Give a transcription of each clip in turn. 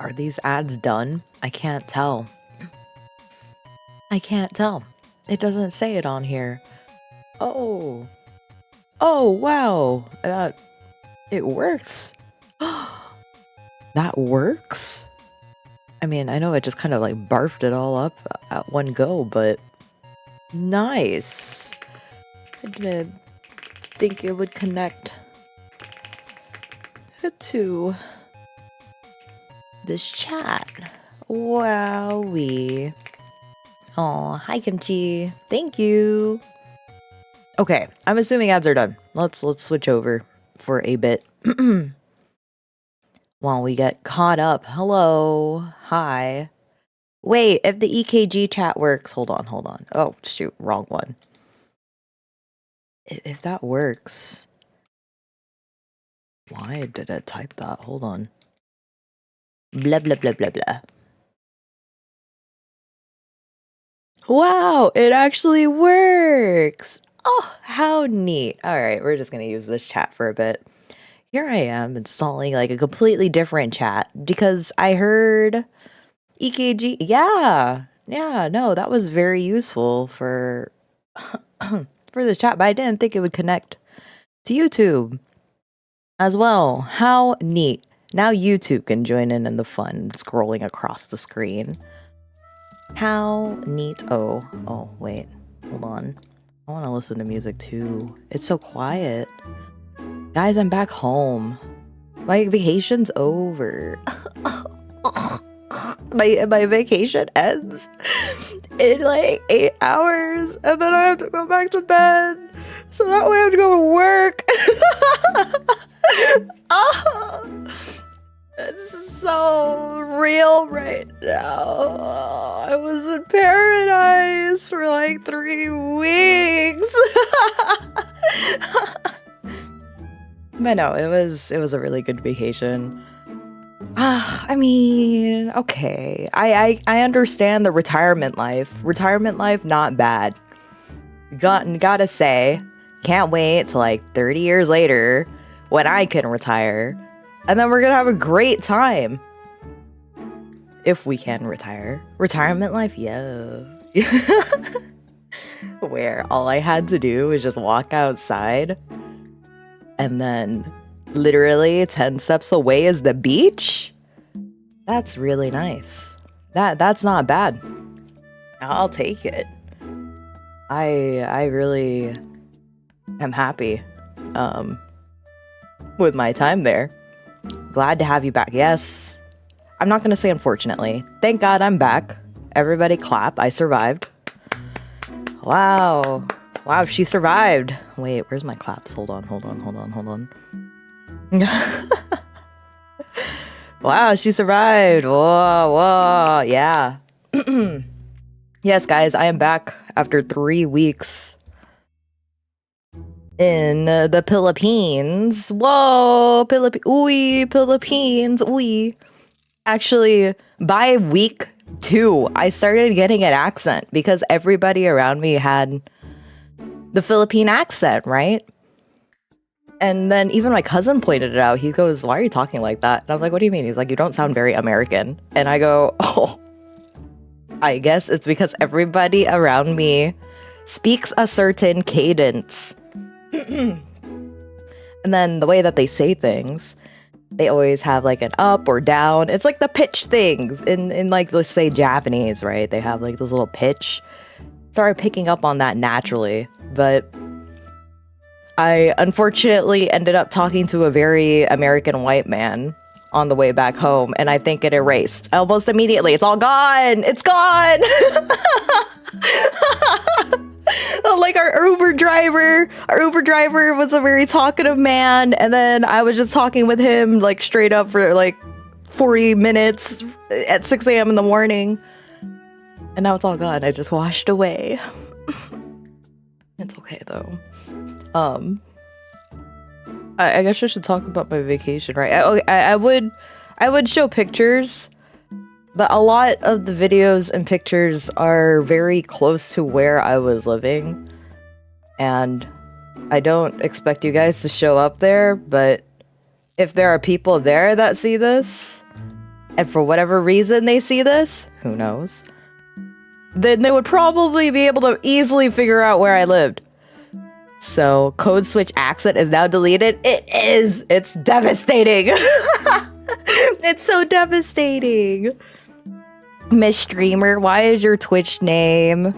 Are these ads done? I can't tell. I can't tell. It doesn't say it on here. Oh. Oh, wow. It works. That works? I mean, I know it just kind of like barfed it all up at one go, but nice. I didn't think it would connect to this chat. Wowee. Oh, hi Kimchi. Thank you. Okay, I'm assuming ads are done. Let's switch over for a bit. While we get caught up. Hello. Hi. Wait, if the EKG chat works, hold on. Oh, shoot, wrong one. If that works. Why did it type that? Hold on. Blah, blah, blah, blah, blah. Wow, it actually works. Oh, how neat. All right, we're just going to use this chat for a bit. Here I am installing like a completely different chat because I heard EKG. Yeah, no, that was very useful for for this chat, but I didn't think it would connect to YouTube as well. How neat. Now YouTube can join in the fun scrolling across the screen. How neat. Oh, wait. Hold on. I want to listen to music too. It's so quiet. Guys, I'm back home. My vacation's over. My vacation ends in like 8 hours, and then I have to go back to bed. So that way I have to go to work. This is so real right now. I was in paradise for like 3 weeks. But no, it was a really good vacation. I mean, okay. I understand the retirement life. Retirement life, not bad. Gotta say, can't wait till like 30 years later when I can retire. And then we're gonna have a great time. If we can retire. Retirement life, yeah. Where all I had to do was just walk outside. And then literally 10 steps away is the beach. That's really nice. That's not bad. I'll take it. I really am happy with my time there. Glad to have you back. Yes. I'm not going to say unfortunately. Thank God I'm back. Everybody clap. I survived. Wow. Wow, she survived. Wait, where's my claps? Hold on. Wow, she survived. Whoa, yeah. Yes, guys, I am back after 3 weeks in the Philippines. Whoa, Philippines, ooh. Actually, by week 2, I started getting an accent because everybody around me had the Philippine accent, right? And then even my cousin pointed it out. He goes, "Why are you talking like that?" And I'm like, "What do you mean?" He's like, "You don't sound very American." And I go, "Oh, I guess it's because everybody around me speaks a certain cadence." And then the way that they say things, they always have like an up or down. It's like the pitch things in like, let's say Japanese, right? They have like this little pitch. Started picking up on that naturally, but I unfortunately ended up talking to a very American white man on the way back home, and I think it erased almost immediately. It's all gone. It's gone. Like our Uber driver was a very talkative man, and then I was just talking with him like straight up for like 40 minutes at 6 a.m. in the morning. And now it's all gone. I just washed away. It's okay though. I guess I should talk about my vacation, right? I would show pictures, but a lot of the videos and pictures are very close to where I was living. And I don't expect you guys to show up there, but if there are people there that see this, and for whatever reason they see this, who knows, then they would probably be able to easily figure out where I lived. So code switch accent is now deleted. It is. It's devastating. It's so devastating. Miss Streamer, why is your Twitch name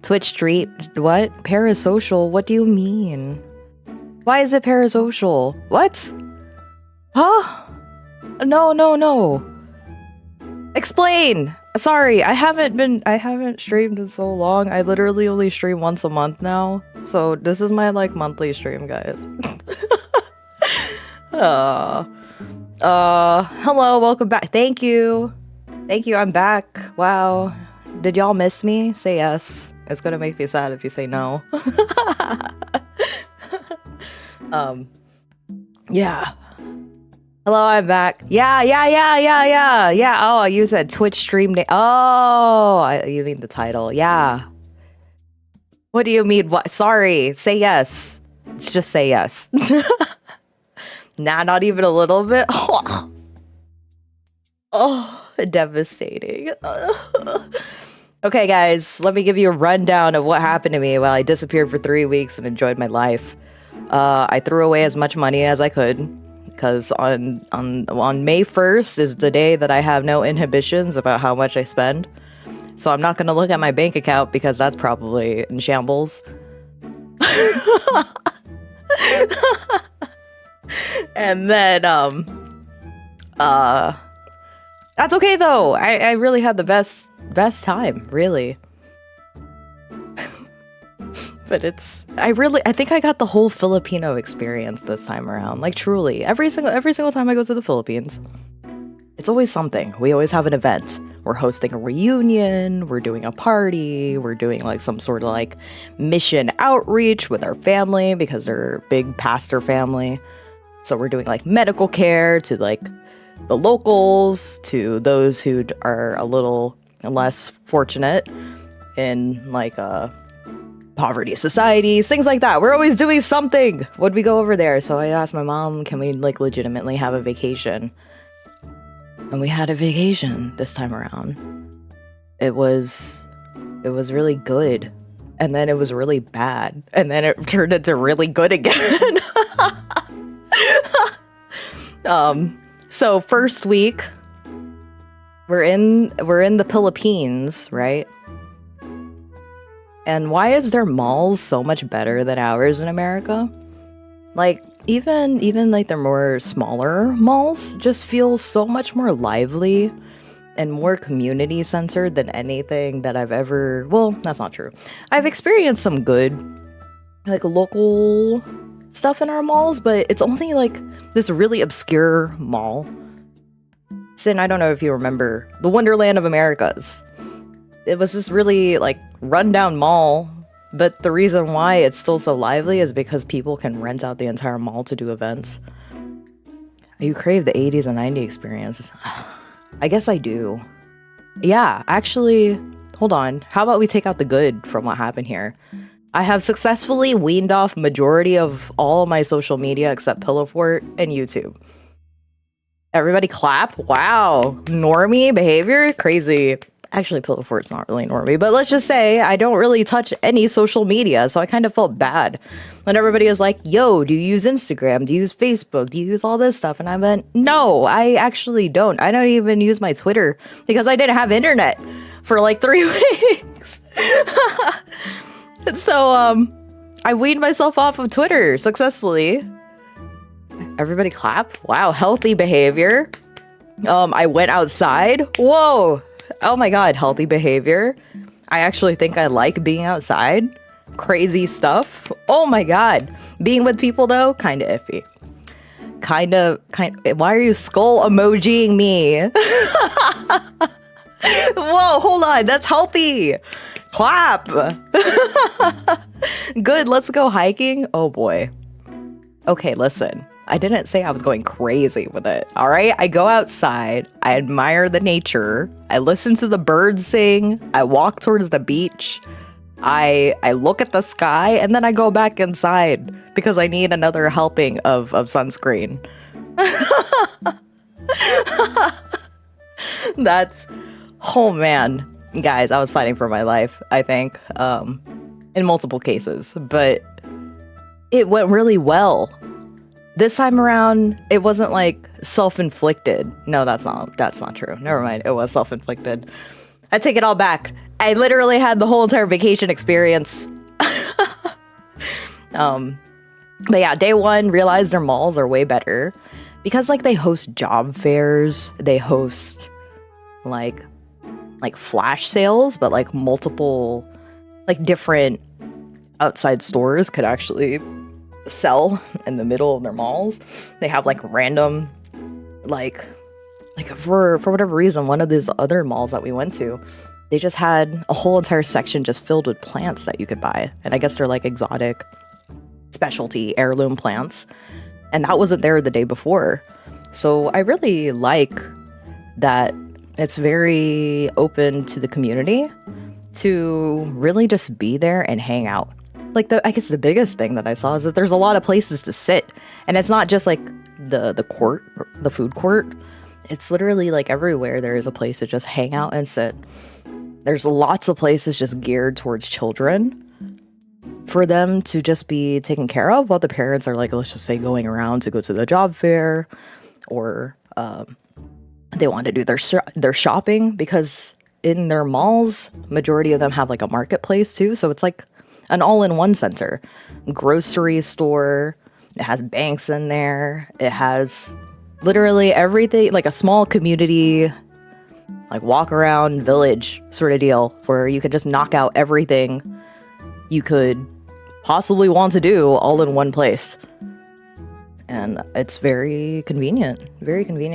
Twitch Street? What? Parasocial? What do you mean? Why is it parasocial? What? Huh? No. Explain. Sorry, I haven't streamed in so long. I literally only stream once a month now. So this is my like monthly stream, guys. Hello, welcome back. Thank you, I'm back. Wow, did y'all miss me? Say yes. It's gonna make me sad if you say no. Yeah. Hello, I'm back. Yeah. Oh, you said Twitch stream name. Oh, you mean the title. Yeah. What do you mean? What? Sorry. Say yes. Just say yes. Nah, not even a little bit. Oh, devastating. Okay, guys, let me give you a rundown of what happened to me while I disappeared for 3 weeks and enjoyed my life. I threw away as much money as I could. Because on May 1st is the day that I have no inhibitions about how much I spend. So I'm not going to look at my bank account because that's probably in shambles. And then, that's okay though. I really had the best time, really. But I think I got the whole Filipino experience this time around. Like truly, every single time I go to the Philippines, it's always something. We always have an event. We're hosting a reunion, we're doing a party, we're doing like some sort of like mission outreach with our family because they're a big pastor family. So we're doing like medical care to like the locals, to those who are a little less fortunate in like poverty societies, things like that. We're always doing something when we go over there. So I asked my mom, can we like legitimately have a vacation? And we had a vacation this time around. It was really good. And then it was really bad. And then it turned into really good again. So first week, we're in the Philippines, right? And why is their malls so much better than ours in America? Like, even like their more smaller malls just feel so much more lively and more community centered than anything that I've ever, well, that's not true. I've experienced some good, like, local stuff in our malls, but it's only like this really obscure mall. Sin, I don't know if you remember the Wonderland of Americas. It was this really like rundown mall, but the reason why it's still so lively is because people can rent out the entire mall to do events. You crave the 80s and 90s experience. I guess I do. Yeah, actually, hold on. How about we take out the good from what happened here? I have successfully weaned off majority of all of my social media except Pillow Fort and YouTube. Everybody clap. Wow. Normie behavior? Crazy. Actually, Pillow Fort's not really normie, but let's just say I don't really touch any social media, so I kind of felt bad when everybody is like, yo, do you use Instagram? Do you use Facebook? Do you use all this stuff? And I went, no, I actually don't. I don't even use my Twitter because I didn't have internet for like 3 weeks. And so I weaned myself off of Twitter successfully. Everybody clap. Wow, healthy behavior. I went outside. Whoa. Oh my god, healthy behavior. I actually think I like being outside. Crazy stuff. Oh my god. Being with people though, kind of iffy. Why are you skull emojiing me? Whoa, hold on. That's healthy. Clap. Good, let's go hiking. Oh boy. Okay, listen. I didn't say I was going crazy with it, all right? I go outside, I admire the nature, I listen to the birds sing, I walk towards the beach, I look at the sky, and then I go back inside because I need another helping of sunscreen. That's, oh man, guys, I was fighting for my life, I think, in multiple cases, but it went really well. This time around, it wasn't like self-inflicted. No, that's not true. Never mind. It was self-inflicted. I take it all back. I literally had the whole entire vacation experience. But yeah, day one, realized their malls are way better because like they host job fairs, they host like flash sales, but like multiple, like different outside stores could actually sell in the middle of their malls. They have like random, like for whatever reason, one of these other malls that we went to, they just had a whole entire section just filled with plants that you could buy. And I guess they're like exotic specialty heirloom plants. And that wasn't there the day before. So I really like that it's very open to the community to really just be there and hang out. Like I guess the biggest thing that I saw is that there's a lot of places to sit, and it's not just like the court, the food court. It's literally like everywhere there is a place to just hang out and sit. There's lots of places just geared towards children for them to just be taken care of while the parents are like, let's just say, going around to go to the job fair, or they want to do their shopping, because in their malls, majority of them have like a marketplace too. So it's like an all-in-one center, grocery store. It has banks in there. It has literally everything, like a small community, like walk around village sort of deal where you could just knock out everything you could possibly want to do all in one place. And it's very convenient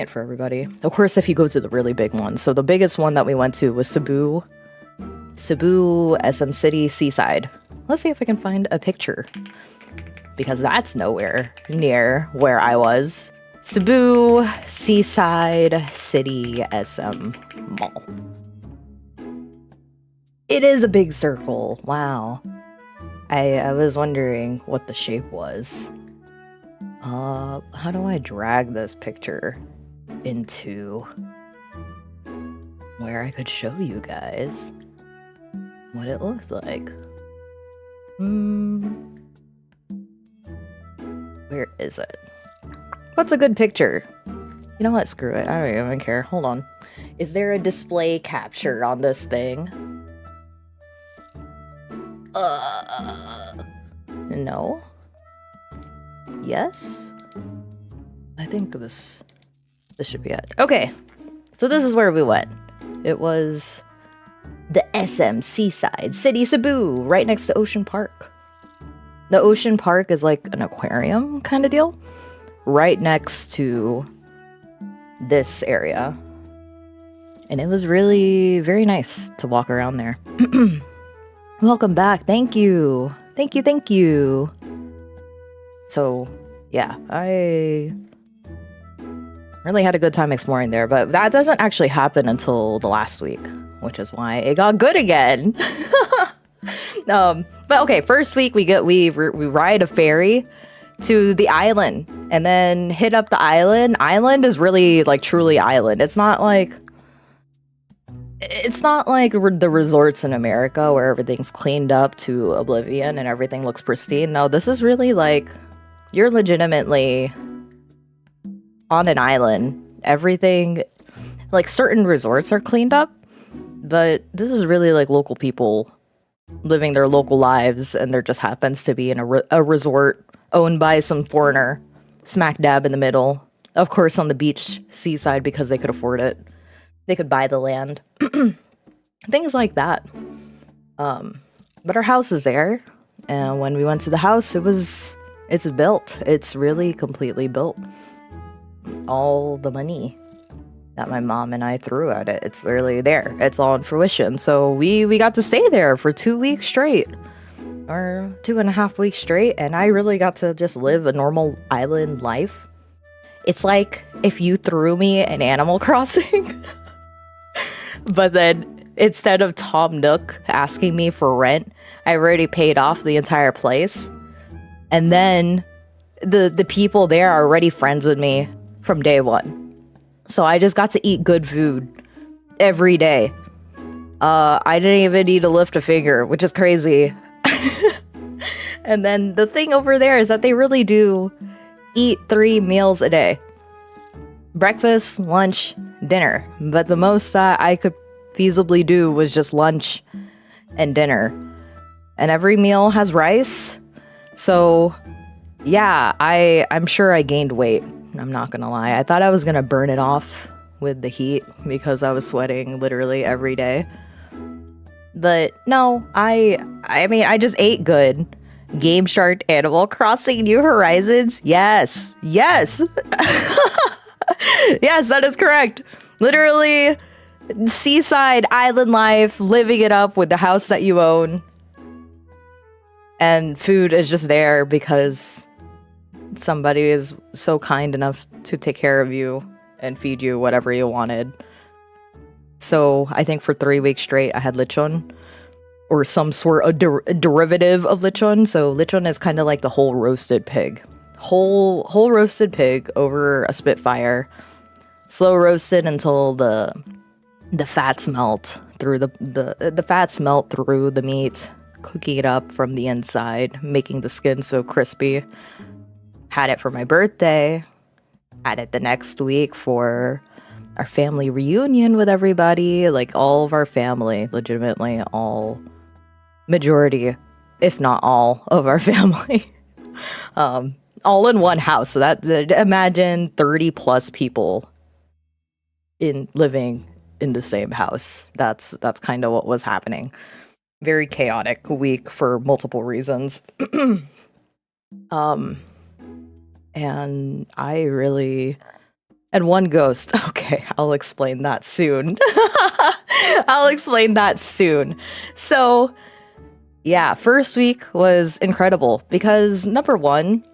for everybody. Of course, if you go to the really big ones. So the biggest one that we went to was Cebu, SM City, Seaside. Let's see if I can find a picture, because that's nowhere near where I was. Cebu, Seaside City, SM Mall. It is a big circle. Wow. I was wondering what the shape was. How do I drag this picture into where I could show you guys what it looks like? Where is it? What's a good picture? You know what? Screw it. I don't even care. Hold on. Is there a display capture on this thing? No. Yes? I think this should be it. Okay. So this is where we went. It was the SM Seaside City, Cebu, right next to Ocean Park. The Ocean Park is like an aquarium kind of deal, right next to this area. And it was really very nice to walk around there. Welcome back. Thank you. Thank you. So, yeah, I really had a good time exploring there, but that doesn't actually happen until the last week, which is why it got good again. But okay, first week we ride a ferry to the island and then hit up the island. Island is really like truly island. It's not like the resorts in America where everything's cleaned up to oblivion and everything looks pristine. No, this is really like you're legitimately on an island. Everything, like certain resorts are cleaned up, but this is really like local people living their local lives, and there just happens to be in a resort owned by some foreigner smack dab in the middle. Of course, on the beach, seaside, because they could afford it. They could buy the land. Things like that. But our house is there, and when we went to the house, it's built. It's really completely built. All the money that my mom and I threw at it, it's really there. It's all in fruition. So we got to stay there for 2 weeks straight, or 2.5 weeks straight, and I really got to just live a normal island life. It's like if you threw me an Animal Crossing, but then instead of Tom Nook asking me for rent, I already paid off the entire place. And then the people there are already friends with me from day one. So I just got to eat good food every day. I didn't even need to lift a finger, which is crazy. And then the thing over there is that they really do eat 3 meals a day. Breakfast, lunch, dinner. But the most that I could feasibly do was just lunch and dinner. And every meal has rice. So yeah, I'm sure I gained weight. I'm not gonna lie. I thought I was gonna burn it off with the heat because I was sweating literally every day. But no, I mean, I just ate good. Game Shark, Animal Crossing, New Horizons. Yes. Yes. Yes, that is correct. Literally, seaside island life, living it up with the house that you own. And food is just there because somebody is so kind enough to take care of you and feed you whatever you wanted. So I think for 3 weeks straight, I had lechon. Or some sort of derivative of lechon. So lechon is kind of like the whole roasted pig. Whole roasted pig over a spitfire. Slow roasted until the fats melt through the fats melt through the meat, cooking it up from the inside, making the skin so crispy. Had it for my birthday. Had it the next week for our family reunion with everybody. Like all of our family, legitimately all. Majority, if not all, of our family, all in one house. So that imagine 30 plus people living in the same house. That's kind of what was happening. Very chaotic week for multiple reasons. And one ghost. Okay, I'll explain that soon. I'll explain that soon. So. Yeah, first week was incredible because number one,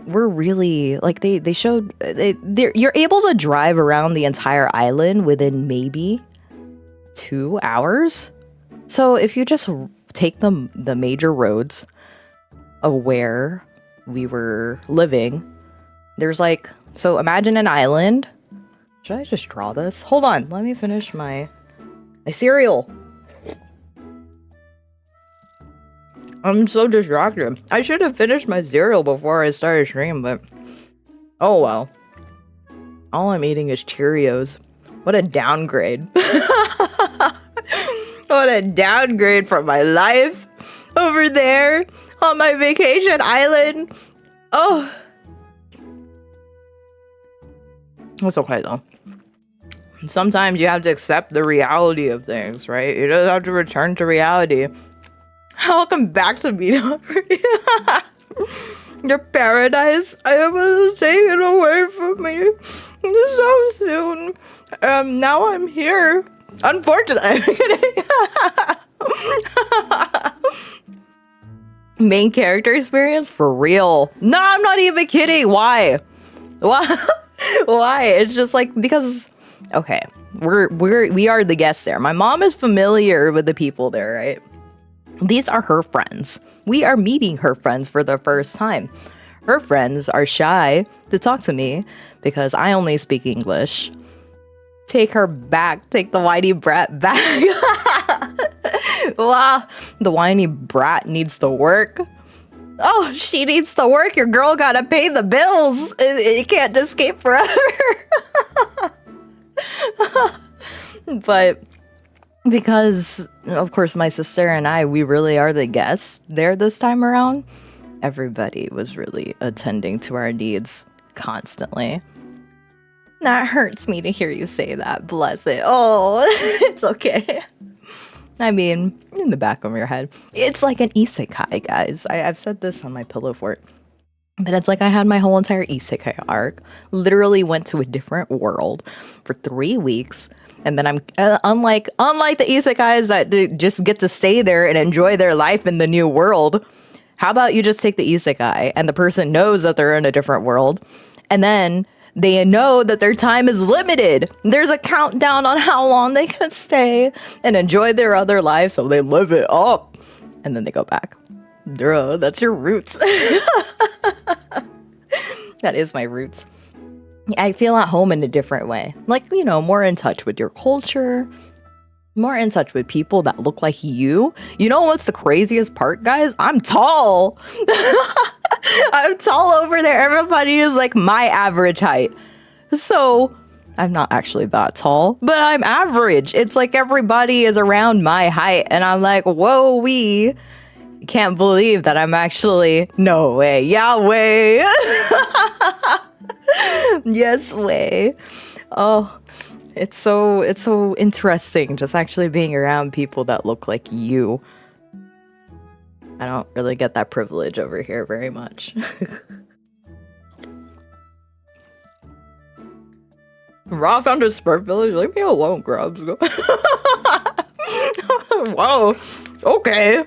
we're really like they showed you're able to drive around the entire island within maybe 2 hours. So if you just take the major roads of where we were living, there's like, so imagine an island. Should I just draw this? Hold on, let me finish my cereal. I'm so distracted. I should have finished my cereal before I started stream, but oh well. All I'm eating is Cheerios. What a downgrade. What a downgrade from my life over there on my vacation island. Oh. It's okay though. Sometimes you have to accept the reality of things, right? You just have to return to reality. Welcome back to me. Your paradise. I was taken away from me so soon. Now I'm here. Unfortunately. Main character experience for real. No, I'm not even kidding. Why? Why? It's just like because okay, we are the guests there. My mom is familiar with the people there, right? These are her friends. We are meeting her friends for the first time. Her friends are shy to talk to me because I only speak English. Take her back. Take the whiny brat back. Wow, the whiny brat needs to work. Oh, she needs to work. Your girl gotta pay the bills. It can't escape forever. But because, of course, my sister and I, we really are the guests there this time around. Everybody was really attending to our needs constantly. That hurts me to hear you say that. Bless it. Oh, it's okay. I mean, in the back of your head. It's like an isekai, guys. I've said this on my pillow fort. But it's like I had my whole entire isekai arc. Literally went to a different world for 3 weeks. And then I'm unlike the isekais that just get to stay there and enjoy their life in the new world. How about you just take the isekai and the person knows that they're in a different world, and then they know that their time is limited. There's a countdown on how long they can stay and enjoy their other life, so they live it up, and then they go back. Duh, that's your roots. That is my roots. I feel at home in a different way. Like, you know, more in touch with your culture, more in touch with people that look like you. You know what's the craziest part, guys? I'm tall. I'm tall over there. Everybody is like my average height. So I'm not actually that tall, but I'm average. It's like everybody is around my height. And I'm like, whoa, we can't believe that I'm actually, no way, Yahweh. Yes, way. Oh, it's so interesting just actually being around people that look like you. I don't really get that privilege over here very much. Raw found a Spurt village. Leave me alone, grubs. Whoa. Okay.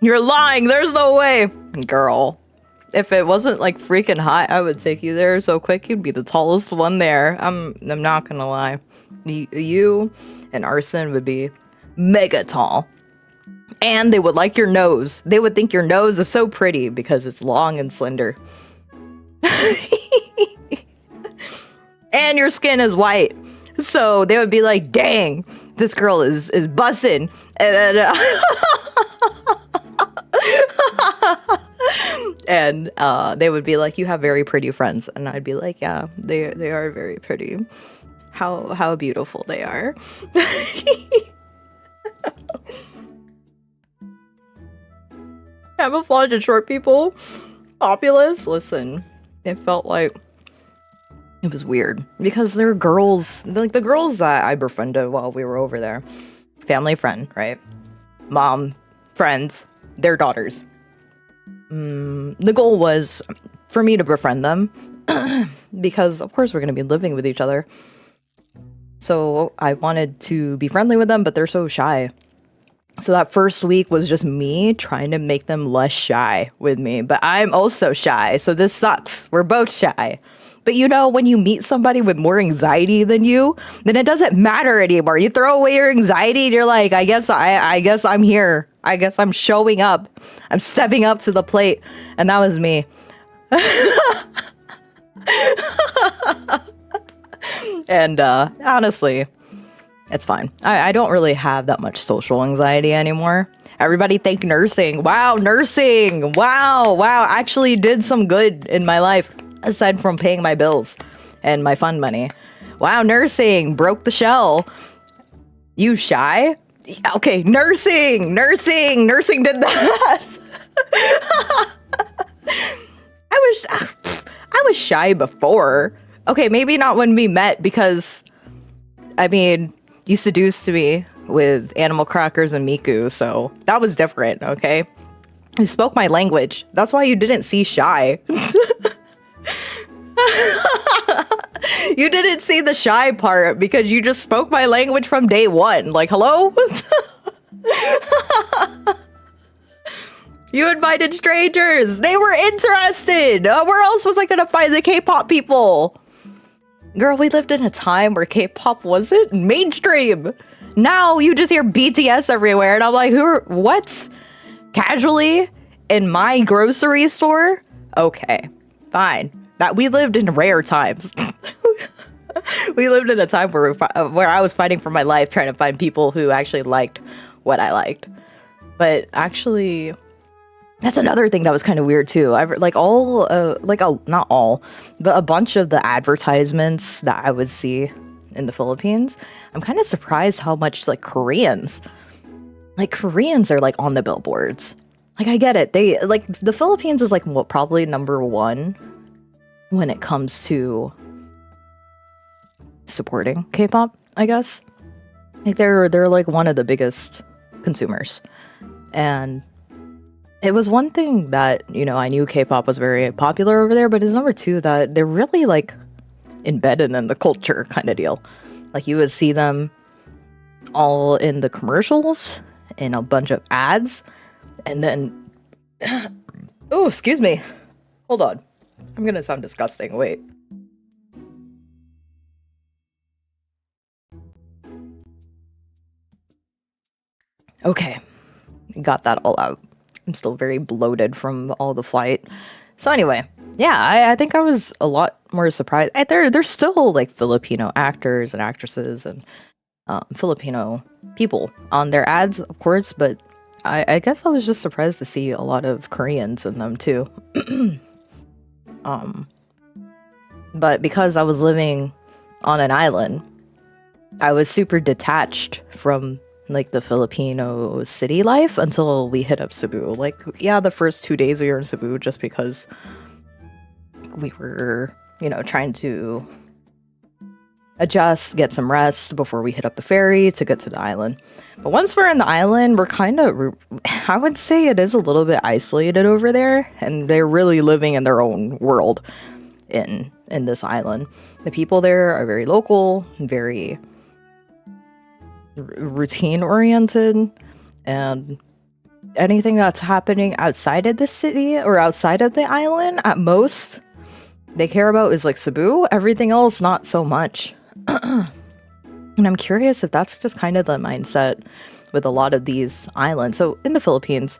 You're lying. There's no way. Girl. If it wasn't like freaking hot, I would take you there so quick. You'd be the tallest one there. I'm not gonna lie. You and Arson would be mega tall. And they would like your nose. They would think your nose is so pretty because it's long and slender. And your skin is white. So they would be like, dang, this girl is bussin'. And they would be like, you have very pretty friends. And I'd be like, yeah, they are very pretty. How beautiful they are. Camouflage and short people. Populous. Listen, it felt like it was weird because there were girls, like the girls that I befriended while we were over there. Family friend, right? Mom, friends, their daughters. The goal was for me to befriend them because of course we're going to be living with each other. So I wanted to be friendly with them, but they're so shy. So that first week was just me trying to make them less shy with me, but I'm also shy. So this sucks. We're both shy. But you know, when you meet somebody with more anxiety than you, then it doesn't matter anymore. You throw away your anxiety and you're like, I guess I'm here. I guess I'm showing up. I'm stepping up to the plate. And that was me. And honestly, it's fine. I don't really have that much social anxiety anymore. Everybody thank nursing. Wow, nursing. Wow. Actually did some good in my life. Aside from paying my bills and my fund money. Wow, nursing broke the shell. You shy? Okay, nursing did that. I was shy before. Okay, maybe not when we met because, I mean, you seduced me with animal crackers and Miku, so that was different, okay? You spoke my language. That's why you didn't see shy. You didn't see the shy part because you just spoke my language from day one. Like, hello? You invited strangers. They were interested. Where else was I gonna find the K-pop people? Girl, we lived in a time where K-pop wasn't mainstream. Now you just hear BTS everywhere. And I'm like, what? Casually? In my grocery store? Okay, fine. That we lived in rare times. We lived in a time where I was fighting for my life, trying to find people who actually liked what I liked. But actually, that's another thing that was kind of weird too. Not all, but a bunch of the advertisements that I would see in the Philippines, I'm kind of surprised how much Koreans are like on the billboards. Like, I get it. They like the Philippines is like probably number one when it comes to supporting K-pop, I guess. Like they're like one of the biggest consumers. And it was one thing that, you know, I knew K-pop was very popular over there, but it's number two that they're really like embedded in the culture kind of deal. Like you would see them all in the commercials, in a bunch of ads, and then oh, excuse me. Hold on. I'm gonna sound disgusting. Wait. Okay. Got that all out. I'm still very bloated from all the flight. So anyway, yeah, I think I was a lot more surprised. There's still like Filipino actors and actresses and Filipino people on their ads, of course, but I guess I was just surprised to see a lot of Koreans in them too. But because I was living on an island, I was super detached from like the Filipino city life until we hit up Cebu. Like, yeah, the first 2 days we were in Cebu just because we were, trying to adjust, get some rest before we hit up the ferry to get to the island. But once we're in the island, we're kind of, I would say it is a little bit isolated over there, and they're really living in their own world in this island. The people there are very local, very routine oriented, and anything that's happening outside of the city or outside of the island, at most, they care about is like Cebu. Everything else, not so much. And I'm curious if that's just kind of the mindset with a lot of these islands. So in the Philippines,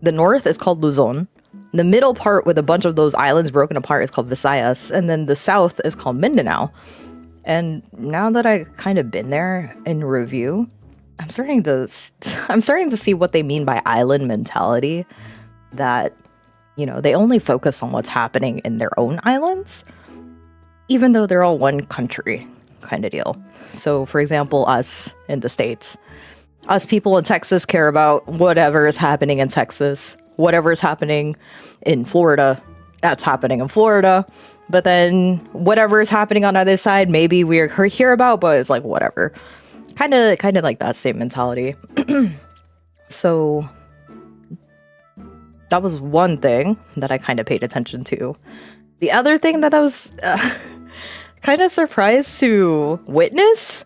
the north is called Luzon. The middle part with a bunch of those islands broken apart is called Visayas. And then the south is called Mindanao. And now that I've kind of been there in review, I'm starting to see what they mean by island mentality. That, they only focus on what's happening in their own islands, even though they're all one country kind of deal. So, for example, us in the States, us people in Texas care about whatever is happening in Texas, whatever is happening in Florida, that's happening in Florida. But then whatever is happening on either side, maybe we're hear about, but it's like whatever. Kind of like that same mentality. So that was one thing that I kind of paid attention to. The other thing that I was kind of surprised to witness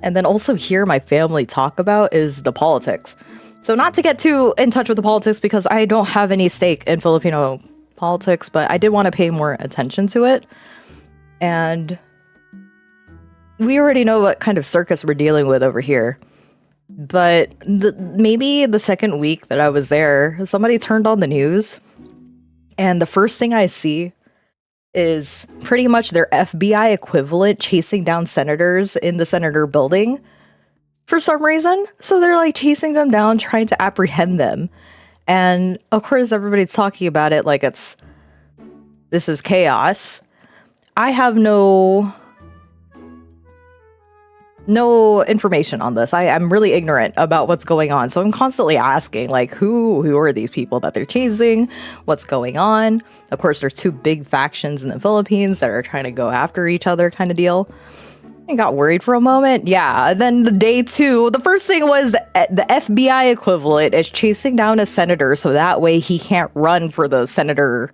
and then also hear my family talk about is the politics. So not to get too in touch with the politics because I don't have any stake in Filipino politics, but I did want to pay more attention to it. And we already know what kind of circus we're dealing with over here. But maybe the second week that I was there, somebody turned on the news, and the first thing I see is pretty much their FBI equivalent chasing down senators in the senator building for some reason. So they're like chasing them down, trying to apprehend them. And of course, everybody's talking about it like this is chaos. I have no information on this. I'm really ignorant about what's going on. So I'm constantly asking, like, who are these people that they're chasing? What's going on? Of course, there's two big factions in the Philippines that are trying to go after each other kind of deal. I got worried for a moment. Yeah, then the day two, the first thing was the FBI equivalent is chasing down a senator so that way he can't run for the senator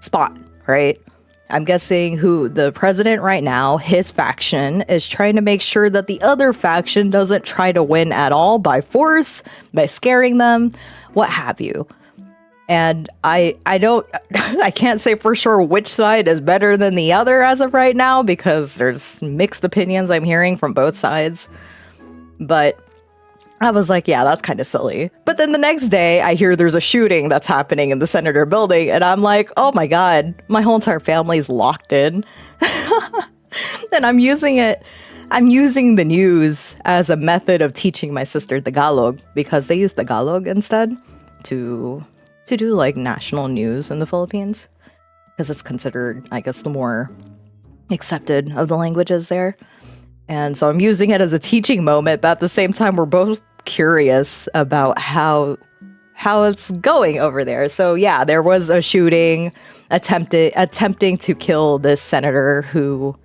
spot, right? I'm guessing who the president right now, his faction, is trying to make sure that the other faction doesn't try to win at all by force, by scaring them, what have you. And I can't say for sure which side is better than the other as of right now because there's mixed opinions I'm hearing from both sides. But I was like, yeah, that's kind of silly. But then the next day, I hear there's a shooting that's happening in the senator building, and I'm like, oh my god, my whole entire family's locked in. And I'm using the news as a method of teaching my sister Tagalog because they use Tagalog instead to do like national news in the Philippines because it's considered, I guess, the more accepted of the languages there. And so I'm using it as a teaching moment, but at the same time, we're both curious about how it's going over there. So yeah, there was a shooting attempting to kill this senator who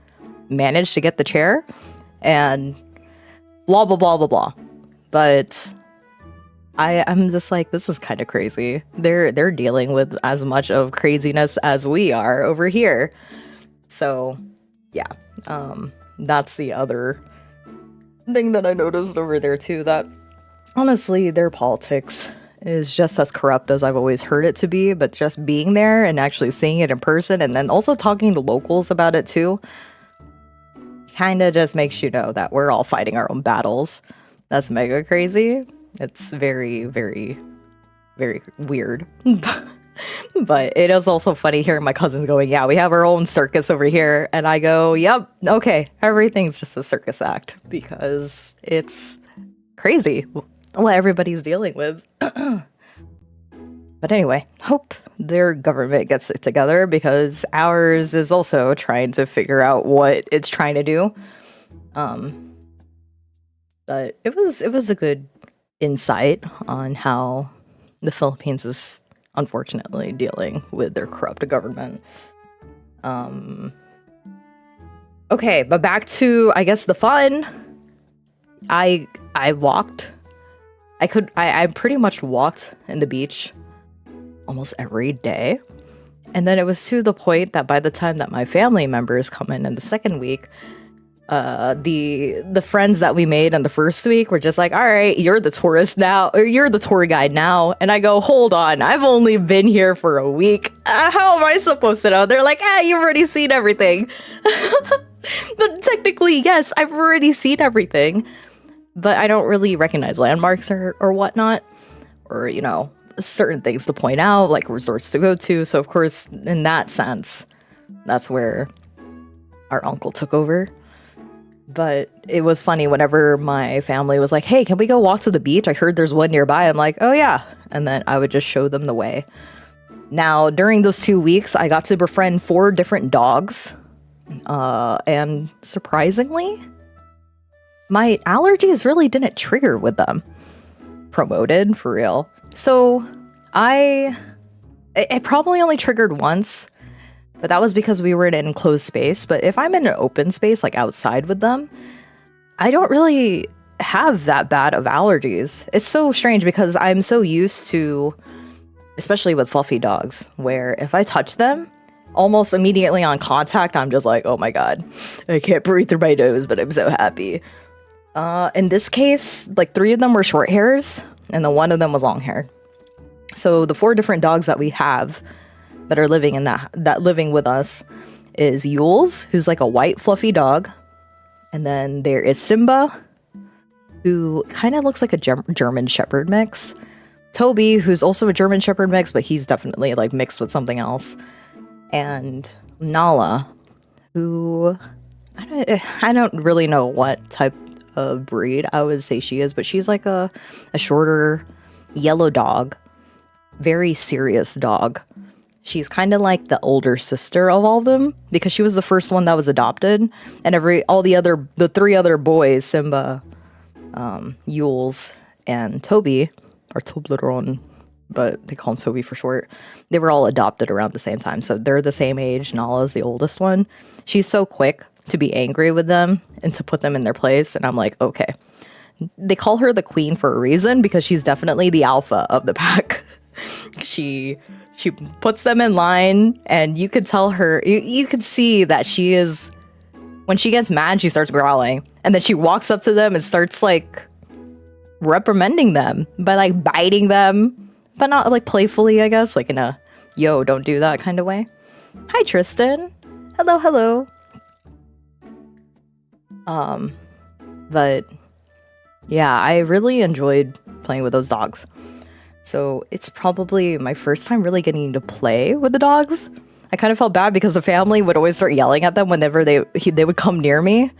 managed to get the chair and blah, blah, blah, blah, blah. But I'm just like, this is kind of crazy. They're dealing with as much of craziness as we are over here. So yeah, that's the other thing that I noticed over there too, that honestly their politics is just as corrupt as I've always heard it to be, but just being there and actually seeing it in person and then also talking to locals about it too kind of just makes you know that we're all fighting our own battles. That's mega crazy. It's very, very, very weird. But it is also funny hearing my cousins going, yeah, we have our own circus over here. And I go, yep, okay, everything's just a circus act because it's crazy what everybody's dealing with. But anyway, hope their government gets it together because ours is also trying to figure out what it's trying to do. But it was a good insight on how the Philippines is unfortunately dealing with their corrupt government. Okay, but back to, I guess, the fun. I walked. I pretty much walked in the beach almost every day. And then it was to the point that by the time that my family members come in the second week, the friends that we made in the first week were just like, all right, you're the tourist now, or you're the tour guide now. And I go, hold on, I've only been here for a week. How am I supposed to know? They're like, you've already seen everything. But technically, yes, I've already seen everything. But I don't really recognize landmarks or whatnot, or, you know, certain things to point out, like resorts to go to. So, of course, in that sense, that's where our uncle took over. But it was funny whenever my family was like, hey, can we go walk to the beach? I heard there's one nearby. I'm like, oh, yeah. And then I would just show them the way. Now, during those 2 weeks, I got to befriend 4 different dogs. And surprisingly, my allergies really didn't trigger with them. Promoted, for real. So it probably only triggered once, but that was because we were in an enclosed space. But if I'm in an open space, like outside with them, I don't really have that bad of allergies. It's so strange because I'm so used to, especially with fluffy dogs, where if I touch them, almost immediately on contact, I'm just like, oh my God, I can't breathe through my nose, but I'm so happy. In this case, like 3 of them were short hairs, and then 1 of them was long hair. So the 4 different dogs that we have that are living in that living with us is Yules, who's like a white fluffy dog. And then there is Simba, who kind of looks like a German Shepherd mix. Toby, who's also a German Shepherd mix, but he's definitely like mixed with something else. And Nala, who I don't really know what type of breed I would say she is, but she's like a shorter yellow dog, very serious dog. She's kind of like the older sister of all of them because she was the first one that was adopted, and the 3 other boys, Simba, Yules, and Toby, or Toblerone, but they call him Toby for short. They were all adopted around the same time, so they're the same age. Nala's the oldest one. She's so quick to be angry with them and to put them in their place, and I'm like, okay. They call her the queen for a reason because she's definitely the alpha of the pack. She puts them in line, and you could tell her, you could see that she is, when she gets mad, she starts growling, and then she walks up to them and starts like reprimanding them by like biting them, but not like playfully, I guess, like in a yo, don't do that kind of way. Hi, Tristan. Hello. But yeah, I really enjoyed playing with those dogs. So it's probably my first time really getting to play with the dogs. I kind of felt bad because the family would always start yelling at them whenever they would come near me,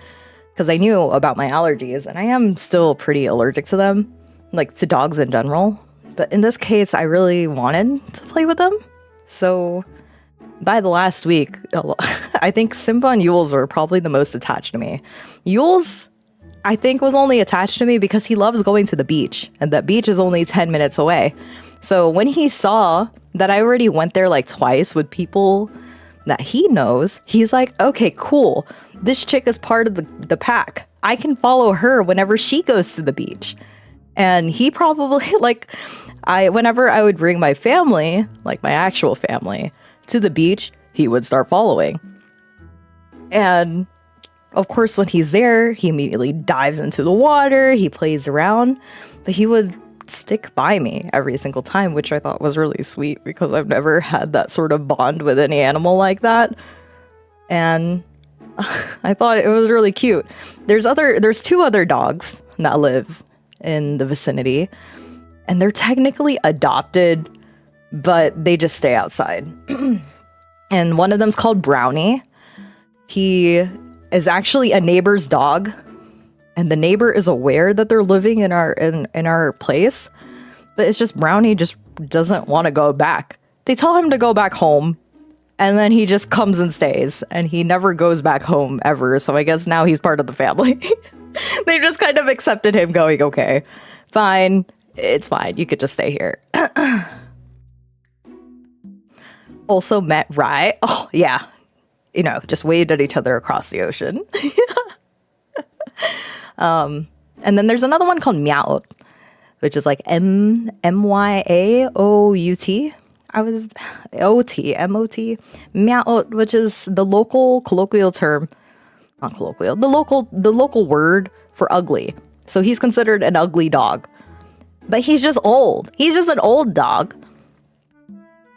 because I knew about my allergies, and I am still pretty allergic to them, like to dogs in general. But in this case, I really wanted to play with them. So by the last week, I think Simba and Yules were probably the most attached to me. Yules, I think, was only attached to me because he loves going to the beach, and that beach is only 10 minutes away. So when he saw that I already went there like twice with people that he knows, he's like, okay, cool. This chick is part of the pack. I can follow her whenever she goes to the beach. And he probably, like, whenever I would bring my family, like my actual family, to the beach, he would start following. And of course, when he's there, he immediately dives into the water, he plays around, but he would stick by me every single time, which I thought was really sweet because I've never had that sort of bond with any animal like that. And I thought it was really cute. There's 2 other dogs that live in the vicinity, and they're technically adopted but they just stay outside. And one of them's called Brownie. He is actually a neighbor's dog, and the neighbor is aware that they're living in our place, but it's just Brownie just doesn't want to go back. They tell him to go back home, and then he just comes and stays, and he never goes back home ever. So I guess now he's part of the family. They just kind of accepted him, going, okay, fine, it's fine, you could just stay here. Also met Rye. Oh yeah, you know, just waved at each other across the ocean. And then there's another one called Myaut, which is like Myaout. I was O-T, M-O-T. Myaut, which is the local colloquial term, not colloquial, the local word for ugly. So he's considered an ugly dog, but he's just old. He's just an old dog.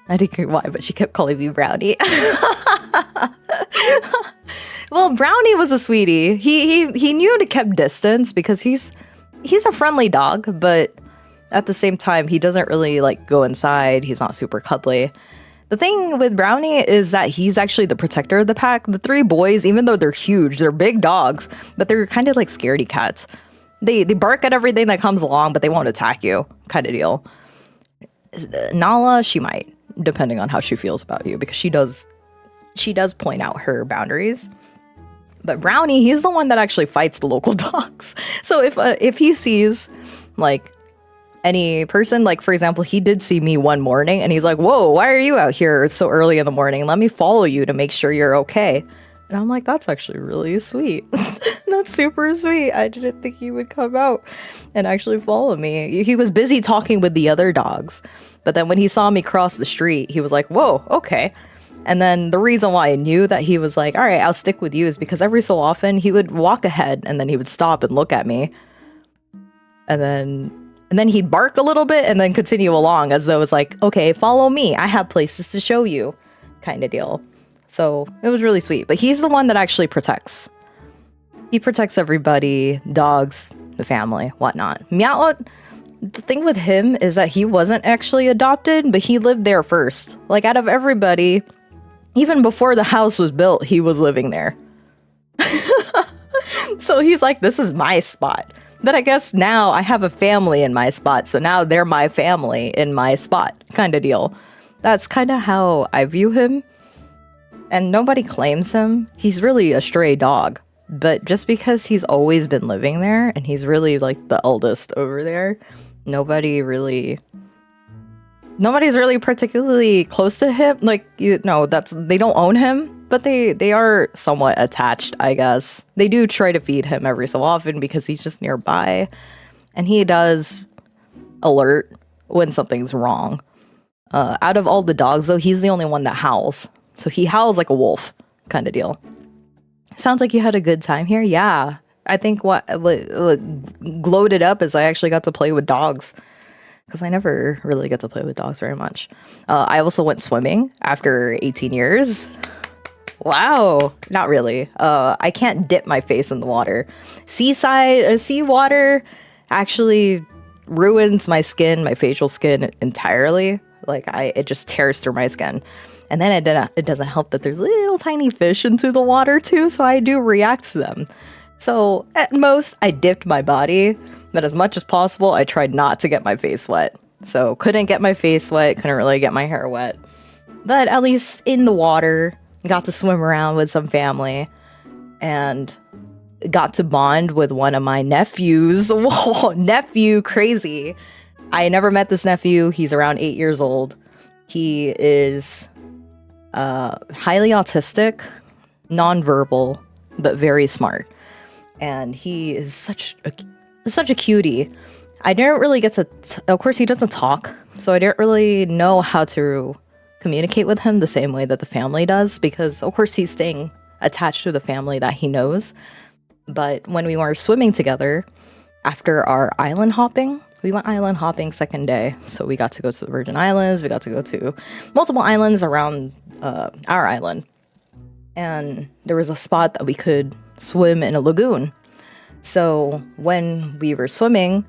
I didn't know why, but she kept calling me Brownie. Well, Brownie was a sweetie. He knew to keep distance because he's a friendly dog, but at the same time, he doesn't really like go inside. He's not super cuddly. The thing with Brownie is that he's actually the protector of the pack. The three boys, even though they're huge, they're big dogs, but they're kind of like scaredy cats. They bark at everything that comes along, but they won't attack you, kind of deal. Nala, she might, depending on how she feels about you, because she does point out her boundaries. But Brownie, he's the one that actually fights the local dogs. So if he sees like any person, like for example, he did see me one morning and he's like, whoa, why are you out here so early in the morning? Let me follow you to make sure you're okay. And I'm like, that's actually really sweet. That's super sweet. I didn't think he would come out and actually follow me. He was busy talking with the other dogs, but then when he saw me cross the street, he was like, whoa, okay. And then the reason why I knew that he was like, all right, I'll stick with you, is because every so often he would walk ahead and then he would stop and look at me. And then he'd bark a little bit and then continue along as though it's like, okay, follow me. I have places to show you, kind of deal. So it was really sweet. But he's the one that actually protects. He protects everybody, dogs, the family, whatnot. Myaut, the thing with him is that he wasn't actually adopted, but he lived there first. Like out of everybody, even before the house was built, he was living there. So he's like, this is my spot. But I guess now I have a family in my spot, so now they're my family in my spot, kind of deal. That's kind of how I view him. And nobody claims him. He's really a stray dog. But just because he's always been living there, and he's really like the eldest over there, nobody's really particularly close to him. Like, you know, they don't own him, but they are somewhat attached, I guess. They do try to feed him every so often because he's just nearby, and he does alert when something's wrong. Out of all the dogs, though, he's the only one that howls. So he howls like a wolf, kind of deal. Sounds like you had a good time here. Yeah, I think what glowed it up is I actually got to play with dogs, because I never really get to play with dogs very much. I also went swimming after 18 years. Wow, not really. I can't dip my face in the water. Sea water actually ruins my skin, my facial skin entirely. Like it just tears through my skin. And then it doesn't help that there's little tiny fish into the water too, so I do react to them. So at most, I dipped my body, but as much as possible, I tried not to get my face wet. So couldn't get my face wet, couldn't really get my hair wet. But at least in the water, got to swim around with some family, and got to bond with one of my nephews. Whoa, nephew, crazy. I never met this nephew. He's around 8 years old. He is highly autistic, nonverbal, but very smart. And he is such a cutie. I didn't really get to, of course he doesn't talk, so I didn't really know how to communicate with him the same way that the family does, because of course he's staying attached to the family that he knows. But when we were swimming together, after our island hopping, we went island hopping second day. So we got to go to the Virgin Islands, we got to go to multiple islands around our island. And there was a spot that we could swim in a lagoon. So when we were swimming,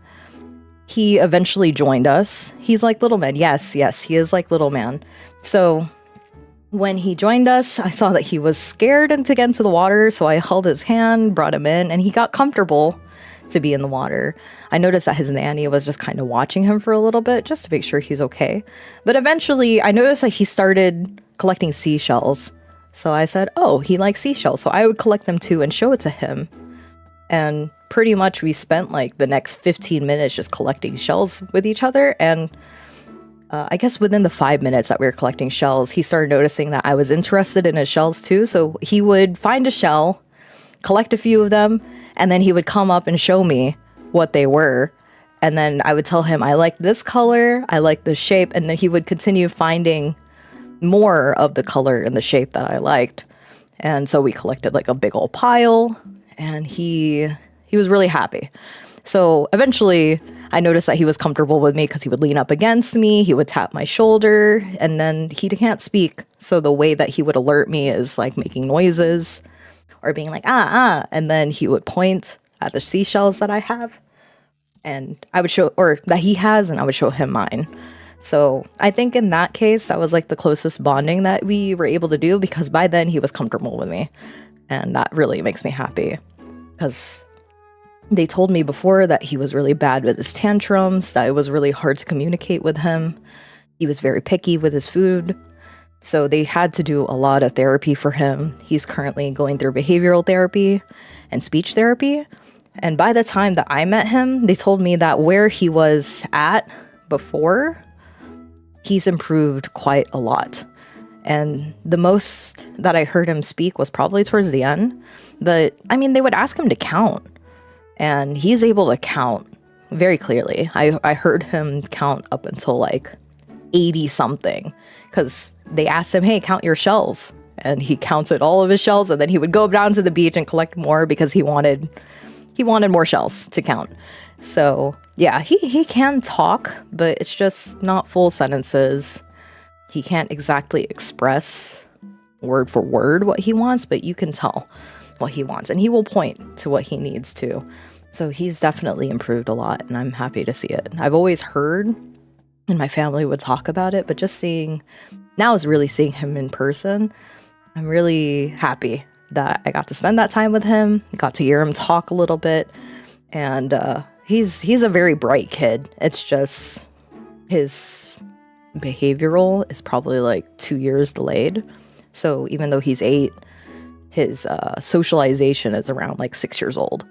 he eventually joined us. He's like little man. Yes, he is like little man. So when he joined us, I saw that he was scared to get into the water, so I held his hand, brought him in, and he got comfortable to be in the water. I noticed that his nanny was just kind of watching him for a little bit just to make sure he's okay. But eventually, I noticed that he started collecting seashells. So I said, oh, he likes seashells. So I would collect them too and show it to him. And pretty much we spent like the next 15 minutes just collecting shells with each other. And I guess within the 5 minutes that we were collecting shells, he started noticing that I was interested in his shells too. So he would find a shell, collect a few of them, and then he would come up and show me what they were. And then I would tell him, I like this color, I like this shape. And then he would continue finding more of the color and the shape that I liked. And so we collected like a big old pile, and he was really happy. So eventually I noticed that he was comfortable with me because he would lean up against me, he would tap my shoulder, and then he can't speak. So the way that he would alert me is like making noises or being like, and then he would point at the seashells that I have, and I would show, or that he has, and I would show him mine. So I think in that case, that was like the closest bonding that we were able to do, because by then he was comfortable with me. And that really makes me happy, because they told me before that he was really bad with his tantrums, that it was really hard to communicate with him. He was very picky with his food. So they had to do a lot of therapy for him. He's currently going through behavioral therapy and speech therapy. And by the time that I met him, they told me that where he was at before, he's improved quite a lot. And the most that I heard him speak was probably towards the end. But I mean, they would ask him to count, and he's able to count very clearly. I heard him count up until like 80 something, because they asked him, hey, count your shells. And he counted all of his shells, and then he would go down to the beach and collect more because he wanted more shells to count. So yeah, he can talk, but it's just not full sentences. He can't exactly express word for word what he wants, but you can tell what he wants, and he will point to what he needs to. So he's definitely improved a lot, and I'm happy to see it. I've always heard, and my family would talk about it, but just seeing him in person, I'm really happy that I got to spend that time with him, got to hear him talk a little bit, and he's a very bright kid. It's just his behavioral is probably like 2 years delayed. So even though he's 8, his socialization is around like 6 years old.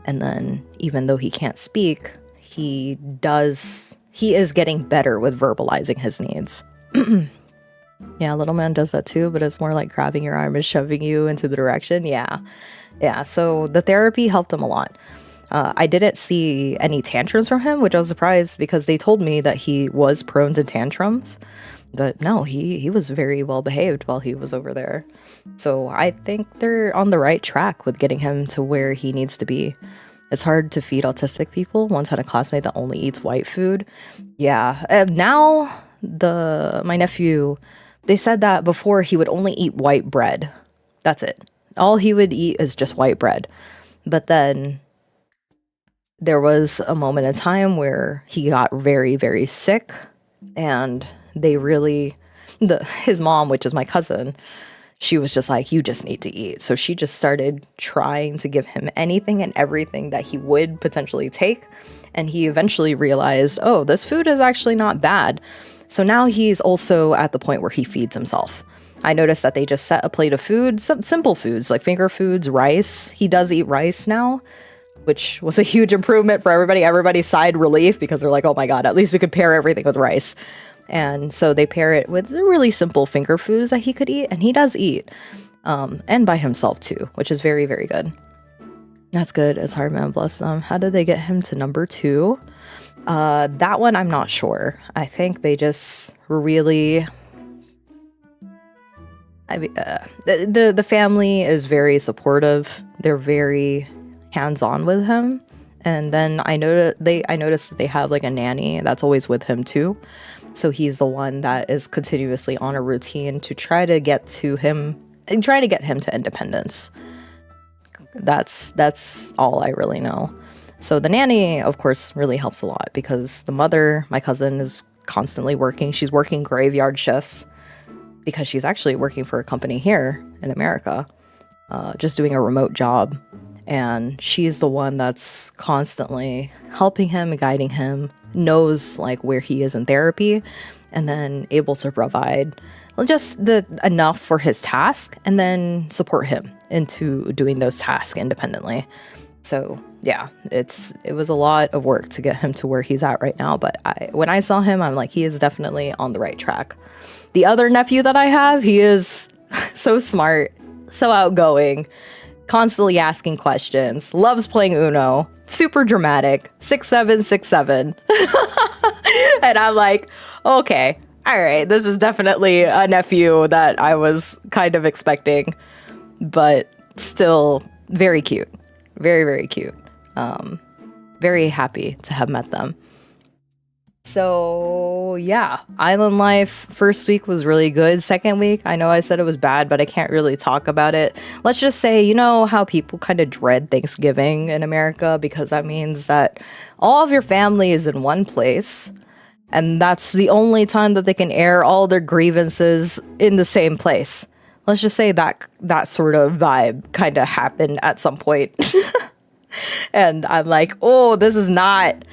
And then even though he can't speak, he is getting better with verbalizing his needs. Yeah, little man does that too, but it's more like grabbing your arm and shoving you into the direction. Yeah. So the therapy helped him a lot. I didn't see any tantrums from him, which I was surprised, because they told me that he was prone to tantrums. But no, he was very well behaved while he was over there. So I think they're on the right track with getting him to where he needs to be. It's hard to feed autistic people. Once had a classmate that only eats white food. Yeah. Now my nephew, they said that before he would only eat white bread. That's it. All he would eat is just white bread. But then there was a moment in time where he got very, very sick, and his mom, which is my cousin, she was just like, you just need to eat. So she just started trying to give him anything and everything that he would potentially take. And he eventually realized, oh, this food is actually not bad. So now he's also at the point where he feeds himself. I noticed that they just set a plate of food, some simple foods like finger foods, rice. He does eat rice now, which was a huge improvement for everybody. Everybody sighed relief, because they're like, oh my God, at least we could pair everything with rice. And so they pair it with really simple finger foods that he could eat, and he does eat, and by himself too, which is very, very good. That's good. It's hard, man. Bless them. How did they get him to number 2? That one, I'm not sure. I think they just really... the family is very supportive. They're very hands-on with him. And then I noticed that they have like a nanny that's always with him too. So he's the one that is continuously on a routine to try to get him to independence. That's all I really know. So the nanny, of course, really helps a lot because the mother, my cousin, is constantly working. She's working graveyard shifts because she's actually working for a company here in America, just doing a remote job. And she's the one that's constantly helping him, guiding him, knows like where he is in therapy, and then able to provide just enough for his task and then support him into doing those tasks independently. So yeah, it was a lot of work to get him to where he's at right now. But when I saw him, I'm like, he is definitely on the right track. The other nephew that I have, he is so smart, so outgoing, constantly asking questions, loves playing Uno, super dramatic, 6'7", 6'7". And I'm like, okay, all right, this is definitely a nephew that I was kind of expecting, but still very cute. Very, very cute. Very happy to have met them. So yeah, island life. First week was really good. Second week, I know I said it was bad, but I can't really talk about it. Let's just say, you know how people kind of dread Thanksgiving in America because that means that all of your family is in one place. And that's the only time that they can air all their grievances in the same place. Let's just say that sort of vibe kind of happened at some point. And I'm like, oh, this is not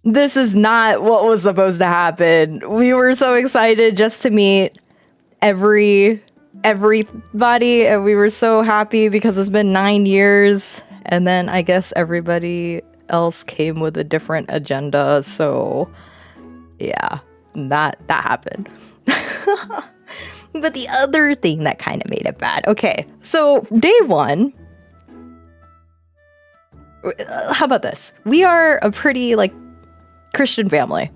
what was supposed to happen. We were so excited just to meet everybody, and we were so happy because it's been 9 years. And then I guess everybody else came with a different agenda. So yeah, that happened. But the other thing that kind of made it bad. Okay, so day one. How about this? We are a pretty like Christian family,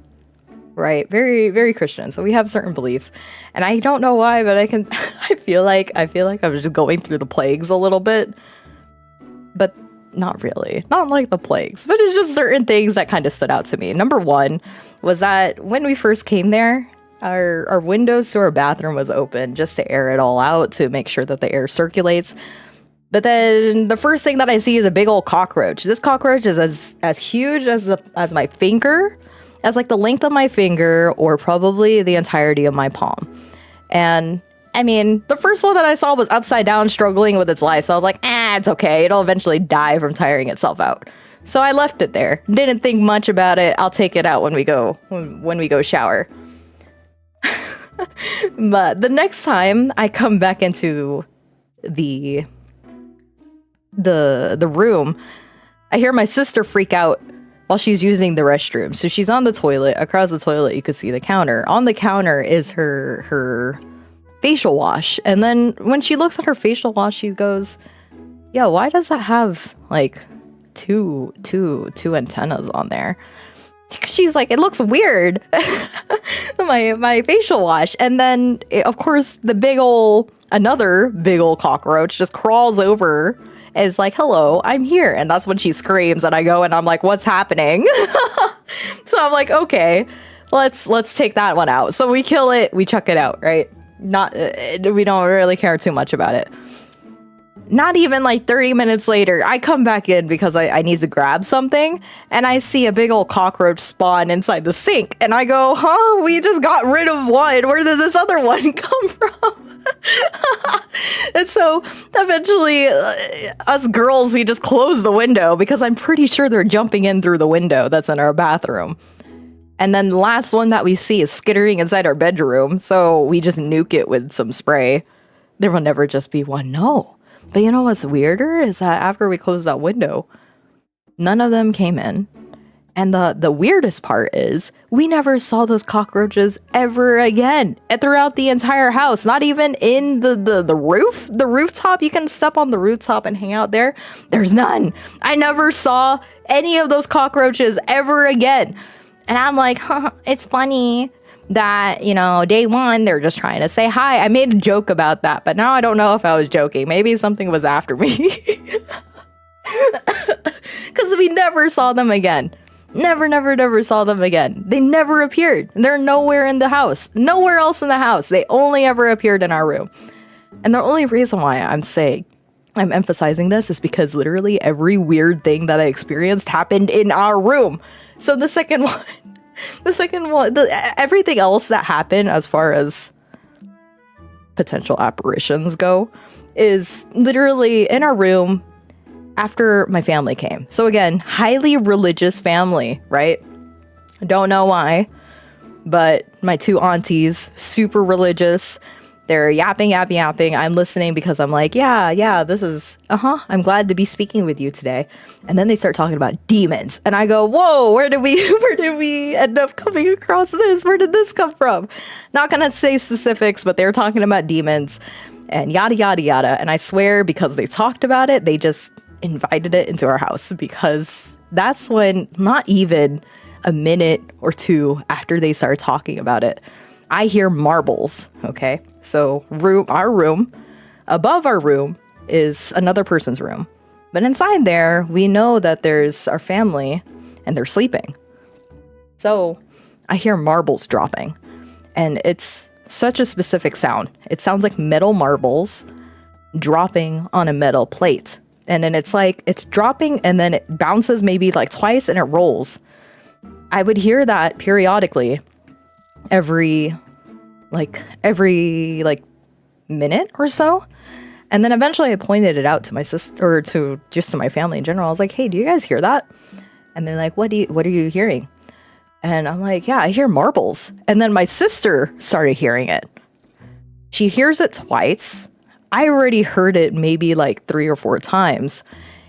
right? Very, very Christian. So we have certain beliefs, and I don't know why, but I feel like I'm just going through the plagues a little bit, but not really. Not like the plagues, but it's just certain things that kind of stood out to me. Number one was that when we first came there, our windows to our bathroom was open just to air it all out to make sure that the air circulates. But then the first thing that I see is a big old cockroach. This cockroach is as huge as my finger, as like the length of my finger, or probably the entirety of my palm. And I mean, the first one that I saw was upside down, struggling with its life. So I was like, it's okay. It'll eventually die from tiring itself out. So I left it there. Didn't think much about it. I'll take it out when we go shower. But the next time I come back into the room, I hear my sister freak out while she's using the restroom. So she's on the toilet. Across the toilet, you could see the counter. On the counter is her facial wash. And then when she looks at her facial wash, she goes, "Yeah, why does that have like two antennas on there?" She's like, "It looks weird." my facial wash. And then of course another big old cockroach just crawls over and is like, "Hello, I'm here." And that's when she screams, and I go and I'm like, "What's happening?" So I'm like, okay, let's take that one out. So we kill it, we chuck it out, right? We don't really care too much about it. Not even like 30 minutes later, I come back in because I need to grab something, and I see a big old cockroach spawn inside the sink, and I go, "Huh? We just got rid of one. Where did this other one come from?" And so eventually, us girls, we just close the window because I'm pretty sure they're jumping in through the window that's in our bathroom. And then the last one that we see is skittering inside our bedroom, so we just nuke it with some spray. There will never just be one, no. But you know what's weirder is that after we closed that window, none of them came in. And the weirdest part is we never saw those cockroaches ever again throughout the entire house. Not even in the roof, the rooftop. You can step on the rooftop and hang out there. There's none. I never saw any of those cockroaches ever again. And I'm like, it's funny that, day one, they're just trying to say hi. I made a joke about that, but now I don't know if I was joking. Maybe something was after me. Because we never saw them again. Never saw them again. They never appeared. They're nowhere in the house. Nowhere else in the house. They only ever appeared in our room. And the only reason why I'm saying I'm emphasizing this is because literally every weird thing that I experienced happened in our room. So the second one, everything else that happened as far as potential apparitions go is literally in our room after my family came. So again, highly religious family, right? Don't know why, but my two aunties, super religious. They're yapping. I'm listening because I'm like, yeah, this is, I'm glad to be speaking with you today. And then they start talking about demons. And I go, whoa, where did we end up coming across this? Where did this come from? Not gonna say specifics, but they're talking about demons and yada, yada, yada. And I swear because they talked about it, they just invited it into our house, because that's when, not even a minute or two after they started talking about it, I hear marbles, okay? So our room, above our room is another person's room. But inside there, we know that there's our family and they're sleeping. So I hear marbles dropping, and it's such a specific sound. It sounds like metal marbles dropping on a metal plate. And then it's like, it's dropping and then it bounces maybe like twice and it rolls. I would hear that periodically every minute or so. And then eventually I pointed it out to my sister, or to my family in general. I was like, hey, do you guys hear that? And they're like, what are you hearing? And I'm like, yeah, I hear marbles. And then my sister started hearing it. She hears it twice. I already heard it maybe like 3 or 4 times.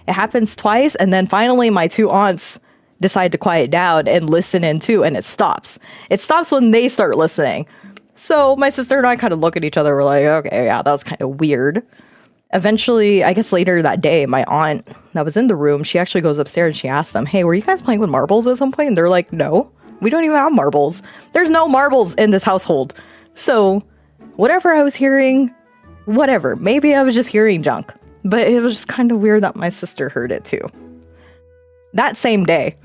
It happens twice, and then finally my two aunts decide to quiet down and listen in too, and it stops. It stops when they start listening. So my sister and I kind of look at each other. We're like, okay, yeah, that was kind of weird. Eventually, I guess later that day, my aunt that was in the room, she actually goes upstairs and she asks them, hey, were you guys playing with marbles at some point? And they're like, no, we don't even have marbles. There's no marbles in this household. So whatever I was hearing, whatever, maybe I was just hearing junk, but it was just kind of weird that my sister heard it too. That same day,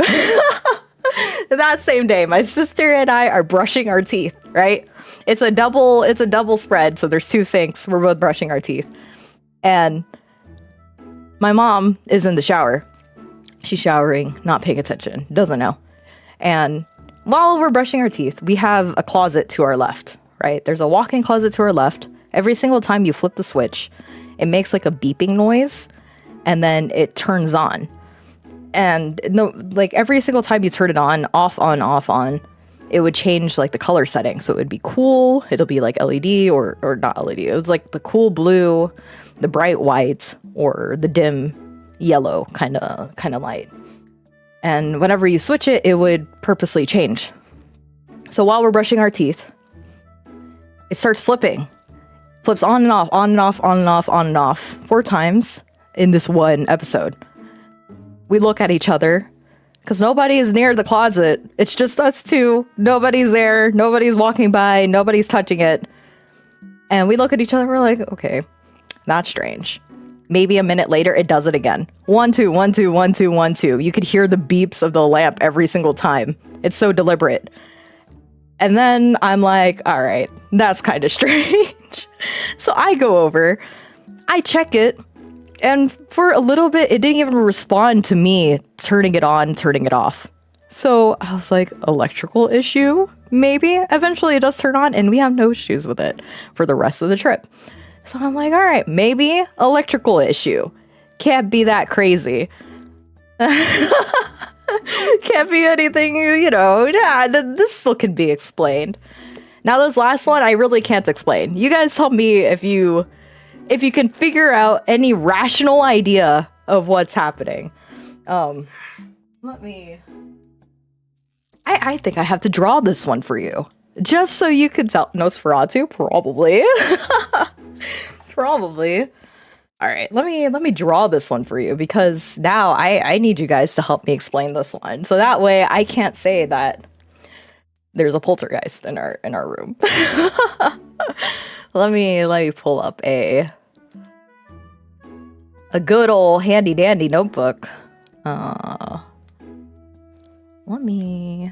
my sister and I are brushing our teeth, right? It's a double spread. So there's 2 sinks. We're both brushing our teeth. And my mom is in the shower. She's showering, not paying attention, doesn't know. And while we're brushing our teeth, we have a closet to our left, right? There's a walk-in closet to our left. Every single time you flip the switch, it makes like a beeping noise, and then it turns on. And no, like every single time you turn it on, off, on, it would change like the color setting. So it would be cool. It'll be like LED or not LED. It was like the cool blue, the bright white, or the dim yellow kind of light. And whenever you switch it, it would purposely change. So while we're brushing our teeth, it starts flipping. Flips on and off, on and off, on and off, on and off 4 times in this one episode. We look at each other because nobody is near the closet. It's just us 2. Nobody's there. Nobody's walking by. Nobody's touching it. And we look at each other. We're like, okay, that's strange. Maybe a minute later, it does it again. 1, 2, 1, 2, 1, 2, 1, 2. You could hear the beeps of the lamp every single time. It's so deliberate. And then I'm like, all right, that's kind of strange. So I go over, I check it, and for a little bit, it didn't even respond to me turning it on, turning it off. So I was like, electrical issue? Maybe. Eventually it does turn on, and we have no issues with it for the rest of the trip. So I'm like, all right, maybe electrical issue. Can't be that crazy. Can't be anything, this still can be explained. Now this last one, I really can't explain. You guys tell me if you can figure out any rational idea of what's happening. I think I have to draw this one for you. Just so you can tell. Nosferatu? Probably. Probably. All right, let me draw this one for you, because now I need you guys to help me explain this one. So that way I can't say that there's a poltergeist in our room. Let me pull up a good old handy dandy notebook. Let me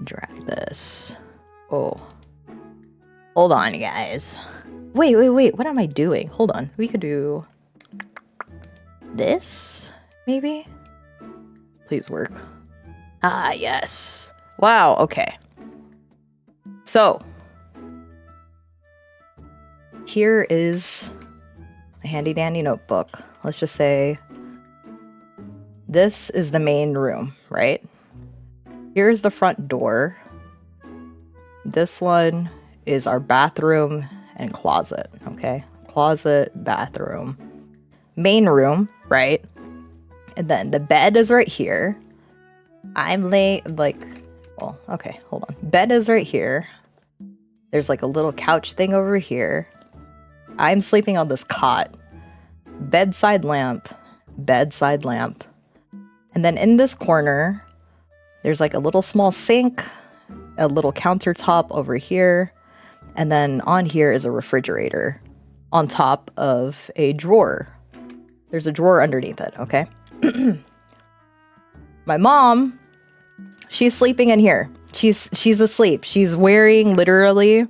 drag this. Oh. Hold on, you guys. Wait. What am I doing? Hold on. We could do this, maybe? Please work. Ah, yes. Wow, okay. So, here is a handy dandy notebook. Let's just say this is the main room, right? Here's the front door. This one is our bathroom and closet, okay? Closet, bathroom. Main room, right? And then the bed is right here. I'm well, okay, hold on. Bed is right here. There's like a little couch thing over here. I'm sleeping on this cot. Bedside lamp. And then in this corner, there's like a little small sink, a little countertop over here. And then on here is a refrigerator on top of a drawer. There's a drawer underneath it, okay? My mom, she's sleeping in here. She's asleep. She's wearing literally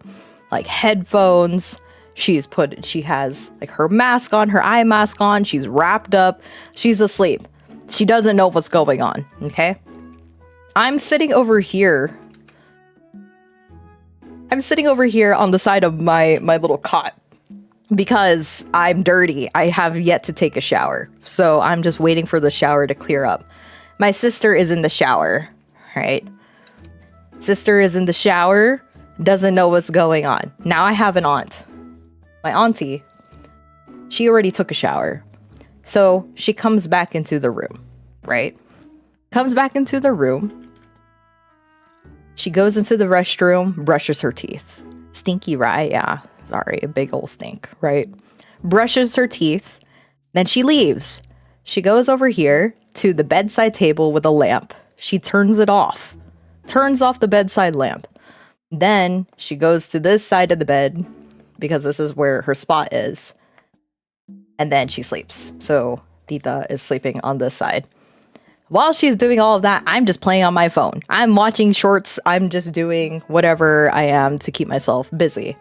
like headphones. She has like her mask on, her eye mask on. She's wrapped up. She's asleep. She doesn't know what's going on, okay? I'm sitting over here. I'm sitting over here on the side of my little cot because I'm dirty. I have yet to take a shower. So I'm just waiting for the shower to clear up. My sister is in the shower, right? Sister is in the shower, doesn't know what's going on. Now I have an aunt. My auntie, she already took a shower. So she comes back into the room, right? Comes back into the room. She goes into the restroom, brushes her teeth. Stinky, right? Yeah, sorry, a big old stink, right? Brushes her teeth, then she leaves. She goes over here to the bedside table with a lamp. She turns it off. Turns off the bedside lamp. Then she goes to this side of the bed because this is where her spot is. And then she sleeps. So Tita is sleeping on this side. While she's doing all of that, I'm just playing on my phone. I'm watching shorts. I'm just doing whatever I am to keep myself busy.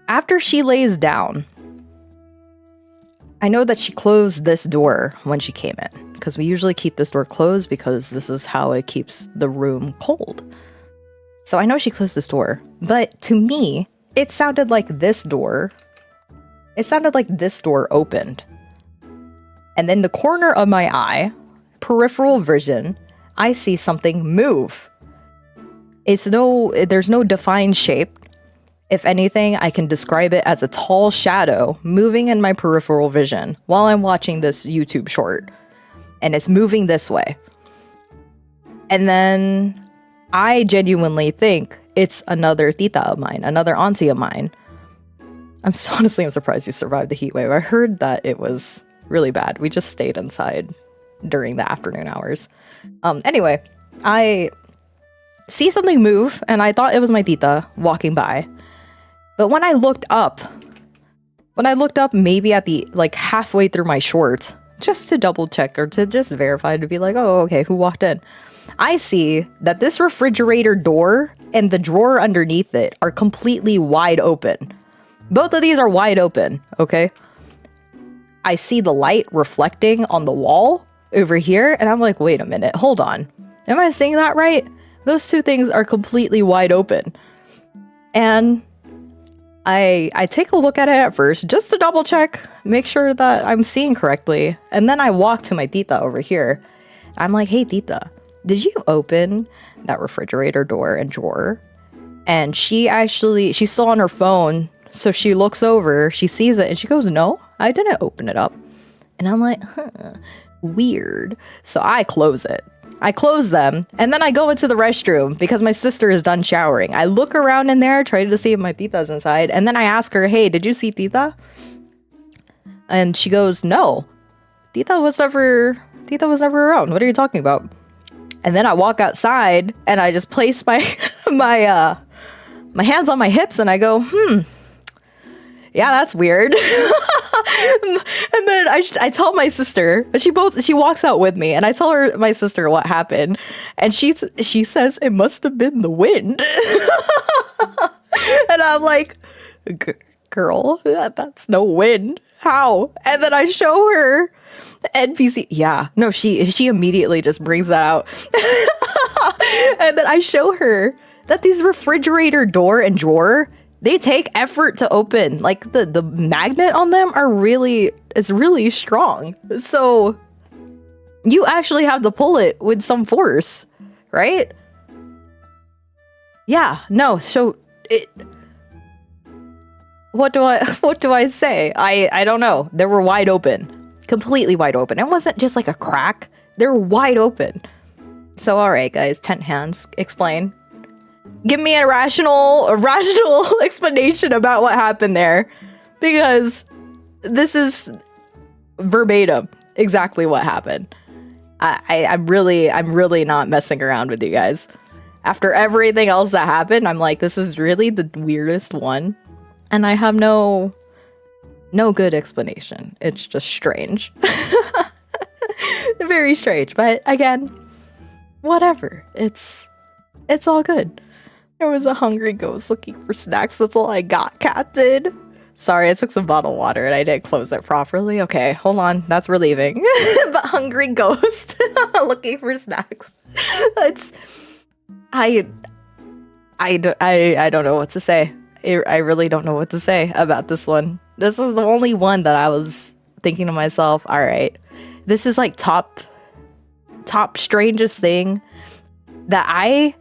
After she lays down, I know that she closed this door when she came in, because we usually keep this door closed because this is how it keeps the room cold. So I know she closed this door, but to me, it sounded like this door opened. And then the corner of my eye, peripheral vision, I see something move. There's no defined shape. If anything, I can describe it as a tall shadow moving in my peripheral vision while I'm watching this YouTube short. And it's moving this way. And then I genuinely think it's another tita of mine, another auntie of mine. I'm surprised you survived the heat wave. I heard that it was really bad. We just stayed inside during the afternoon hours. Anyway, I see something move and I thought it was my tita walking by. But when I looked up maybe at the halfway through my short, just to double check or to just verify, to be like, oh, okay, who walked in? I see that this refrigerator door and the drawer underneath it are completely wide open. Both of these are wide open, okay? I see the light reflecting on the wall over here, and I'm like, wait a minute, hold on. Am I saying that right? Those two things are completely wide open. And I take a look at it at first, just to double check, make sure that I'm seeing correctly. And then I walk to my tita over here. I'm like, hey, tita, did you open that refrigerator door and drawer? And she's still on her phone. So she looks over, she sees it, and she goes, no, I didn't open it up. And I'm like, weird. So I close it. I close them, and then I go into the restroom because my sister is done showering. I look around in there, try to see if my tita's inside, and then I ask her, hey, did you see tita? And she goes, no, tita was never around. What are you talking about? And then I walk outside, and I just place my my hands on my hips, and I go, yeah, that's weird. And then I tell my sister, she walks out with me, and I tell my sister what happened, and she says it must have been the wind. And I'm like, girl. That's no win. How? And then I show her NPC. Yeah, no, she immediately just brings that out. And then I show her that these refrigerator door and drawer, they take effort to open. Like the magnet on them is really strong. So you actually have to pull it with some force, right? Yeah, no, so what do I say? I don't know. They were wide open. Completely wide open. It wasn't just like a crack. They're wide open. So all right, guys, tent hands, explain. Give me a rational explanation about what happened there, because this is verbatim exactly what happened. I'm really not messing around with you guys. After everything else that happened, I'm like, this is really the weirdest one, and I have no good explanation. It's just strange. Very strange, but again, whatever. It's all good. There was a hungry ghost looking for snacks. That's all I got, Captain. Sorry, I took some bottled water and I didn't close it properly. Okay, hold on. That's relieving. But hungry ghost looking for snacks. I don't know what to say. I really don't know what to say about this one. This is the only one that I was thinking to myself, all right, this is like top strangest thing that I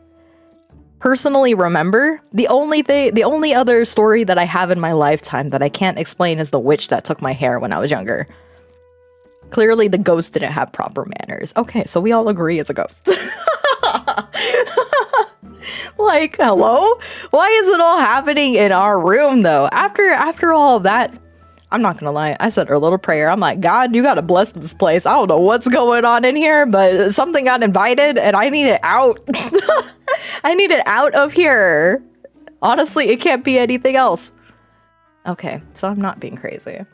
personally remember. The only other story that I have in my lifetime that I can't explain is the witch that took my hair when I was younger. Clearly the ghost didn't have proper manners. Okay, so we all agree it's a ghost. Like, hello? Why is it all happening in our room though? After all of that, I'm not gonna lie, I said a little prayer. I'm like, God, you gotta bless this place. I don't know what's going on in here, but something got invited and I need it out. I need it out of here. Honestly, it can't be anything else. Okay, so I'm not being crazy.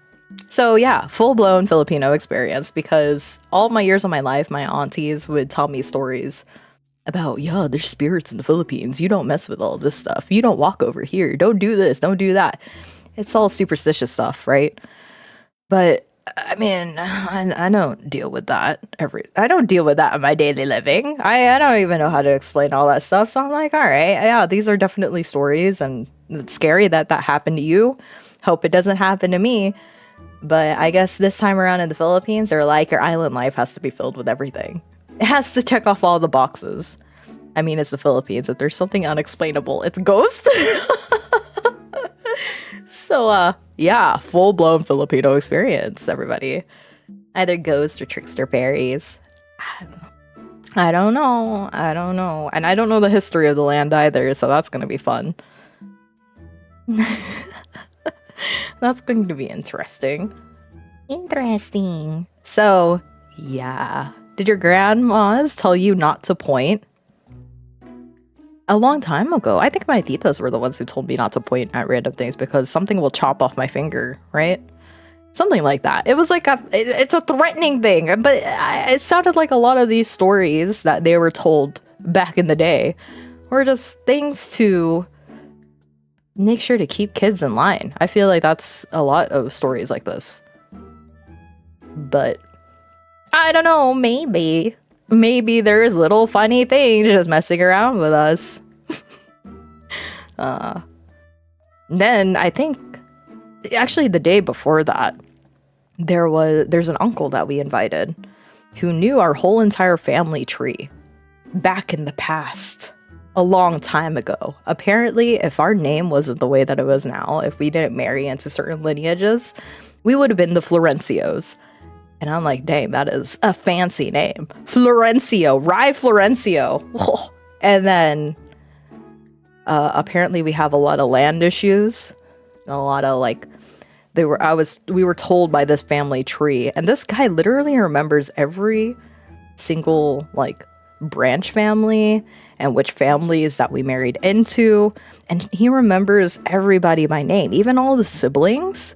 So yeah, full-blown Filipino experience, because all my years of my life, my aunties would tell me stories about, yeah, there's spirits in the Philippines. You don't mess with all this stuff. You don't walk over here. Don't do this. Don't do that. It's all superstitious stuff, right? But I mean, I don't deal with that I don't deal with that in my daily living. I don't even know how to explain all that stuff. So I'm like, all right, yeah, these are definitely stories, and it's scary that happened to you. Hope it doesn't happen to me. But I guess this time around in the Philippines, they're like, your island life has to be filled with everything. It has to check off all the boxes. I mean, it's the Philippines. If there's something unexplainable, it's ghosts. So, yeah, full-blown Filipino experience, everybody. Either ghost or trickster berries. I don't know. And I don't know the history of the land either, so that's going to be fun. That's going to be interesting. Interesting. So, yeah. Did your grandmas tell you not to point? A long time ago. I think my titas were the ones who told me not to point at random things because something will chop off my finger, right? Something like that. It was like it's a threatening thing, but it sounded like a lot of these stories that they were told back in the day were just things to make sure to keep kids in line. I feel like that's a lot of stories like this. But I don't know, maybe there's little funny things just messing around with us. Then I think actually the day before that, there's an uncle that we invited who knew our whole entire family tree back in the past, a long time ago. Apparently, if our name wasn't the way that it was now, if we didn't marry into certain lineages, we would have been the Florencios. And I'm like, dang, that is a fancy name. Florencio, Rye Florencio. Oh. And then apparently we have a lot of land issues. A lot of like, we were told by this family tree. And this guy literally remembers every single like branch family and which families that we married into. And he remembers everybody by name, even all the siblings.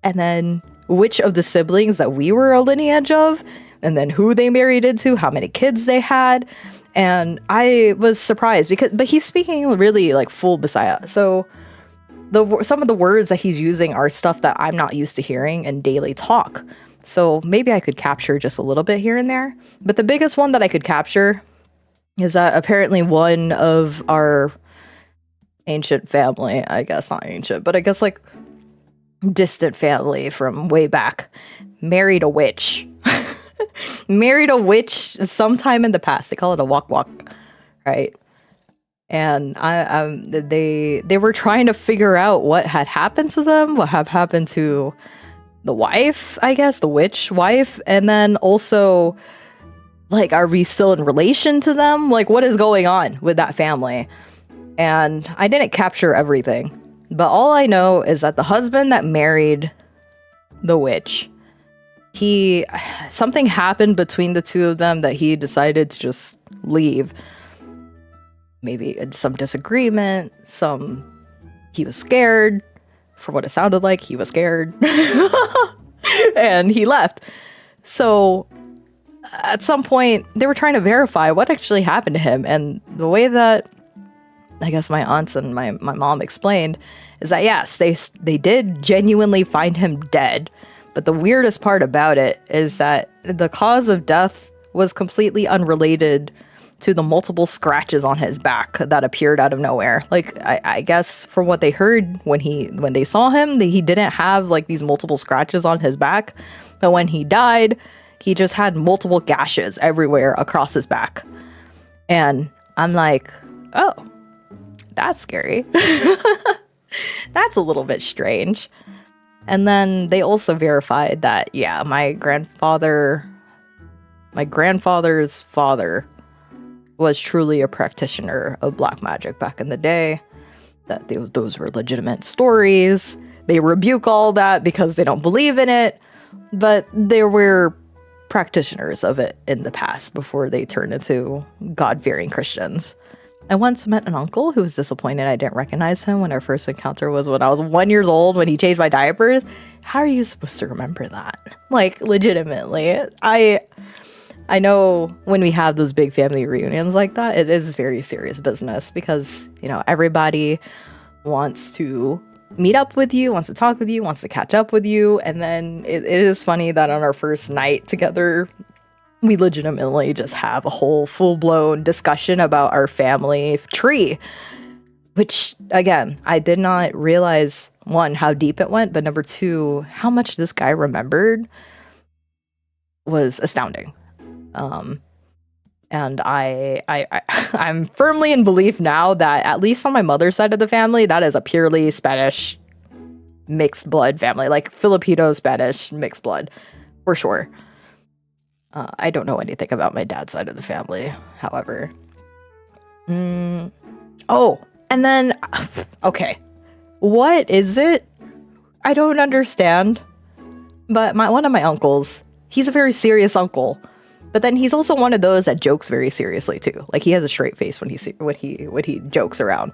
And then which of the siblings that we were a lineage of, and then who they married into, how many kids they had. And I was surprised but he's speaking really like full Bisaya. So some of the words that he's using are stuff that I'm not used to hearing in daily talk. So maybe I could capture just a little bit here and there. But the biggest one that I could capture is that apparently one of our ancient family, I guess not ancient, but I guess like distant family from way back, married a witch. Married a witch sometime in the past. They call it a walk, right? And they were trying to figure out what had happened to them, what had happened to the wife, I guess, the witch wife, and then also, like, are we still in relation to them? Like, what is going on with that family? And I didn't capture everything, but all I know is that the husband that married the witch, something happened between the two of them that he decided to just leave. Maybe some disagreement, he was scared. For what it sounded like, he was scared. And he left. So at some point, they were trying to verify what actually happened to him. And the way that, I guess, my aunts and my mom explained is that, yes, they did genuinely find him dead. But the weirdest part about it is that the cause of death was completely unrelated to the multiple scratches on his back that appeared out of nowhere. Like, I guess from what they heard when they saw him, he didn't have like these multiple scratches on his back. But when he died, he just had multiple gashes everywhere across his back. And I'm like, oh, that's scary. That's a little bit strange. And then they also verified that, yeah, my grandfather's father was truly a practitioner of black magic back in the day, that those were legitimate stories. They rebuke all that because they don't believe in it, but there were practitioners of it in the past before they turned into God-fearing Christians. I once met an uncle who was disappointed I didn't recognize him when our first encounter was when I was 1 year old when he changed my diapers. How are you supposed to remember that? Like, legitimately. I know when we have those big family reunions like that, it is very serious business because, you know, everybody wants to meet up with you, wants to talk with you, wants to catch up with you. And then it is funny that on our first night together, we legitimately just have a whole full-blown discussion about our family tree, which, again, I did not realize, one, how deep it went, but number two, how much this guy remembered was astounding. And I'm firmly in belief now that, at least on my mother's side of the family, that is a purely Spanish mixed blood family, like Filipino Spanish mixed blood, for sure. I don't know anything about my dad's side of the family, however. Oh, and then, okay, what is it? I don't understand. But one of my uncles, he's a very serious uncle. But then he's also one of those that jokes very seriously too. Like, he has a straight face when he jokes around.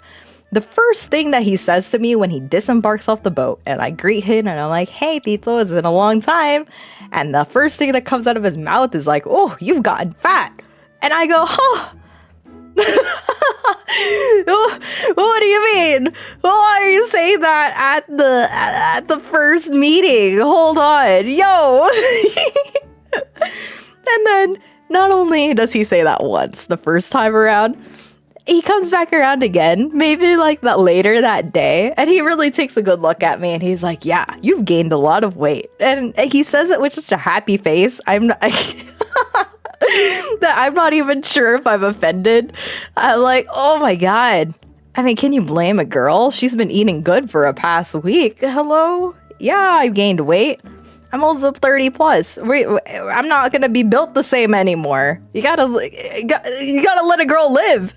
The first thing that he says to me when he disembarks off the boat, and I greet him and I'm like, "Hey, Tito, it's been a long time." And the first thing that comes out of his mouth is like, "Oh, you've gotten fat." And I go, "Huh." What do you mean? Why are you saying that at the first meeting? Hold on, yo. And then not only does he say that once the first time around, he comes back around again, maybe like that later that day, and he really takes a good look at me and he's like, "Yeah, you've gained a lot of weight." And he says it with such a happy face. I'm not that I'm not even sure if I'm offended. I'm like, oh my God. I mean, can you blame a girl? She's been eating good for a past week. Hello? Yeah, I've gained weight. I'm also 30 plus. I'm not gonna be built the same anymore. You gotta let a girl live.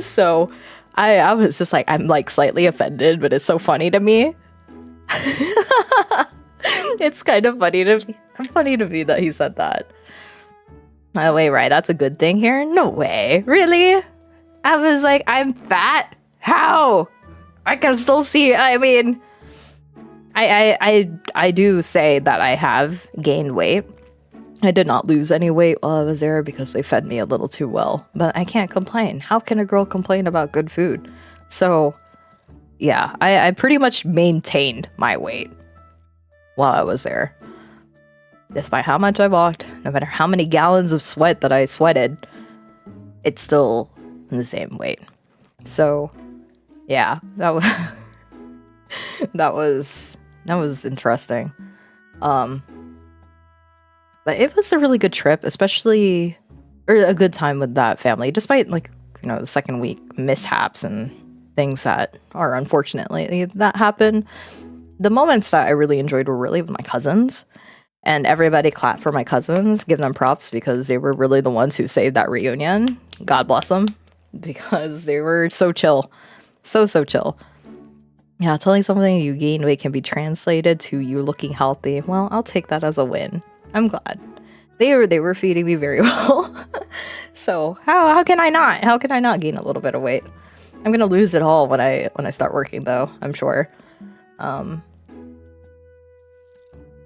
So I was just like, I'm like slightly offended, but it's so funny to me. It's kind of funny to me that he said that. Oh, wait, right, that's a good thing here? No way. Really? I was like, I'm fat? How? I can still see, I mean, I do say that I have gained weight. I did not lose any weight while I was there because they fed me a little too well, but I can't complain. How can a girl complain about good food? So yeah, I pretty much maintained my weight while I was there. Despite how much I walked, no matter how many gallons of sweat that I sweated, it's still the same weight. So, yeah, that was that was interesting. But it was a really good trip, especially or a good time with that family, despite like, the second week mishaps and things that are unfortunately that happen. The moments that I really enjoyed were really with my cousins. And everybody clapped for my cousins, give them props because they were really the ones who saved that reunion. God bless them, because they were so chill. So chill. Yeah, telling something you gained weight can be translated to you looking healthy. Well, I'll take that as a win. I'm glad. They were feeding me very well. So how can I not? How can I not gain a little bit of weight? I'm gonna lose it all when I start working though, I'm sure.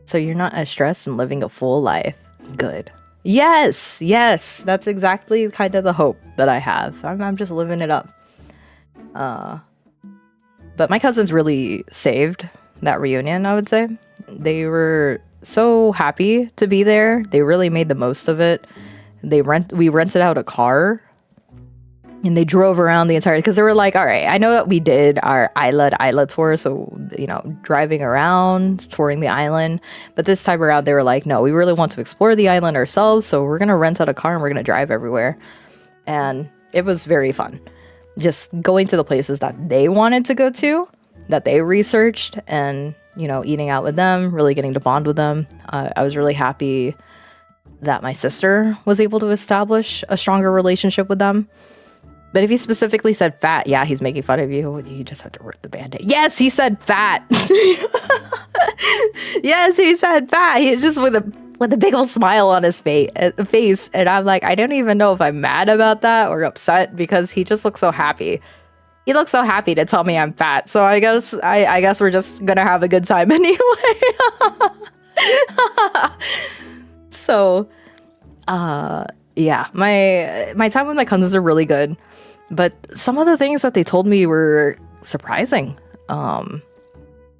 So you're not as stressed and living a full life. Good. Yes, that's exactly kind of the hope that I have. I'm just living it up. But my cousins really saved that reunion, I would say. They were so happy to be there. They really made the most of it. We rented out a car and they drove around the entire, because they were like, all right, I know that we did our island tour, so driving around touring the island, but this time around they were like, no, we really want to explore the island ourselves, so we're gonna rent out a car and we're gonna drive everywhere. And it was very fun just going to the places that they wanted to go to, that they researched, and eating out with them, really getting to bond with them. I was really happy that my sister was able to establish a stronger relationship with them. But if he specifically said fat, yeah, he's making fun of you. You just have to rip the band-aid. Yes, he said fat. Yes, he said fat. He just with a big old smile on his face. And I'm like, I don't even know if I'm mad about that or upset, because he just looks so happy. He looks so happy to tell me I'm fat. So I guess we're just gonna have a good time anyway. So, yeah, my time with my cousins are really good. But some of the things that they told me were surprising.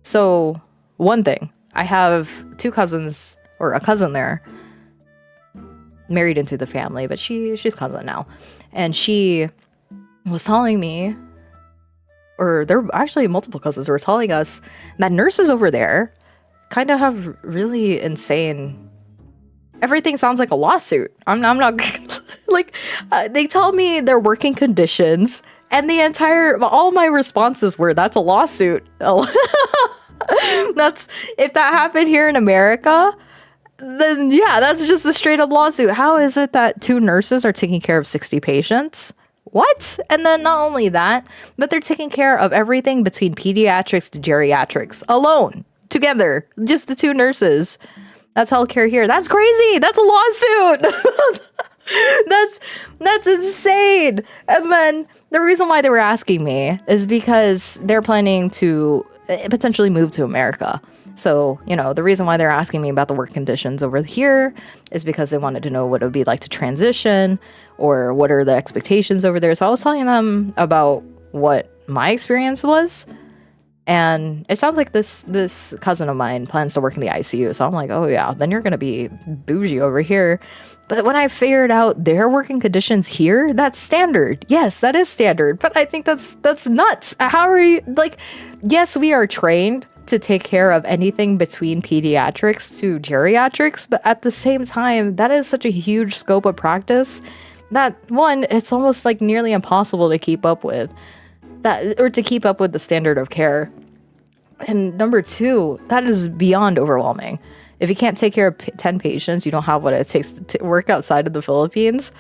So one thing, I have two cousins, or a cousin there, married into the family, but she's cousin now. And she was telling me, or there were actually multiple cousins who were telling us that nurses over there kind of have really insane, everything sounds like a lawsuit. I'm not like, they tell me their working conditions, and all my responses were, that's a lawsuit. That's, if that happened here in America, then yeah, that's just a straight up lawsuit. How is it that two nurses are taking care of 60 patients? What? And then not only that, but they're taking care of everything between pediatrics to geriatrics alone, together, just the two nurses. That's healthcare here. That's crazy. That's a lawsuit. That's insane. And then the reason why they were asking me is because they're planning to potentially move to America. So, the reason why they're asking me about the work conditions over here is because they wanted to know what it would be like to transition, or what are the expectations over there. So I was telling them about what my experience was. And it sounds like this cousin of mine plans to work in the ICU. So I'm like, oh yeah, then you're going to be bougie over here. But when I figured out their working conditions here, that's standard. Yes, that is standard. But I think that's nuts. How are you, like, yes, we are trained to take care of anything between pediatrics to geriatrics. But at the same time, that is such a huge scope of practice that, one, it's almost like nearly impossible to keep up with. Or to keep up with the standard of care. And number two, that is beyond overwhelming. If you can't take care of 10 patients, you don't have what it takes to work outside of the Philippines.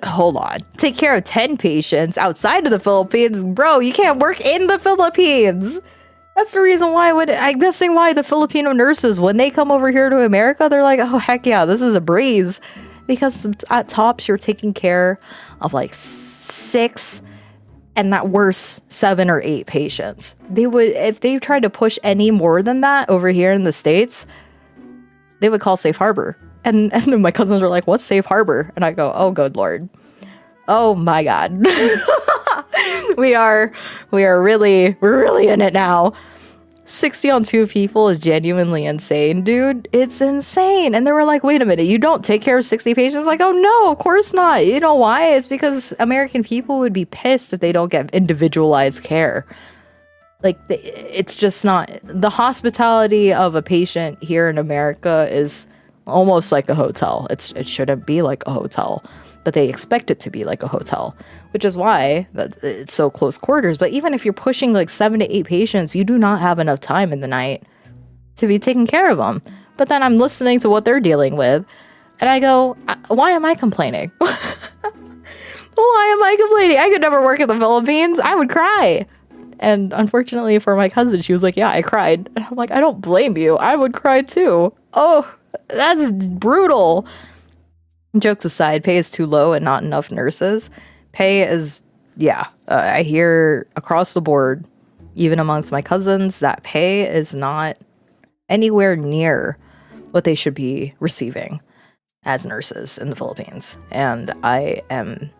Hold on. Take care of 10 patients outside of the Philippines? Bro, you can't work in the Philippines. That's the reason why, I'm guessing why the Filipino nurses, when they come over here to America, they're like, oh, heck yeah, this is a breeze. Because at tops, you're taking care of like 6, and at worst 7 or 8 patients. They would, if they tried to push any more than that over here in the States, they would call Safe Harbor. And my cousins were like, what's Safe Harbor? And I go, oh, good Lord. Oh my God. we're really in it now. 60 on 2 people is genuinely insane, dude. It's insane. And they were like, wait a minute, you don't take care of 60 patients? Like, oh no, of course not. You know why? It's because American people would be pissed if they don't get individualized care. Like, it's just not. The hospitality of a patient here in America is almost like a hotel. It shouldn't be like a hotel, but they expect it to be like a hotel, which is why it's so close quarters. But even if you're pushing like 7 to 8 patients, you do not have enough time in the night to be taking care of them. But then I'm listening to what they're dealing with, and I go, why am I complaining? Why am I complaining? I could never work in the Philippines. I would cry. And unfortunately for my cousin, she was like, yeah, I cried. And I'm like, I don't blame you. I would cry too. Oh, that's brutal. Jokes aside, pay is too low and not enough nurses. Pay is, I hear across the board, even amongst my cousins, that pay is not anywhere near what they should be receiving as nurses in the Philippines. And I am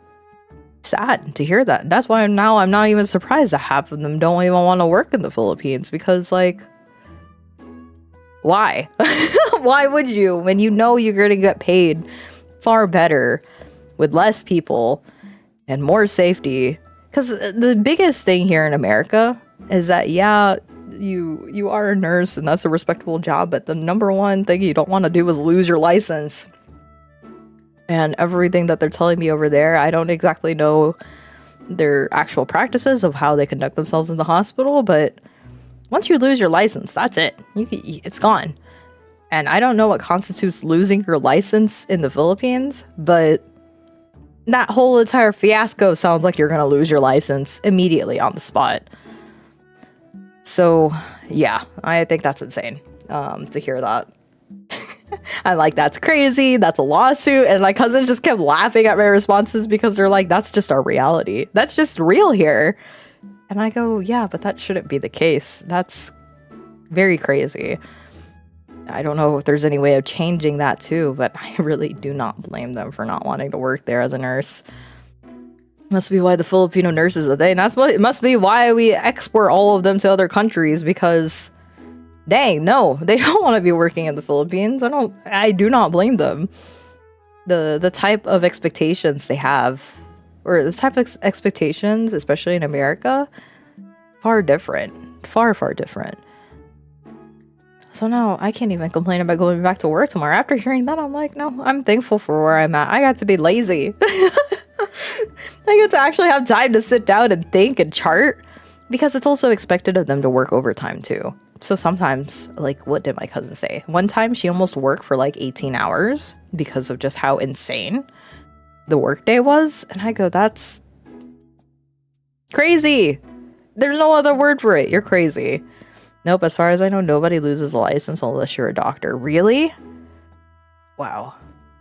sad to hear that. That's why now I'm not even surprised that half of them don't even want to work in the Philippines, because like, why? Why would you, when you know you're going to get paid far better with less people and more safety? Because the biggest thing here in America is that, yeah, you are a nurse and that's a respectable job, but the number one thing you don't want to do is lose your license. And everything that they're telling me over there, I don't exactly know their actual practices of how they conduct themselves in the hospital, but once you lose your license, that's it. It's gone. And I don't know what constitutes losing your license in the Philippines, but that whole entire fiasco sounds like you're going to lose your license immediately on the spot. So, yeah, I think that's insane to hear that. I'm like, that's crazy. That's a lawsuit. And my cousin just kept laughing at my responses because they're like, that's just our reality. That's just real here. And I go, yeah, but that shouldn't be the case. That's very crazy. I don't know if there's any way of changing that too, but I really do not blame them for not wanting to work there as a nurse. Must be why the Filipino nurses are they. And it must be why we export all of them to other countries, because dang, no, they don't want to be working in the Philippines. I do not blame them. The type of expectations they have, or the type of expectations, especially in America, far different. Far, far different. So now I can't even complain about going back to work tomorrow. After hearing that, I'm like, no, I'm thankful for where I'm at. I got to be lazy. I get to actually have time to sit down and think and chart, because it's also expected of them to work overtime too. So sometimes, like, what did my cousin say? One time she almost worked for like 18 hours because of just how insane the workday was. And I go, that's crazy. There's no other word for it. You're crazy. Nope, as far as I know, nobody loses a license unless you're a doctor. Really? Wow.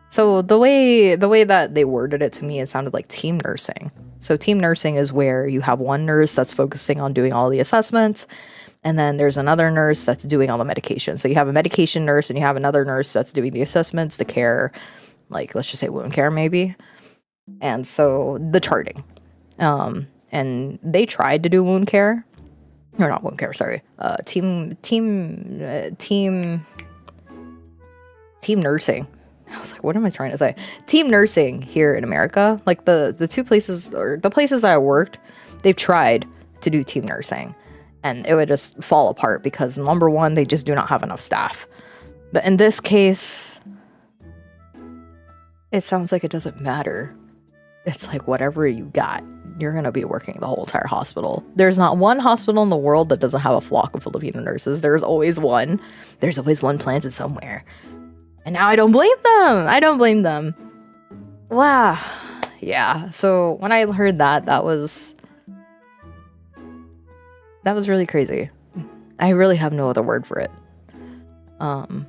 So the way that they worded it to me, it sounded like team nursing. So team nursing is where you have one nurse that's focusing on doing all the assessments, and then there's another nurse that's doing all the medication. So you have a medication nurse and you have another nurse that's doing the assessments, the care, like let's just say wound care maybe. And so the charting. And they tried to do wound care. Or not wound care, sorry. Team nursing. I was like, what am I trying to say? Team nursing here in America. Like the two places, or the places that I worked, they've tried to do team nursing. And it would just fall apart because, number one, they just do not have enough staff. But in this case, it sounds like it doesn't matter. It's like whatever you got, you're going to be working the whole entire hospital. There's not one hospital in the world that doesn't have a flock of Filipino nurses. There's always one. There's always one planted somewhere. And now I don't blame them. Wow. Yeah. So when I heard that was really crazy. I really have no other word for it. And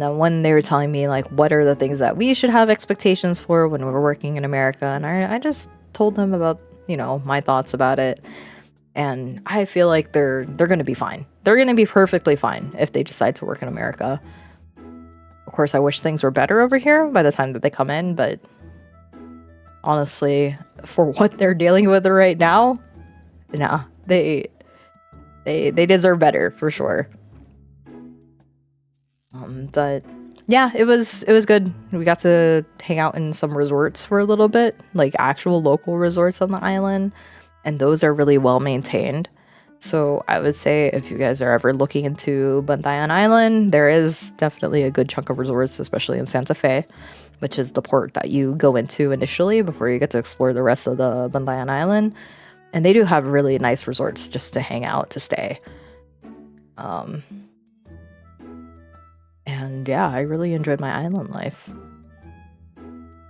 then when they were telling me, like, what are the things that we should have expectations for when we're working in America, and I just told them about, my thoughts about it. And I feel like they're going to be fine. They're going to be perfectly fine if they decide to work in America. Of course, I wish things were better over here by the time that they come in, but honestly, for what they're dealing with right now, nah, they deserve better for sure. But yeah, it was good. We got to hang out in some resorts for a little bit, like actual local resorts on the island, and those are really well maintained. So I would say if you guys are ever looking into Bantayan Island, there is definitely a good chunk of resorts, especially in Santa Fe, which is the port that you go into initially before you get to explore the rest of the Bantayan Island. And they do have really nice resorts just to hang out, to stay. And yeah, I really enjoyed my island life.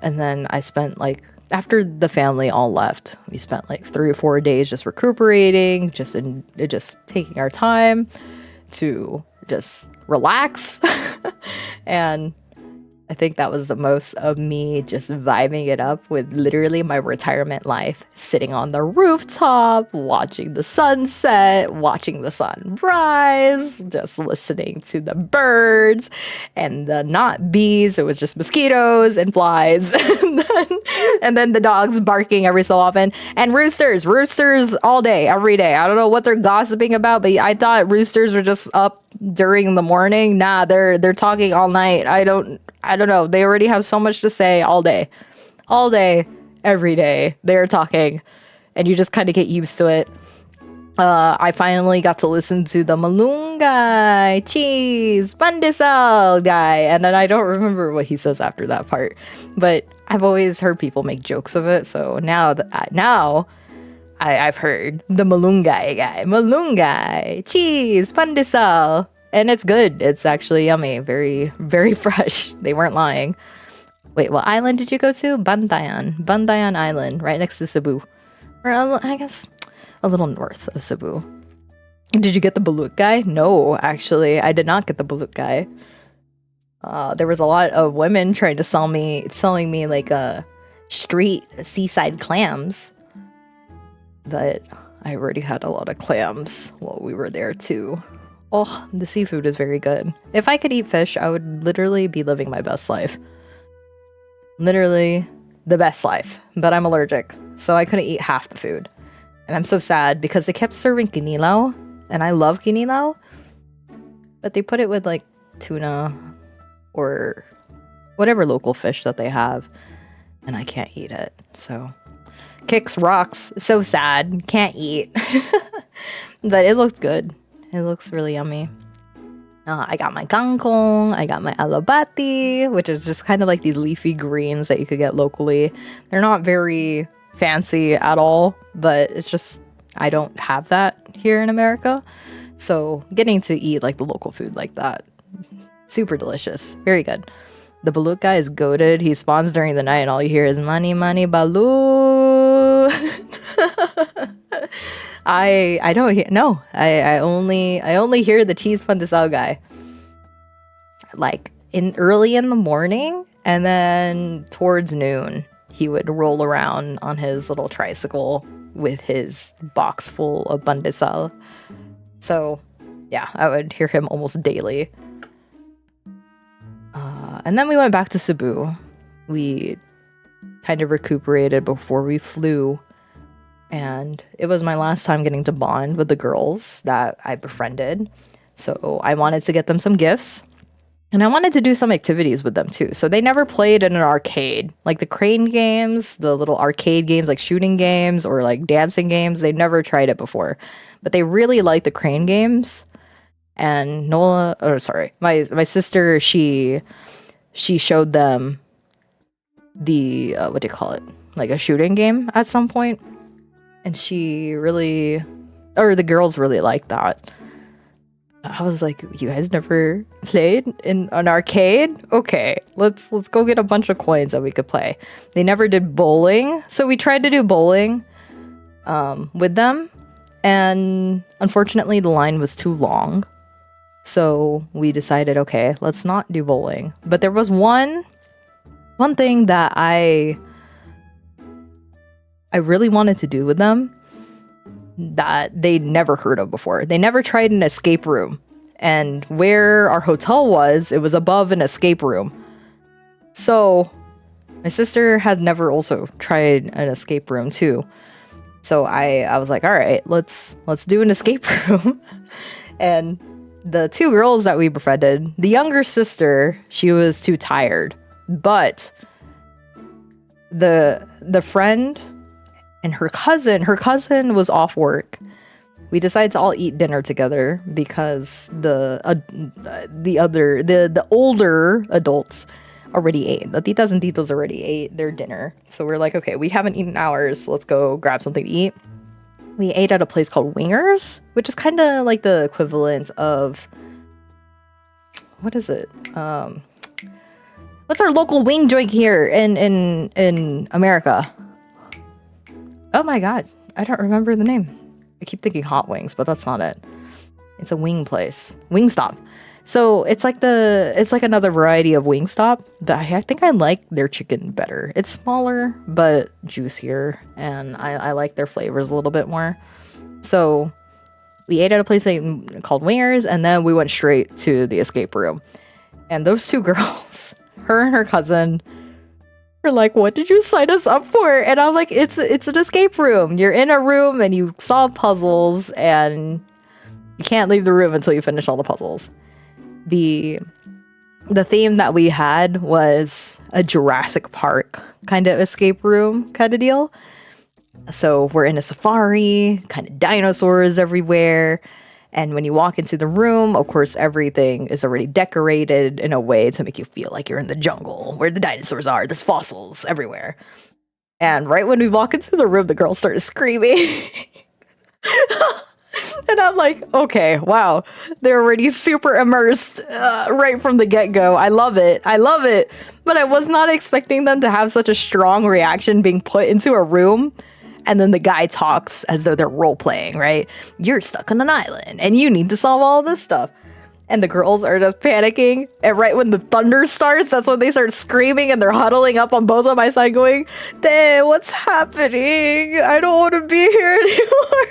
And then I spent like, after the family all left, we spent like 3 or 4 days just recuperating, just taking our time to just relax. And I think that was the most of me just vibing it up with literally my retirement life, sitting on the rooftop, watching the sunset, watching the sun rise, just listening to the birds and the not bees, it was just mosquitoes and flies. and then the dogs barking every so often, and roosters all day, every day. I don't know what they're gossiping about, but I thought roosters were just up during the morning. Nah, they're talking all night. I don't know. They already have so much to say all day, every day. They're talking, and you just kind of get used to it. I finally got to listen to the Malunggay, cheese, pandesal guy, and then I don't remember what he says after that part, but I've always heard people make jokes of it, so now I've heard the Malunggay guy, Malunggay, cheese, pandesal, and it's good. It's actually yummy, very, very fresh. They weren't lying. Wait, what island did you go to? Bantayan Island, right next to Cebu, or I guess a little north of Cebu. Did you get the balut guy? No, actually, I did not get the balut guy. There was a lot of women trying to selling me like street seaside clams, but I already had a lot of clams while we were there too. Oh, the seafood is very good. If I could eat fish, I would literally be living my best life. Literally the best life, but I'm allergic, so I couldn't eat half the food. And I'm so sad because they kept serving kinilaw, and I love kinilaw, but they put it with like tuna or whatever local fish that they have, and I can't eat it. So kicks rocks. So sad. Can't eat. But it looks good. It looks really yummy. I got my kangkong. I got my alabati, which is just kind of like these leafy greens that you could get locally. They're not very fancy at all, but it's just I don't have that here in America. So getting to eat like the local food like that, super delicious, very good. The balut guy is goated. He spawns during the night, and all you hear is money, money, balut. I don't hear. No, I only hear the cheese pandesal guy. Like early in the morning, and then towards noon, he would roll around on his little tricycle with his box full of pandesal. So yeah, I would hear him almost daily. And then we went back to Cebu. We kind of recuperated before we flew. And it was my last time getting to bond with the girls that I befriended. So I wanted to get them some gifts. And I wanted to do some activities with them too. So they never played in an arcade. Like the crane games, the little arcade games, like shooting games or like dancing games. They never tried it before. But they really liked the crane games. And my sister, she showed them the, what do you call it? Like a shooting game at some point. And the girls really liked that. I was like, you guys never played in an arcade? Okay, let's go get a bunch of coins that we could play. They never did bowling. So we tried to do bowling with them. And unfortunately, the line was too long. So we decided, okay, let's not do bowling. But there was one thing that I really wanted to do with them that they'd never heard of before. They never tried an escape room. And where our hotel was, it was above an escape room. So My sister had never also tried an escape room too. So I was like, all right, let's do an escape room. And the two girls that we befriended, the younger sister, she was too tired. But the friend and her cousin was off work. We decided to all eat dinner together because the older adults already ate. The titas and titos already ate their dinner. So we're like, okay, we haven't eaten ours. Let's go grab something to eat. We ate at a place called Wingers, which is kind of like the equivalent of, what is it? What's our local wing joint here in America? Oh my god, I don't remember the name. I keep thinking Hot Wings, but that's not it. It's a wing place. Wingstop. So it's like another variety of Wingstop, but I think I like their chicken better. It's smaller, but juicier, and I like their flavors a little bit more. So we ate at a place called Wingers, and then we went straight to the escape room. And those two girls, her and her cousin, were like, what did you sign us up for? And I'm like, it's an escape room. You're in a room and you solve puzzles, and you can't leave the room until you finish all the puzzles. The theme that we had was a Jurassic Park kind of escape room kind of deal. So we're in a safari, kind of dinosaurs everywhere. And when you walk into the room, of course, everything is already decorated in a way to make you feel like you're in the jungle where the dinosaurs are. There's fossils everywhere. And right when we walk into the room, the girl started screaming. And I'm like, okay, wow. They're already super immersed right from the get-go. I love it. I love it. But I was not expecting them to have such a strong reaction being put into a room. And then the guy talks as though they're role-playing, right? You're stuck on an island and you need to solve all this stuff. And the girls are just panicking. And right when the thunder starts, that's when they start screaming and they're huddling up on both of my side going, "Dang, what's happening? I don't want to be here anymore."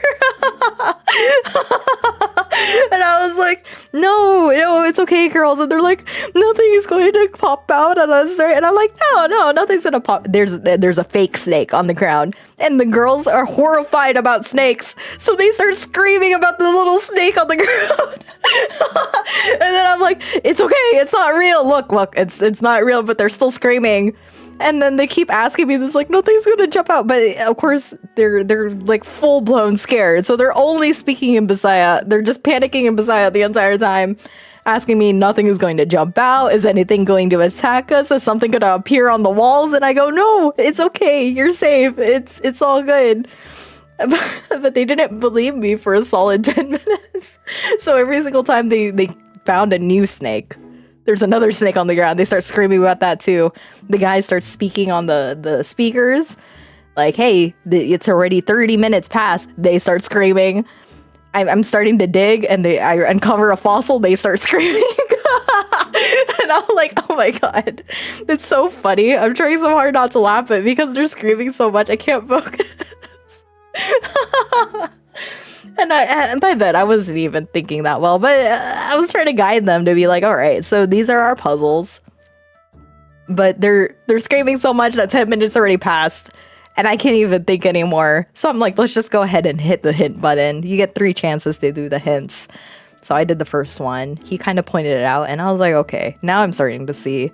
And I was like, no, it's okay, girls. And they're like, nothing is going to pop out on us. And I'm like, no, nothing's going to pop. There's a fake snake on the ground. And the girls are horrified about snakes. So they start screaming about the little snake on the ground. And then I'm like, it's okay. It's not real. Look, it's not real, but they're still screaming. And then they keep asking me this, like, nothing's gonna jump out. But of course, they're like full blown scared. So they're only speaking in Bisaya. They're just panicking in Bisaya the entire time, asking me nothing is going to jump out. Is anything going to attack us? Is something gonna appear on the walls? And I go, no, it's okay. You're safe. It's all good. But they didn't believe me for a solid 10 minutes. So every single time they found a new snake, there's another snake on the ground. They start screaming about that too. The guy starts speaking on the speakers, like, hey, it's already 30 minutes past. They start screaming. I'm starting to dig, and I uncover a fossil. They start screaming. And I'm like, oh my god, it's so funny. I'm trying so hard not to laugh, but because they're screaming so much, I can't focus. And by then I wasn't even thinking that well, but I was trying to guide them to be like, all right, so these are our puzzles, but they're screaming so much that 10 minutes already passed and I can't even think anymore. So I'm like, let's just go ahead and hit the hint button. You get 3 chances to do the hints. So I did the first one. He kind of pointed it out and I was like, okay, now I'm starting to see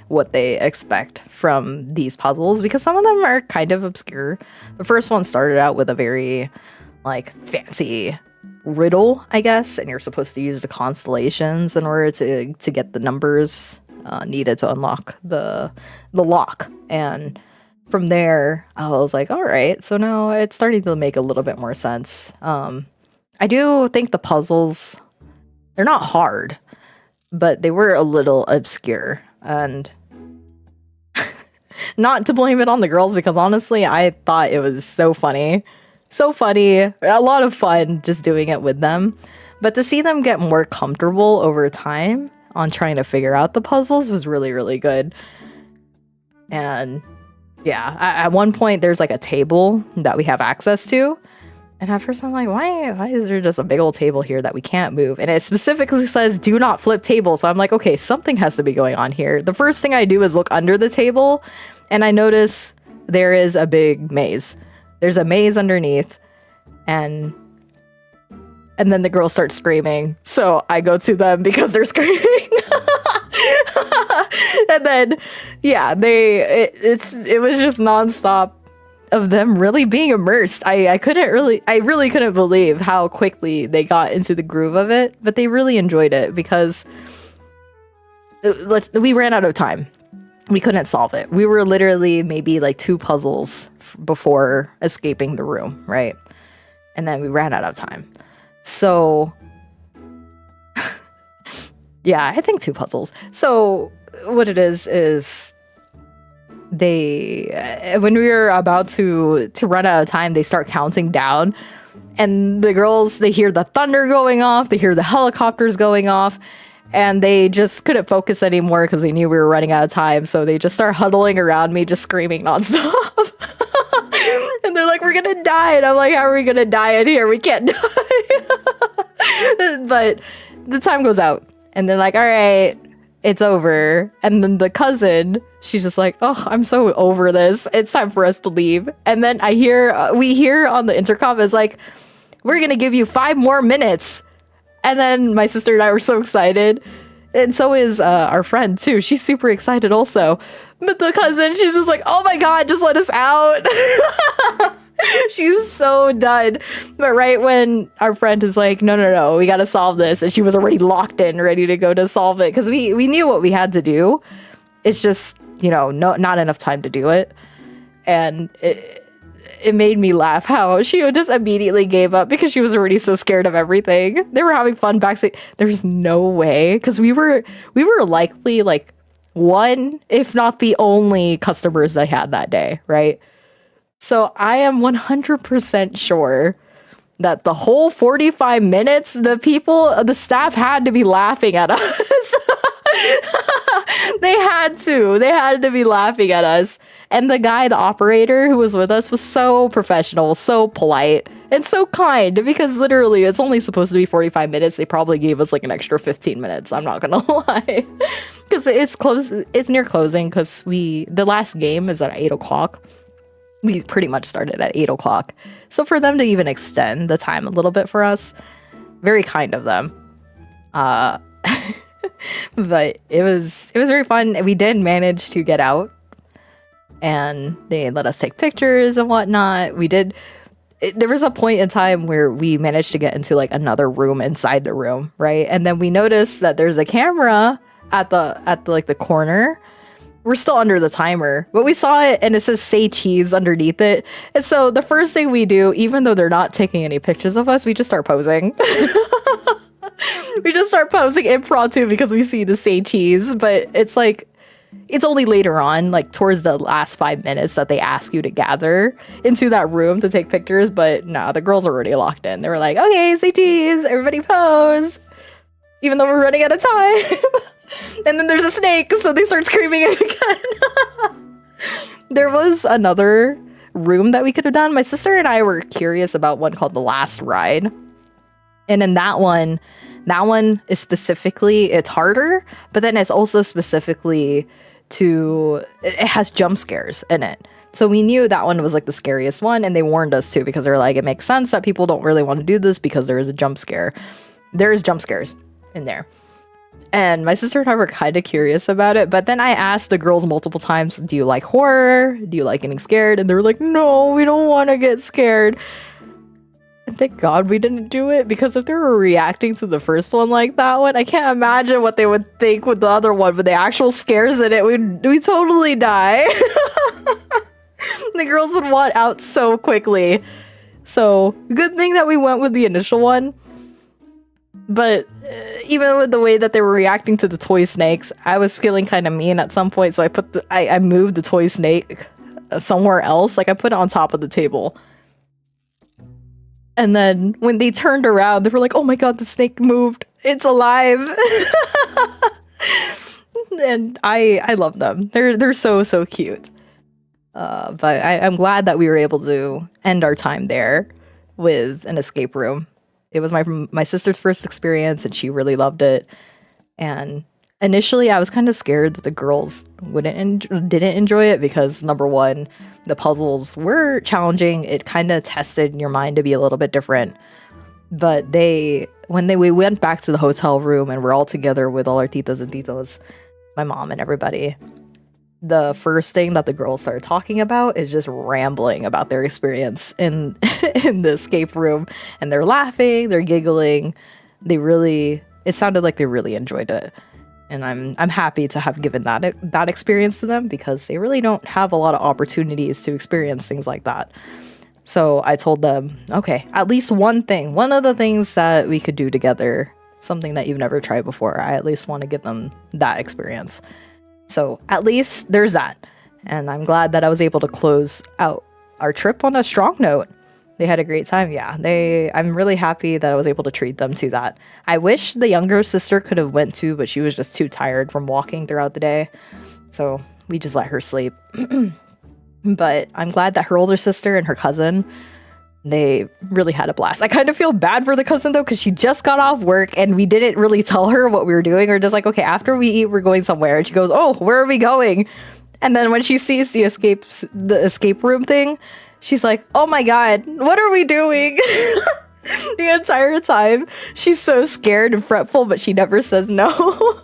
what they expect from these puzzles, because some of them are kind of obscure. The first one started out with a very like fancy riddle, I guess, and you're supposed to use the constellations in order to get the numbers needed to unlock the lock. And from there I was like, all right, so now it's starting to make a little bit more sense. I do think the puzzles, they're not hard, but they were a little obscure, and not to blame it on the girls, because honestly I thought it was so funny, a lot of fun just doing it with them. But to see them get more comfortable over time on trying to figure out the puzzles was really, really good. And yeah, at one point there's like a table that we have access to, And at first I'm like, why is there just a big old table here that we can't move? And it specifically says do not flip table. So I'm like, okay, something has to be going on here. The first thing I do is look under the table and I notice there is a big maze. There's a maze underneath and then the girls start screaming. So I go to them because they're screaming. And then, yeah, it was just nonstop of them really being immersed. I really couldn't believe how quickly they got into the groove of it, but they really enjoyed it because we ran out of time. We couldn't solve it. We were literally maybe like 2 puzzles before escaping the room, right? And then we ran out of time. So yeah, I think 2 puzzles. So what it is they when we were about to run out of time, they start counting down, and the girls, they hear the thunder going off, they hear the helicopters going off, and they just couldn't focus anymore because they knew we were running out of time. So they just start huddling around me, just screaming nonstop. And they're like, we're gonna die. And I'm like, how are we gonna die in here? We can't die. But the time goes out and they're like, all right, it's over. And then the cousin, she's just like, oh, I'm so over this. It's time for us to leave. And then we hear on the intercom, it's like, we're gonna give you 5 more minutes. And then my sister and I were so excited. And so is our friend too. She's super excited also. But the cousin, she's just like, oh my God, just let us out. She's so done. But right when our friend is like, no, we got to solve this. And she was already locked in, ready to go to solve it. Because we knew what we had to do. It's just, not enough time to do it. And it made me laugh how she just immediately gave up because she was already so scared of everything. They were having fun backstage. There's no way, because we were likely like one, if not the only customers they had that day, right? So I am 100% sure that the whole 45 minutes, the staff had to be laughing at us. They had to be laughing at us. And the operator who was with us was so professional, so polite, and so kind, because literally it's only supposed to be 45 minutes. They probably gave us like an extra 15 minutes. I'm not gonna lie. Because it's near closing, because the last game is at 8 o'clock. We pretty much started at 8 o'clock. So for them to even extend the time a little bit for us, very kind of them. But it was very fun. We did manage to get out, and they let us take pictures and whatnot. There was a point in time where we managed to get into like another room inside the room, right? And then we noticed that there's a camera at the corner. We're still under the timer, but we saw it and it says say cheese underneath it. And so the first thing we do, even though they're not taking any pictures of us, we just start posing. We just start posing impromptu because we see the say cheese, but it's like, it's only later on, like towards the last 5 minutes, that they ask you to gather into that room to take pictures. But no, the girls are already locked in. They were like, okay, say cheese, everybody pose, even though we're running out of time. And then there's a snake, so they start screaming again. There was another room that we could have done. My sister and I were curious about one called The Last Ride. And in that one is specifically, it's harder, but then it's also specifically it has jump scares in it. So we knew that one was like the scariest one, and they warned us too, because they're like, it makes sense that people don't really want to do this because there is a jump scare. There is jump scares in there. And my sister and I were kind of curious about it, but then I asked the girls multiple times, do you like horror? Do you like getting scared? And they were like, no, we don't want to get scared. And thank God we didn't do it, because if they were reacting to the first one like that one, I can't imagine what they would think with the other one, with the actual scares in it. We'd totally die. The girls would want out so quickly. So good thing that we went with the initial one. But even with the way that they were reacting to the toy snakes, I was feeling kind of mean at some point. So I moved the toy snake somewhere else. Like I put it on top of the table. And then when they turned around, they were like, oh my God, the snake moved. It's alive. And I love them. They're so cute. But I'm glad that we were able to end our time there with an escape room. It was my sister's first experience, and she really loved it. And initially, I was kind of scared that the girls didn't enjoy it because, number one, the puzzles were challenging. It kind of tested your mind to be a little bit different. But we went back to the hotel room and we're all together with all our titas and titos, my mom and everybody. The first thing that the girls started talking about is just rambling about their experience in in the escape room, and they're laughing, they're giggling. It sounded like they really enjoyed it, and I'm happy to have given that experience to them because they really don't have a lot of opportunities to experience things like that. So I told them, okay, at least one of the things that we could do together, something that you've never tried before. I at least want to give them that experience. So at least there's that. And I'm glad that I was able to close out our trip on a strong note. They had a great time. Yeah, I'm really happy that I was able to treat them to that. I wish the younger sister could have went too, but she was just too tired from walking throughout the day. So we just let her sleep. But I'm glad that her older sister and her cousin, they really had a blast. I kind of feel bad for the cousin though, because she just got off work and we didn't really tell her what we were doing. We're just like, okay, after we eat, we're going somewhere. And she goes, oh, where are we going? And then when she sees the escape room thing, she's like, oh my God, what are we doing? The entire time. She's so scared and fretful, but she never says no.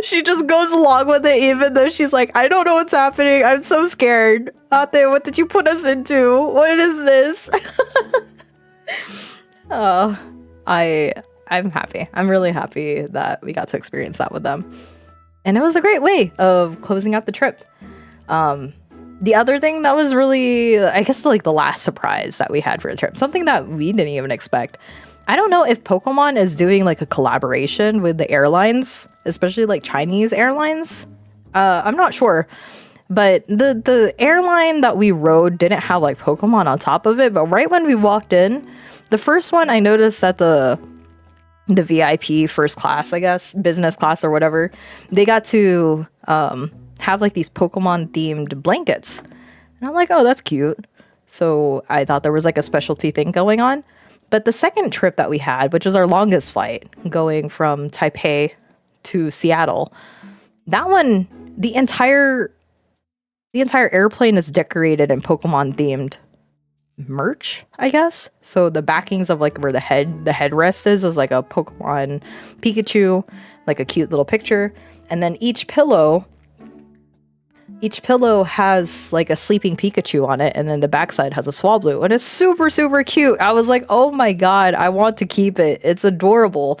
She just goes along with it, even though she's like, I don't know what's happening. I'm so scared. Ate, what did you put us into? What is this? Oh, I'm happy. I'm really happy that we got to experience that with them. And it was a great way of closing out the trip. The other thing that was really, I guess, like the last surprise that we had for the trip, something that we didn't even expect. I don't know if Pokemon is doing like a collaboration with the airlines, especially like Chinese airlines. I'm not sure, but the airline that we rode didn't have like Pokemon on top of it. But right when we walked in, the first one, I noticed that the VIP first class, I guess, business class or whatever, they got to have like these Pokemon themed blankets. And I'm like, oh, that's cute. So I thought there was like a specialty thing going on. But the second trip that we had, which was our longest flight, going from Taipei to Seattle, that one, the entire airplane is decorated in Pokemon themed merch, I guess. So the backings of like where the headrest is like a Pokemon Pikachu, like a cute little picture. And then each pillow has like a sleeping Pikachu on it, and then the backside has a Swablu, and it's super, super cute. I was like, oh my God, I want to keep it. It's adorable.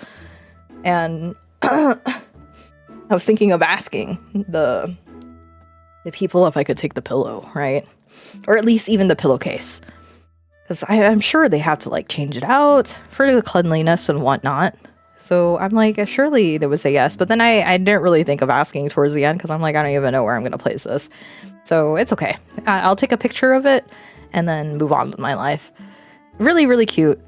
And I was thinking of asking the people if I could take the pillow, right? Or at least even the pillowcase. Because I'm sure they have to like change it out for the cleanliness and whatnot. So I'm like, surely they would say yes. But then I didn't really think of asking towards the end because I'm like, I don't even know where I'm going to place this. So it's okay. I'll take a picture of it and then move on with my life. Really, really cute.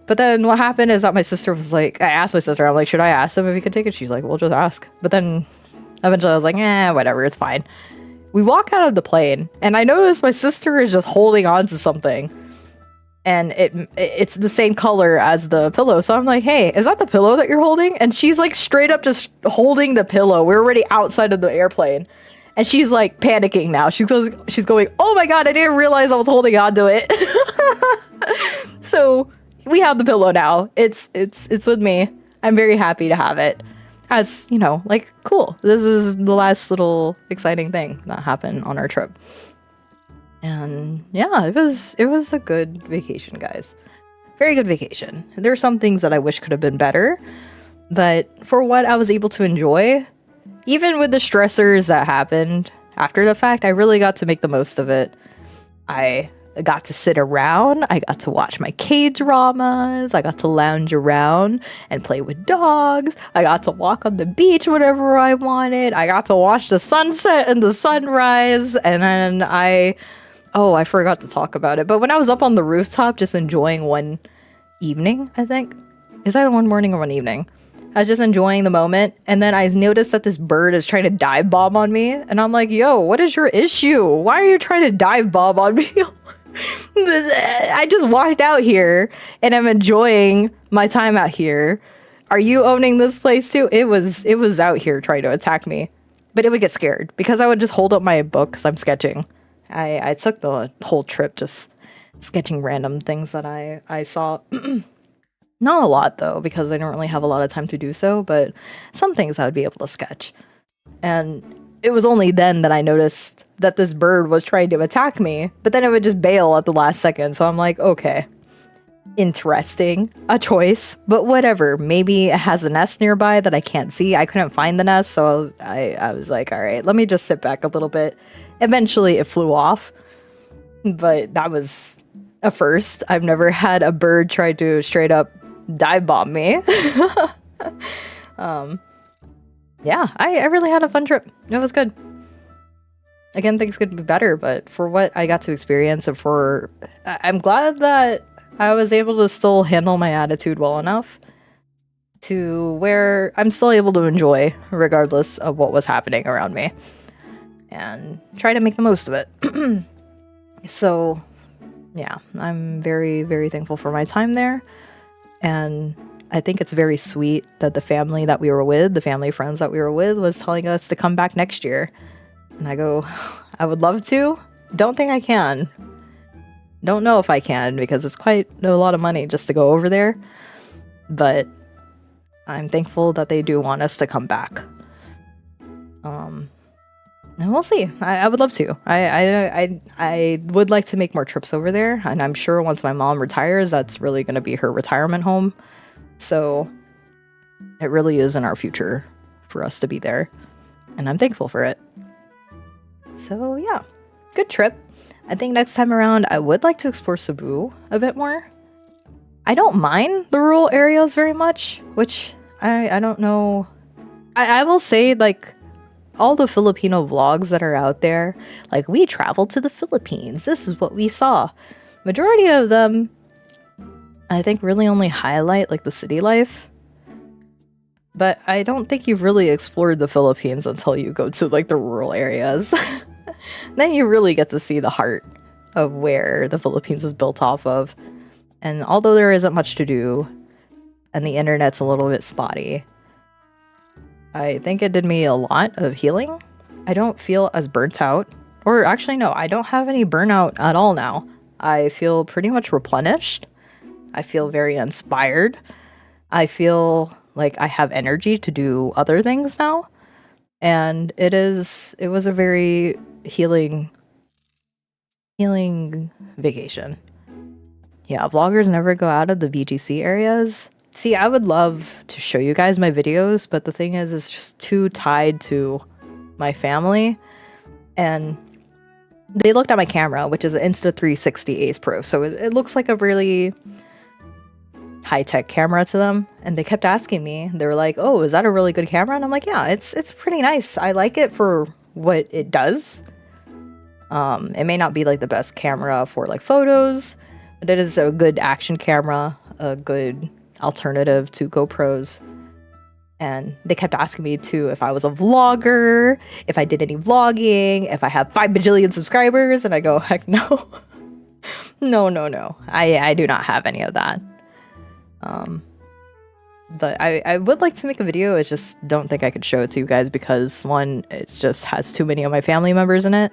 But then what happened is that my sister was like, I asked my sister, I'm like, should I ask them if he could take it? She's like, well, just ask. But then eventually I was like, whatever, it's fine. We walk out of the plane and I noticed my sister is just holding on to something. And it's the same color as the pillow. So I'm like, hey, is that the pillow that you're holding? And she's like straight up just holding the pillow. We're already outside of the airplane. And she's like panicking now. She's going, oh my God, I didn't realize I was holding on to it. So we have the pillow now. It's with me. I'm very happy to have it. As, you know, like, cool. This is the last little exciting thing that happened on our trip. And yeah, it was a good vacation, guys. Very good vacation. There are some things that I wish could have been better, but for what I was able to enjoy, even with the stressors that happened after the fact, I really got to make the most of it. I got to sit around, I got to watch my K-dramas, I got to lounge around and play with dogs, I got to walk on the beach whenever I wanted, I got to watch the sunset and the sunrise, and then I forgot to talk about it, but when I was up on the rooftop just enjoying one evening, I think. Is that one morning or one evening? I was just enjoying the moment, and then I noticed that this bird is trying to dive bomb on me, and I'm like, yo, what is your issue? Why are you trying to dive bomb on me? I just walked out here and I'm enjoying my time out here. Are you owning this place too? It was out here trying to attack me, but it would get scared because I would just hold up my book because I'm sketching. I took the whole trip just sketching random things that I saw. Not a lot though, because I don't really have a lot of time to do so, but some things I would be able to sketch. And it was only then that I noticed that this bird was trying to attack me, but then it would just bail at the last second. So I'm like, okay, interesting, a choice, but whatever. Maybe it has a nest nearby that I can't see. I couldn't find the nest, so I was like, all right, let me just sit back a little bit. Eventually it flew off, but that was a first. I've never had a bird try to straight up dive bomb me. Yeah, I really had a fun trip. It was good. Again, things could be better, but for what I got to experience and I'm glad that I was able to still handle my attitude well enough to where I'm still able to enjoy regardless of what was happening around me and try to make the most of it. So yeah, I'm very, very thankful for my time there. And I think it's very sweet that the family that we were with, the family friends that we were with, was telling us to come back next year. And I go, I would love to. Don't think I can. Don't know if I can because it's quite a lot of money just to go over there. But I'm thankful that they do want us to come back. And we'll see. I would love to. I would like to make more trips over there. And I'm sure once my mom retires, that's really going to be her retirement home. So it really is in our future for us to be there. And I'm thankful for it. So yeah, good trip. I think next time around, I would like to explore Cebu a bit more. I don't mind the rural areas very much, which I don't know. I will say, like, all the Filipino vlogs that are out there, like, we traveled to the Philippines. This is what we saw. Majority of them, I think, really only highlight, like, the city life. But I don't think you've really explored the Philippines until you go to, like, the rural areas. Then you really get to see the heart of where the Philippines was built off of. And although there isn't much to do, and the internet's a little bit spotty, I think it did me a lot of healing. I don't feel as burnt out. Or actually, no, I don't have any burnout at all now. I feel pretty much replenished. I feel very inspired. I feel like I have energy to do other things now. And it was a very healing vacation. Yeah, vloggers never go out of the VGC areas. See, I would love to show you guys my videos, but the thing is, it's just too tied to my family. And they looked at my camera, which is an Insta360 Ace Pro. So it looks like a really high-tech camera to them. And they kept asking me, they were like, oh, is that a really good camera? And I'm like, yeah, it's pretty nice. I like it for what it does. It may not be like the best camera for like photos, but it is a good action camera, a good alternative to GoPros. And they kept asking me too if I was a vlogger, if I did any vlogging, if I have 5 bajillion subscribers, and I go, heck no. No. I do not have any of that. But I would like to make a video. I just don't think I could show it to you guys because, one, it just has too many of my family members in it.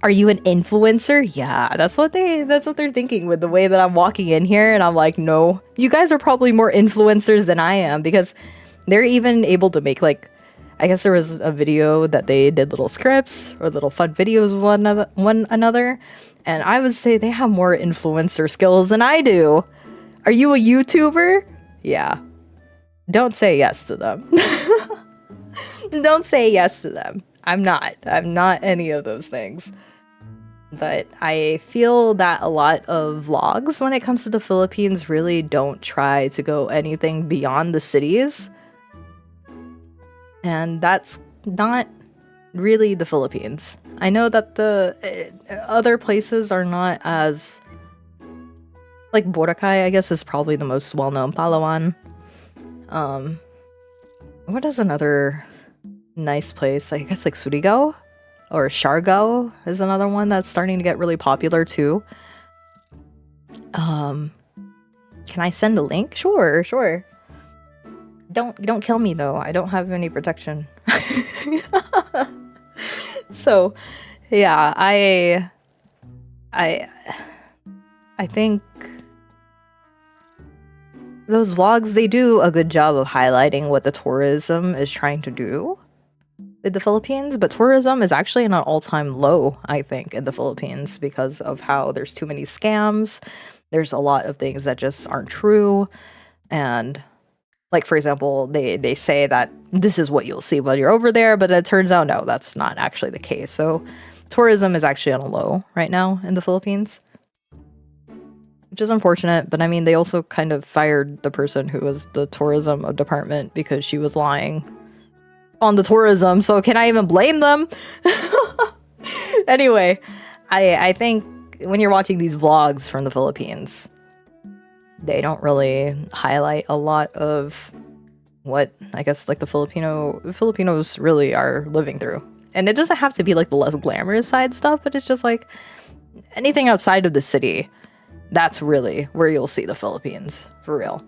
Are you an influencer? Yeah, that's what they're thinking with the way that I'm walking in here, and I'm like, no, you guys are probably more influencers than I am, because they're even able to make, like, I guess there was a video that they did little scripts or little fun videos with one another, and I would say they have more influencer skills than I do. Are you a YouTuber? Yeah. Don't say yes to them. Don't say yes to them. I'm not any of those things. But I feel that a lot of vlogs when it comes to the Philippines really don't try to go anything beyond the cities. And that's not really the Philippines. I know that the other places are not as... Like Boracay, I guess, is probably the most well-known. Palawan. What is another nice place? I guess like Surigao or Siargao is another one that's starting to get really popular too. Can I send a link? Sure, sure. Don't kill me though. I don't have any protection. So, yeah, I think those vlogs, they do a good job of highlighting what the tourism is trying to do with the Philippines, but tourism is actually in an all-time low, I think, in the Philippines because of how there's too many scams. There's a lot of things that just aren't true. And like, for example, they say that this is what you'll see while you're over there, but it turns out, no, that's not actually the case. So tourism is actually on a low right now in the Philippines, which is unfortunate. But I mean, they also kind of fired the person who was the tourism department because she was lying on the tourism. So can I even blame them? Anyway, I think when you're watching these vlogs from the Philippines, they don't really highlight a lot of what I guess like the Filipinos really are living through. And it doesn't have to be like the less glamorous side stuff, but it's just like anything outside of the city. That's really where you'll see the Philippines for real.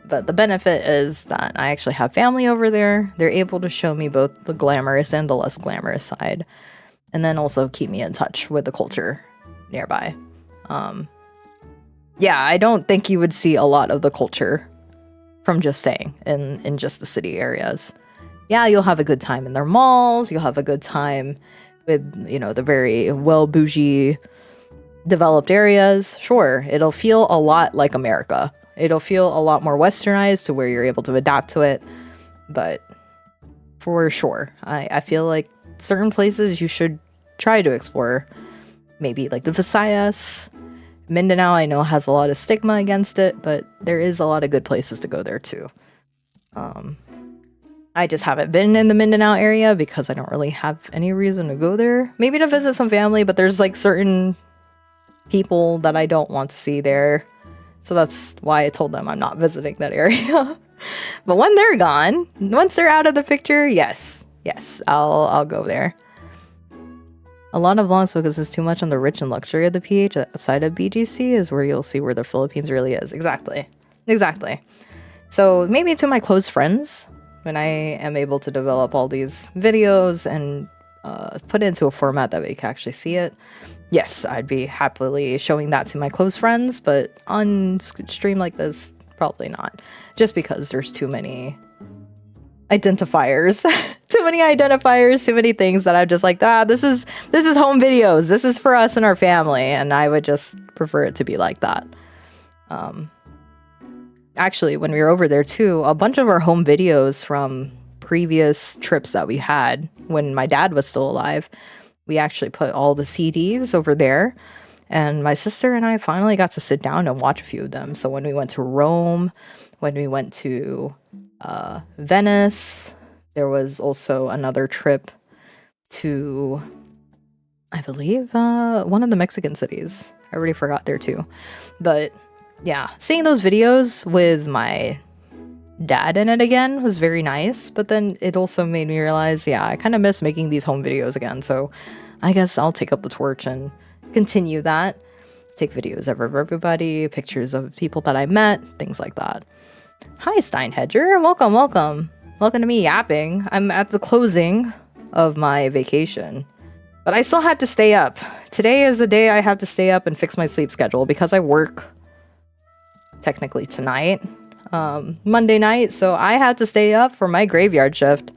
But the benefit is that I actually have family over there. They're able to show me both the glamorous and the less glamorous side, and then also keep me in touch with the culture nearby. Yeah, I don't think you would see a lot of the culture from just staying in just the city areas. Yeah, you'll have a good time in their malls. You'll have a good time with, you know, the very well bougie developed areas. Sure, it'll feel a lot like America. It'll feel a lot more westernized to where you're able to adapt to it. But for sure, I feel like certain places you should try to explore. Maybe like the Visayas. Mindanao, I know, has a lot of stigma against it, but there is a lot of good places to go there too. I just haven't been in the Mindanao area because I don't really have any reason to go there. Maybe to visit some family, but there's like certain people that I don't want to see there. So that's why I told them I'm not visiting that area. But when they're gone, once they're out of the picture, yes, I'll go there. A lot of vlogs focuses too much on the rich and luxury of the PH. Outside of BGC is where you'll see where the Philippines really is. Exactly. So maybe to my close friends, when I am able to develop all these videos and put it into a format that we can actually see it, yes, I'd be happily showing that to my close friends, but on stream like this, probably not. Just because there's too many identifiers. Too many things that I'm just like, this is home videos. This is for us and our family, and I would just prefer it to be like that. Actually, when we were over there too, a bunch of our home videos from previous trips that we had when my dad was still alive, we actually put all the CDs over there, and my sister and I finally got to sit down and watch a few of them. So when we went to Rome, when we went to Venice, there was also another trip to, I believe, one of the Mexican cities. I already forgot there too. But yeah, seeing those videos with my dad in it again was very nice. But then it also made me realize, yeah, I kind of miss making these home videos again. So I guess I'll take up the torch and continue that. Take videos of everybody, pictures of people that I met, things like that. Hi, Steinhedger. Welcome to me yapping. I'm at the closing of my vacation, but I still had to stay up. Today is a day I have to stay up and fix my sleep schedule because I work technically tonight, Monday night, so I had to stay up for my graveyard shift.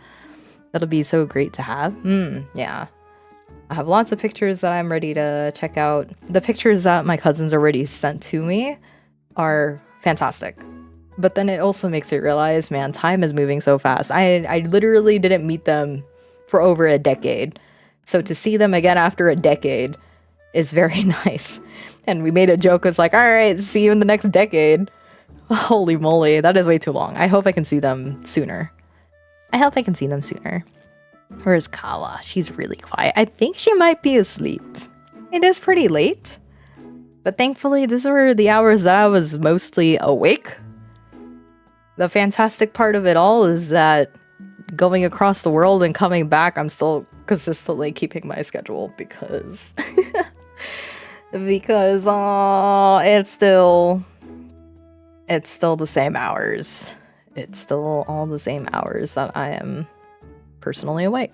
That'll be so great to have. Yeah. I have lots of pictures that I'm ready to check out. The pictures that my cousins already sent to me are fantastic. But then it also makes me realize, man, time is moving so fast. I literally didn't meet them for over a decade. So to see them again after a decade is very nice. And we made a joke. It's like, all right, see you in the next decade. Holy moly, that is way too long. I hope I can see them sooner. Where's Kawa? She's really quiet. I think she might be asleep. It is pretty late. But thankfully, these were the hours that I was mostly awake. The fantastic part of it all is that going across the world and coming back, I'm still consistently keeping my schedule because because it's still the same hours. It's still all the same hours that I am personally awake.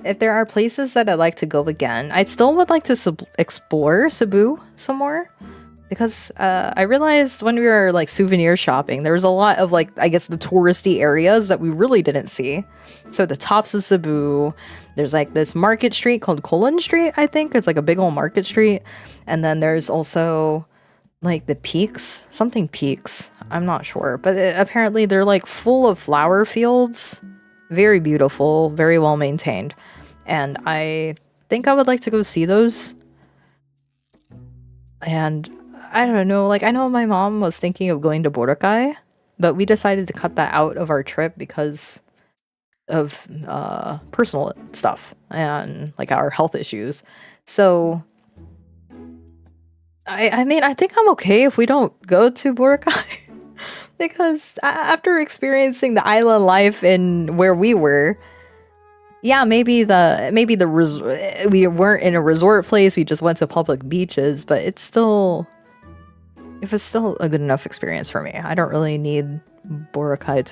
If there are places that I'd like to go again, I still would like to explore Cebu some more. Because I realized when we were like souvenir shopping, there was a lot of like, I guess the touristy areas that we really didn't see. So the tops of Cebu, there's like this market street called Colon Street, I think. It's like a big old market street. And then there's also like the peaks, something peaks. I'm not sure. But apparently they're like full of flower fields. Very beautiful, very well maintained. And I think I would like to go see those. And I don't know, like I know my mom was thinking of going to Boracay, but we decided to cut that out of our trip because of personal stuff and like our health issues. So I mean, I think I'm okay if we don't go to Boracay because after experiencing the island life in where we were, yeah, maybe we weren't in a resort place, we just went to public beaches, but it was still a good enough experience for me. I don't really need Boracay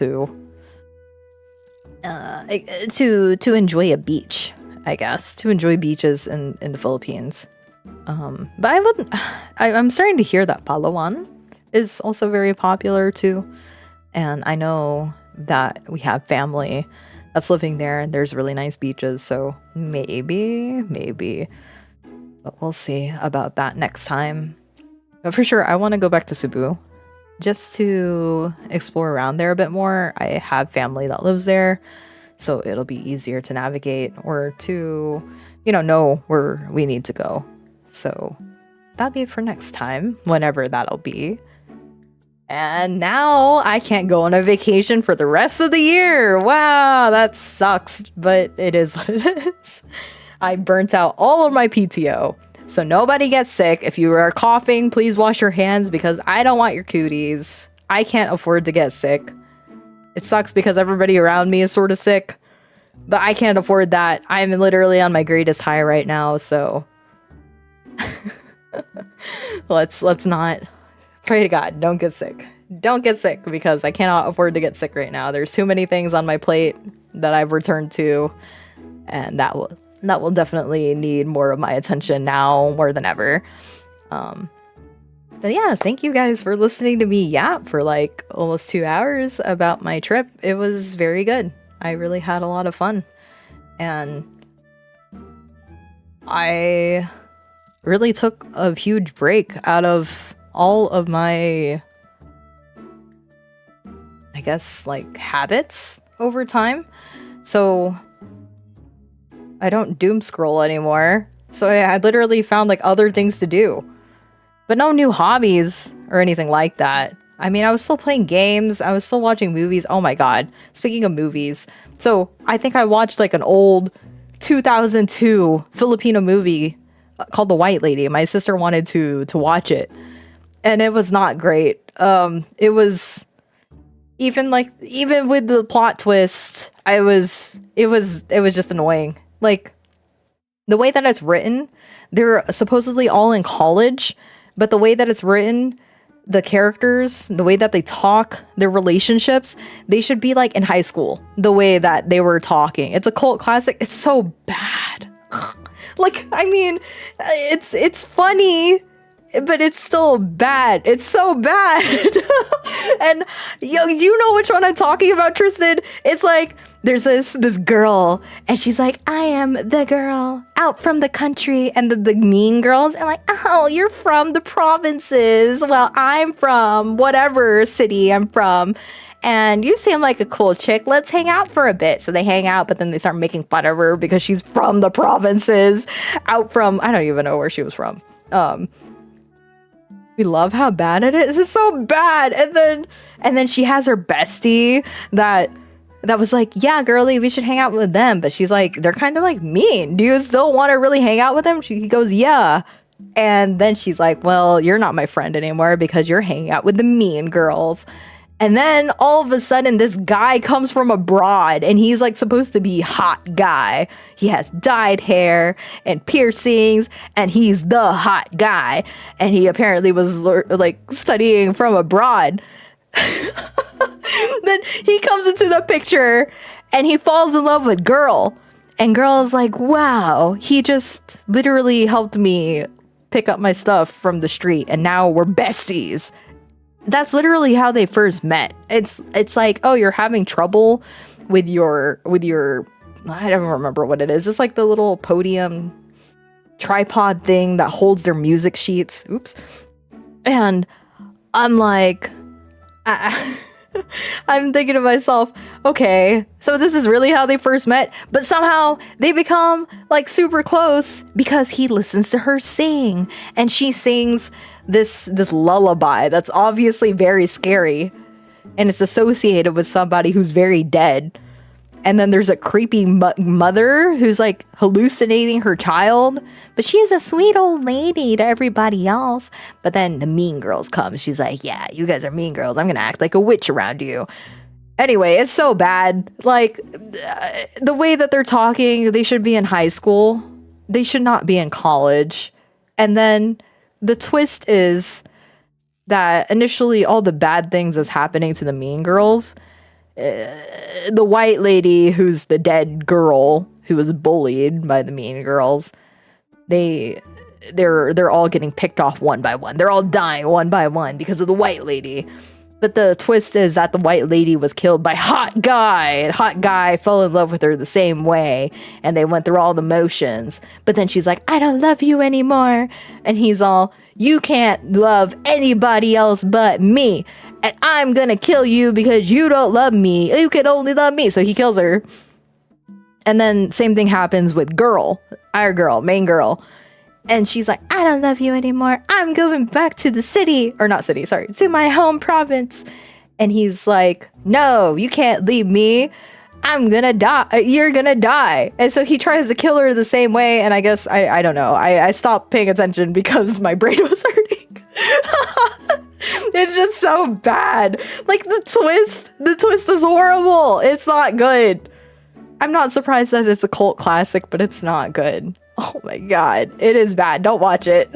to enjoy a beach, I guess, to enjoy beaches in the Philippines. But I'm starting to hear that Palawan is also very popular too. And I know that we have family that's living there and there's really nice beaches. So maybe, but we'll see about that next time. But for sure, I want to go back to Cebu just to explore around there a bit more. I have family that lives there, so it'll be easier to navigate or to, know where we need to go. So that'll be for next time, whenever that'll be. And now I can't go on a vacation for the rest of the year. Wow, that sucks, but it is what it is. I burnt out all of my PTO. So nobody gets sick. If you are coughing, please wash your hands because I don't want your cooties. I can't afford to get sick. It sucks because everybody around me is sort of sick, but I can't afford that. I'm literally on my greatest high right now, so let's not pray to God. Don't get sick. Don't get sick because I cannot afford to get sick right now. There's too many things on my plate that I've returned to, and that will definitely need more of my attention now more than ever. But yeah, thank you guys for listening to me yap for like almost 2 hours about my trip. It was very good. I really had a lot of fun. And I really took a huge break out of all of my, I guess, like habits over time. So I don't doom scroll anymore. So I literally found like other things to do. But no new hobbies or anything like that. I mean, I was still playing games. I was still watching movies. Oh my god. Speaking of movies. So I think I watched like an old 2002 Filipino movie called The White Lady. My sister wanted to watch it. And it was not great. It was even with the plot twist, it was just annoying. Like the way that it's written, they're supposedly all in college, but the way that it's written, the characters, the way that they talk, their relationships, they should be like in high school, the way that they were talking. It's a cult classic. It's so bad. Like, I mean, it's funny, but it's still bad. It's so bad. And you know which one I'm talking about, Tristan? It's like there's this girl and she's like, I am the girl out from the country, and the mean girls are like, oh, you're from the provinces. Well, I'm from whatever city I'm from, and you seem like a cool chick. Let's hang out for a bit. So they hang out, but then they start making fun of her because she's from the provinces, out from, I don't even know where she was from. We love how bad it is. It's so bad. And then she has her bestie that was like, yeah, girly, we should hang out with them. But she's like, they're kind of like mean. Do you still want to really hang out with them? He goes, yeah. And then she's like, well, you're not my friend anymore because you're hanging out with the mean girls. And then all of a sudden, this guy comes from abroad and he's like supposed to be hot guy. He has dyed hair and piercings and he's the hot guy. And he apparently was like studying from abroad. Then he comes into the picture and he falls in love with girl. And girl is like, wow, he just literally helped me pick up my stuff from the street and now we're besties. That's literally how they first met. It's like, oh, you're having trouble with your I don't remember what it is. It's like the little podium tripod thing that holds their music sheets. Oops. And I'm like, I'm thinking to myself, okay, so this is really how they first met, but somehow they become like super close because he listens to her sing and she sings this lullaby that's obviously very scary and it's associated with somebody who's very dead. And then there's a creepy mother who's like hallucinating her child, but she's a sweet old lady to everybody else. But then the mean girls come. She's like, yeah, you guys are mean girls. I'm going to act like a witch around you. Anyway, it's so bad. Like the way that they're talking, they should be in high school. They should not be in college. And then the twist is that initially all the bad things is happening to the mean girls. The white lady who's the dead girl who was bullied by the mean girls, they're all getting picked off one by one. They're all dying one by one because of the white lady. But the twist is that the white lady was killed by hot guy. And hot guy fell in love with her the same way. And they went through all the motions. But then she's like, I don't love you anymore. And he's all, you can't love anybody else but me. And I'm gonna kill you because you don't love me. You can only love me. So he kills her. And then same thing happens with girl, our girl, main girl. And she's like, I don't love you anymore. I'm going back to the city. Or not city, sorry. To my home province. And he's like, no, you can't leave me. I'm gonna die. You're gonna die. And so he tries to kill her the same way. And I guess, I don't know. I stopped paying attention because my brain was hurting. It's just so bad. Like the twist is horrible. It's not good. I'm not surprised that it's a cult classic, but it's not good. Oh my god, it is bad. Don't watch it.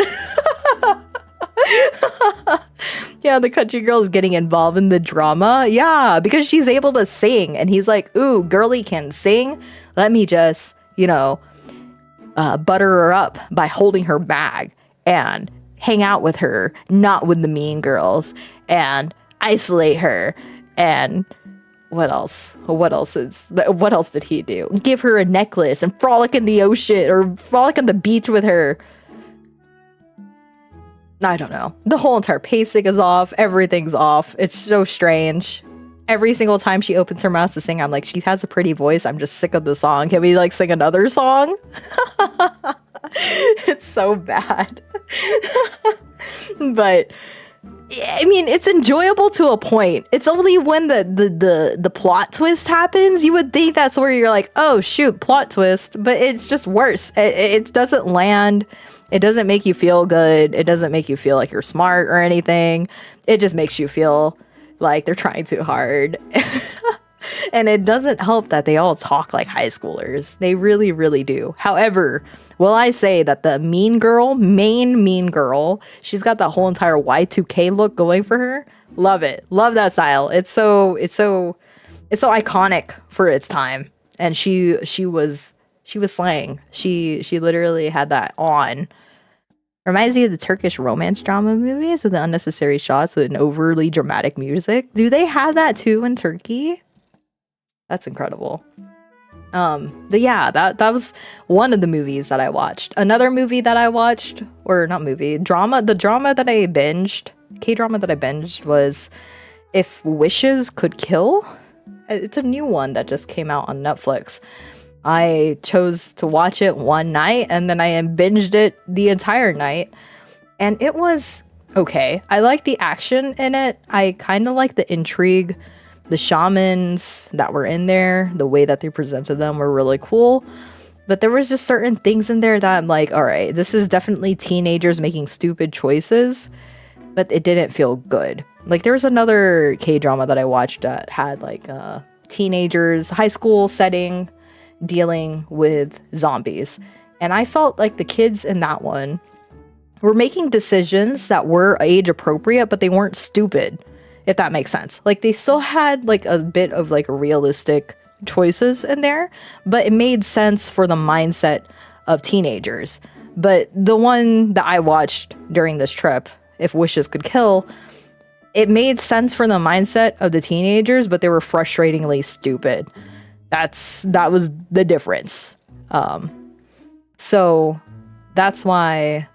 Yeah, the country girl is getting involved in the drama. Yeah, because she's able to sing. And he's like, ooh, girly can sing. Let me just, butter her up by holding her bag and hang out with her, not with the mean girls, and isolate her. And what else? What else did he do? Give her a necklace and frolic in the ocean or frolic on the beach with her. I don't know. The whole entire pacing is off. Everything's off. It's so strange. Every single time she opens her mouth to sing, I'm like, she has a pretty voice. I'm just sick of the song. Can we sing another song? It's so bad. But I mean, it's enjoyable to a point. It's only when the plot twist happens, you would think that's where you're like, oh shoot, plot twist. But it's just worse. It doesn't land. It doesn't make you feel good. It doesn't make you feel like you're smart or anything. It just makes you feel like they're trying too hard. And it doesn't help that they all talk like high schoolers. They really, really do. However, will I say that the mean girl, main mean girl, she's got that whole entire Y2K look going for her. Love it. Love that style. It's so iconic for its time. And she was slaying. She literally had that on. Reminds me of the Turkish romance drama movies with the unnecessary shots with an overly dramatic music. Do they have that too in Turkey? That's incredible. But yeah, that was one of the movies that I watched. Another movie that I watched, or not movie, drama, the drama that I binged, K-drama that I binged was If Wishes Could Kill. It's a new one that just came out on Netflix. I chose to watch it one night and then I binged it the entire night. And it was okay. I like the action in it. I kind of like the intrigue. The shamans that were in there, the way that they presented them were really cool. But there was just certain things in there that I'm like, all right, this is definitely teenagers making stupid choices. but it didn't feel good. Like there was another K-drama that I watched that had like teenagers, high school setting, dealing with zombies. And I felt like the kids in that one were making decisions that were age appropriate, but they weren't stupid, if that makes sense. Like they still had like a bit of like realistic choices in there, but it made sense for the mindset of teenagers. But the one that I watched during this trip, If Wishes Could Kill, it made sense for the mindset of the teenagers, but they were frustratingly stupid. That was the difference. So that's why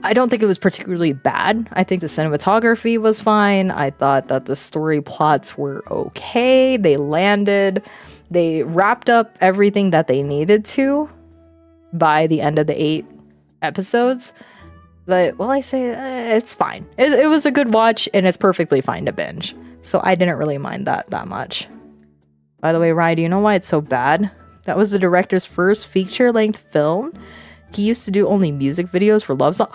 I don't think it was particularly bad. I think the cinematography was fine. I thought that the story plots were okay. They landed. They wrapped up everything that they needed to by the end of the 8 episodes. But, well, I say it's fine. It was a good watch, and it's perfectly fine to binge. So I didn't really mind that much. By the way, Ryan, do you know why it's so bad? That was the director's first feature-length film. He used to do only music videos for love songs.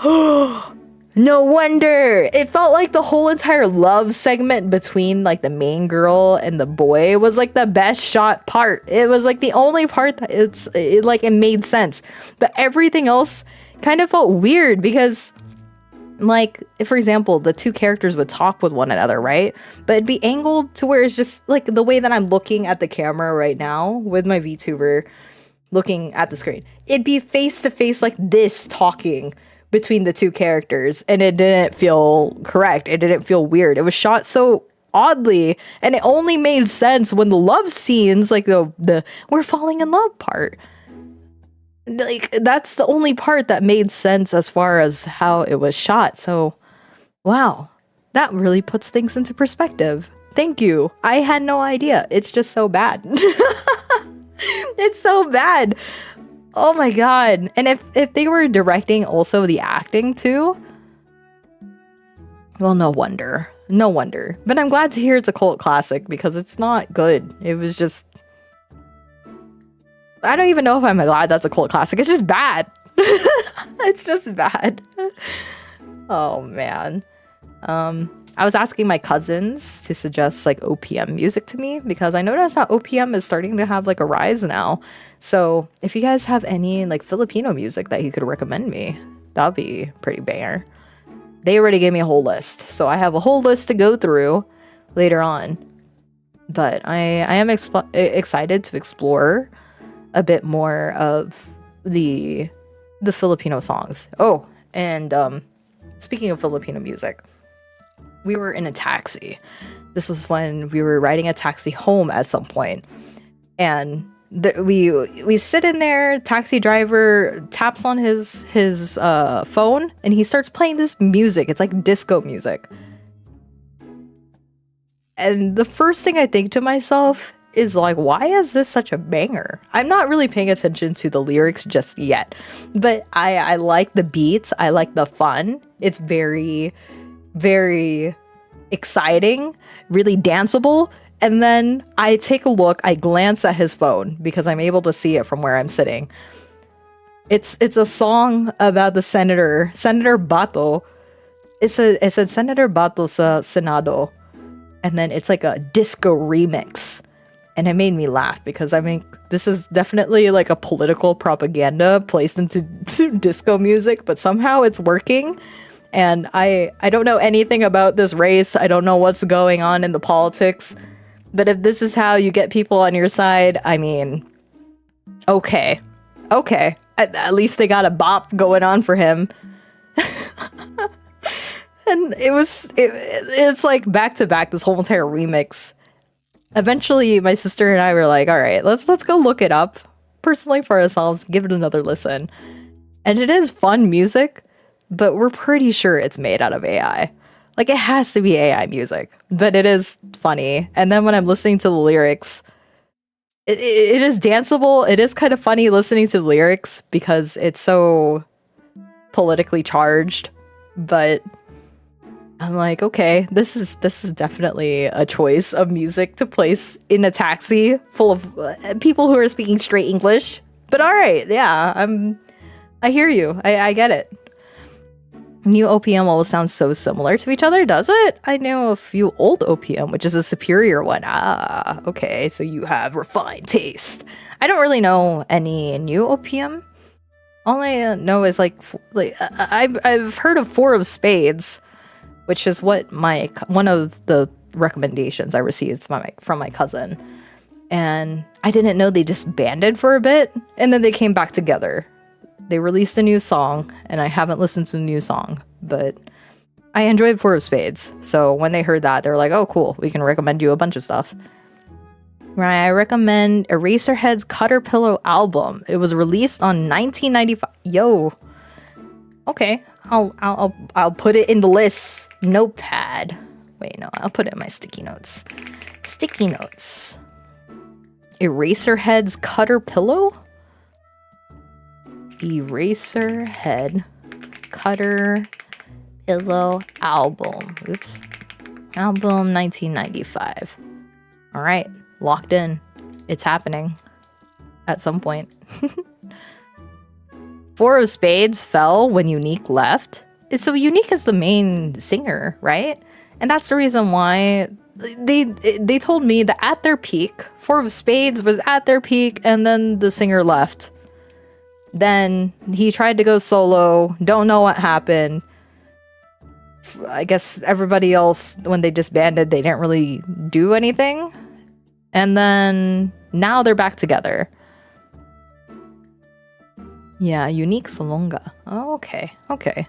No wonder! It felt like the whole entire love segment between like the main girl and the boy was like the best shot part. It was like the only part that it made sense. But everything else kind of felt weird because, like, if, for example, the two characters would talk with one another, right? But it'd be angled to where it's just like the way that I'm looking at the camera right now with my VTuber looking at the screen. It'd be face to face like this talking between the two characters, and it didn't feel correct. It didn't feel weird. It was shot so oddly, and it only made sense when the love scenes, like the we're falling in love part, like that's the only part that made sense as far as how it was shot. So wow, that really puts things into perspective. Thank you. I had no idea. It's just so bad. It's so bad. Oh my god. And if they were directing also the acting too, well, no wonder. No wonder. But I'm glad to hear it's a cult classic because it's not good. It was just, I don't even know if I'm glad that's a cult classic. It's just bad. It's just bad. Oh man. I was asking my cousins to suggest like OPM music to me because I noticed that OPM is starting to have like a rise now. So if you guys have any like Filipino music that you could recommend me, that'd be pretty banger. They already gave me a whole list, so I have a whole list to go through later on. But I am excited to explore a bit more of the Filipino songs. Oh, and speaking of Filipino music, we were in a taxi. This was when we were riding a taxi home at some point, and we sit in there. Taxi driver taps on his phone, and he starts playing this music. It's like disco music. And the first thing I think to myself is like, why is this such a banger? I'm not really paying attention to the lyrics just yet, but I like the beats. I like the fun. It's very, very exciting, really danceable. And then I take a look, I glance at his phone because I'm able to see it from where I'm sitting. It's a song about the Senator Bato. It said Senator Bato sa Senado. And then it's like a disco remix. And it made me laugh because I mean, this is definitely like a political propaganda placed into disco music, but somehow it's working. And I don't know anything about this race. I don't know what's going on in the politics. But if this is how you get people on your side, I mean, okay. At least they got a bop going on for him. And it's like back to back, this whole entire remix. Eventually, my sister and I were like, all right, let's go look it up personally for ourselves, give it another listen. And it is fun music, but we're pretty sure it's made out of AI. Like, it has to be AI music, but it is funny. And then when I'm listening to the lyrics, it is danceable. It is kind of funny listening to the lyrics because it's so politically charged. But I'm like, okay, this is definitely a choice of music to place in a taxi full of people who are speaking straight English. But all right, yeah, I hear you. I get it. New OPM always sounds so similar to each other, does it? I know a few old OPM, which is a superior one. Ah, okay, so you have refined taste. I don't really know any new OPM. All I know is like I've heard of Four of Spades, which is what one of the recommendations I received from my cousin. And I didn't know they disbanded for a bit, and then they came back together. They released a new song, and I haven't listened to the new song, but I enjoyed Four of Spades. So when they heard that, they were like, oh, cool, we can recommend you a bunch of stuff. Right, I recommend Eraserhead's Cutter Pillow album. It was released on 1995. Yo. Okay, I'll put it in the list. Notepad. Wait, no, I'll put it in my sticky notes. Sticky notes. Eraserhead's Cutter Pillow? Eraserhead Cutter Pillow album. Oops. Album 1995. All right, locked in. It's happening at some point. Four of Spades fell when Unique left. So Unique is the main singer, right? And that's the reason why they told me that at their peak, Four of Spades was at their peak, and then the singer left. Then he tried to go solo. Don't know what happened. I guess everybody else, when they disbanded, they didn't really do anything. And then now they're back together. Yeah, Unique Salonga. Oh, okay. Okay.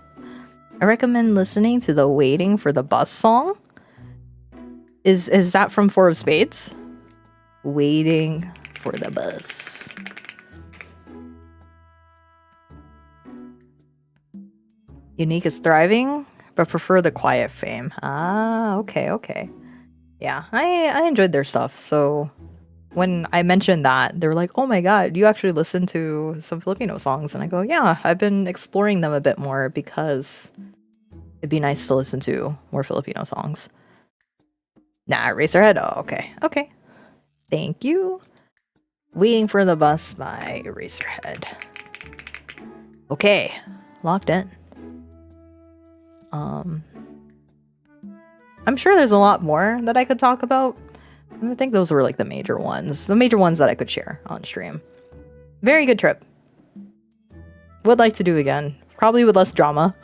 I recommend listening to the Waiting for the Bus song. Is that from Four of Spades? Waiting for the Bus. Unique is thriving, but prefer the quiet fame. Ah, okay, okay. Yeah, I enjoyed their stuff. So when I mentioned that, they were like, oh my god, you actually listen to some Filipino songs? And I go, yeah, I've been exploring them a bit more because it'd be nice to listen to more Filipino songs. Nah, Eraserhead? Oh, okay. Okay. Thank you. Waiting for the Bus by Eraserhead. Okay. Locked in. I'm sure there's a lot more that I could talk about. I think those were like the major ones. The major ones that I could share on stream. Very good trip. Would like to do again. Probably with less drama.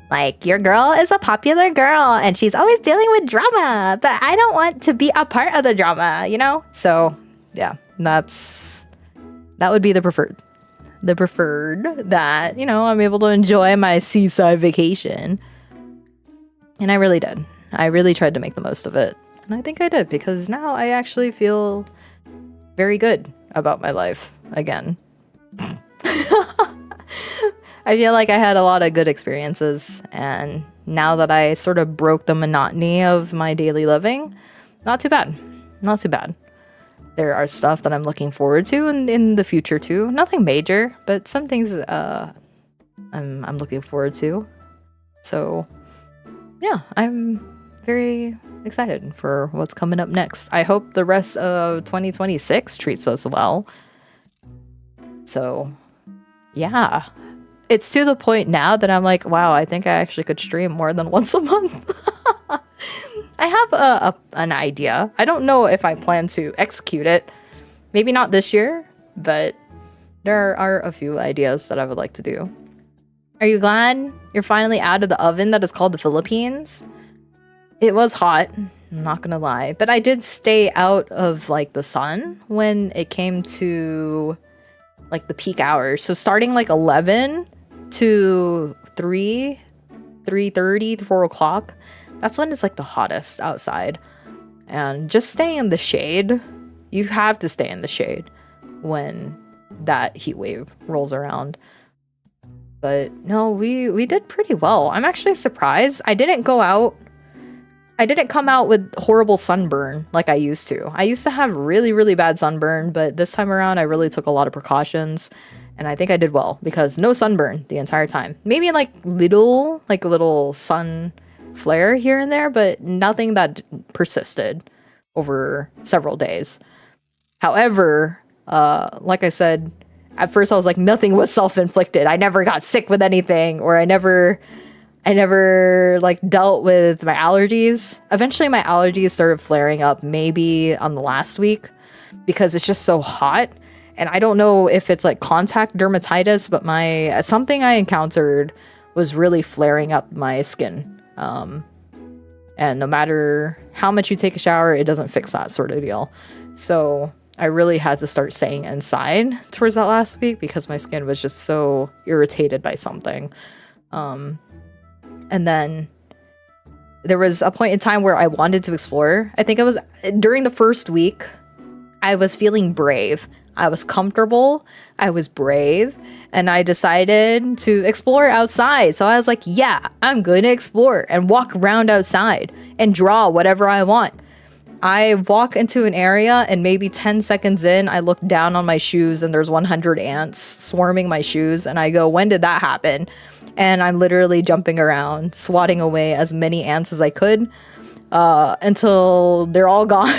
Like, your girl is a popular girl and she's always dealing with drama, but I don't want to be a part of the drama, you know? So, yeah, that would be the preferred. The preferred that, you know, I'm able to enjoy my seaside vacation. And I really did. I really tried to make the most of it. And I think I did, because now I actually feel very good about my life again. I feel like I had a lot of good experiences, and now that I sort of broke the monotony of my daily living, not too bad. Not too bad. There are stuff that I'm looking forward to in the future too. Nothing major, but some things I'm looking forward to. So yeah, I'm very excited for what's coming up next. I hope the rest of 2026 treats us well. So yeah. It's to the point now that I'm like, wow, I think I actually could stream more than once a month. I have an idea. I don't know if I plan to execute it. Maybe not this year, but there are a few ideas that I would like to do. Are you glad you're finally out of the oven that is called the Philippines? It was hot, I'm not gonna lie, but I did stay out of like the sun when it came to like the peak hours. So starting like 11 to 3:30, 4 o'clock, that's when it's like the hottest outside. And just stay in the shade. You have to stay in the shade when that heat wave rolls around. But no, we did pretty well. I'm actually surprised. I didn't come out with horrible sunburn like I used to. I used to have really, really bad sunburn, but this time around I really took a lot of precautions. And I think I did well because no sunburn the entire time. Maybe like little sun flare here and there, but nothing that persisted over several days. However, like I said, At first I was like, nothing was self-inflicted. I never got sick with anything, or I never like dealt with my allergies. Eventually my allergies started flaring up maybe on the last week because it's just so hot. And I don't know if it's like contact dermatitis, but something I encountered was really flaring up my skin. And no matter how much you take a shower, it doesn't fix that sort of deal. So I really had to start staying inside towards that last week because my skin was just so irritated by something. And then there was a point in time where I wanted to explore. I think it was during the first week, I was feeling brave. I was comfortable, I was brave, and I decided to explore outside. So I was like, yeah, I'm going to explore and walk around outside and draw whatever I want. I walk into an area and maybe 10 seconds in, I look down on my shoes and there's 100 ants swarming my shoes. And I go, when did that happen? And I'm literally jumping around, swatting away as many ants as I could until they're all gone.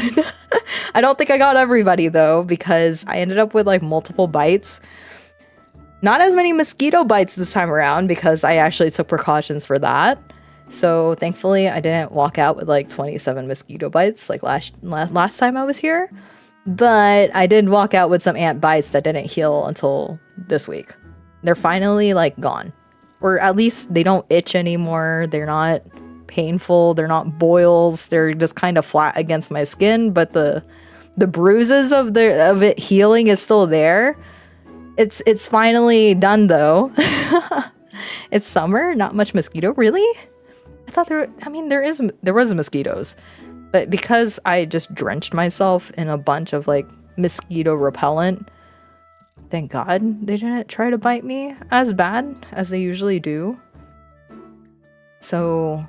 I don't think I got everybody though, because I ended up with like multiple bites. Not as many mosquito bites this time around because I actually took precautions for that. So thankfully I didn't walk out with like 27 mosquito bites like last time I was here. But I did walk out with some ant bites that didn't heal until this week. They're finally like gone. Or at least they don't itch anymore. They're not painful. They're not boils. They're just kind of flat against my skin. But the bruises of it healing is still there. It's finally done though. It's summer, not much mosquito. Really? I thought there was mosquitoes. But because I just drenched myself in a bunch of like mosquito repellent, thank God they didn't try to bite me as bad as they usually do. So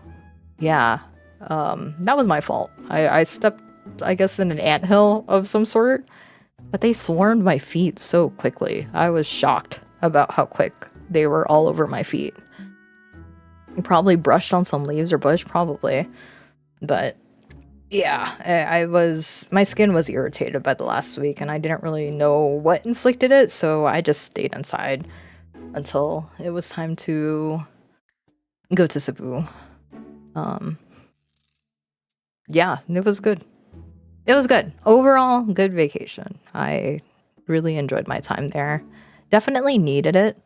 yeah, that was my fault. I stepped, I guess, in an anthill of some sort, but they swarmed my feet so quickly. I was shocked about how quick they were all over my feet. I probably brushed on some leaves or bush, probably. But yeah, my skin was irritated by the last week and I didn't really know what inflicted it, so I just stayed inside until it was time to go to Cebu. Yeah, it was good. It was good. Overall, good vacation. I really enjoyed my time there. Definitely needed it.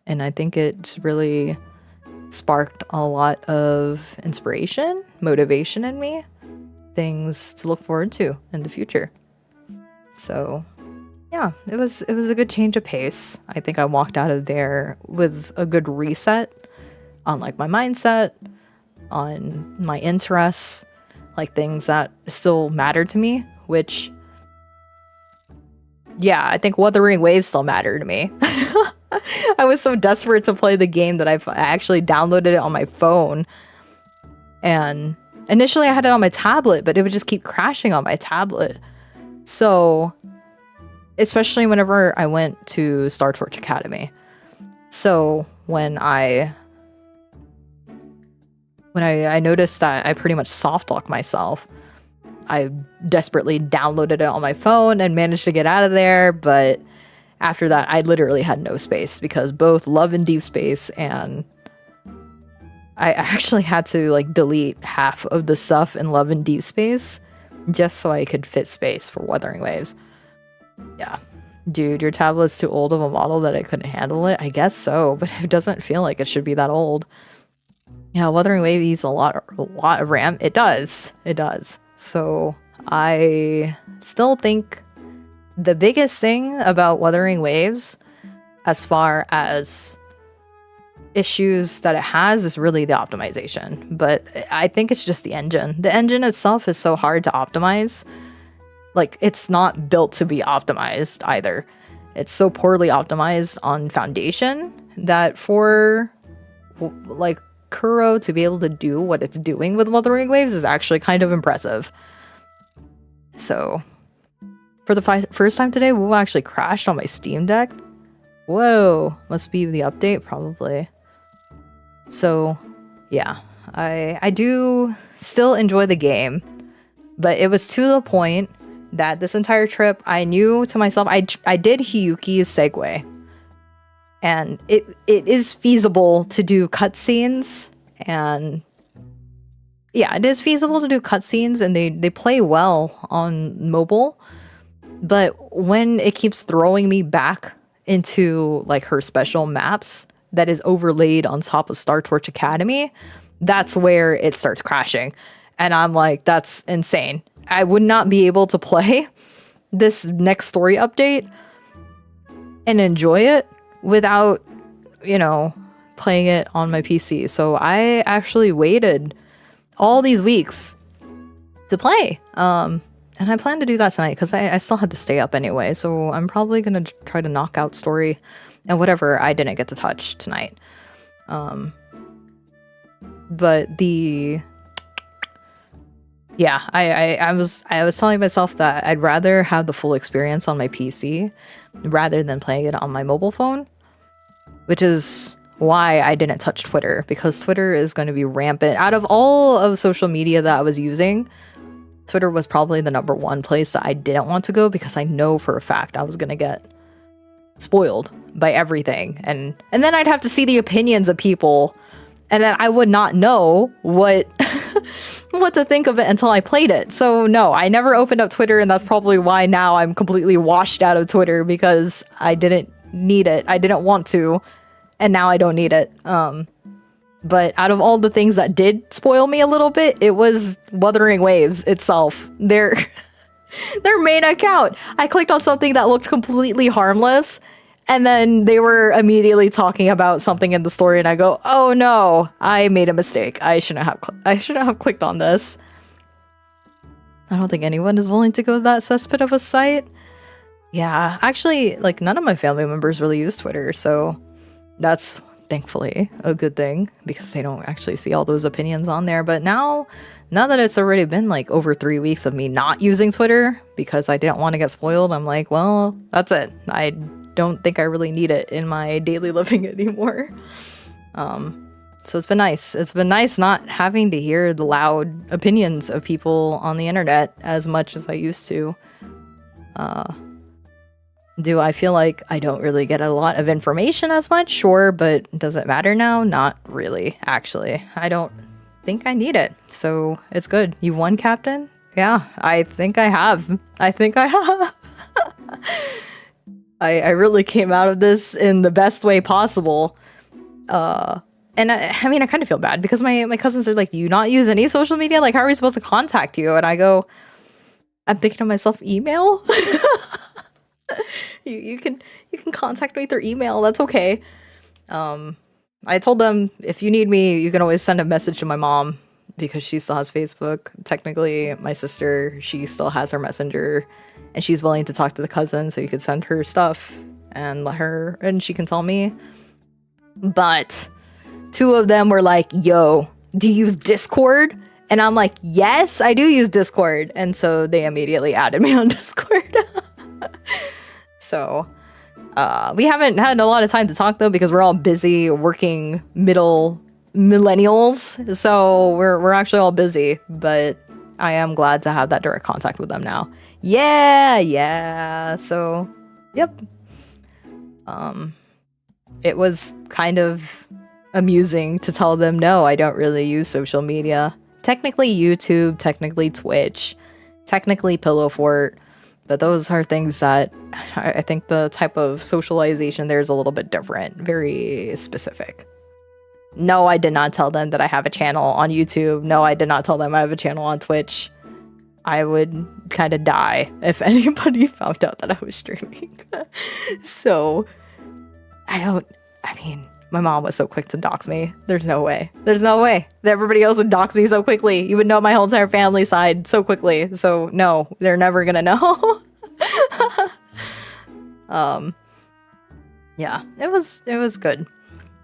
And I think it really sparked a lot of inspiration, motivation in me. Things to look forward to in the future. So yeah, it was a good change of pace. I think I walked out of there with a good reset on like my mindset, on my interests, like things that still matter to me, which yeah, I think Wuthering Waves still matter to me. I was so desperate to play the game that I actually downloaded it on my phone. And initially I had it on my tablet, but it would just keep crashing on my tablet. So, especially whenever I went to Star Torch Academy. So, when I noticed that I pretty much soft locked myself, I desperately downloaded it on my phone and managed to get out of there, but after that I literally had no space because both Love and Deep Space and I actually had to like delete half of the stuff in Love and Deep Space just so I could fit space for Wuthering Waves. Yeah. Dude, your tablet's too old of a model that I couldn't handle it? I guess so, but it doesn't feel like it should be that old. Yeah, Wuthering Waves needs a lot of RAM. It does. It does. So I still think the biggest thing about Wuthering Waves, as far as issues that it has, is really the optimization. But I think it's just the engine. The engine itself is so hard to optimize. Like, it's not built to be optimized either. It's so poorly optimized on Foundation that for like Kuro to be able to do what it's doing with Wuthering Waves is actually kind of impressive. So for the first time today, WoW actually crashed on my Steam Deck. Whoa, must be the update, probably. So yeah, I do still enjoy the game, but it was to the point that this entire trip, I knew to myself, I did Hiyuki's segue. And it is feasible to do cutscenes, and yeah, it is feasible to do cutscenes, and they play well on mobile. But when it keeps throwing me back into like her special maps that is overlaid on top of Star Torch Academy, that's where it starts crashing. And I'm like, that's insane. I would not be able to play this next story update and enjoy it without, you know, playing it on my PC. So I actually waited all these weeks to play. And I plan to do that tonight because I still had to stay up anyway. So I'm probably going to try to knock out story and whatever I didn't get to touch tonight. But the... Yeah, I was telling myself that I'd rather have the full experience on my PC rather than playing it on my mobile phone, which is why I didn't touch Twitter, because Twitter is going to be rampant. Out of all of social media that I was using, Twitter was probably the #1 place that I didn't want to go, because I know for a fact I was going to get spoiled by everything. And then I'd have to see the opinions of people, and then I would not know what what to think of it until I played it. So no, I never opened up Twitter, and that's probably why now I'm completely washed out of Twitter, because I didn't need it. I didn't want to, and now I don't need it. But out of all the things that did spoil me a little bit, it was Wuthering Waves itself. Their main account. I clicked on something that looked completely harmless, and then they were immediately talking about something in the story, and I go, "Oh no, I made a mistake. I shouldn't have clicked on this." I don't think anyone is willing to go to that cesspit of a site. Yeah, actually, like, none of my family members really use Twitter, so that's thankfully a good thing, because they don't actually see all those opinions on there. But now that it's already been like over 3 weeks of me not using Twitter because I didn't want to get spoiled, I'm like, well, that's it. I don't think I really need it in my daily living anymore. So it's been nice. It's been nice not having to hear the loud opinions of people on the internet as much as I used to. Do I feel like I don't really get a lot of information as much? Sure, but does it matter now? Not really, actually. I don't think I need it, so it's good. You won, Captain? Yeah, I think I have. I really came out of this in the best way possible. And I mean, I kind of feel bad because my cousins are like, "Do you not use any social media? Like, how are we supposed to contact you?" And I go, I'm thinking to myself, email? You can contact me through email. That's okay. I told them, if you need me, you can always send a message to my mom, because she still has Facebook. Technically, my sister, she still has her messenger, and she's willing to talk to the cousin, so you could send her stuff and let her, and she can tell me. But 2 of them were like, "Yo, do you use Discord?" And I'm like, "Yes, I do use Discord." And so they immediately added me on Discord. So we haven't had a lot of time to talk, though, because we're all busy working middle millennials. So we're actually all busy, but I am glad to have that direct contact with them now. Yeah. So, yep. It was kind of amusing to tell them, no, I don't really use social media. Technically YouTube, technically Twitch, technically Pillow Fort, but those are things that I think the type of socialization there is a little bit different, very specific. No, I did not tell them that I have a channel on YouTube. No, I did not tell them I have a channel on Twitch. I would kind of die if anybody found out that I was streaming. So, I mean, my mom was so quick to dox me. There's no way that everybody else would dox me so quickly. You would know my whole entire family side so quickly. So no, they're never gonna know. Yeah, it was good.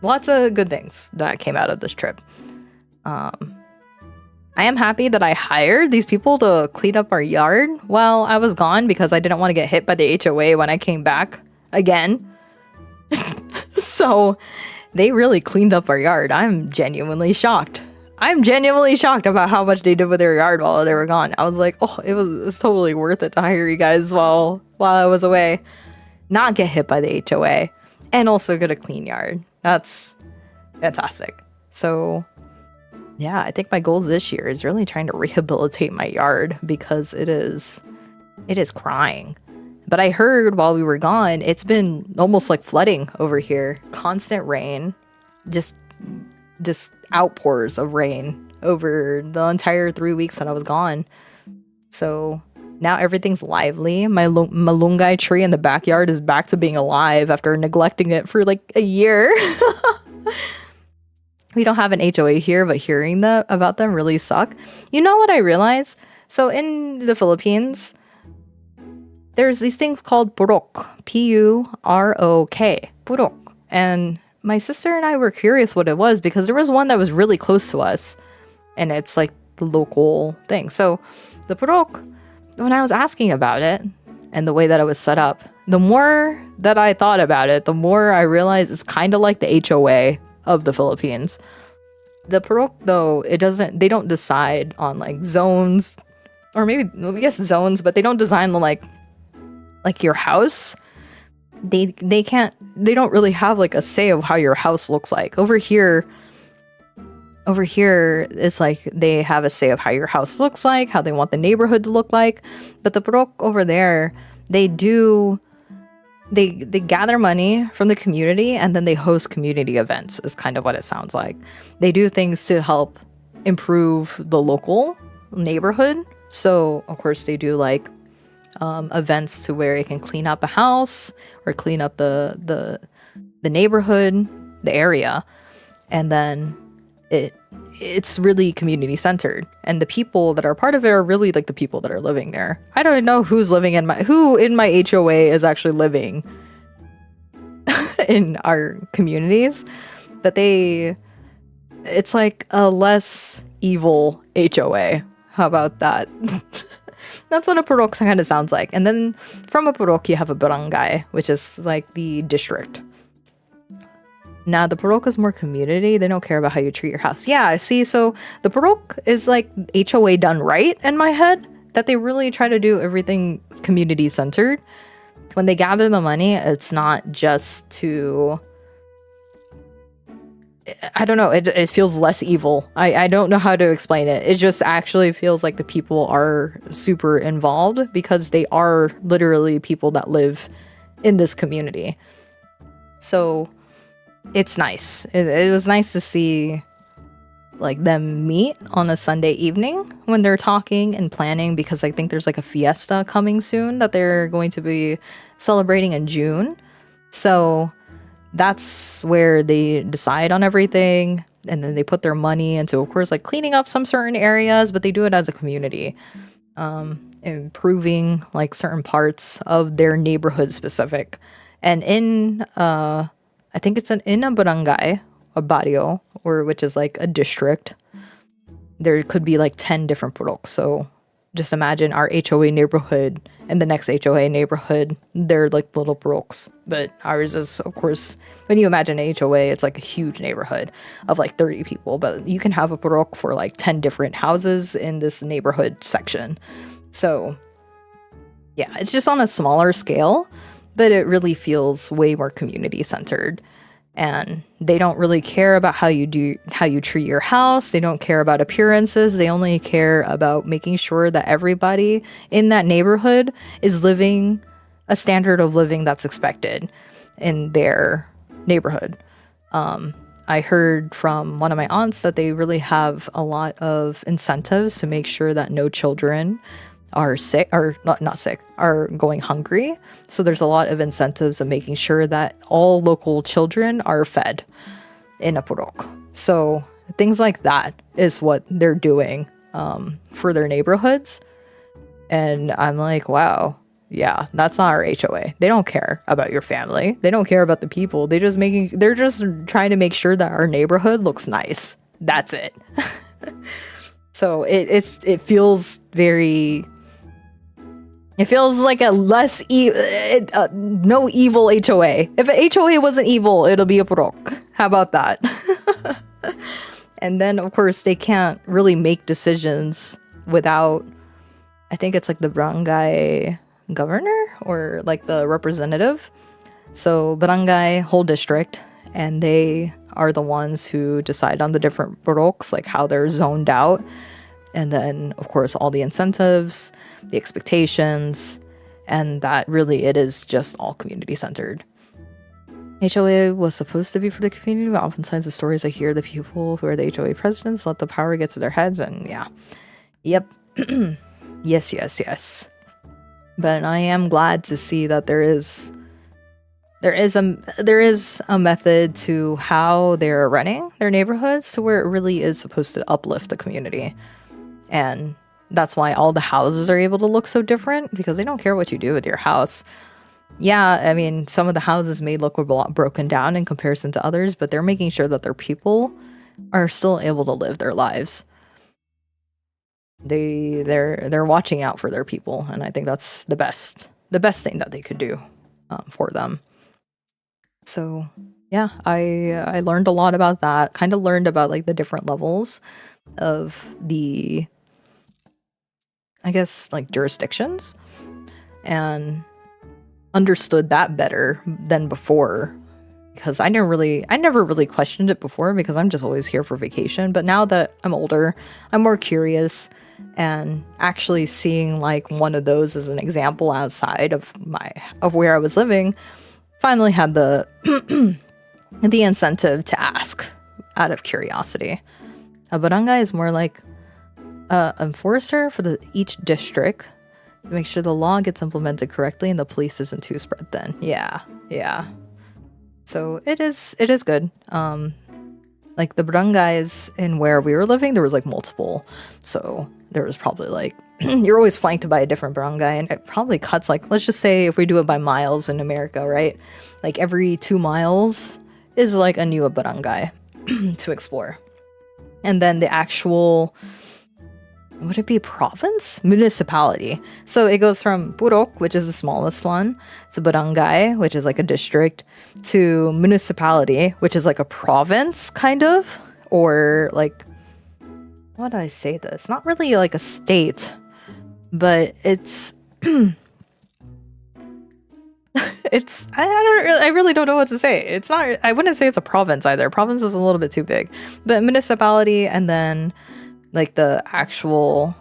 Lots of good things that came out of this trip. I am happy that I hired these people to clean up our yard while I was gone, because I didn't want to get hit by the HOA when I came back again. So they really cleaned up our yard. I'm genuinely shocked. I'm genuinely shocked about how much they did with their yard while they were gone. I was like, oh, it's totally worth it to hire you guys while I was away. Not get hit by the HOA and also get a clean yard. That's fantastic. So yeah, I think my goals this year is really trying to rehabilitate my yard because it is crying. But I heard while we were gone, it's been almost like flooding over here. Constant rain, just outpours of rain over the entire 3 weeks that I was gone. So now everything's lively. My malunggay tree in the backyard is back to being alive after neglecting it for like a year. We don't have an HOA here, but hearing about them really suck. You know what I realized? So in the Philippines, there's these things called purok. P-U-R-O-K. Purok. And my sister and I were curious what it was because there was one that was really close to us. And it's like the local thing. So the purok, when I was asking about it and the way that it was set up, the more that I thought about it, the more I realized it's kind of like the HOA of the Philippines. The purok, though, they don't decide on like zones, or maybe, I guess zones, but they don't design like your house. They don't really have like a say of how your house looks like. Over here it's like they have a say of how your house looks like, how they want the neighborhood to look like. But the purok over there, they gather money from the community and then they host community events is kind of what it sounds like. They do things to help improve the local neighborhood. So of course they do like events to where it can clean up a house or clean up the neighborhood, the area. And then it's really community centered, and the people that are part of it are really like the people that are living there. I don't know who's living who in my HOA is actually living in our communities, but it's like a less evil HOA. How about that? That's what a purok kind of sounds like. And then from a purok you have a barangay, which is like the district. Now, the purok is more community. They don't care about how you treat your house. Yeah, see, so the purok is like HOA done right in my head, that they really try to do everything community-centered. When they gather the money, it's not just to... I don't know, it feels less evil. I don't know how to explain it. It just actually feels like the people are super involved because they are literally people that live in this community. So... it's nice. It was nice to see like them meet on a Sunday evening when they're talking and planning, because I think there's like a fiesta coming soon that they're going to be celebrating in June. So that's where they decide on everything, and then they put their money into, of course, like cleaning up some certain areas, but they do it as a community, improving like certain parts of their neighborhood specific. And in I think it's in a barangay, a barrio, or which is like a district, there could be like 10 different puroks. So just imagine our HOA neighborhood and the next HOA neighborhood, they're like little puroks. But ours is, of course, when you imagine a HOA, it's like a huge neighborhood of like 30 people. But you can have a purok for like 10 different houses in this neighborhood section. So yeah, it's just on a smaller scale, but it really feels way more community centered. And they don't really care about how you treat your house. They don't care about appearances. They only care about making sure that everybody in that neighborhood is living a standard of living that's expected in their neighborhood. I heard from one of my aunts that they really have a lot of incentives to make sure that no children are sick, or not sick, are going hungry. So there's a lot of incentives of making sure that all local children are fed in a purok. So things like that is what they're doing for their neighborhoods. And I'm like, wow, yeah, that's not our HOA. They don't care about your family. They don't care about the people. They're just trying to make sure that our neighborhood looks nice. That's it. So it feels very... it feels like a less no evil HOA. If an HOA wasn't evil, it'll be a purok. How about that? And then, of course, they can't really make decisions without, I think it's like the barangay governor or like the representative. So barangay, whole district, and they are the ones who decide on the different buroks, like how they're zoned out. And then, of course, all the incentives, the expectations, and that really it is just all community centered. HOA was supposed to be for the community, but oftentimes the stories I hear, the people who are the HOA presidents let the power get to their heads, and yeah. Yep. Yes. But I am glad to see that there is a method to how they're running their neighborhoods to where it really is supposed to uplift the community. And that's why all the houses are able to look so different, because they don't care what you do with your house. Yeah, I mean, some of the houses may look a lot broken down in comparison to others, but they're making sure that their people are still able to live their lives. They're watching out for their people, and I think that's the best thing that they could do for them. So yeah, I learned a lot about that. Kind of learned about like the different levels of the, I guess, like jurisdictions, and understood that better than before, because I never really questioned it before, because I'm just always here for vacation. But now that I'm older, I'm more curious, and actually seeing like one of those as an example outside of where I was living, finally had the the incentive to ask out of curiosity. A barangay is more like an enforcer for each district to make sure the law gets implemented correctly and the police isn't too spread thin. Yeah. So it is good. Like the barangays in where we were living, there was like multiple. So there was probably like, you're always flanked by a different barangay, and it probably cuts like, let's just say if we do it by miles in America, right? Like every 2 miles is like a new barangay to explore. And then the actual, would it be province? Municipality. So it goes from burok, which is the smallest one, to barangay, which is like a district, to municipality, which is like a province, kind of. Or like, how do I say this? Not really like a state, but it's I really don't know what to say. It's not, I wouldn't say it's a province either. Province is a little bit too big. But municipality, and then like the actual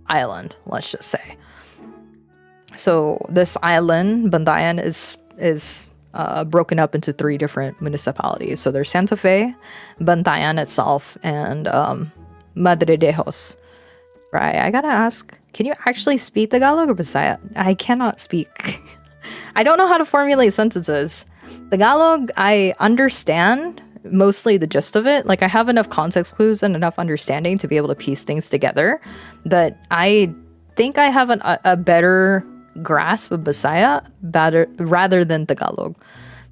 island, let's just say. So this island, Bandayan, is broken up into 3 different municipalities. So there's Santa Fe, Bantayan itself, and Madre de Dios. Right, I gotta ask, can you actually speak Tagalog or Bisaya? I cannot speak. I don't know how to formulate sentences. Tagalog, I understand mostly the gist of it. Like I have enough context clues and enough understanding to be able to piece things together. But I think I have a better grasp of Bisaya rather than Tagalog.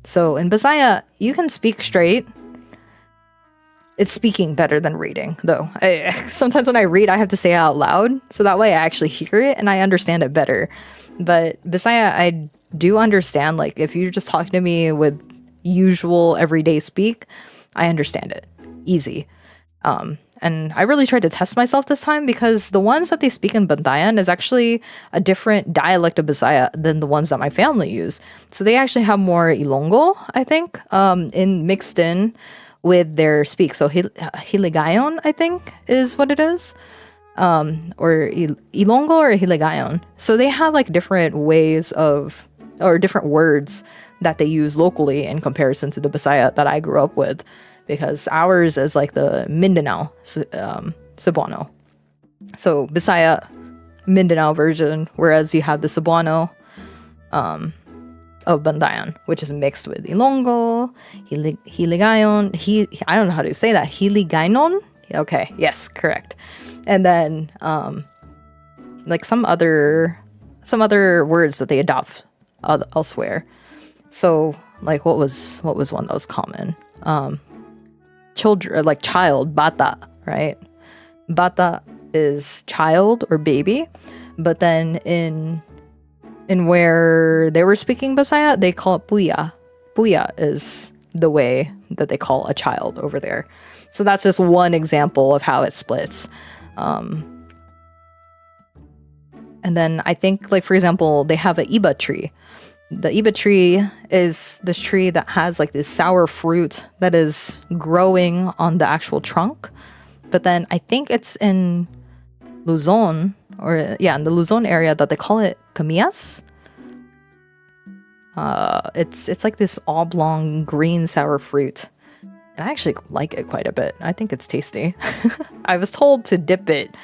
So in Bisaya, you can speak straight. It's speaking better than reading, though. Sometimes when I read, I have to say it out loud, so that way I actually hear it and I understand it better. But Bisaya, I do understand, like, if you're just talking to me with usual everyday speak, I understand it. Easy. And I really tried to test myself this time, because the ones that they speak in Bantayan is actually a different dialect of Bisaya than the ones that my family use. So they actually have more Ilonggo, I think, mixed in with their speak. So Hiligayon, I think, is what it is. Or Ilonggo or Hiligayon. So they have like different ways of, or different words that they use locally in comparison to the Bisaya that I grew up with, because ours is like the Mindanao, Cebuano. So Bisaya, Mindanao version, whereas you have the Cebuano of Bandayan, which is mixed with Ilonggo, Hiligayon, I don't know how to say that, Hiligaynon? Okay, yes, correct. And then like some other words that they adopt elsewhere. So like what was one that was common? Children, like child, bata, right? Bata is child or baby, but then in where they were speaking Bisaya, they call it puya. Puya is the way that they call a child over there. So that's just one example of how it splits. And then I think, like, for example, they have an iba tree. The iba tree is this tree that has like this sour fruit that is growing on the actual trunk. But then I think it's in Luzon, or yeah, in the Luzon area, that they call it camillas. It's like this oblong green sour fruit. And I actually like it quite a bit. I think it's tasty. I was told to dip it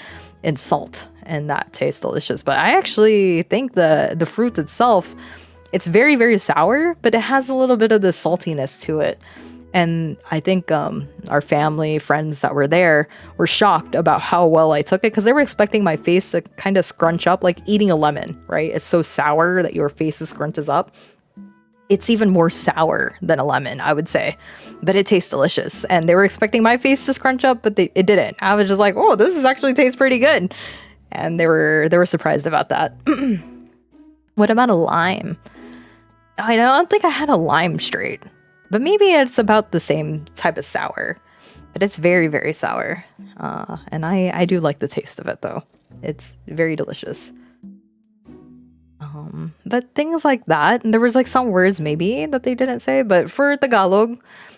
in salt and that tastes delicious. But I actually think the fruit itself, it's very, very sour, but it has a little bit of the saltiness to it. And I think our family, friends that were there were shocked about how well I took it, because they were expecting my face to kind of scrunch up like eating a lemon, right? It's so sour that your face scrunches up. It's even more sour than a lemon, I would say, but it tastes delicious. And they were expecting my face to scrunch up, but it didn't. I was just like, oh, this actually tastes pretty good. And they were surprised about that. What about a lime? I don't think I had a lime straight, but maybe it's about the same type of sour, but it's very, very sour. And I do like the taste of it though. It's very delicious. But things like that, and there was like some words maybe that they didn't say, but for Tagalog,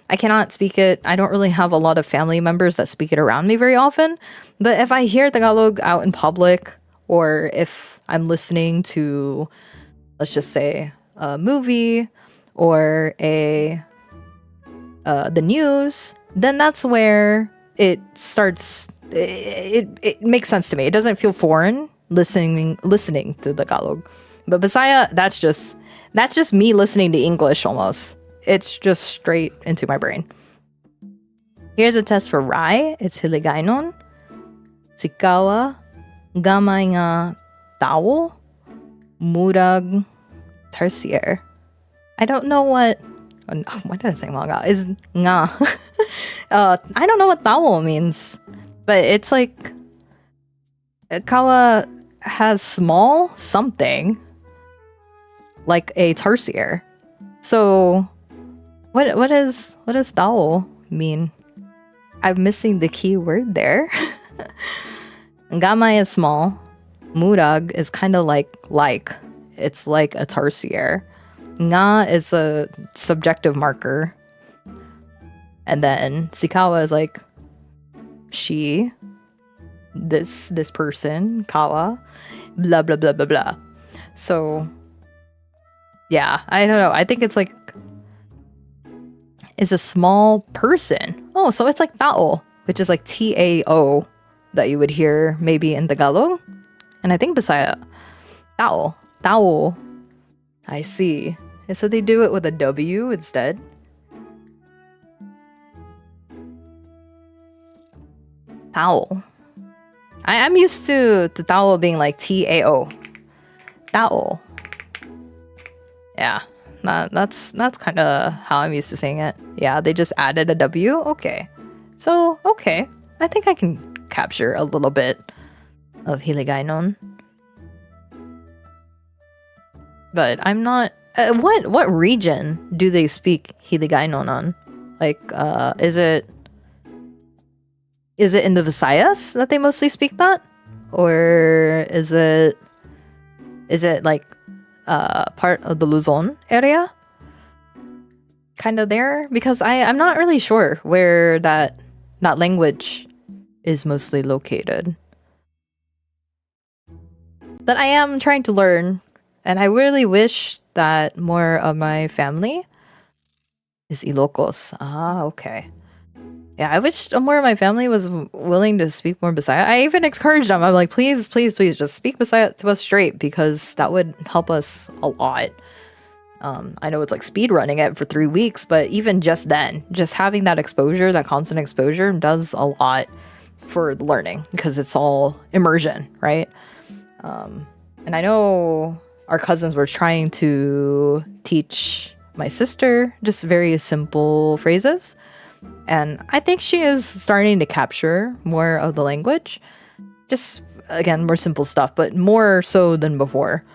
I cannot speak it. I don't really have a lot of family members that speak it around me very often. But if I hear Tagalog out in public, or if I'm listening to, let's just say, a movie or the news, then that's where it starts. It makes sense to me. It doesn't feel foreign listening to Tagalog. But Bisaya, that's just me listening to English almost. It's just straight into my brain. Here's a test for Rai. It's Hiligaynon. Sikawa, gamay nga tao, murag tertier. I don't know what... Oh, no, why did I say nga? Is nga. I don't know what tao means. But it's like... Kawa has small something. Like a tarsier. So what does tao mean? I'm missing the key word there. Gamay is small. Murag is kind of like. It's like a tarsier. Nga is a subjective marker. And then sikawa is like she, this person, kawa, blah blah blah blah blah. So yeah, I don't know. I think it's like, it's a small person. Oh, so it's like tao, which is like T-A-O that you would hear maybe in Tagalog. And I think Bisaya, tao. I see. And so they do it with a W instead. Tao. I'm used to tao being like T-A-O. Tao. Yeah, that's kind of how I'm used to saying it. Yeah, they just added a W. Okay. So, okay. I think I can capture a little bit of Hiligaynon. But I'm not... what region do they speak Hiligaynon on? Like, is it in the Visayas that they mostly speak that? Or is it like... part of the Luzon area, kind of there, because I'm not really sure where that language is mostly located. But I am trying to learn, and I really wish that more of my family is Ilocos. Ah, okay. Yeah, I wish more of my family was willing to speak more Bisaya. I even encouraged them. I'm like, please, please, please, just speak Bisaya to us straight, because that would help us a lot. I know it's like speed running it for 3 weeks, but even just then, just having that exposure, that constant exposure, does a lot for learning, because it's all immersion, right? And I know our cousins were trying to teach my sister just very simple phrases. And I think she is starting to capture more of the language. Just, again, more simple stuff, but more so than before.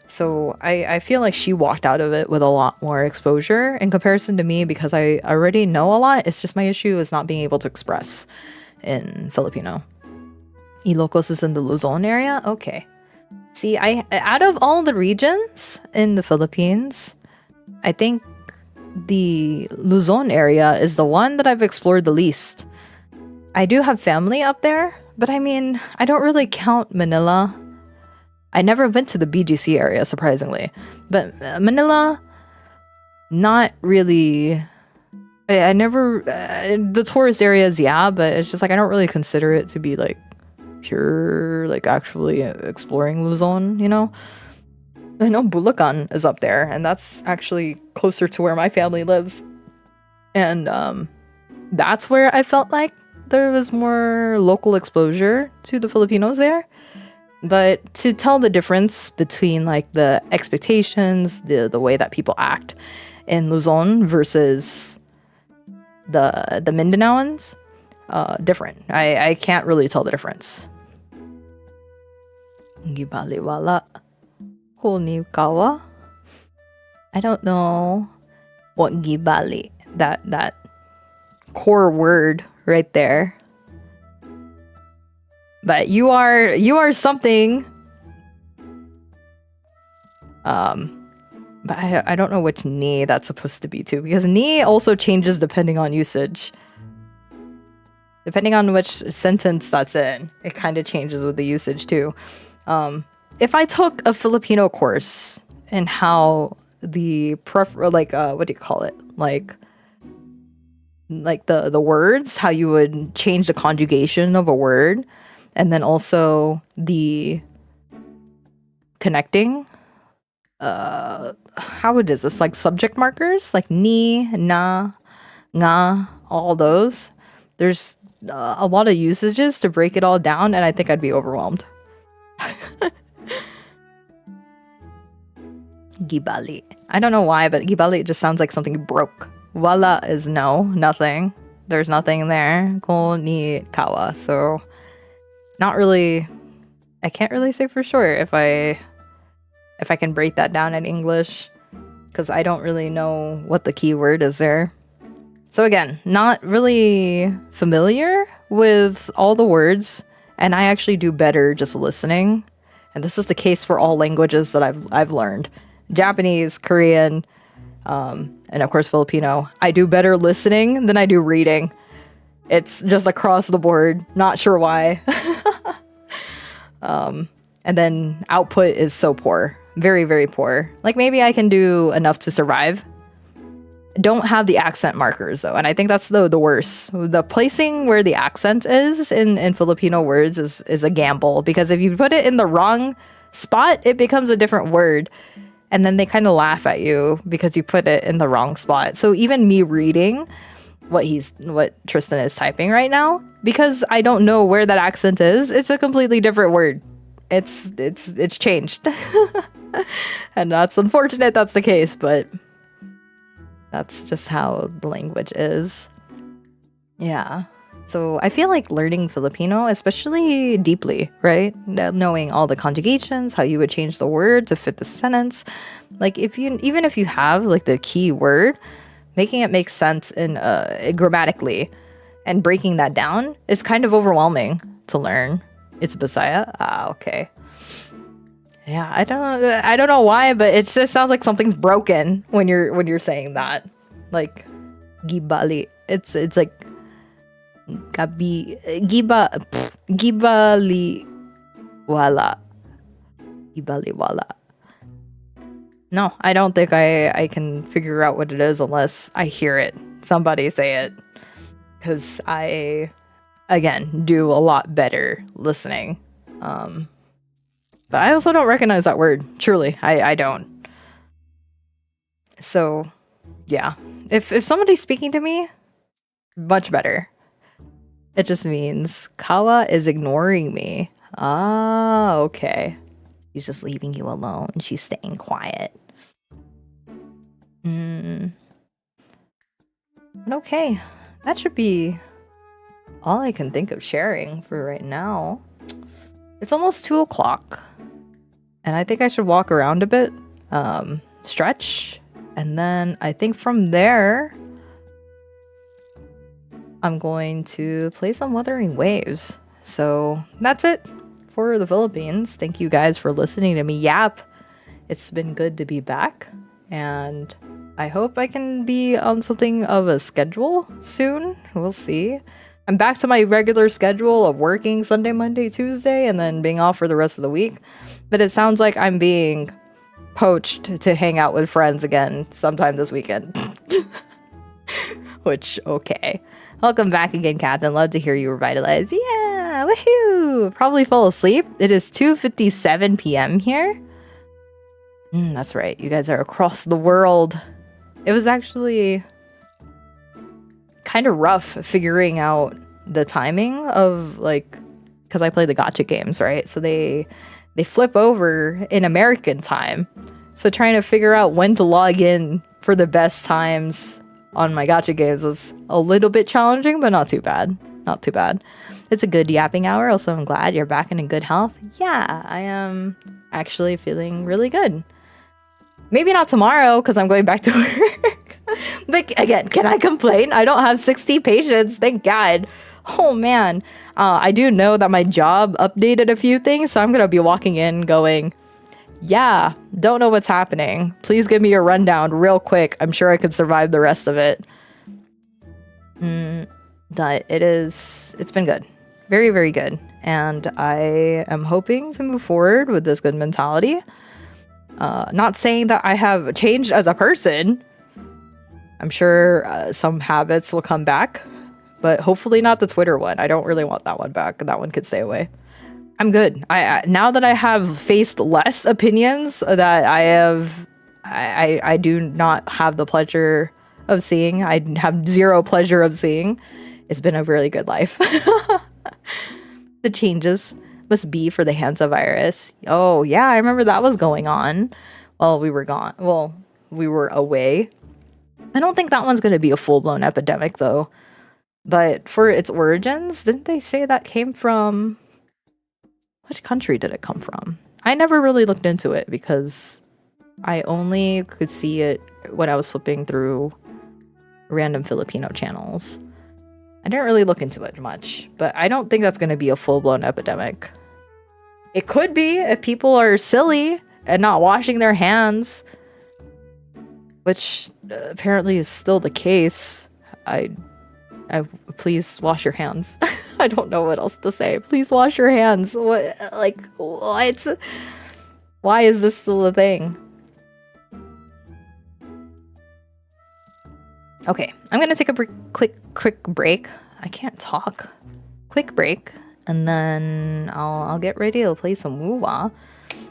So I feel like she walked out of it with a lot more exposure in comparison to me because I already know a lot. It's just my issue is not being able to express in Filipino. Ilocos is in the Luzon area? Okay. See, out of all the regions in the Philippines, I think the Luzon area is the one that I've explored the least. I do have family up there, but I mean, I don't really count Manila. I never went to the BGC area, surprisingly. But Manila, not really. I never... the tourist areas, yeah, but it's just like I don't really consider it to be like pure, like actually exploring Luzon, you know? I know Bulacan is up there, and that's actually closer to where my family lives. And that's where I felt like there was more local exposure to the Filipinos there. But to tell the difference between like the expectations, the way that people act in Luzon versus the Mindanaoans, different. I can't really tell the difference. Gibaliwala. Konnichiwa. I don't know what gibali, that core word right there. But you are something. But I don't know which ni that's supposed to be too, because ni also changes depending on usage. Depending on which sentence that's in, it kind of changes with the usage too. If I took a Filipino course in how the what do you call it? Like the words, how you would change the conjugation of a word, and then also the connecting. How it is this, like subject markers, like ni, na, nga, all those. There's a lot of usages to break it all down, and I think I'd be overwhelmed. Gibali. I don't know why, but gibali just sounds like something broke. Wala is no, nothing. There's nothing there. Konnichiwa. So, not really. I can't really say for sure if I can break that down in English, because I don't really know what the key word is there. So again, not really familiar with all the words, and I actually do better just listening. And this is the case for all languages that I've learned. Japanese, Korean, and of course Filipino. I do better listening than I do reading. It's just across the board. Not sure why. And then output is so poor. Very, very poor. Like maybe I can do enough to survive. Don't have the accent markers though, and I think that's the worst. The placing where the accent is in Filipino words is a gamble, because if you put it in the wrong spot, it becomes a different word. And then they kind of laugh at you because you put it in the wrong spot. So even me reading what Tristan is typing right now, because I don't know where that accent is, it's a completely different word. It's changed. And that's unfortunate that's the case, but that's just how the language is. Yeah. So I feel like learning Filipino, especially deeply, right? Knowing all the conjugations, how you would change the word to fit the sentence. Like even if you have like the key word, making it make sense in grammatically and breaking that down is kind of overwhelming to learn. It's Bisaya? Ah, okay. Yeah, I don't know why, but it just sounds like something's broken when you're saying that. Like gibali. It's like gibali wala. No, I don't think I can figure out what it is unless I hear it. Somebody say it. Because I, again, do a lot better listening. But I also don't recognize that word. Truly, I don't. So, yeah. If somebody's speaking to me, much better. It just means Kawa is ignoring me. Ah, okay. She's just leaving you alone. She's staying quiet. Okay. That should be all I can think of sharing for right now. It's almost 2 o'clock. And I think I should walk around a bit, stretch, and then I think from there, I'm going to play some Wuthering Waves. So that's it for the Philippines. Thank you guys for listening to me yap. It's been good to be back, and I hope I can be on something of a schedule soon. We'll see. I'm back to my regular schedule of working Sunday, Monday, Tuesday, and then being off for the rest of the week. But it sounds like I'm being poached to hang out with friends again sometime this weekend. Which, okay. Welcome back again, Captain. Love to hear you revitalize. Yeah, woohoo! Probably fall asleep. It is 2:57 p.m. here. That's right. You guys are across the world. It was actually kind of rough figuring out the timing of, like, because I play the gacha games, right? So they flip over in American time. So trying to figure out when to log in for the best times on my gacha games was a little bit challenging, but not too bad. Not too bad. It's a good yapping hour. Also, I'm glad you're back and in good health. Yeah, I am actually feeling really good. Maybe not tomorrow because I'm going back to work. But again, can I complain? I don't have 60 patients, thank God. Oh man, I do know that my job updated a few things, so I'm gonna be walking in going, yeah, don't know what's happening. Please give me a rundown real quick. I'm sure I could survive the rest of it. But it's been good. Very, very good. And I am hoping to move forward with this good mentality. Not saying that I have changed as a person. I'm sure some habits will come back, but hopefully not the Twitter one. I don't really want that one back. That one could stay away. I'm good. I now that I have faced less opinions that I do not have the pleasure of seeing. I have zero pleasure of seeing. It's been a really good life. The changes must be for the Hansa virus. Oh yeah, I remember that was going on while we were gone. Well, we were away. I don't think that one's going to be a full-blown epidemic though. But for its origins, didn't they say that came from... Which country did it come from? I never really looked into it because I only could see it when I was flipping through random Filipino channels. I didn't really look into it much, but I don't think that's going to be a full-blown epidemic. It could be if people are silly and not washing their hands, which apparently is still the case. Please wash your hands. I don't know what else to say. Please wash your hands. What? Like, what? Why is this still a thing? Okay, I'm gonna take a quick break. I can't talk. Quick break, and then I'll get ready to play some woo-wah.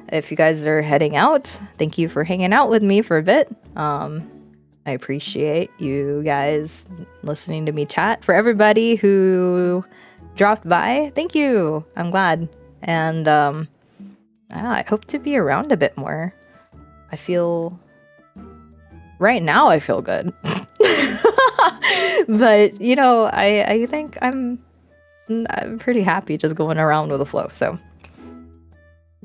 If you guys are heading out, thank you for hanging out with me for a bit. I appreciate you guys listening to me chat. For everybody who dropped by, thank you. I'm glad. And I hope to be around a bit more. I feel... Right now, I feel good. But, you know, I think I'm pretty happy just going around with the flow. So,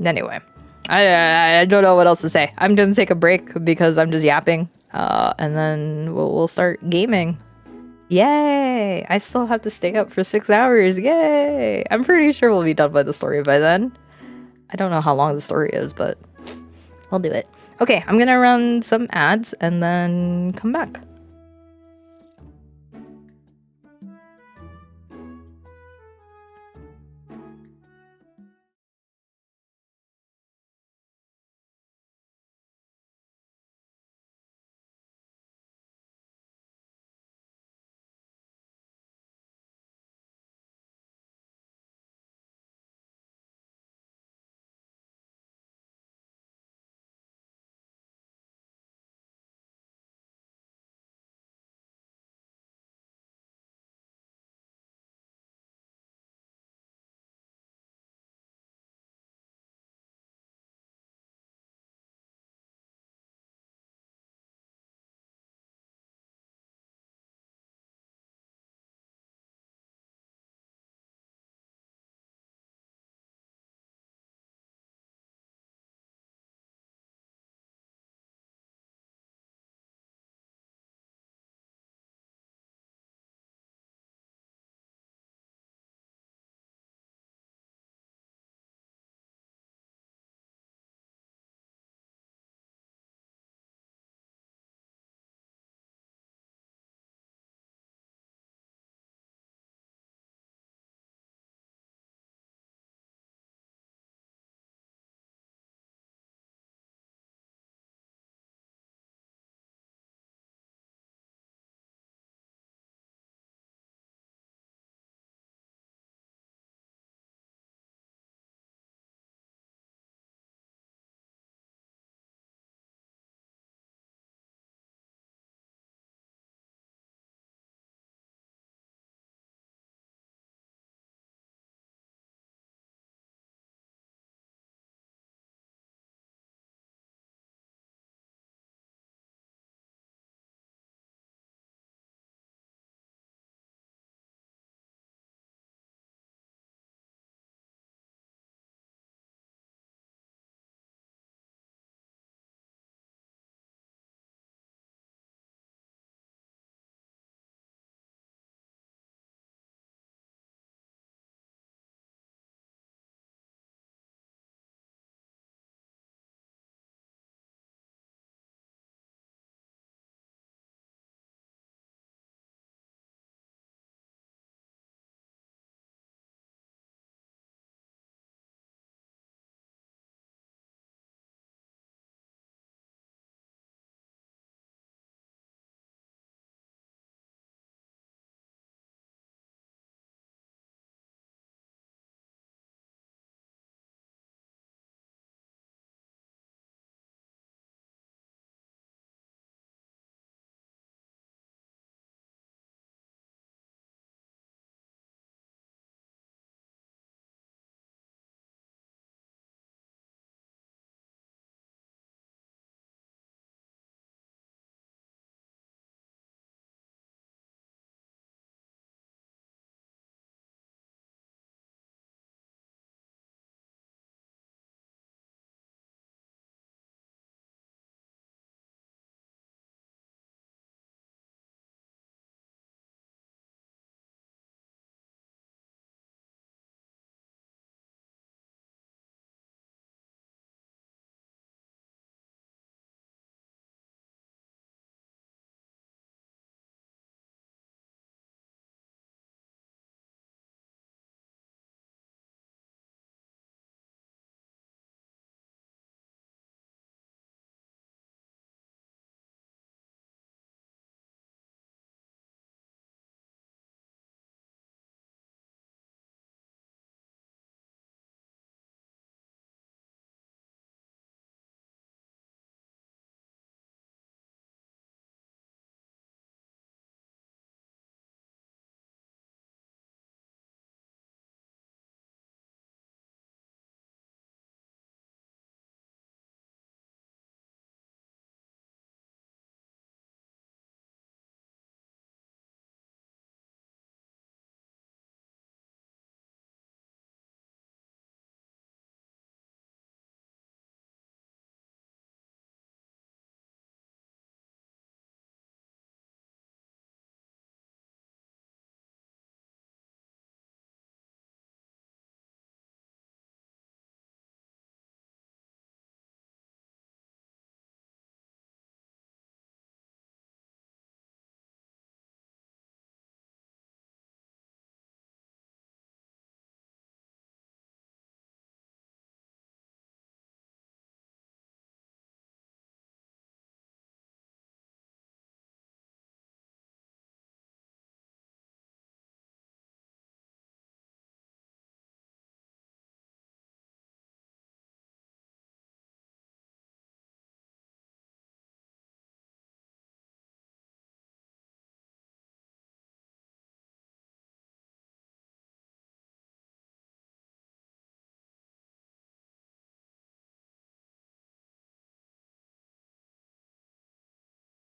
anyway. I don't know what else to say. I'm gonna take a break because I'm just yapping. And then we'll start gaming. Yay! I still have to stay up for 6 hours. Yay! I'm pretty sure we'll be done by the story by then. I don't know how long the story is, but I'll do it. Okay, I'm gonna run some ads and then come back.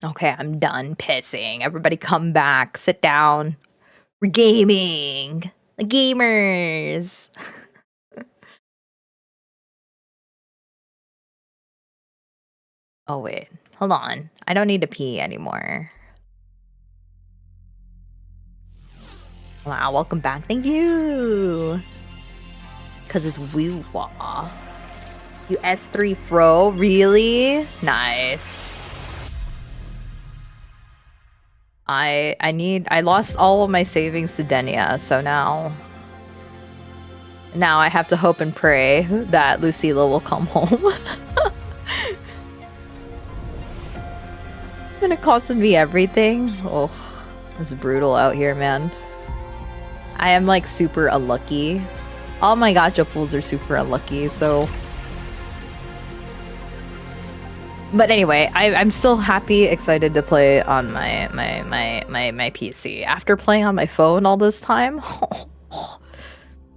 Okay, I'm done pissing. Everybody come back. Sit down. We're gaming. The gamers. Oh, wait. Hold on. I don't need to pee anymore. Wow, welcome back. Thank you. Because it's woo-wah. You S3 fro? Really? Nice. I lost all of my savings to Denia, so now I have to hope and pray that Lucilla will come home. And it costed me everything. Oh, it's brutal out here, man. I am like super unlucky. All my gacha pools are super unlucky, so. But anyway, I'm still happy, excited to play on my PC. After playing on my phone all this time,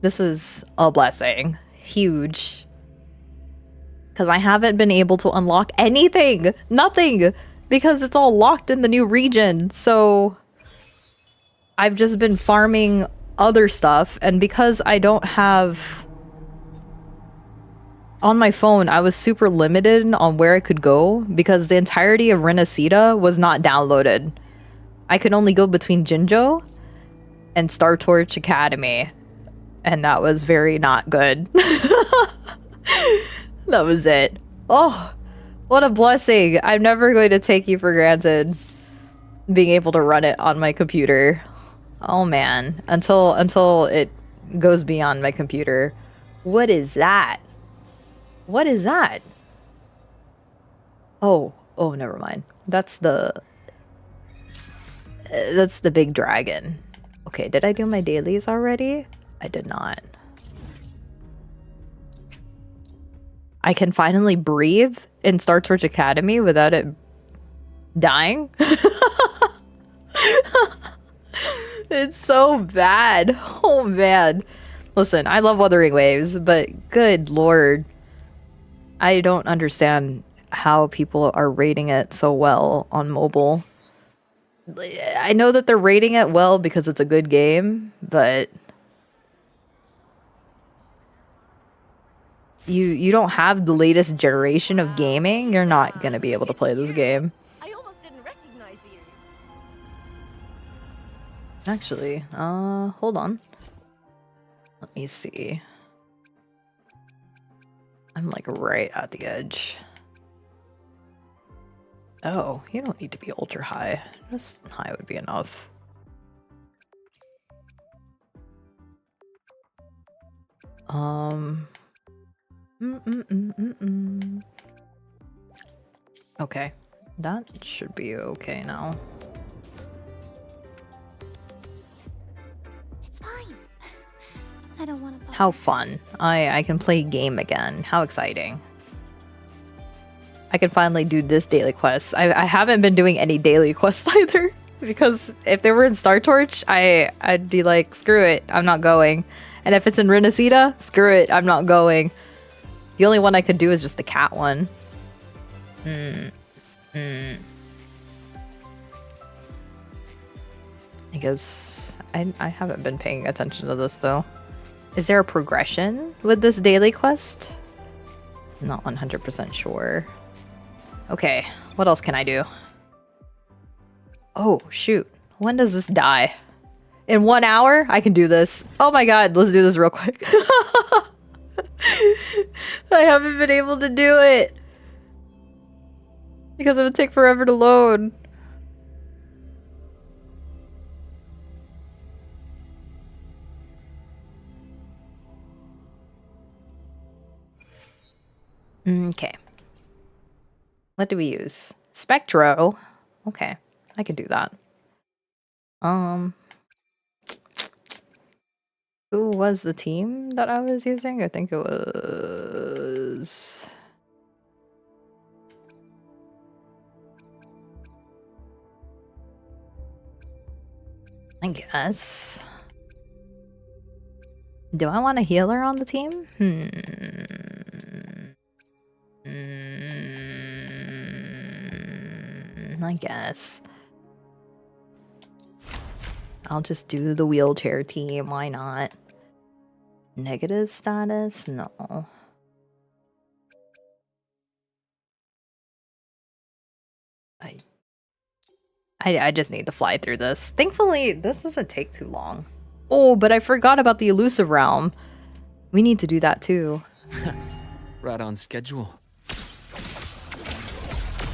this is a blessing. Huge. Because I haven't been able to unlock anything. Nothing. Because it's all locked in the new region. So I've just been farming other stuff. And because I don't have... On my phone, I was super limited on where I could go. Because the entirety of Renacita was not downloaded. I could only go between Jinjo and Star Torch Academy. And that was very not good. That was it. Oh, what a blessing. I'm never going to take you for granted being able to run it on my computer. Oh man, until it goes beyond my computer. What is that? What is that? Oh, never mind. That's the big dragon. Okay, did I do my dailies already? I did not. I can finally breathe in Star Torch Academy without it dying. It's so bad. Oh man. Listen, I love Wuthering Waves, but good lord. I don't understand how people are rating it so well on mobile. I know that they're rating it well because it's a good game, but you don't have the latest generation of gaming, you're not gonna be able to play this game. I almost didn't recognize you. Actually, hold on. Let me see. I'm like right at the edge. Oh, you don't need to be ultra high. Just high would be enough. Okay, that should be okay now. It's fine. I don't want to. How fun. I can play game again. How exciting. I can finally do this daily quest. I haven't been doing any daily quests either. Because if they were in Star Torch, I'd be like, screw it, I'm not going. And if it's in Renacita, screw it, I'm not going. The only one I could do is just the cat one. I guess I haven't been paying attention to this though. Is there a progression with this daily quest? Not 100% sure. Okay, what else can I do? Oh, shoot. When does this die? In 1 hour? I can do this. Oh my god, let's do this real quick. I haven't been able to do it. Because it would take forever to load. Okay. What do we use? Spectro. Okay, I can do that. Who was the team that I was using? I think it was... I guess. Do I want a healer on the team? I guess. I'll just do the wheelchair team, why not? Negative status? No. I just need to fly through this. Thankfully, this doesn't take too long. Oh, but I forgot about the elusive realm. We need to do that too. Right on schedule.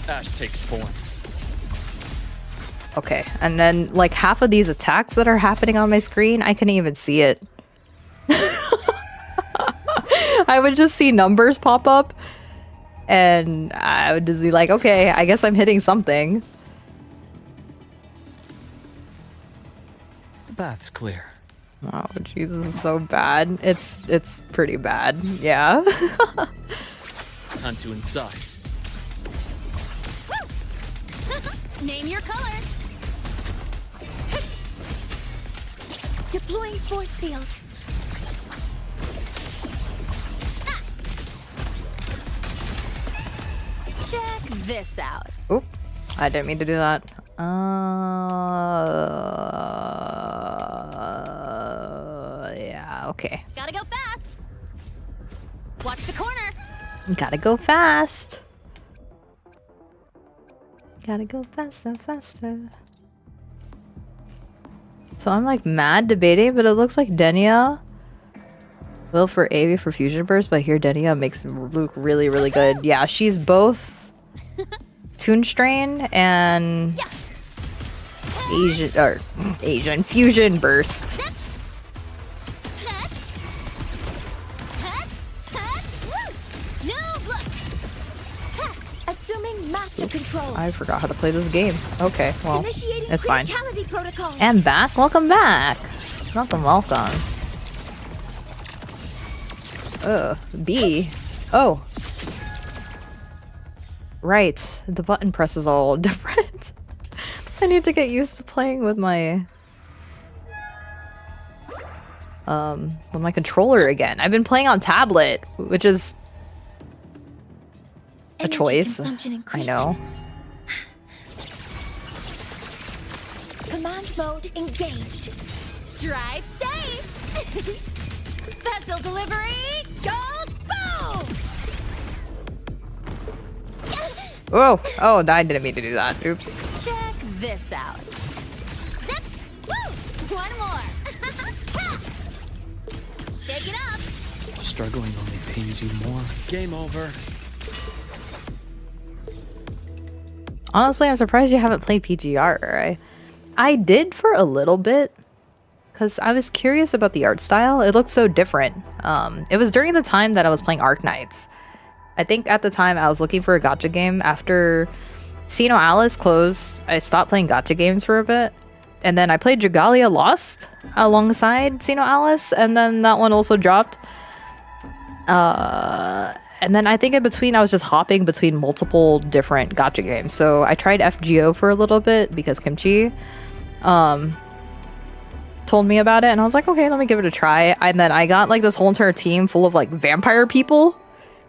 Ash takes form. Okay, and then like half of these attacks that are happening on my screen, I couldn't even see it. I would just see numbers pop up and I would just be like, okay, I guess I'm hitting something. The bath's clear. Oh, Jesus, is so bad. It's pretty bad. Yeah. Time to incise. Name your color. Deploying force field. Check this out. Oop. I didn't mean to do that. Yeah, okay. Gotta go fast. Watch the corner. Gotta go fast. Gotta go faster, faster. So I'm like mad debating, but it looks like Denia will for AV for Fusion Burst, but here Denia makes Luke really, really good. Yeah, she's both Toon Strain and Asian Fusion Burst. Assuming master control. I forgot how to play this game. Okay, well, Initiating it's fine. criticality protocol. And back. Welcome back. Welcome, welcome. B. Oh. Right. The button press is all different. I need to get used to playing with my controller again. I've been playing on tablet, which is a Energy choice. consumption I increasing. know. Command mode engaged. Drive safe. Special delivery. Go boom. Whoa! Oh, I didn't mean to do that. Oops. Check this out. Zip. Woo. One more. Shake it up. Struggling only pains you more. Game over. Honestly, I'm surprised you haven't played PGR. I did for a little bit, because I was curious about the art style. It looked so different. It was during the time that I was playing Arknights. I think at the time I was looking for a gacha game. After Sino Alice closed, I stopped playing gacha games for a bit. And then I played Dragalia Lost alongside Sino Alice, and then that one also dropped. And then I think in between I was just hopping between multiple different gacha games. So I tried FGO for a little bit because Kimchi told me about it, and I was like, okay, let me give it a try. And then I got like this whole entire team full of like vampire people.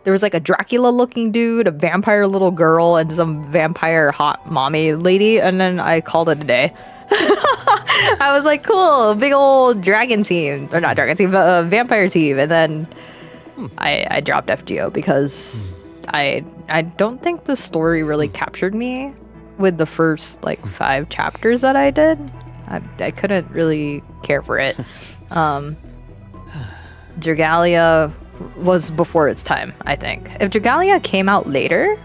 There was like a Dracula looking dude, a vampire little girl, and some vampire hot mommy lady, and then I called it a day. I was like, cool, big old dragon team, or not dragon team, but a vampire team. And then I dropped FGO because I don't think the story really captured me with the first like 5 chapters that I did. I couldn't really care for it. Dragalia was before its time, I think. If Dragalia came out later,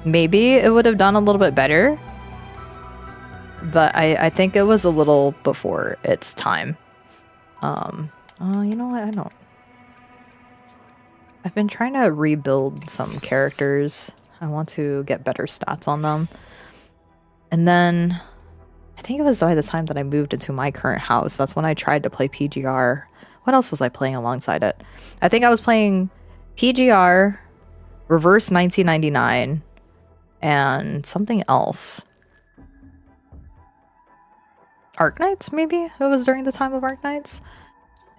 maybe it would have done a little bit better. But I think it was a little before its time. You know what? I've been trying to rebuild some characters. I want to get better stats on them. And then I think it was by the time that I moved into my current house. That's when I tried to play PGR. What else was I playing alongside it? I think I was playing PGR, Reverse 1999, and something else. Arknights, maybe? It was during the time of Arknights.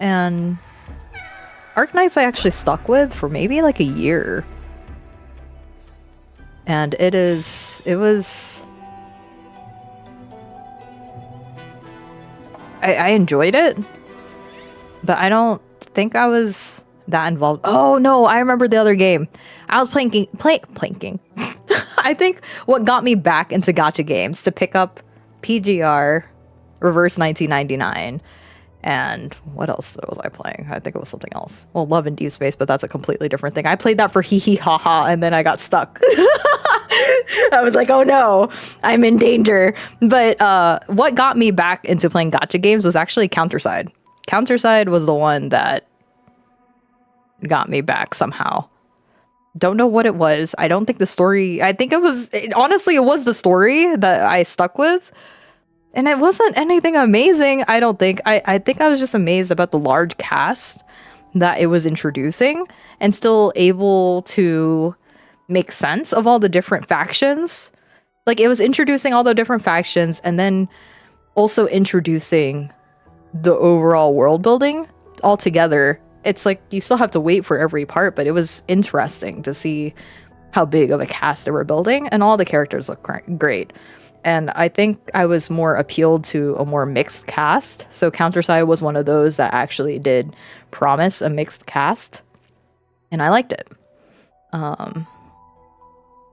And Arknights I actually stuck with for maybe like a year. And it was I enjoyed it, but I don't think I was that involved. Oh no, I remember the other game. I was planking. I think what got me back into gacha games to pick up PGR, Reverse 1999, and what else was I playing? I think it was something else. Well, Love and Deep Space, but that's a completely different thing. I played that for hee hee ha ha, and then I got stuck. I was like, oh no, I'm in danger. But what got me back into playing gacha games was actually Counterside. Counterside was the one that got me back somehow. Don't know what it was. I don't think the story, I think honestly, it was the story that I stuck with. And it wasn't anything amazing, I don't think. I think I was just amazed about the large cast that it was introducing and still able to make sense of all the different factions. Like, it was introducing all the different factions and then also introducing the overall world building all together. It's like you still have to wait for every part, but it was interesting to see how big of a cast they were building, and all the characters look great. And I think I was more appealed to a more mixed cast. So Counterside was one of those that actually did promise a mixed cast, and I liked it.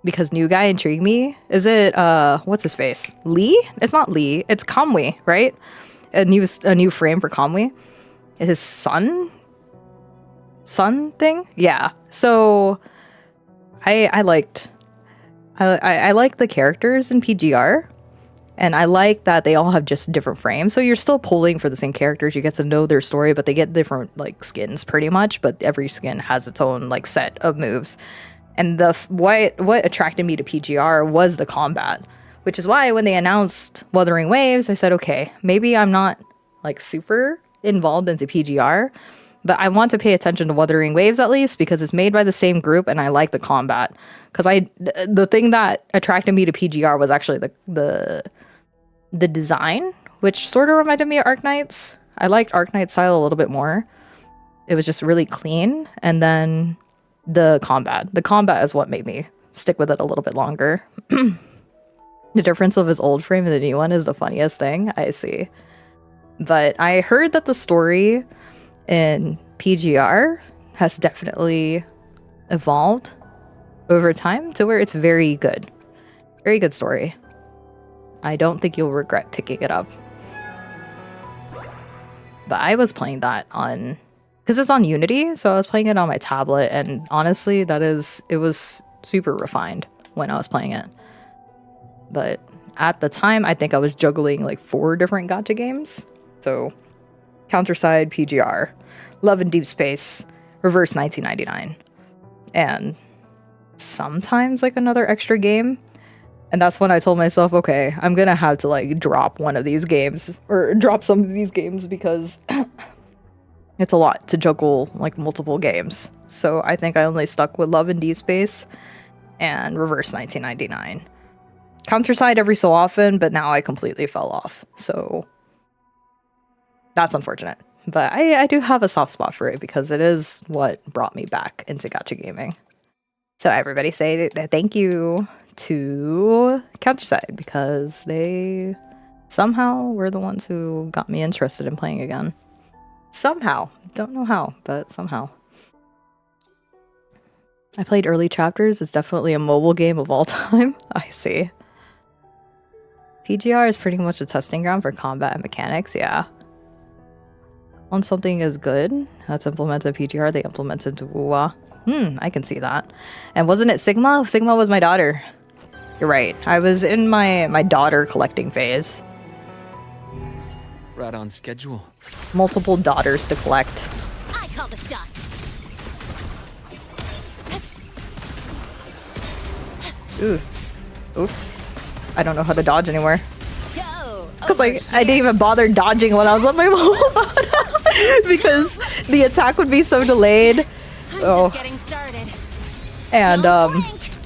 Because new guy intrigued me. Is it what's his face? Lee? It's not Lee. It's Kamui, right? A new frame for Kamui. His son thing? Yeah. So I liked the characters in PGR, and I like that they all have just different frames. So you're still pulling for the same characters. You get to know their story, but they get different like skins pretty much, but every skin has its own like set of moves. And what attracted me to PGR was the combat, which is why when they announced Wuthering Waves, I said, okay, maybe I'm not like super involved into PGR, but I want to pay attention to Wuthering Waves at least because it's made by the same group and I like the combat. Because the thing that attracted me to PGR was actually the design, which sort of reminded me of Arknight's. I liked Arknight's style a little bit more. It was just really clean, and then the combat is what made me stick with it a little bit longer. The difference of his old frame and the new one is the funniest thing I see. But I heard that the story in PGR has definitely evolved over time to where it's very good. Very good story. I don't think you'll regret picking it up. But I was playing that on, because it's on Unity, so I was playing it on my tablet, and honestly, it was super refined when I was playing it. But at the time, I think I was juggling like 4 different gacha games. So, Counterside, PGR, Love and Deep Space, Reverse 1999, and sometimes like another extra game. And that's when I told myself, okay, I'm gonna have to like drop one of these games, or drop some of these games, because it's a lot to juggle like multiple games. So I think I only stuck with Love and Deep Space and Reverse 1999. Counterside every so often, but now I completely fell off. So that's unfortunate. But I do have a soft spot for it because it is what brought me back into gacha gaming. So everybody say thank you to Counterside because they somehow were the ones who got me interested in playing again. Somehow. Don't know how, but somehow. I played early chapters. It's definitely a mobile game of all time. I see. PGR is pretty much a testing ground for combat and mechanics, yeah. Once something is good, that's implemented PGR, they implemented WUA. I can see that. And wasn't it Sigma? Sigma was my daughter. You're right. I was in my daughter collecting phase. Right on schedule. Multiple daughters to collect. I call the shots. Ooh. Oops. I don't know how to dodge anymore. Go. Because I didn't even bother dodging when I was on my mobile because the attack would be so delayed. I'm just getting started. And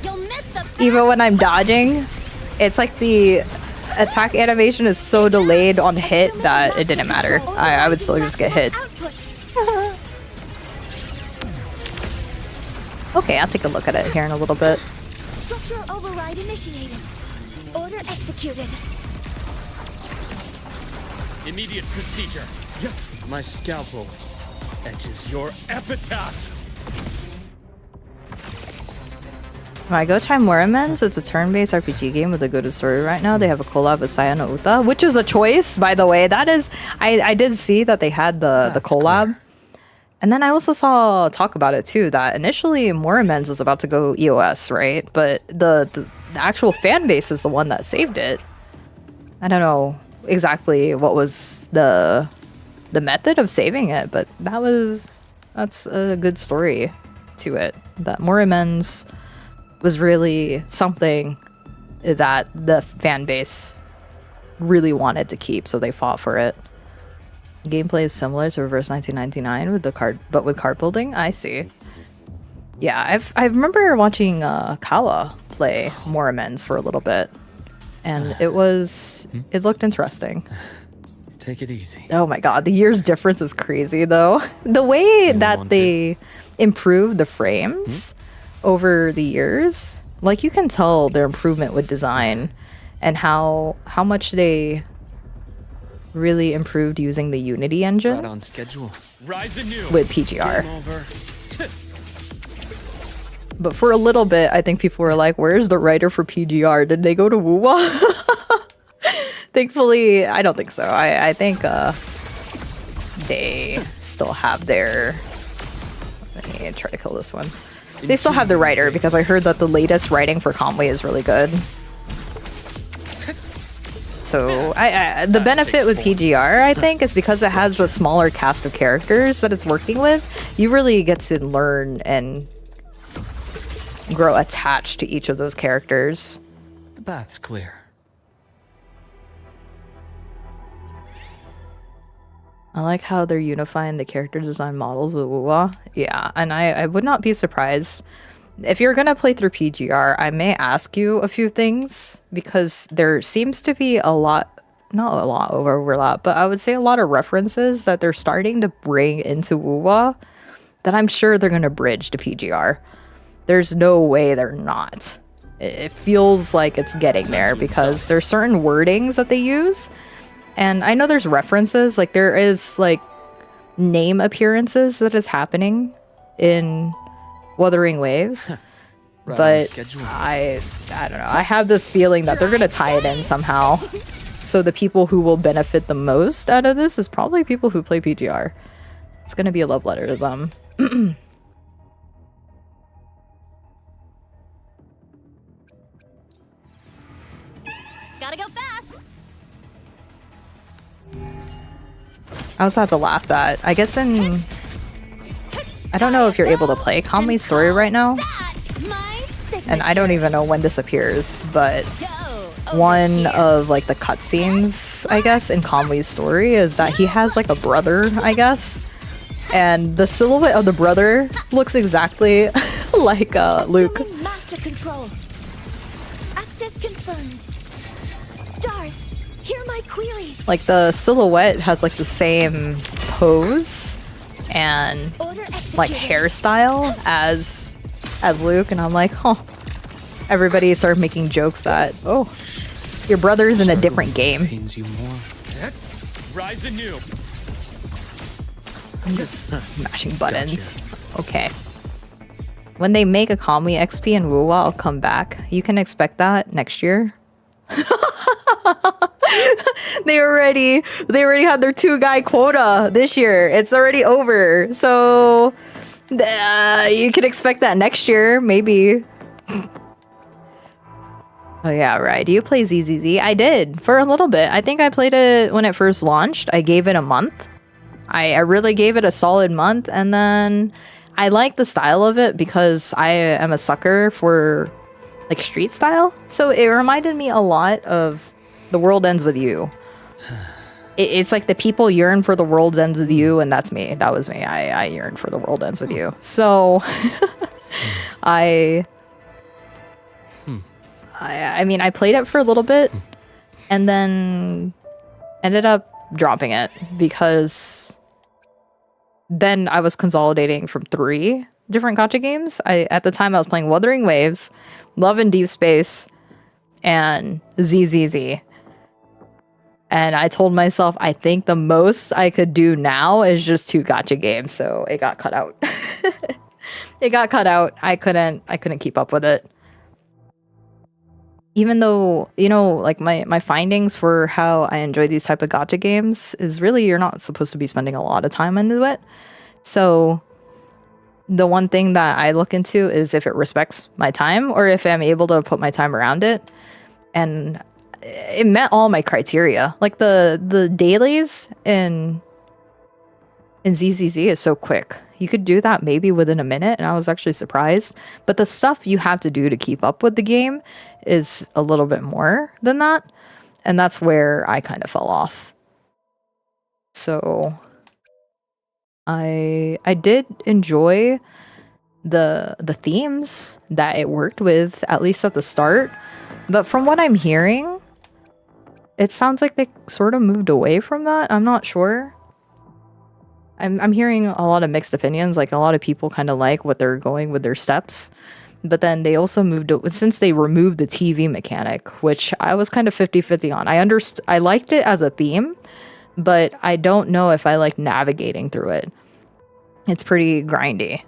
You'll miss the even when I'm dodging, it's like the attack animation is so delayed on hit that it didn't matter. I would still just get hit. Okay, I'll take a look at it here in a little bit. Structural override initiated. Order executed. Immediate procedure. My scalpel etches your epitaph. When I go try Moramens, it's a turn-based RPG game with a good story right now. They have a collab with Saya no Uta, which is a choice, by the way. That is, I did see that they had the collab. Clear. And then I also saw talk about it too, that initially Moramens was about to go EOS, right? But the actual fan base is the one that saved it. I don't know exactly what was the method of saving it, but that's a good story to it. That Moramens was really something that the fan base really wanted to keep, so they fought for it. Gameplay is similar to Reverse 1999 with with card building. I see. Yeah, I remember watching Kawa play Moramens for a little bit, and it looked interesting. Take it easy. Oh my god, the year's difference is crazy though. The way that they improved the frames over the years, like you can tell their improvement with design and how much they really improved using the Unity engine right on schedule. Rise anew. With PGR. But for a little bit, I think people were like, where's the writer for PGR? Did they go to Wuwa? Thankfully, I don't think so. I think they still have their... Let me try to kill this one. They still have the writer, because I heard that the latest writing for Conway is really good. So the benefit with PGR, I think, is because it has a smaller cast of characters that it's working with, you really get to learn and grow attached to each of those characters. The bath's clear. I like how they're unifying the character design models with Wuwa. Yeah, and I would not be surprised. If you're gonna play through PGR, I may ask you a few things, because there seems to be a lot, not a lot of overlap, but I would say a lot of references that they're starting to bring into Wuwa that I'm sure they're gonna bridge to PGR. There's no way they're not. It feels like it's getting there, because there's certain wordings that they use. And I know there's references, like there is like name appearances that is happening in Wuthering Waves, right, but I don't know. I have this feeling that they're gonna tie it in somehow. So the people who will benefit the most out of this is probably people who play PGR. It's gonna be a love letter to them. Gotta go fast. I also have to laugh that I guess in... I don't know if you're able to play Conway's story right now, and I don't even know when this appears, but one of like the cutscenes, I guess, in Conway's story is that he has like a brother, I guess, and the silhouette of the brother looks exactly like Luke. Master control. Access confirmed. Stars, hear my queries. Like the silhouette has like the same pose and like hairstyle as Luke, and I'm like, oh. Everybody started making jokes that, oh, your brother's in a different game. Pains you more. Rise anew. I'm just mashing buttons. Okay. When they make a Kami XP in Wuwa, I'll come back. You can expect that next year. They already had their 2-guy quota this year. It's already over. So you can expect that next year, maybe. Oh yeah, right. Do you play ZZZ? I did for a little bit. I think I played it when it first launched. I gave it a month. I really gave it a solid month, and then I like the style of it because I am a sucker for like street style. So it reminded me a lot of The World Ends With You. It's like the people yearn for The World Ends With You, and that's me. That was me. I yearn for The World Ends With You. So I mean, I played it for a little bit and then ended up dropping it because then I was consolidating from 3 different gacha games. At the time I was playing Wuthering Waves, Love in Deep Space, and ZZZ. And I told myself, I think the most I could do now is just 2 gacha games. So it got cut out. It got cut out. I couldn't keep up with it. Even though, you know, like my findings for how I enjoy these type of gacha games is really you're not supposed to be spending a lot of time into it. So the one thing that I look into is if it respects my time or if I'm able to put my time around it. And it met all my criteria. Like the dailies in ZZZ is so quick. You could do that maybe within a minute, and I was actually surprised. But the stuff you have to do to keep up with the game is a little bit more than that. And that's where I kind of fell off. So I did enjoy the themes that it worked with, at least at the start. But from what I'm hearing, it sounds like they sort of moved away from that. I'm not sure. I'm hearing a lot of mixed opinions. Like a lot of people kind of like what they're going with their steps. But then they also moved, since they removed the TV mechanic, which I was kind of 50-50 on. I liked it as a theme, but I don't know if I like navigating through it. It's pretty grindy.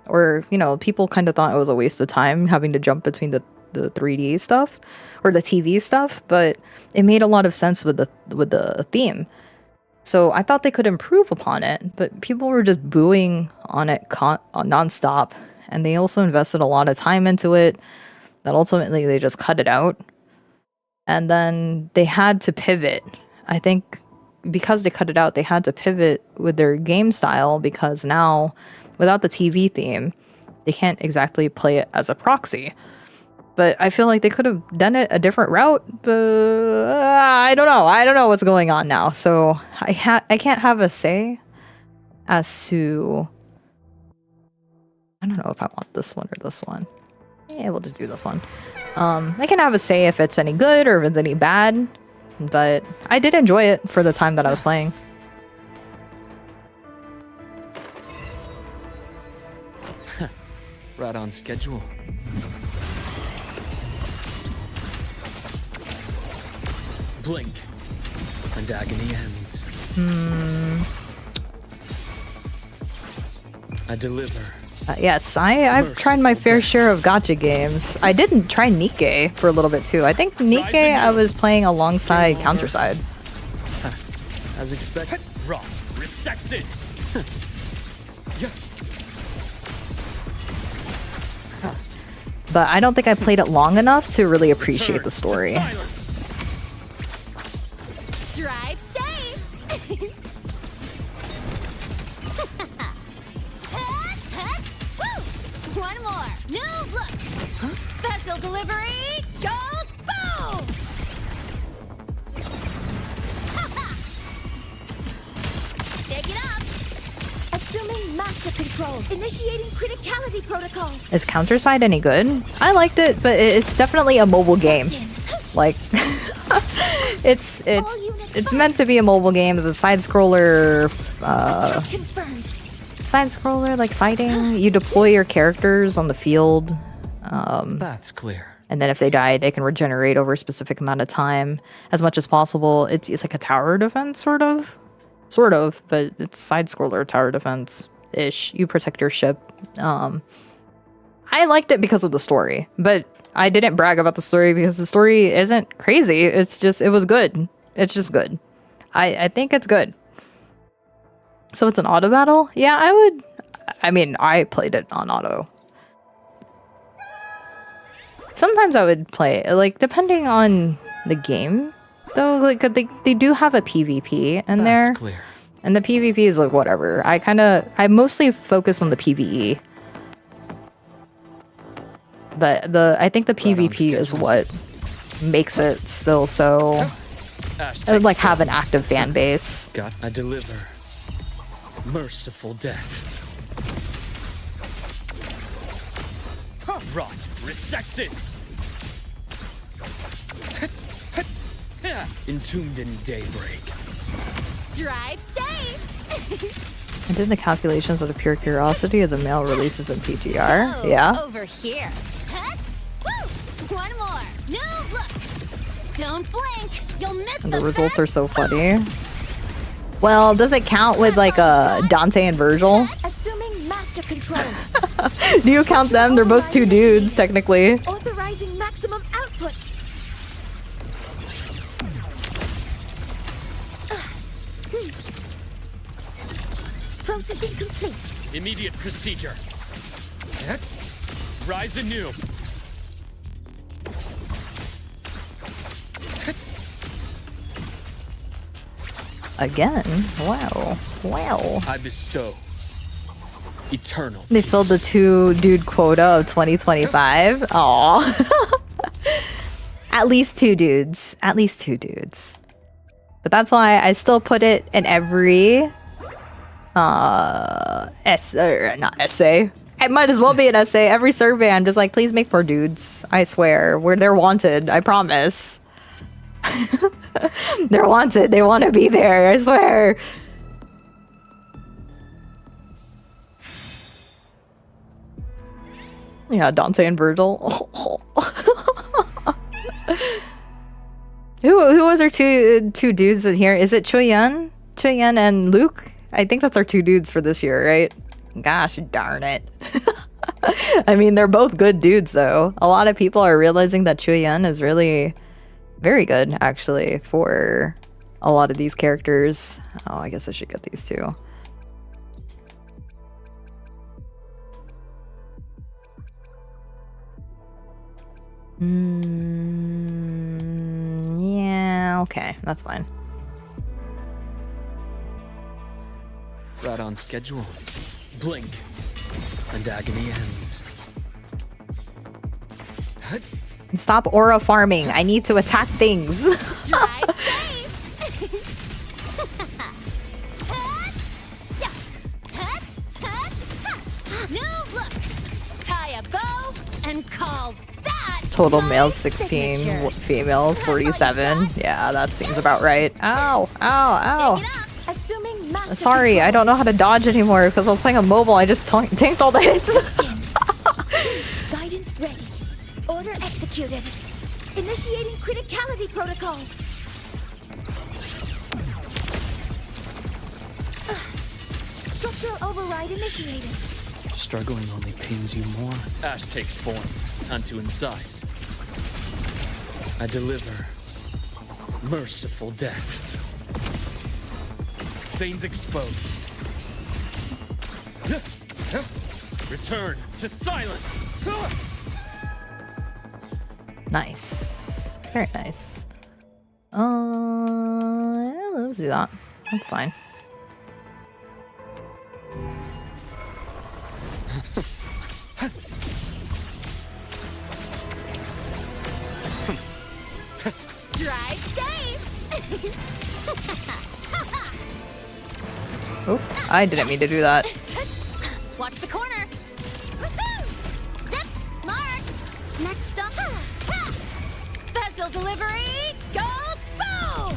Or, you know, people kind of thought it was a waste of time having to jump between the 3D stuff or the TV stuff, but it made a lot of sense with the theme. So I thought they could improve upon it, but people were just booing on it nonstop. And they also invested a lot of time into it that ultimately they just cut it out. And then they had to pivot. I think because they cut it out, they had to pivot with their game style because now without the TV theme, they can't exactly play it as a proxy. But I feel like they could have done it a different route, but I don't know. I don't know what's going on now. So I can't have a say as to... I don't know if I want this one or this one. Yeah, we'll just do this one. I can have a say if it's any good or if it's any bad, but I did enjoy it for the time that I was playing. Right on schedule. Blink, and agony ends. I deliver. Yes, I've tried my fair share of gacha games. I did try Nikkei for a little bit too. I think Nikkei I was playing alongside Counterside. As expected. Rot. Resected. But I don't think I played it long enough to really appreciate the story. Drive safe. One more. New look. Special delivery goes boom. Shake it up. Assuming master control. Initiating criticality protocol. Is Counterside any good? I liked it, but it's definitely a mobile game. Like, it's meant to be a mobile game. It's a side-scroller, like fighting. You deploy your characters on the field. That's clear. And then if they die, they can regenerate over a specific amount of time, as much as possible. It's like a tower defense, sort of, but it's side-scroller tower defense-ish. You protect your ship. I liked it because of the story, but I didn't brag about the story because the story isn't crazy. It's just, it was good. It's just good. I think it's good. So it's an auto battle? Yeah, I played it on auto. Sometimes I would play, like, depending on the game, though, like, they do have a PvP in there. That's clear. And the PvP is like, whatever. I mostly focus on the PvE. But I think the PvP is what makes it still so, like, have an active fan base. I deliver. Merciful death. Rot. Resected. Entombed in daybreak. Drive safe. I did the calculations out of pure curiosity of the male releases in PTR. Yeah. Over here. Woo! One more. New look. Don't blink. You'll miss And the results are so funny. Well, does it count with like Dante and Virgil? Assuming master control. Do you count them? They're both two dudes, technically. Authorizing maximum output. Processing complete. Immediate procedure. Rise anew. Again? Wow. Wow. I bestow eternal. They filled the two-dude quota of 2025. Aw. At least two dudes. At least two dudes. But that's why I still put it in every not essay. It might as well be an essay. Every survey, I'm just like, please make more dudes. I swear. They're wanted. I promise. They're wanted. They want to be there. I swear. Yeah, Dante and Virgil. Who was our two dudes in here? Is it Chuyen? Chuyen and Luke? I think that's our two dudes for this year, right? Gosh darn it. I mean, they're both good dudes, though. A lot of people are realizing that Chuyen is really very good, actually, for a lot of these characters. Oh, I guess I should get these two. Yeah, okay, that's fine. Right on schedule. Blink, and agony ends. Stop aura farming. I need to attack things. Drive safe. New look. Tie a bow and call that Total my males 16, signature. females 47. Yeah, that seems about right. Ow, ow, Shake it ow. up. Assuming master Sorry, control. I don't know how to dodge anymore because I'm playing a mobile. I just tanked all the hits. Guidance ready. Order executed. Initiating criticality protocol. Structural override initiated. Struggling only pains you more. Ash takes form. Time to incise. I deliver merciful death. Veins exposed. Return to silence. Nice. Very nice. Yeah, let's do that. That's fine. Drive safe. Oh, I didn't mean to do that. Watch the corner. Woohoo! Zip marked. Next up. Special delivery goes boom.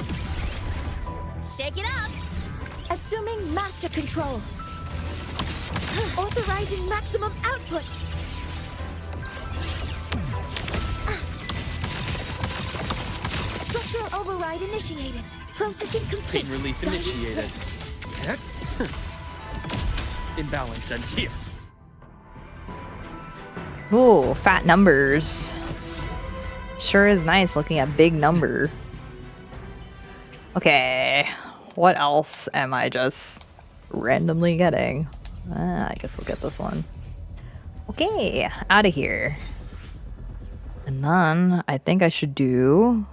Shake it up. Assuming master control. Authorizing maximum output. Structural override initiated. Processing complete. Pain relief initiated. Imbalance ends here. Ooh, fat numbers. Sure is nice looking at big number. Okay, what else am I just randomly getting? I guess we'll get this one. Okay, out of here. And then I think I should do...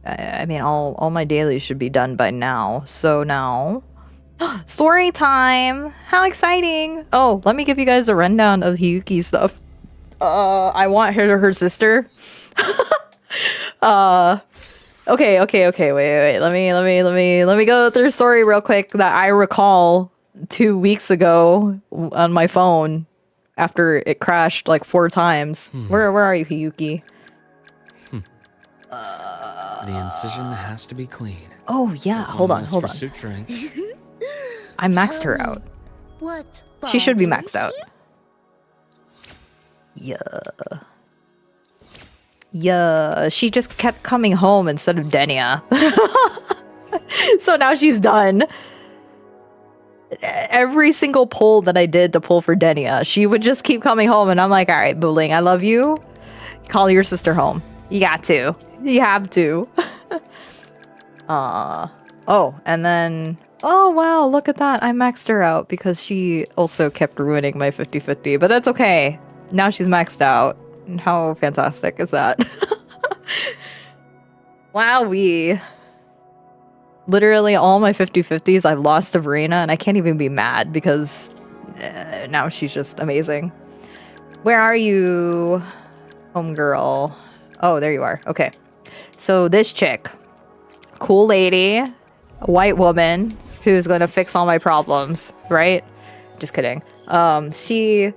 I mean, all my dailies should be done by now. So now... Story time! How exciting! Oh, let me give you guys a rundown of Hiyuki's stuff. I want her sister. Okay, wait. Let me go through a story real quick that I recall 2 weeks ago on my phone after it crashed like 4 times. Where are you, Hiyuki? The incision has to be clean. Oh yeah, hold on. For suturing. I maxed her out. What? She should be maxed out. Yeah. Yeah, she just kept coming home instead of Denia. So now she's done. Every single pull that I did to pull for Denia, she would just keep coming home, and I'm like, all right, Booling, I love you. Call your sister home. You got to. You have to. Oh, and then... Oh, wow, look at that. I maxed her out because she also kept ruining my 50-50, but that's okay. Now she's maxed out. How fantastic is that? Wowee. Literally all my 50-50s I've lost to Verena, and I can't even be mad because now she's just amazing. Where are you, homegirl? Oh, there you are. Okay. So this chick, cool lady, a white woman who's going to fix all my problems, right? Just kidding. She...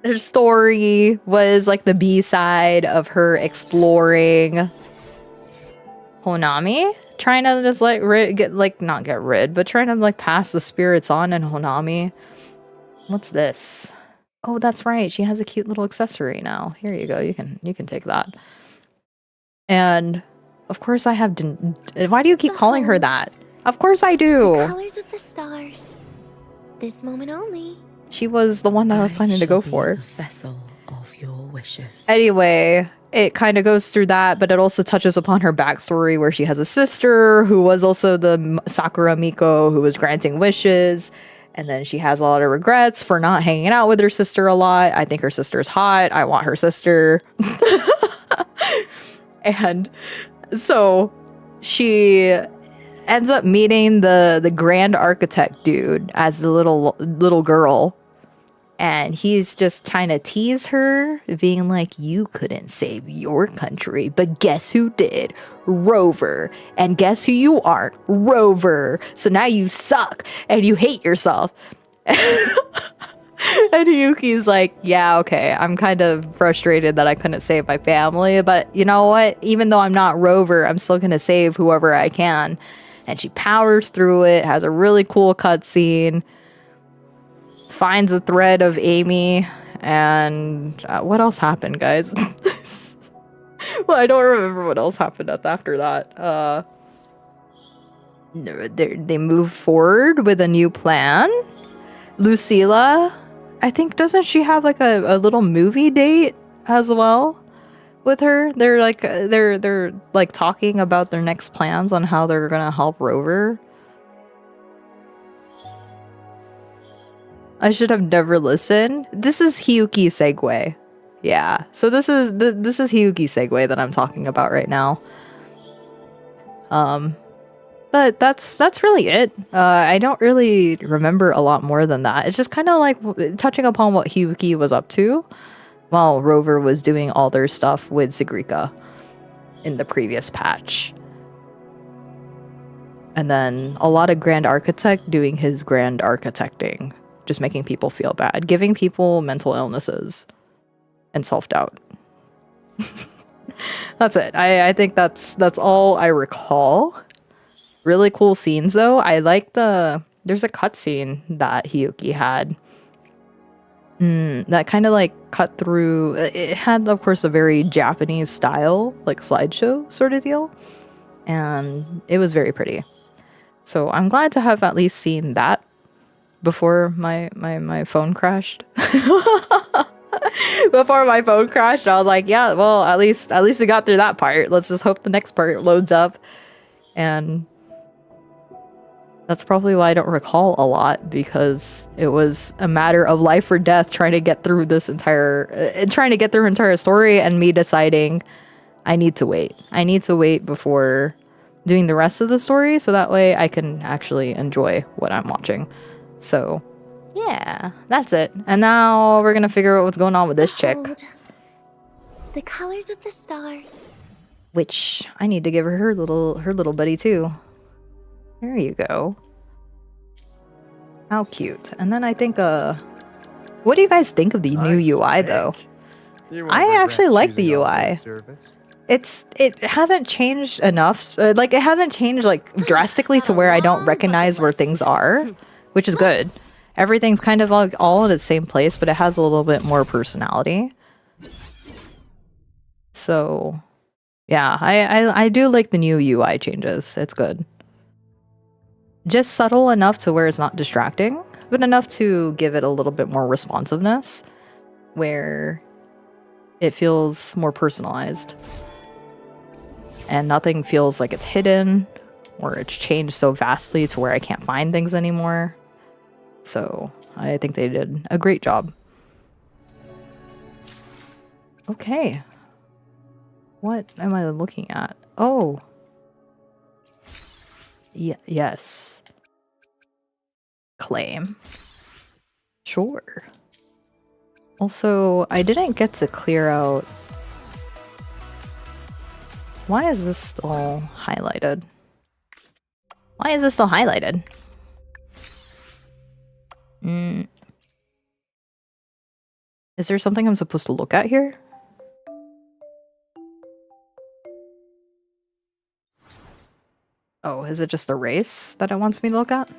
Her story was like the B-side of her exploring Honami, trying to just like not get rid, but trying to like pass the spirits on in Honami. What's this? Oh, that's right. She has a cute little accessory now. Here you go. You can take that. And of course I have. Why do you keep calling her that? Of course I do. The colors of the stars. This moment only. She was the one that I was planning to go for. The vessel of your wishes. Anyway, it kind of goes through that, but it also touches upon her backstory where she has a sister who was also the Sakura Miko who was granting wishes. And then she has a lot of regrets for not hanging out with her sister a lot. I think her sister's hot. I want her sister. And so she ends up meeting the grand architect dude as the little girl. And he's just trying to tease her, being like, you couldn't save your country, but guess who did? Rover. And guess who you aren't? Rover. So now you suck and you hate yourself. And Yuki's like, yeah, okay, I'm kind of frustrated that I couldn't save my family, but you know what? Even though I'm not Rover, I'm still going to save whoever I can. And she powers through it, has a really cool cutscene. Finds a thread of Amy, and what else happened, guys? Well, I don't remember what else happened after that. They move forward with a new plan. Lucilla, I think, doesn't she have like a little movie date as well with her? They're like talking about their next plans on how they're gonna help Rover. I should have never listened. This is Hiyuki segue. Yeah. So this is Hiyuki segue that I'm talking about right now. But that's really it. I don't really remember a lot more than that. It's just kind of like touching upon what Hiyuki was up to while Rover was doing all their stuff with Sigrika in the previous patch. And then a lot of Grand Architect doing his grand architecting. Just making people feel bad, giving people mental illnesses and self-doubt. That's it. I think that's all I recall. Really cool scenes though. I like there's a cutscene that Hiyuki had. That kind of like cut through. It had, of course, a very Japanese style, like slideshow sort of deal. And it was very pretty. So I'm glad to have at least seen that before my phone crashed. Before my phone crashed, I was like, yeah, well, at least we got through that part. Let's just hope the next part loads up. And that's probably why I don't recall a lot, because it was a matter of life or death trying to get through this entire story, and me deciding I need to wait. I need to wait before doing the rest of the story, so that way I can actually enjoy what I'm watching. So, yeah, that's it. And now we're gonna figure out what's going on with this chick. The colors of the star. Which I need to give her little buddy too. There you go. How cute. And then I think what do you guys think of the new UI though? I actually like the UI. It hasn't changed enough. Like it hasn't changed like drastically to where I don't recognize where things are, which is good. Everything's kind of like all in the same place, but it has a little bit more personality. So yeah, I do like the new UI changes. It's good. Just subtle enough to where it's not distracting, but enough to give it a little bit more responsiveness, where it feels more personalized. And nothing feels like it's hidden, or it's changed so vastly to where I can't find things anymore. So I think they did a great job. Okay. What am I looking at? Oh. Yes. Claim. Sure. Also, I didn't get to clear out... Why is this still highlighted? Why is this still highlighted? Is there something I'm supposed to look at here? Oh, is it just the race that it wants me to look at?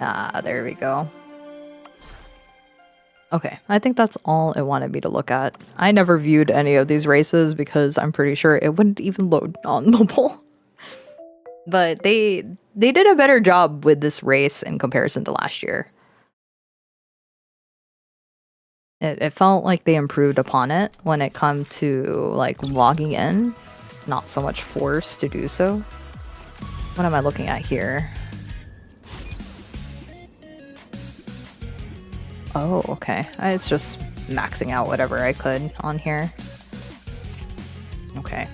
Ah, there we go. Okay, I think that's all it wanted me to look at. I never viewed any of these races because I'm pretty sure it wouldn't even load on mobile. But they did a better job with this race in comparison to last year. It felt like they improved upon it when it come to like logging in. Not so much forced to do so. What am I looking at here? Oh, okay. It's just maxing out whatever I could on here. Okay.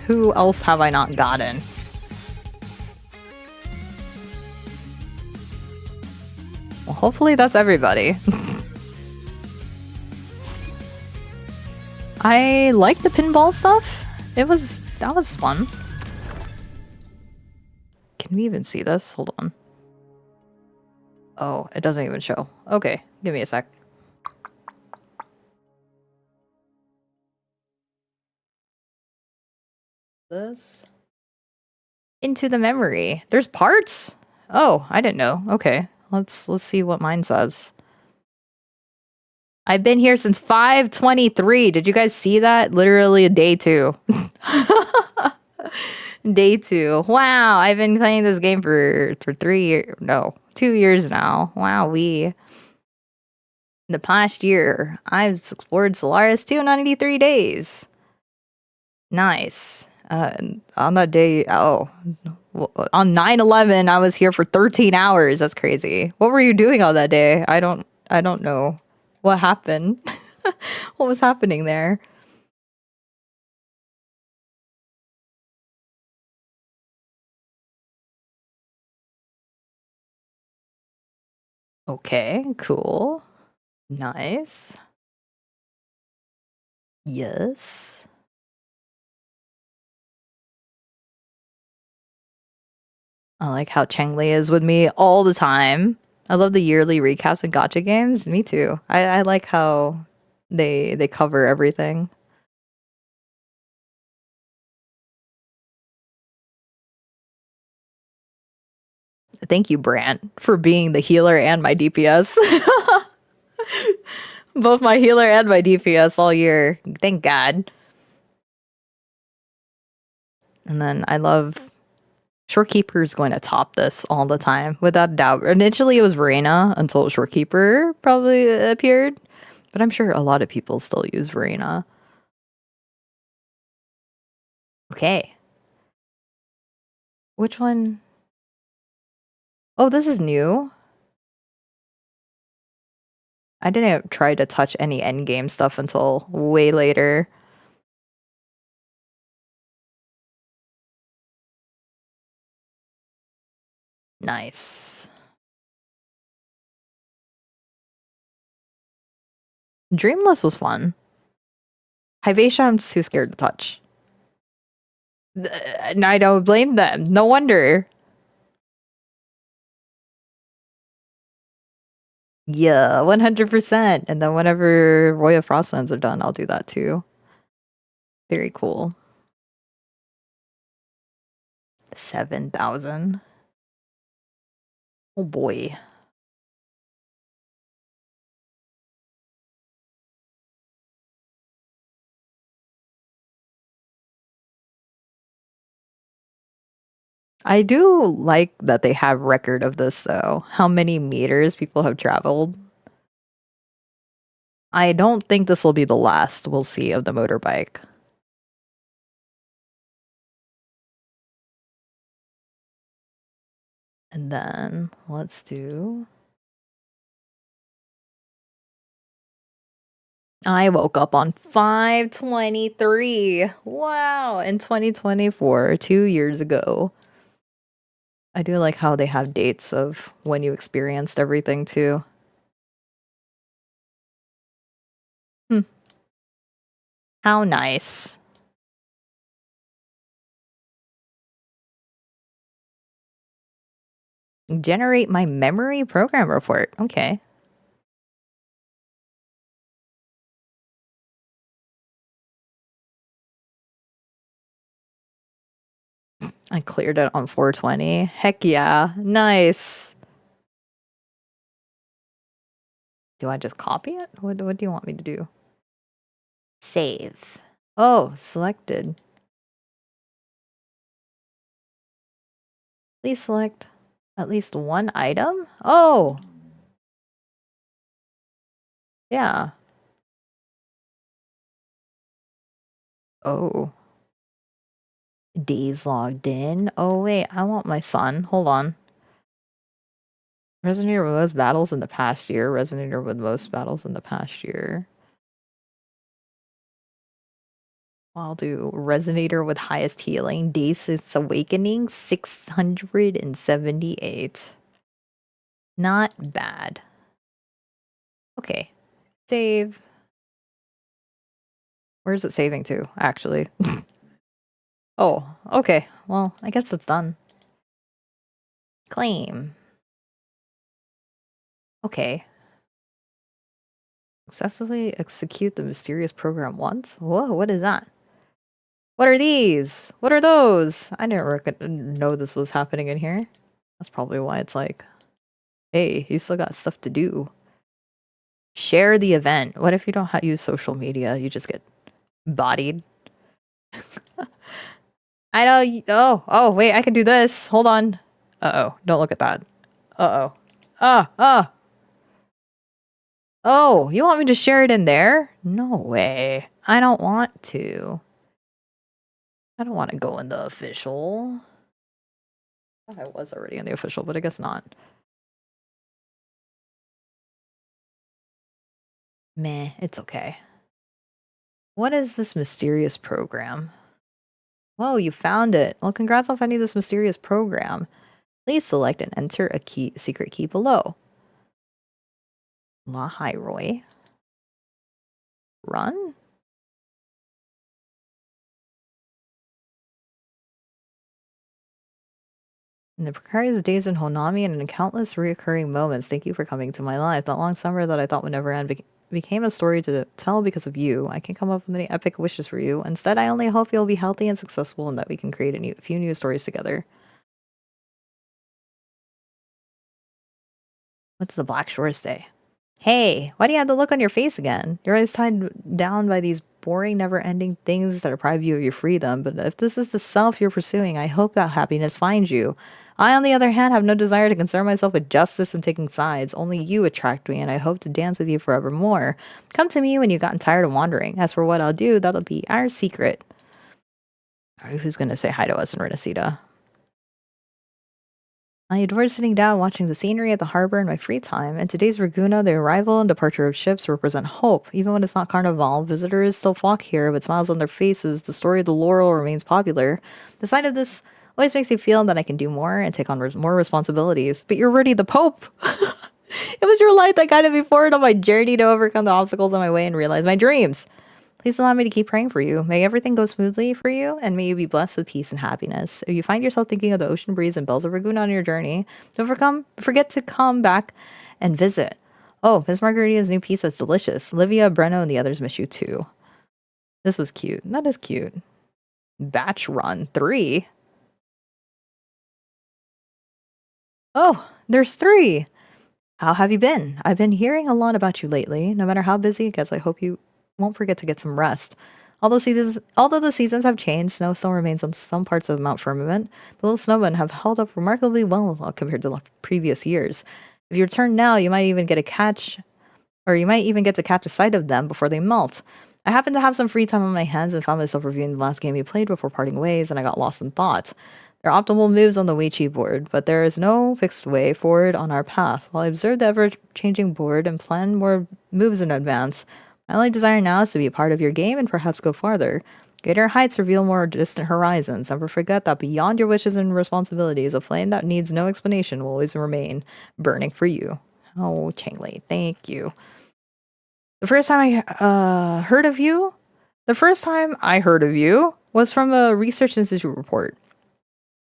Who else have I not gotten? Well, hopefully that's everybody. I like the pinball stuff. That was fun. Can we even see this? Hold on. Oh, it doesn't even show. Okay, give me a sec. This into the memory. There's parts? Oh, I didn't know. Okay. Let's see what mine says. I've been here since 5:23. Did you guys see that? Literally day 2. Day 2. Wow, I've been playing this game for 3 years. No, 2 years now. Wow, in the past year, I've explored Solaris 293 days. Nice. On that day, on 9/11, I was here for 13 hours. That's crazy. What were you doing on that day? I don't know. What happened? What was happening there? Okay, cool. Nice. Yes. I like how Cheng-Li is with me all the time. I love the yearly recaps and gacha games. Me too. I like how they cover everything. Thank you, Brant, for being the healer and my DPS. Both my healer and my DPS all year. Thank God. And then I love... Shorekeeper is going to top this all the time, without a doubt. Initially, it was Verena until Shorekeeper probably appeared. But I'm sure a lot of people still use Verena. Okay. Which one? Oh, this is new. I didn't try to touch any endgame stuff until way later. Nice. Dreamless was fun. Hyvatia, I'm too scared to touch. And I don't blame them. No wonder. Yeah, 100%. And then whenever Royal Frostlands are done, I'll do that too. Very cool. 7,000. Oh boy. I do like that they have record of this though. How many meters people have traveled. I don't think this will be the last we'll see of the motorbike. And then let's do. I woke up on 5/23. Wow, in 2024, 2 years ago. I do like how they have dates of when you experienced everything too. How nice. Generate my memory program report. Okay. I cleared it on 420. Heck yeah. Nice. Do I just copy it? What do you want me to do? Save. Oh, selected. Please select at least one item? Oh! Yeah. Oh. Days logged in. Oh, wait. I want my son. Hold on. Resonator with most battles in the past year. Resonator with most battles in the past year. I'll do Resonator with highest healing. Days since awakening, 678. Not bad. Okay. Save. Where's it saving to, actually? Oh, okay. Well, I guess it's done. Claim. Okay. Successfully execute the mysterious program once? Whoa, what is that? What are these? What are those? I didn't know this was happening in here. That's probably why it's like, hey, you still got stuff to do. Share the event. What if you don't use social media? You just get bodied. I know. Oh, wait, I can do this. Hold on. Uh-oh. Don't look at that. Uh-oh. Oh, you want me to share it in there? No way. I don't want to. I don't want to go in the official. I thought I was already in the official, but I guess not. Meh, it's okay. What is this mysterious program? Whoa, you found it. Well, congrats on finding this mysterious program. Please select and enter a secret key below. La Highroy. Run? In the precarious days in Honami and in countless reoccurring moments, thank you for coming to my life. That long summer that I thought would never end became a story to tell because of you. I can't come up with any epic wishes for you. Instead, I only hope you'll be healthy and successful and that we can create a few new stories together. What's the Black Shores Day? Hey, why do you have the look on your face again? You're always tied down by these boring, never-ending things that deprive you of your freedom. But if this is the self you're pursuing, I hope that happiness finds you. I, on the other hand, have no desire to concern myself with justice and taking sides. Only you attract me, and I hope to dance with you forevermore. Come to me when you've gotten tired of wandering. As for what I'll do, that'll be our secret. All right, who's going to say hi to us in Renacida? I adore sitting down watching the scenery at the harbor in my free time. In today's Laguna, the arrival and departure of ships represent hope. Even when it's not Carnival, visitors still flock here with smiles on their faces. The story of the Laurel remains popular. The sight of this always makes me feel that I can do more and take on more responsibilities. But you're already the Pope! It was your light that guided me forward on my journey to overcome the obstacles on my way and realize my dreams. Please allow me to keep praying for you. May everything go smoothly for you, and may you be blessed with peace and happiness. If you find yourself thinking of the ocean breeze and bells of Laguna on your journey, don't forget to come back and visit. Oh, Miss Margarita's new pizza is delicious. Livia, Breno, and the others miss you too. This was cute. That is cute. Batch run 3. Oh, there's 3. How have you been? I've been hearing a lot about you lately. No matter how busy it gets, I hope you won't forget to get some rest. Although the seasons have changed, snow still remains on some parts of Mount Firmament. The little snowmen have held up remarkably well compared to the previous years. If you return now, you might even get to catch a sight of them before they melt. I happened to have some free time on my hands and found myself reviewing the last game we played before parting ways, and I got lost in thought. There are optimal moves on the Weiqi board, but there is no fixed way forward on our path. While I observe the ever-changing board and plan more moves in advance, my only desire now is to be a part of your game and perhaps go farther. Greater heights reveal more distant horizons. Never forget that beyond your wishes and responsibilities, a flame that needs no explanation will always remain burning for you. Oh, Changlei, thank you. The first time I heard of you was from a Research Institute report.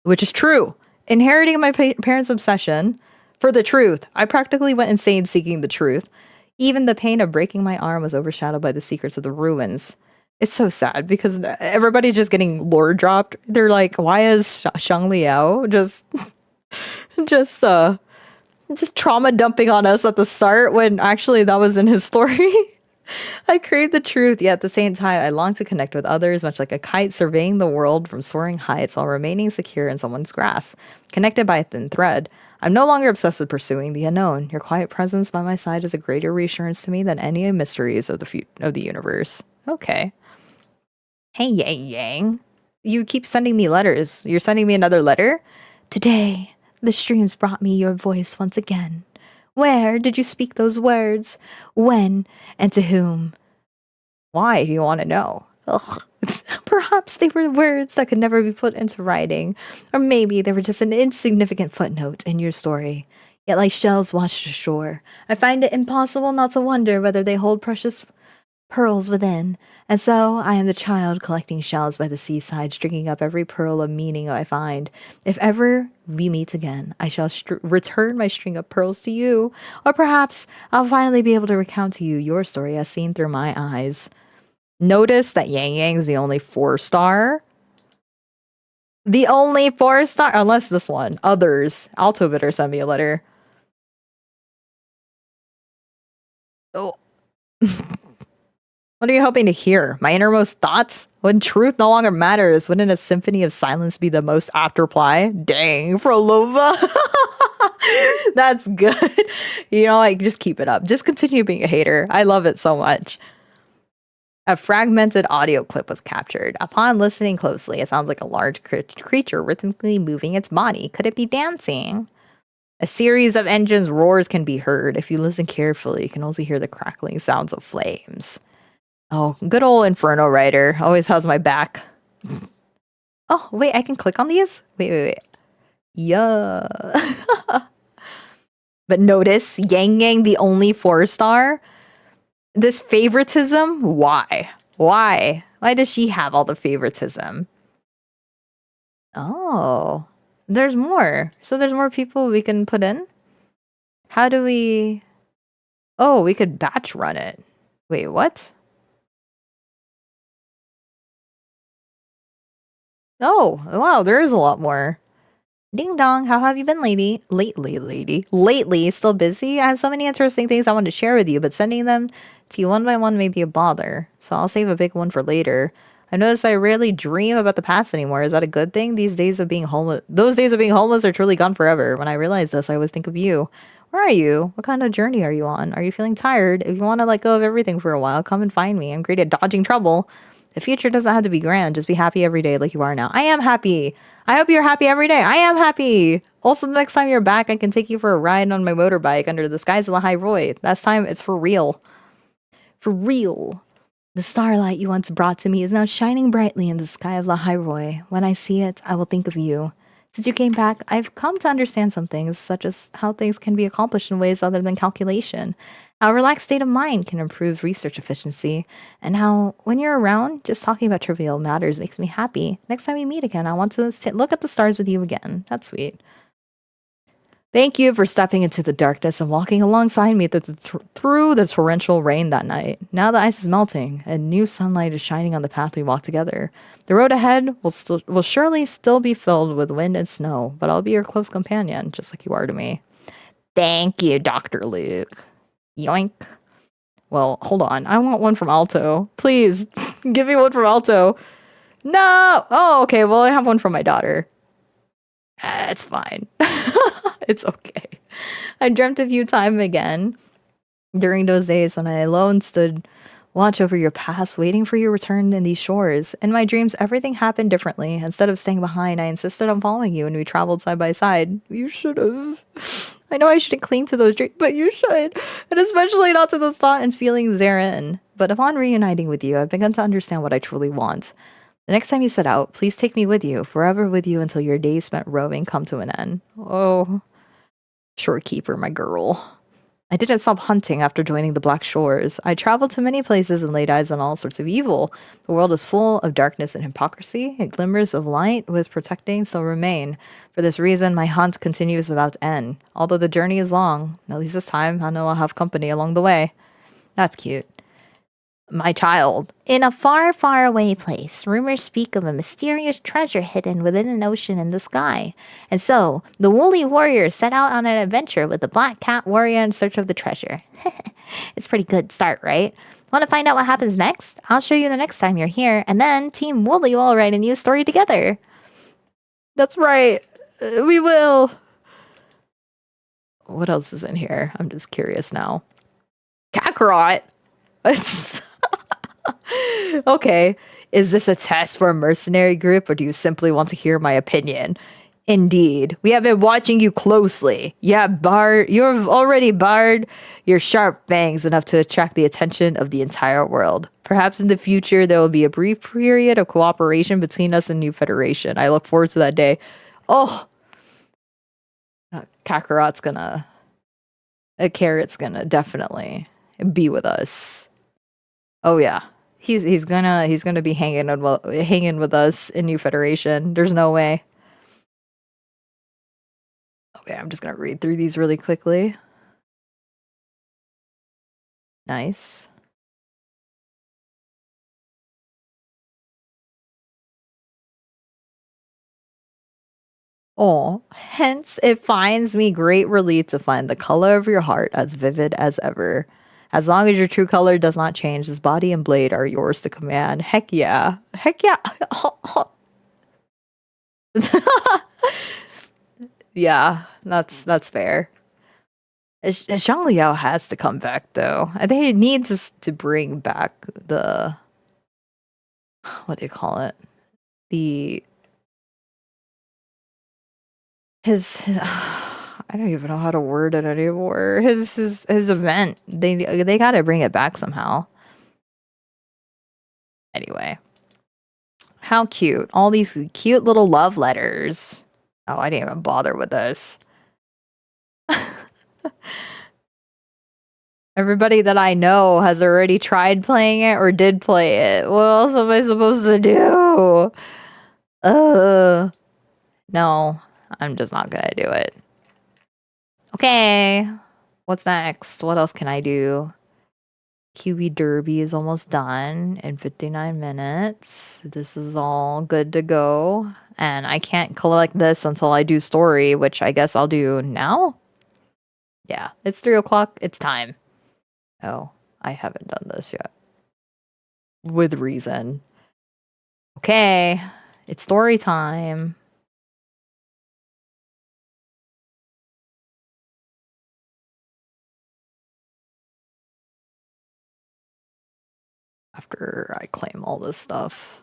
Which is true. Inheriting my parents' obsession for the truth, I practically went insane seeking the truth. Even the pain of breaking my arm was overshadowed by the secrets of the ruins. It's so sad because everybody's just getting lore dropped. They're like, why is Shang Liao just trauma dumping on us at the start when actually that was in his story? I crave the truth, yet at the same time, I long to connect with others, much like a kite surveying the world from soaring heights while remaining secure in someone's grasp, connected by a thin thread. I'm no longer obsessed with pursuing the unknown. Your quiet presence by my side is a greater reassurance to me than any mysteries of the universe. Okay. Hey, Yang Yang. You keep sending me letters. You're sending me another letter? Today, the streams brought me your voice once again. Where did you speak those words? When and to whom? Why do you want to know? Ugh. Perhaps they were words that could never be put into writing. Or maybe they were just an insignificant footnote in your story. Yet like shells washed ashore, I find it impossible not to wonder whether they hold precious pearls within. And so I am the child collecting shells by the seaside, stringing up every pearl of meaning I find. If ever we meet again, I shall return my string of pearls to you. Or perhaps I'll finally be able to recount to you your story as seen through my eyes. Notice that Yang Yang's the only 4-star. The only 4-star? Unless this one. Others. Alto better send me a letter. Oh. What are you hoping to hear? My innermost thoughts? When truth no longer matters, wouldn't a symphony of silence be the most apt reply? Dang, Prolova. That's good. You know, like, just keep it up. Just continue being a hater. I love it so much. A fragmented audio clip was captured. Upon listening closely, it sounds like a large creature rhythmically moving its body. Could it be dancing? A series of engines' roars can be heard. If you listen carefully, you can also hear the crackling sounds of flames. Oh, good old Inferno writer. Always has my back. Oh, wait, I can click on these? Wait. Yeah. But notice, Yang Yang, the only 4-star. This favoritism? Why? Why does she have all the favoritism? Oh, there's more. So there's more people we can put in? How do we... Oh, we could batch run it. Wait, what? Oh, wow, there is a lot more. Ding dong, how have you been lately? Still busy? I have so many interesting things I want to share with you, but sending them to you one by one may be a bother. So I'll save a big one for later. I noticed I rarely dream about the past anymore. Is that a good thing? Those days of being homeless are truly gone forever. When I realize this, I always think of you. Where are you? What kind of journey are you on? Are you feeling tired? If you want to let go of everything for a while, come and find me. I'm great at dodging trouble. The future doesn't have to be grand. Just be happy every day like you are now. I am happy. I hope you're happy every day. I am happy. Also, the next time you're back, I can take you for a ride on my motorbike under the skies of the High Roy. This time, it's for real. For real. The starlight you once brought to me is now shining brightly in the sky of La High Roy. When I see it, I will think of you. Since you came back, I've come to understand some things, such as how things can be accomplished in ways other than calculation, how a relaxed state of mind can improve research efficiency, and how, when you're around, just talking about trivial matters makes me happy. Next time we meet again, I want to look at the stars with you again. That's sweet. Thank you for stepping into the darkness and walking alongside me through the torrential rain that night. Now the ice is melting, and new sunlight is shining on the path we walk together. The road ahead will surely still be filled with wind and snow, but I'll be your close companion, just like you are to me. Thank you, Dr. Luke. Yoink. Well, hold on. I want one from Alto. Please. Give me one from Alto. No. Oh, okay. Well, I have one from my daughter. It's fine. It's okay. I dreamt of you time again during those days when I alone stood watch over your past, waiting for your return in these shores. In my dreams, everything happened differently. Instead of staying behind, I insisted on following you and we traveled side by side. You should have. I know I shouldn't cling to those dreams, but you should. And especially not to those thoughts and feelings therein. But upon reuniting with you, I've begun to understand what I truly want. The next time you set out, please take me with you, forever with you until your days spent roving come to an end. Oh, shorekeeper, my girl. I didn't stop hunting after joining the Black Shores. I traveled to many places and laid eyes on all sorts of evil. The world is full of darkness and hypocrisy, and glimmers of light with protecting still remain. For this reason, my hunt continues without end. Although the journey is long, at least this time, I know I'll have company along the way. That's cute. My child. In a far, far away place, rumors speak of a mysterious treasure hidden within an ocean in the sky. And so, the woolly warriors set out on an adventure with the black cat warrior in search of the treasure. It's a pretty good start, right? Want to find out what happens next? I'll show you the next time you're here, and then Team Woolly will write a new story together. That's right. We will. What else is in here? I'm just curious now. Kakarot? Okay, is this a test for a mercenary group or do you simply want to hear my opinion? Indeed, we have been watching you closely. You've already barred your sharp fangs enough to attract the attention of the entire world. Perhaps in the future there will be a brief period of cooperation between us and New Federation. I look forward to that day. Oh, Kakarot's gonna, Carrot's gonna definitely be with us. Oh yeah. He's gonna be hanging with us in New Federation. There's no way. Okay, I'm just gonna read through these really quickly. Nice. Oh, hence it finds me great relief to find the color of your heart as vivid as ever. As long as your true color does not change, this body and blade are yours to command. Heck yeah. Heck yeah. Yeah, that's fair. Zhang Liao has to come back though. I think he needs us to bring back the what do you call it? His I don't even know how to word it anymore. His event. They gotta bring it back somehow. Anyway. How cute. All these cute little love letters. Oh, I didn't even bother with this. Everybody that I know has already tried playing it or did play it. What else am I supposed to do? No, I'm just not gonna do it. Okay, what's next? What else can I do? QB Derby is almost done in 59 minutes. This is all good to go. And I can't collect this until I do story, which I guess I'll do now. Yeah, it's 3 o'clock. It's time. Oh, I haven't done this yet. With reason. Okay, it's story time. After I claim all this stuff.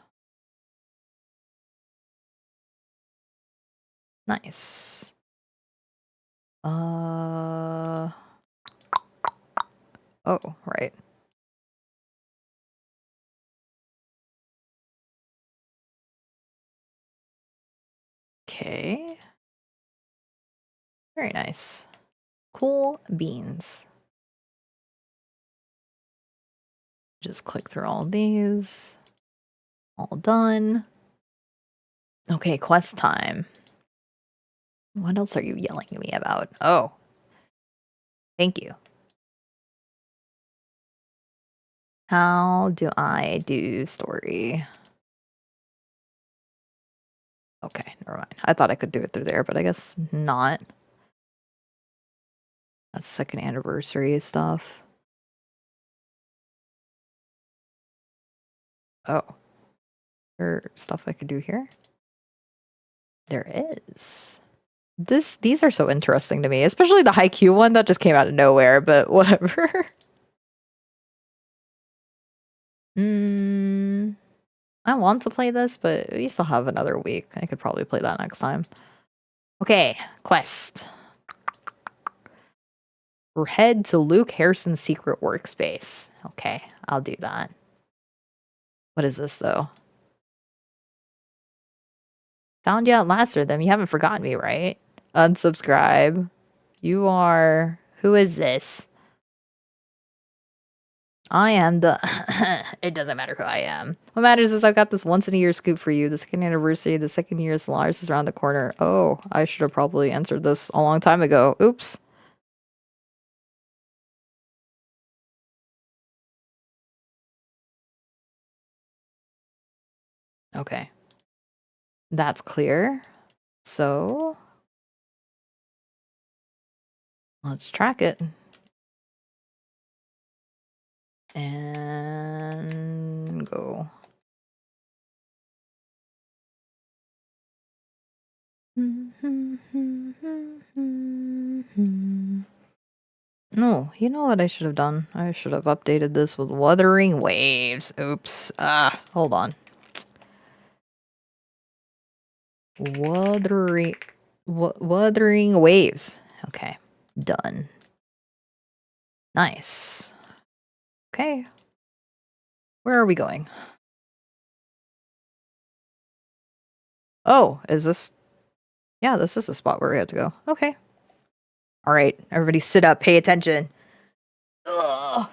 Nice. Oh, right. Okay. Very nice. Cool beans. Just click through all these. All done. Okay, quest time. What else are you yelling at me about? Oh. Thank you. How do I do story? Okay, never mind. I thought I could do it through there, but I guess not. That's second anniversary stuff. Oh. There's stuff I could do here? There is. These are so interesting to me, especially the Haikyuu one that just came out of nowhere, but whatever. I want to play this, but we still have another week. I could probably play that next time. Okay, quest. Head to Luke Harrison's secret workspace. Okay, I'll do that. What is this, though? Found you out last or them. You haven't forgotten me, right? Unsubscribe. You are... Who is this? I am the... It doesn't matter who I am. What matters is I've got this once-in-a-year scoop for you. The second anniversary, the second year of Solaris is around the corner. Oh, I should have probably answered this a long time ago. Oops. Okay. That's clear. So... let's track it. And go. No, you know what I should have done? I should have updated this with wuthering waves. Oops. Hold on. Wuthering waves. Okay, done. Nice. Okay. Where are we going? Oh, is this... yeah, this is the spot where we have to go. Okay. All right, everybody sit up, pay attention. Ugh.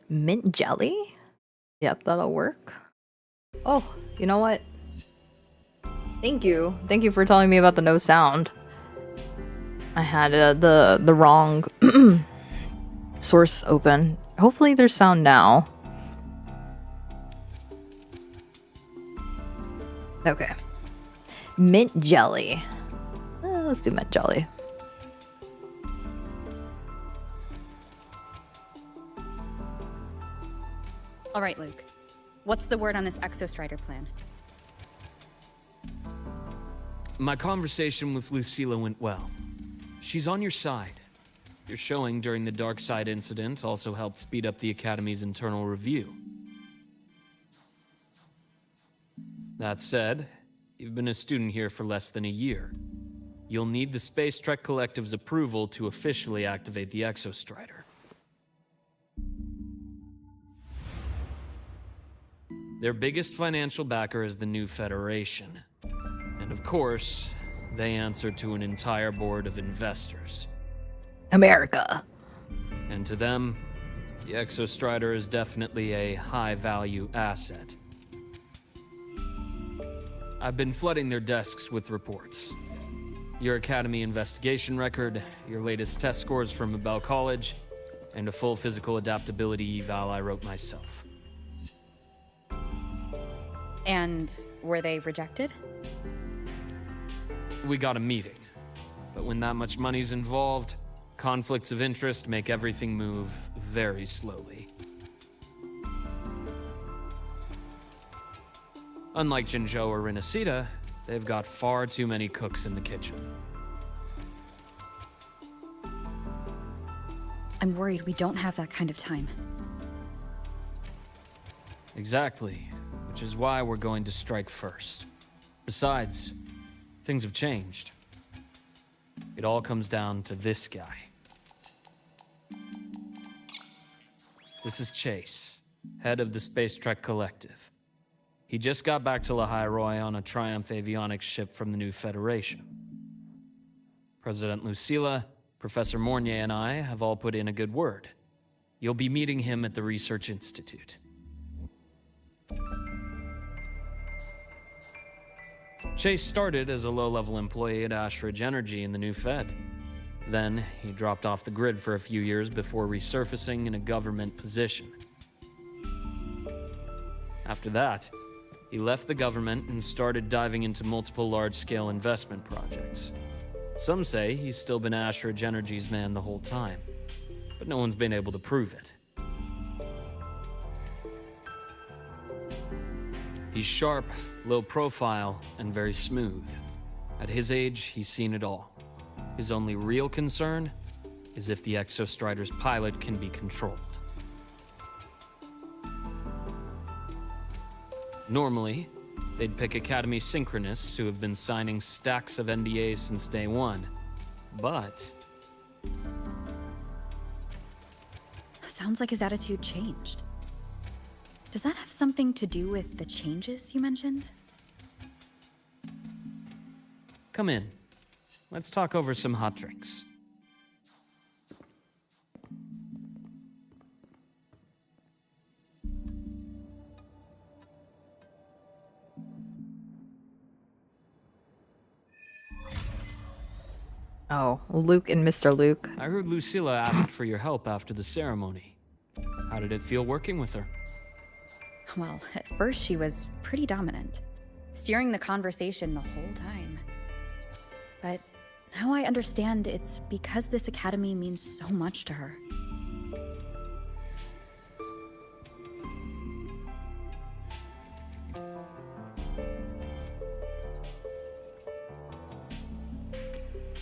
Mint jelly? Yep, that'll work. Oh, you know what? Thank you. Thank you for telling me about the no sound. I had the wrong source open. Hopefully there's sound now. Okay. Mint jelly. Let's do mint jelly. All right, Luke. What's the word on this Exostrider plan? My conversation with Lucilla went well. She's on your side. Your showing during the Dark Side incident also helped speed up the Academy's internal review. That said, you've been a student here for less than a year. You'll need the Space Trek Collective's approval to officially activate the Exostrider. Their biggest financial backer is the new Federation. And of course, they answer to an entire board of investors. America. And to them, the Exostrider is definitely a high-value asset. I've been flooding their desks with reports. Your Academy investigation record, your latest test scores from Abel College, and a full physical adaptability eval I wrote myself. And were they rejected? We got a meeting. But when that much money's involved, conflicts of interest make everything move very slowly. Unlike Jinzhou or Rinasita, they've got far too many cooks in the kitchen. I'm worried we don't have that kind of time. Exactly, which is why we're going to strike first. Besides, things have changed. It all comes down to this guy. This is Chase, head of the Space Trek Collective. He just got back to Lahai Roi on a Triumph avionics ship from the new Federation. President Lucilla, Professor Mornier, and I have all put in a good word. You'll be meeting him at the Research Institute. Chase started as a low-level employee at Ashridge Energy in the new Fed. Then, he dropped off the grid for a few years before resurfacing in a government position. After that, he left the government and started diving into multiple large-scale investment projects. Some say he's still been Ashridge Energy's man the whole time, but no one's been able to prove it. He's sharp, low profile, and very smooth. At his age, he's seen it all. His only real concern is if the Exostrider's pilot can be controlled. Normally, they'd pick Academy synchronists who have been signing stacks of NDAs since day one, but... Sounds like his attitude changed. Does that have something to do with the changes you mentioned? Come in. Let's talk over some hot drinks. Oh, Luke and Mr. Luke. I heard Lucilla asked for your help after the ceremony. How did it feel working with her? Well, at first she was pretty dominant, steering the conversation the whole time. But now I understand it's because this academy means so much to her.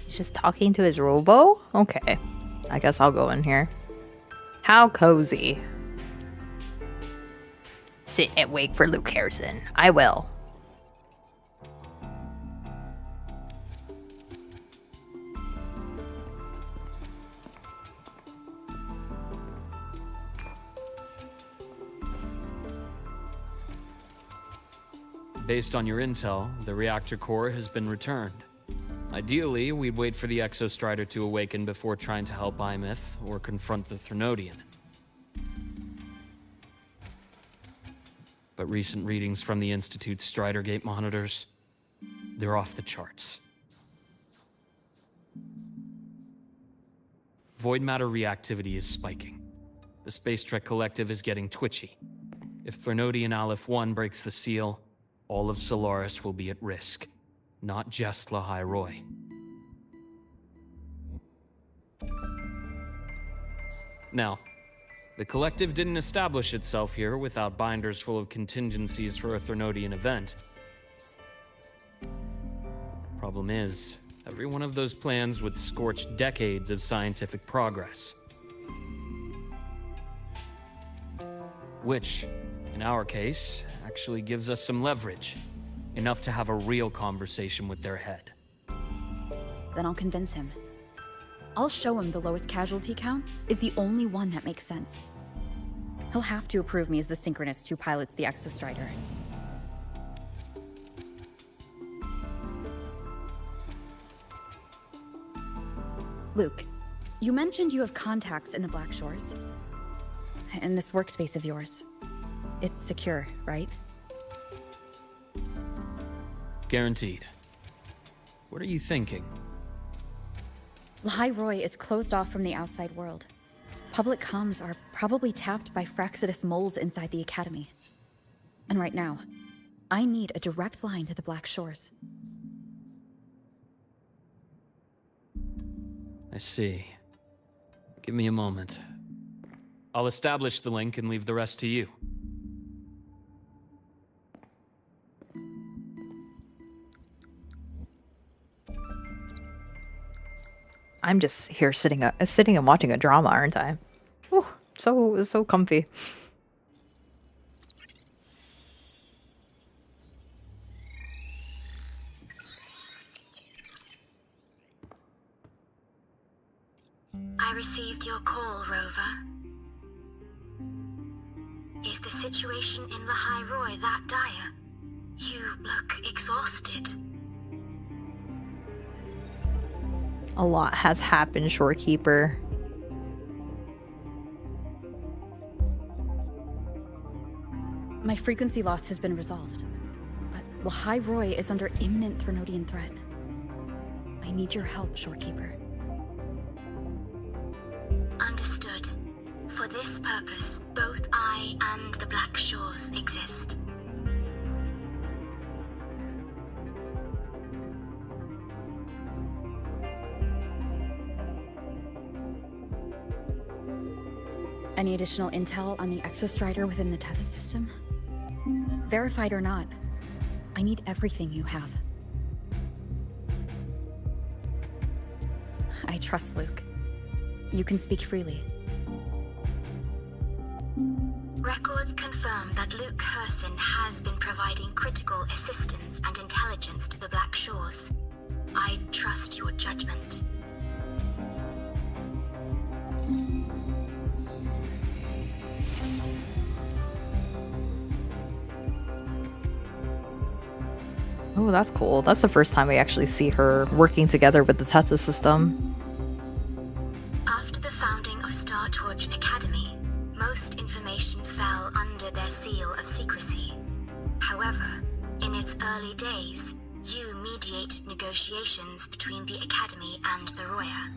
He's just talking to his robo? Okay. I guess I'll go in here. How cozy. Sit and wait for Luke Harrison. I will. Based on your intel, the reactor core has been returned. Ideally, we'd wait for the Exostrider to awaken before trying to help Imith or confront the Threnodian. But recent readings from the Institute's Strider Gate monitors, they're off the charts. Void matter reactivity is spiking. The Space Trek Collective is getting twitchy. If Threnodian Aleph 1 breaks the seal, all of Solaris will be at risk, not just Lahai Roy. Now, the Collective didn't establish itself here without binders full of contingencies for a Threnodian event. Problem is, every one of those plans would scorch decades of scientific progress. Which, in our case, actually gives us some leverage. Enough to have a real conversation with their head. Then I'll convince him. I'll show him the lowest casualty count is the only one that makes sense. He'll have to approve me as the synchronist who pilots the Exostrider. Luke, you mentioned you have contacts in the Black Shores. In this workspace of yours. It's secure, right? Guaranteed. What are you thinking? Lahai Roy is closed off from the outside world. Public comms are probably tapped by Fraxidus moles inside the Academy. And right now, I need a direct line to the Black Shores. I see. Give me a moment. I'll establish the link and leave the rest to you. I'm just here sitting and watching a drama, aren't I? Ooh, so comfy. I received your call, Rover. Is the situation in Lahai Roy that dire? You look exhausted. A lot has happened, Shorekeeper. My frequency loss has been resolved, but Lahai Roy is under imminent Threnodian threat. I need your help, Shorekeeper. Understood. For this purpose, both I and the Black Shores exist. Any additional intel on the Exostrider within the Tethys system? Verified or not, I need everything you have. I trust Luke. You can speak freely. Records confirm that Luke Herson has been providing critical assistance and intelligence to the Black Shores. I trust your judgment. Oh, that's cool. That's the first time we actually see her working together with the Tethys system. After the founding of Star Torch Academy, most information fell under their seal of secrecy. However, in its early days, you mediate negotiations between the Academy and the Roya.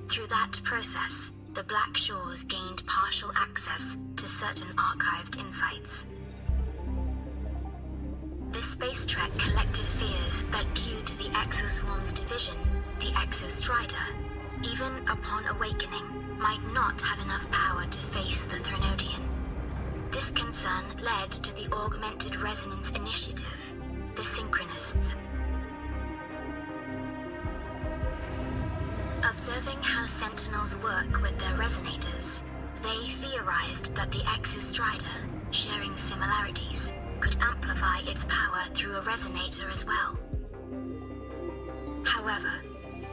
Through that process, the Black Shores gained partial access to certain archived insights. The Space Trek collective fears that due to the Exoswarm's division, the Exostrider, even upon awakening, might not have enough power to face the Threnodian. This concern led to the Augmented Resonance Initiative, the Synchronists. Observing how Sentinels work with their resonators, they theorized that the Exostrider, sharing similarities, could amplify its power through a resonator as well. However,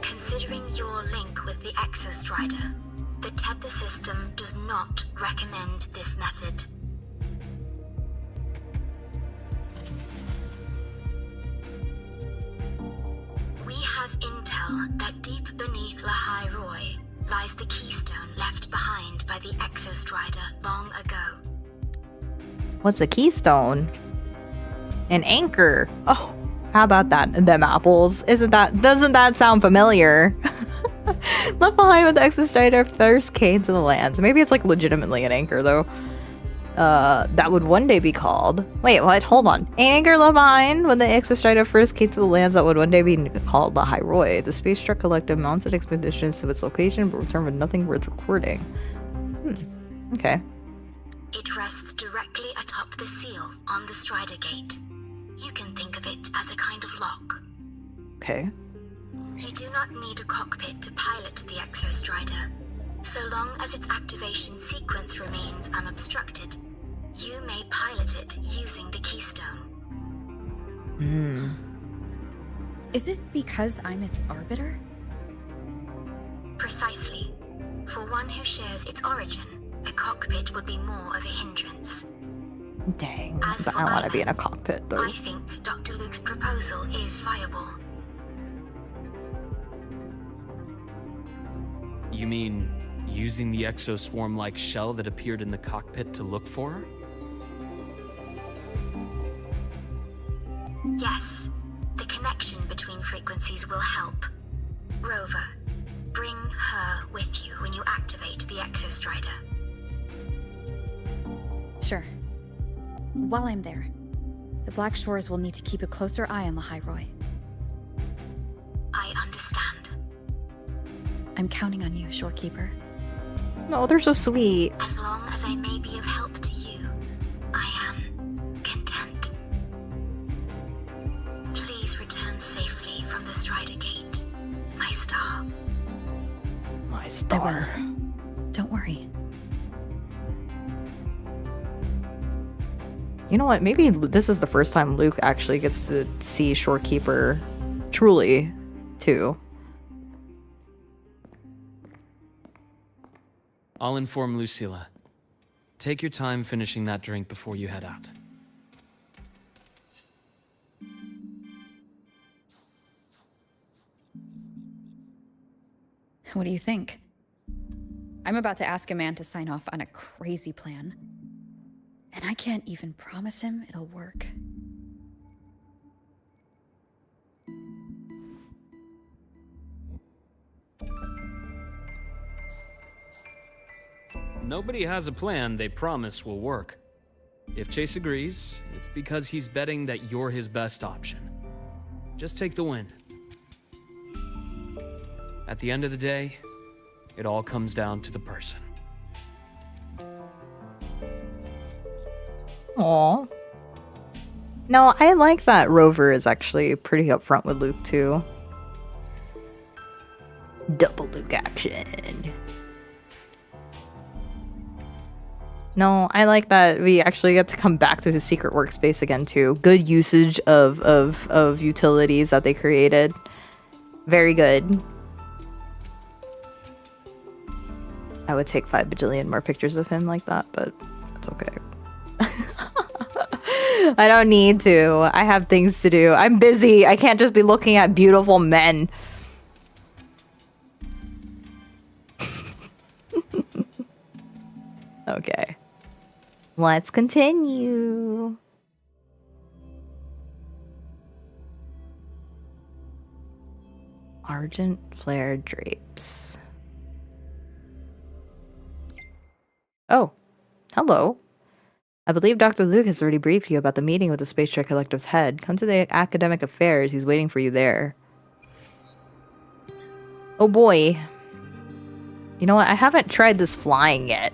considering your link with the Exostrider, the Tethys system does not recommend this method. We have intel that deep beneath Lahai Roy lies the keystone left behind by the Exostrider long ago. What's a keystone? An anchor. Oh, how about that? Them apples. Doesn't that sound familiar? Left behind with the Exostrider first came to the lands. Maybe it's like legitimately an anchor though. That would one day be called. Wait, what? Hold on. An anchor left behind when the Exostrider first came to the lands that would one day be called the High Roy. The Space Trek Collective mounted expeditions to its location but returned with nothing worth recording. Okay. It rests directly atop the seal on the Strider Gate. You can think of it as a kind of lock. Okay. You do not need a cockpit to pilot the Exostrider. So long as its activation sequence remains unobstructed, you may pilot it using the keystone. Is it because I'm its arbiter? Precisely. For one who shares its origin, a cockpit would be more of a hindrance. Dang. As But for I want to be in a Ivan, cockpit though. I think Dr. Luke's proposal is viable. You mean using the exoswarm-like shell that appeared in the cockpit to look for her? Yes, the connection between frequencies will help. Rover, bring her with you when you activate the Exostrider. Sure. While I'm there, the Black Shores will need to keep a closer eye on Lahai Roy. I understand. I'm counting on you, Shorekeeper. No, they're so sweet. As long as I may be of help to you, I am content. Please return safely from the Strider Gate, my star. My star. Don't worry. You know what? Maybe this is the first time Luke actually gets to see Shorekeeper truly, too. I'll inform Lucilla. Take your time finishing that drink before you head out. What do you think? I'm about to ask a man to sign off on a crazy plan. And I can't even promise him it'll work. Nobody has a plan they promise will work. If Chase agrees, it's because he's betting that you're his best option. Just take the win. At the end of the day, it all comes down to the person. Aw. No, I like that Rover is actually pretty upfront with Luke too. Double Luke action. No, I like that we actually get to come back to his secret workspace again too. Good usage of utilities that they created. Very good. I would take 5 bajillion more pictures of him like that, but that's okay. I don't need to. I have things to do. I'm busy. I can't just be looking at beautiful men. Okay. Let's continue. Argent flare drapes. Oh, hello. I believe Dr. Luke has already briefed you about the meeting with the Space Trek Collective's head. Come to the academic affairs. He's waiting for you there. Oh boy. You know what? I haven't tried this flying yet.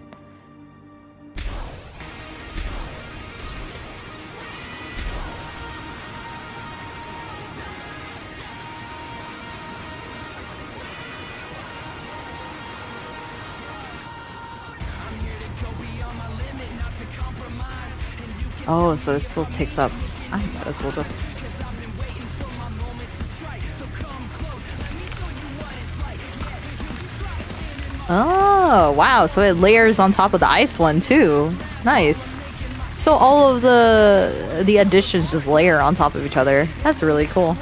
Oh, so it still takes up. I might as well just. Oh, wow. So it layers on top of the ice one too. Nice. So all of the additions just layer on top of each other. That's really cool.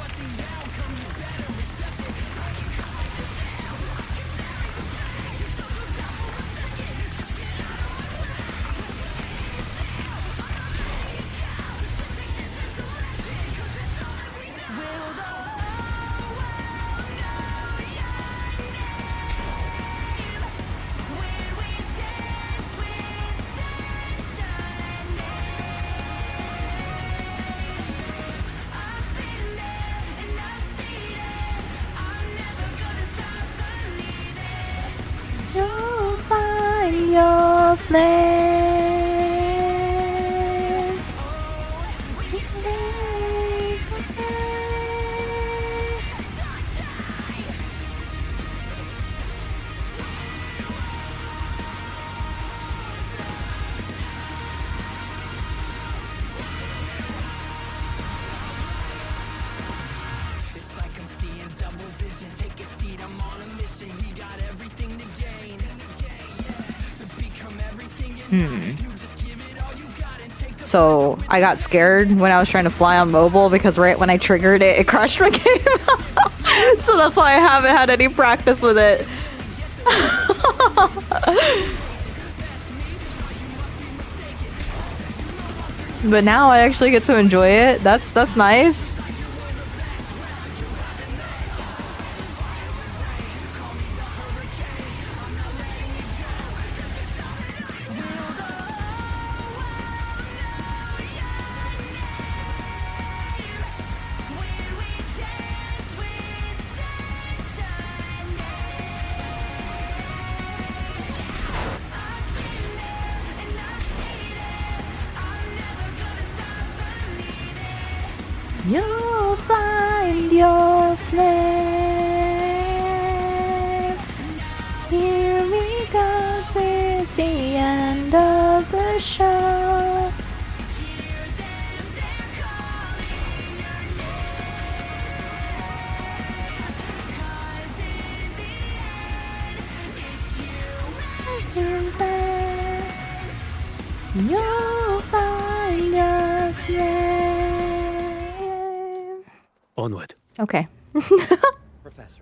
You'll find your flame. So I got scared when I was trying to fly on mobile because right when I triggered it, it crashed my game. So that's why I haven't had any practice with it. But now I actually get to enjoy it. That's nice. You'll find your flame. Here we go to the end of the show. You'll find your flame. Onward. Okay. Professor.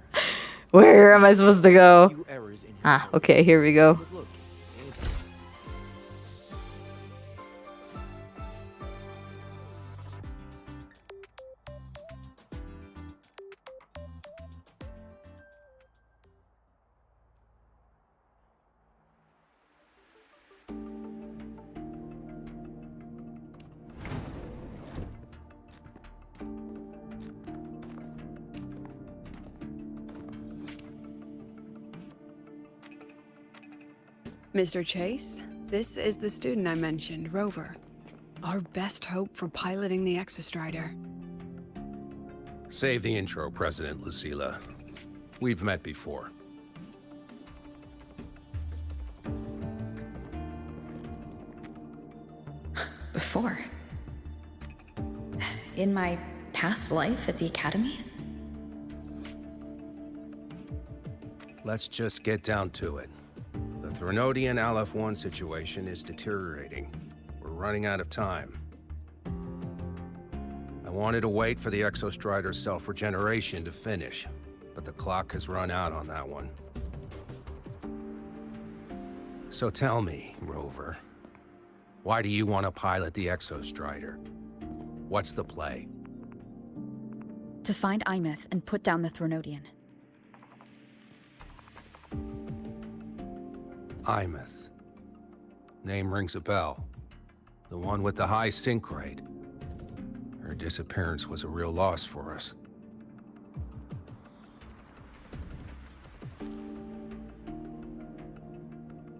Where am I supposed to go? Few errors in his Ah, code. okay, here we go. But look, anytime. Mr. Chase, this is the student I mentioned, Rover. Our best hope for piloting the Exostrider. Save the intro, President Lucila. We've met before. Before. In my past life at the Academy? Let's just get down to it. The Threnodian Aleph-1 situation is deteriorating. We're running out of time. I wanted to wait for the Exostrider's self-regeneration to finish, but the clock has run out on that one. So tell me, Rover, why do you want to pilot the Exostrider? What's the play? To find Imeth and put down the Threnodian. Imeth. Name rings a bell. The one with the high sync rate. Her disappearance was a real loss for us.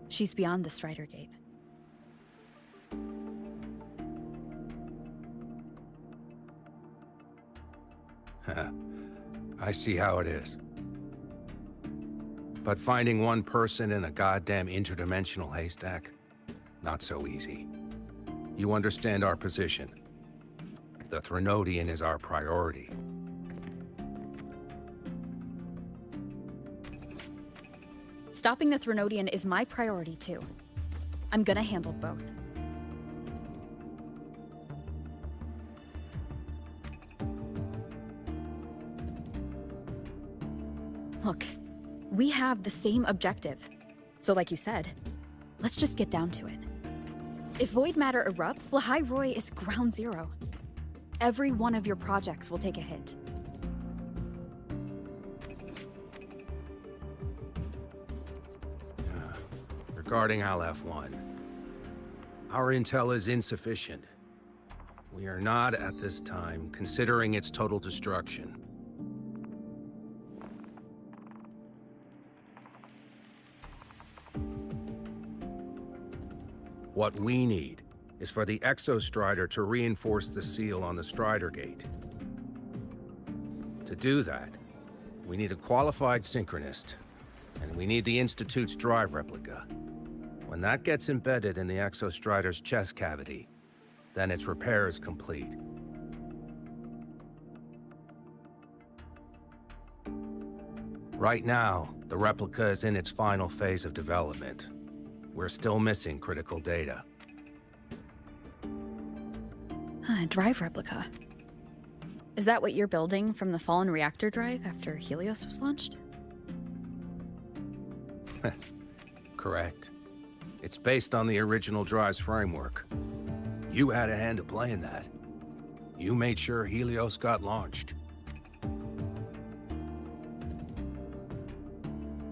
She's beyond the Strider Gate. I see how it is. But finding one person in a goddamn interdimensional haystack? Not so easy. You understand our position. The Threnodian is our priority. Stopping the Threnodian is my priority too. I'm gonna handle both. Look, we have the same objective. So like you said, let's just get down to it. If void matter erupts, Lahai Roy is ground zero. Every one of your projects will take a hit. Regarding Aleph-1, our intel is insufficient. We are not, at this time, considering its total destruction. What we need is for the Exostrider to reinforce the seal on the Strider Gate. To do that, we need a qualified synchronist, and we need the Institute's drive replica. When that gets embedded in the Exostrider's chest cavity, then its repair is complete. Right now, the replica is in its final phase of development. We're still missing critical data. Drive replica. Is that what you're building from the fallen reactor drive after Helios was launched? Correct. It's based on the original drive's framework. You had a hand to play in that. You made sure Helios got launched.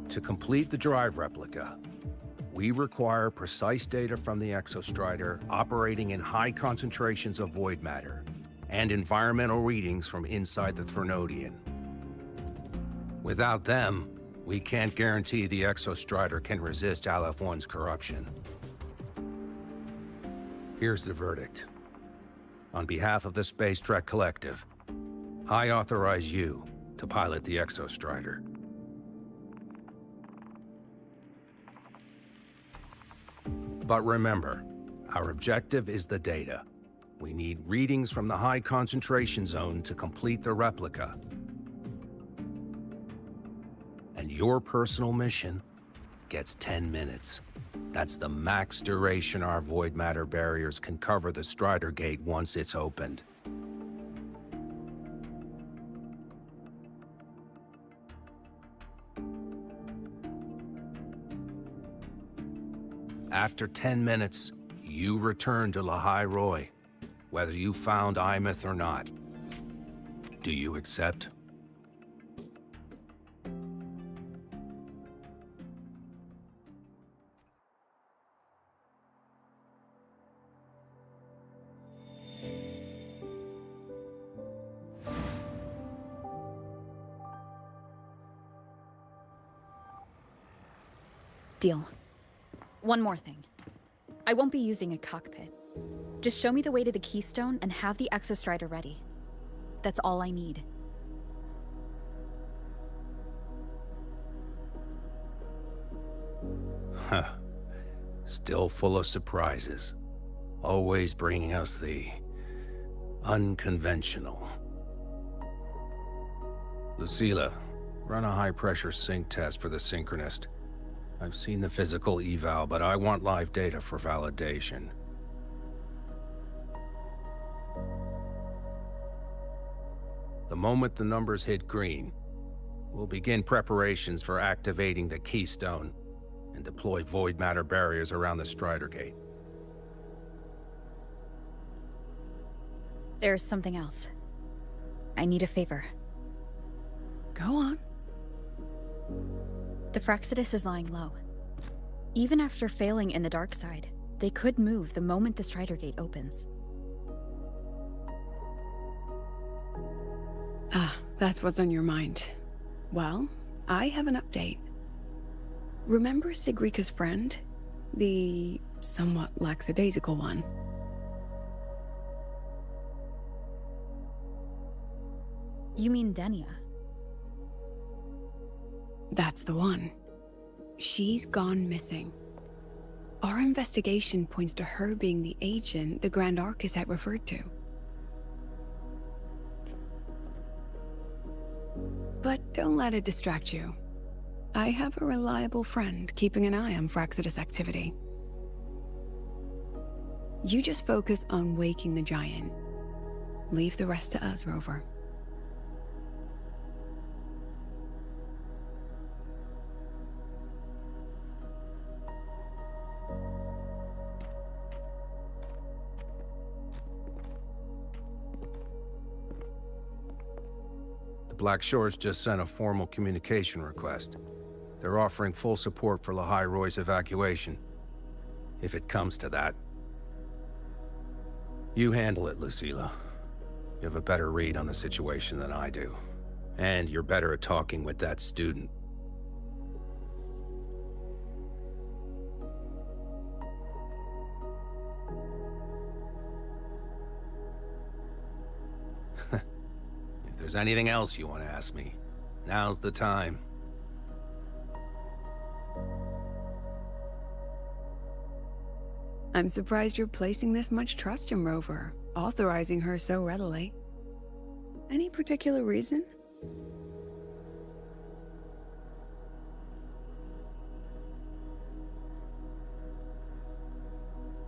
To complete the drive replica, we require precise data from the Exostrider operating in high concentrations of void matter and environmental readings from inside the Threnodian. Without them, we can't guarantee the Exostrider can resist Aleph-1's corruption. Here's the verdict. On behalf of the Space Trek Collective, I authorize you to pilot the Exostrider. But remember, our objective is the data. We need readings from the high concentration zone to complete the replica. And your personal mission gets 10 minutes. That's the max duration our void matter barriers can cover the Strider Gate once it's opened. After 10 minutes, you return to Lahai Roy, whether you found Imeth or not. Do you accept? Deal. One more thing. I won't be using a cockpit. Just show me the way to the Keystone and have the Exostrider ready. That's all I need. Huh. Still full of surprises. Always bringing us the unconventional. Lucilla, run a high-pressure sync test for the Synchronist. I've seen the physical eval, but I want live data for validation. The moment the numbers hit green, we'll begin preparations for activating the Keystone and deploy void matter barriers around the Strider Gate. There's something else. I need a favor. Go on. The Fractsidus is lying low. Even after failing in the dark side, they could move the moment the Strider Gate opens. Ah, that's what's on your mind. Well, I have an update. Remember Sigrika's friend? The somewhat lackadaisical one? You mean Denia? That's the one. She's gone missing. Our investigation points to her being the agent the Grand Architect referred to. But don't let it distract you. I have a reliable friend keeping an eye on Fractsidus activity. You just focus on waking the giant. Leave the rest to us, Rover. Black Shores just sent a formal communication request. They're offering full support for Lahai Roy's evacuation, if it comes to that. You handle it, Lucilla. You have a better read on the situation than I do. And you're better at talking with that student. If there's anything else you want to ask me, now's the time. I'm surprised you're placing this much trust in Rover, authorizing her so readily. Any particular reason?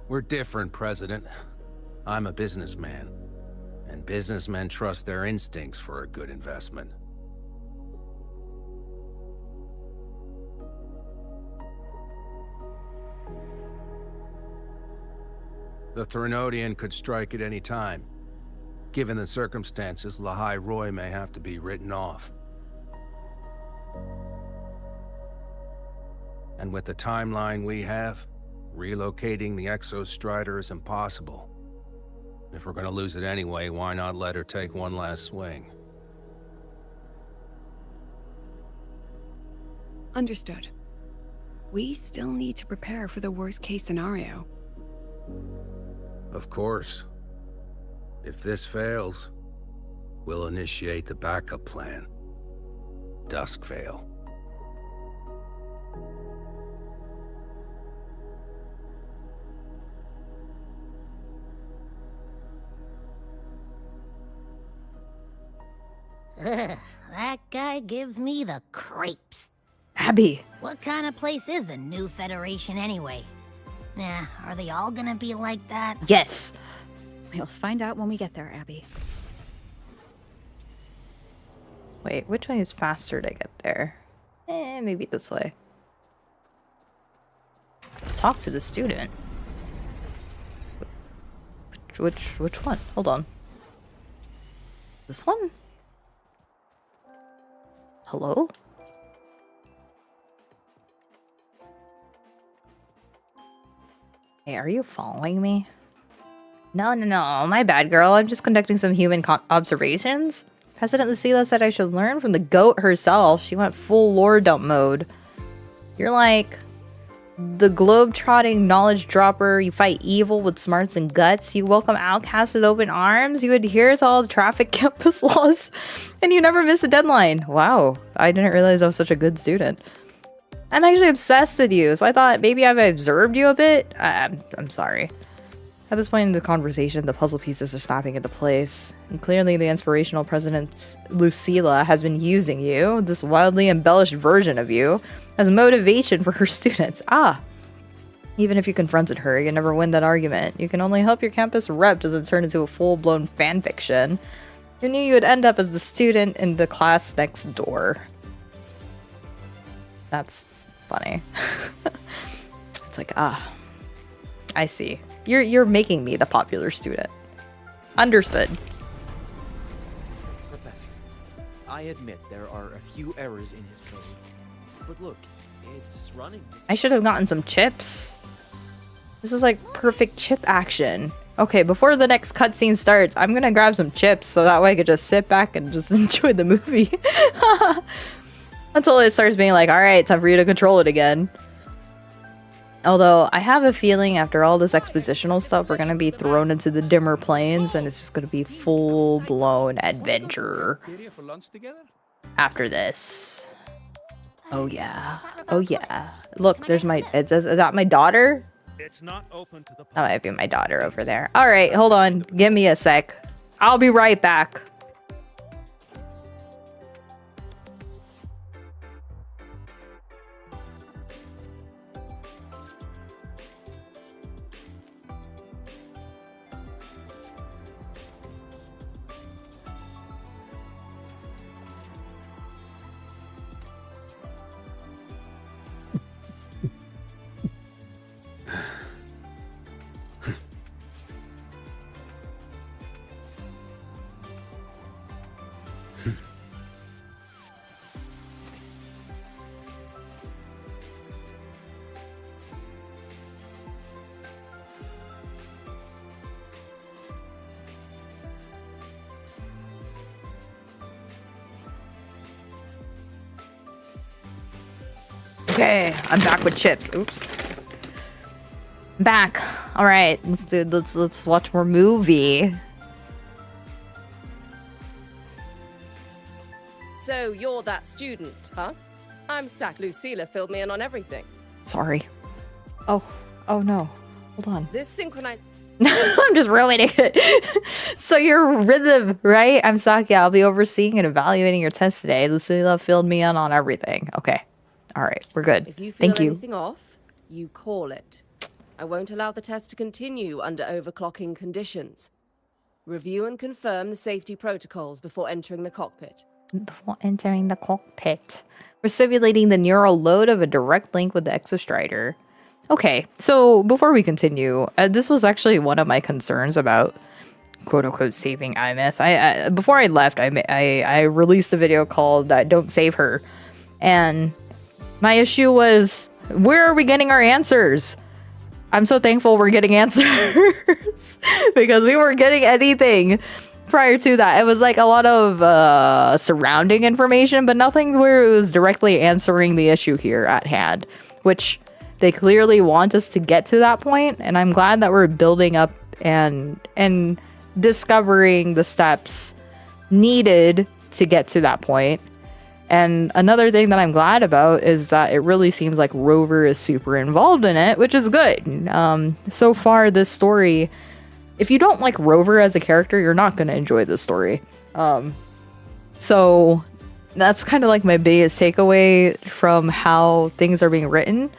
We're different, President. I'm a businessman, and businessmen trust their instincts for a good investment. The Threnodian could strike at any time. Given the circumstances, Lahai Roy may have to be written off. And with the timeline we have, relocating the Exostrider is impossible. If we're gonna lose it anyway, why not let her take one last swing? Understood. We still need to prepare for the worst-case scenario. Of course. If this fails, we'll initiate the backup plan. Duskvale. Ugh, that guy gives me the crepes. Abby. What kind of place is the new Federation anyway? Nah, are they all gonna be like that? Yes. We'll find out when we get there, Abby. Wait, which way is faster to get there? Maybe this way. talk to the student. Which one? Hold on. This one? Hello? Hey, are you following me? No, my bad, girl. I'm just conducting some human observations. President Lucila said I should learn from the goat herself. She went full lore dump mode. You're like the globe-trotting knowledge dropper. You fight evil with smarts and guts. You welcome outcasts with open arms. You adhere to all the traffic campus laws. And you never miss a deadline. Wow, I didn't realize I was such a good student. I'm actually obsessed with you, so I thought maybe I've observed you a bit. I'm sorry. At this point in the conversation, the puzzle pieces are snapping into place. And clearly the inspirational President Lucila has been using you, this wildly embellished version of you, as motivation for her students. Ah! Even if you confronted her, you never win that argument. You can only help your campus rep doesn't turn into a full-blown fanfiction. You knew you would end up as the student in the class next door. That's funny. It's like, ah, I see. You're making me the popular student. Understood. Professor, I admit there are a few errors in his code, but look, it's running. I should have gotten some chips. This is like perfect chip action. Okay, before the next cutscene starts, I'm gonna grab some chips so that way I could just sit back and just enjoy the movie. Until it starts being like, alright, time for you to control it again. Although, I have a feeling after all this expositional stuff, we're gonna be thrown into the dimmer planes and it's just gonna be full-blown adventure after this. Oh yeah. Oh yeah. Look, there's my... Is that my daughter? It's not open to the That might be my daughter over there. Alright, hold on. Give me a sec. I'll be right back. Okay, I'm back with chips. Oops. Back. All right, let's watch more movie. So you're that student, huh? I'm Sack. Lucila filled me in on everything. Sorry. Oh no. Hold on. This synchronized. I'm just ruining it. So you're Rhythm, right? I'm Saki. I'll be overseeing and evaluating your test today. Lucila filled me in on everything. Okay. All right, we're good. If you feel Thank you. anything off, you call it. I won't allow the test to continue under overclocking conditions. Review and confirm the safety protocols before entering the cockpit. Before entering the cockpit. We're simulating the neural load of a direct link with the Exostrider. Okay, so before we continue, this was actually one of my concerns about quote-unquote saving Imith. Before I left, I released a video called Don't Save Her. And my issue was, where are we getting our answers? I'm so thankful we're getting answers because we weren't getting anything prior to that. It was like a lot of surrounding information, but nothing where it was directly answering the issue here at hand, which they clearly want us to get to that point. And I'm glad that we're building up and discovering the steps needed to get to that point. And another thing that I'm glad about is that it really seems like Rover is super involved in it, which is good. So far, this story, if you don't like Rover as a character, you're not going to enjoy this story. So that's kind of like my biggest takeaway from how things are being written.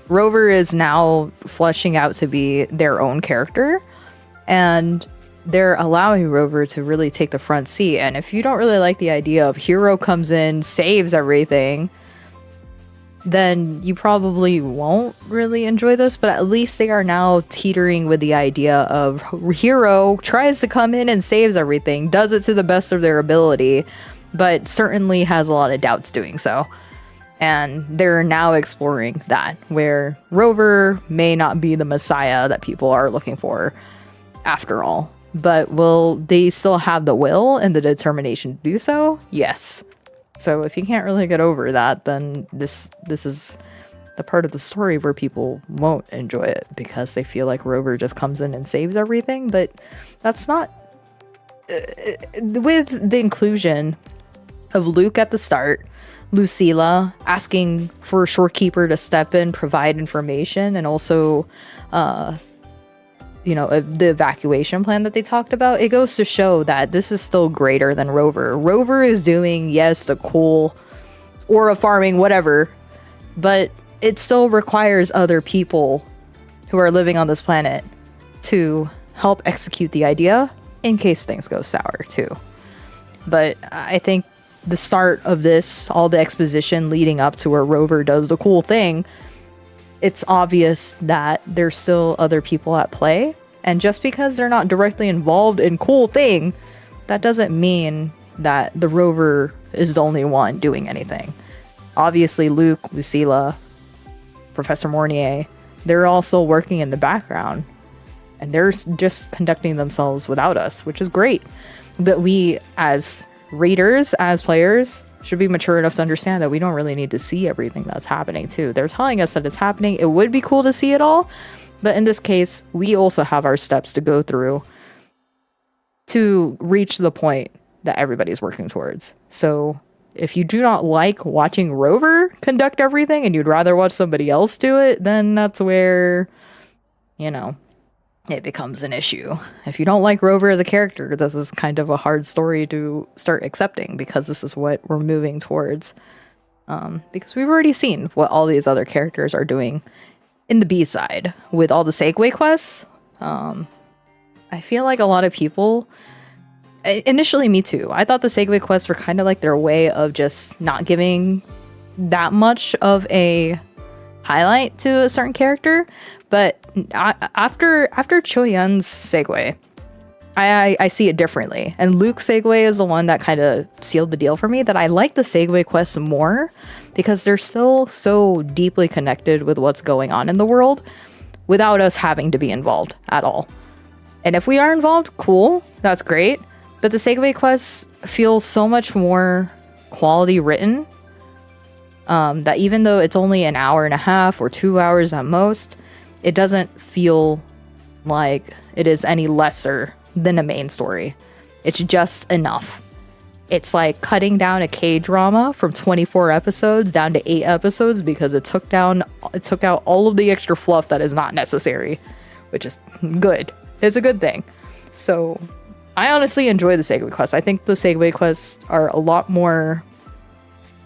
Rover is now fleshing out to be their own character, and they're allowing Rover to really take the front seat. And if you don't really like the idea of hero comes in, saves everything, then you probably won't really enjoy this, but at least they are now teetering with the idea of hero tries to come in and saves everything, does it to the best of their ability, but certainly has a lot of doubts doing so. And they're now exploring that, where Rover may not be the messiah that people are looking for after all. But will they still have the will and the determination to do so? Yes. So if you can't really get over that, then this is the part of the story where people won't enjoy it because they feel like Rover just comes in and saves everything. But that's not... with the inclusion of Luke at the start, Lucilla asking for a shorekeeper to step in, provide information, and also you know, the evacuation plan that they talked about, it goes to show that this is still greater than Rover. Rover is doing, yes, the cool aura farming, whatever, but it still requires other people who are living on this planet to help execute the idea in case things go sour too. But I think the start of this, all the exposition leading up to where Rover does the cool thing, it's obvious that there's still other people at play. And just because they're not directly involved in cool thing, that doesn't mean that the Rover is the only one doing anything. Obviously, Luke, Lucilla, Professor Mornier, they're also working in the background. And they're just conducting themselves without us, which is great. But we, as readers, as players, should be mature enough to understand that we don't really need to see everything that's happening too. They're telling us that it's happening. It would be cool to see it all, but in this case, we also have our steps to go through to reach the point that everybody's working towards. So if you do not like watching Rover conduct everything and you'd rather watch somebody else do it, then that's where, you know, it becomes an issue. If you don't like Rover as a character, this is kind of a hard story to start accepting because this is what we're moving towards. Because we've already seen what all these other characters are doing in the B-side with all the segue quests. I feel like a lot of people, initially me too, I thought the segue quests were kind of like their way of just not giving that much of a highlight to a certain character. But after Choyun's segue, I see it differently. And Luke's segue is the one that kind of sealed the deal for me, that I like the segue quests more because they're still so deeply connected with what's going on in the world without us having to be involved at all. And if we are involved, cool, that's great. But the segue quests feel so much more quality written that even though it's only an hour and a half or 2 hours at most, it doesn't feel like it is any lesser than a main story. It's just enough. It's like cutting down a K-drama from 24 episodes down to 8 episodes because it took out all of the extra fluff that is not necessary, which is good. It's a good thing. So I honestly enjoy the segue quests. I think the segue quests are a lot more...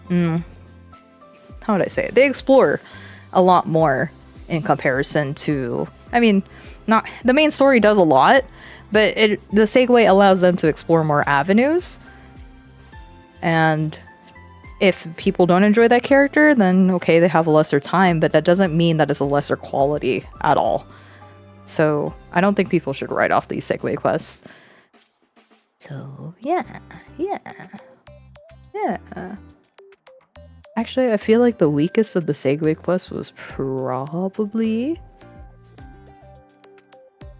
how would I say it? They explore a lot more in comparison to... I mean, not the main story does a lot, but the segue allows them to explore more avenues. And if people don't enjoy that character, then okay, they have a lesser time, but that doesn't mean that it's a lesser quality at all. So I don't think people should write off these segue quests. So yeah. Actually, I feel like the weakest of the segue quest was probably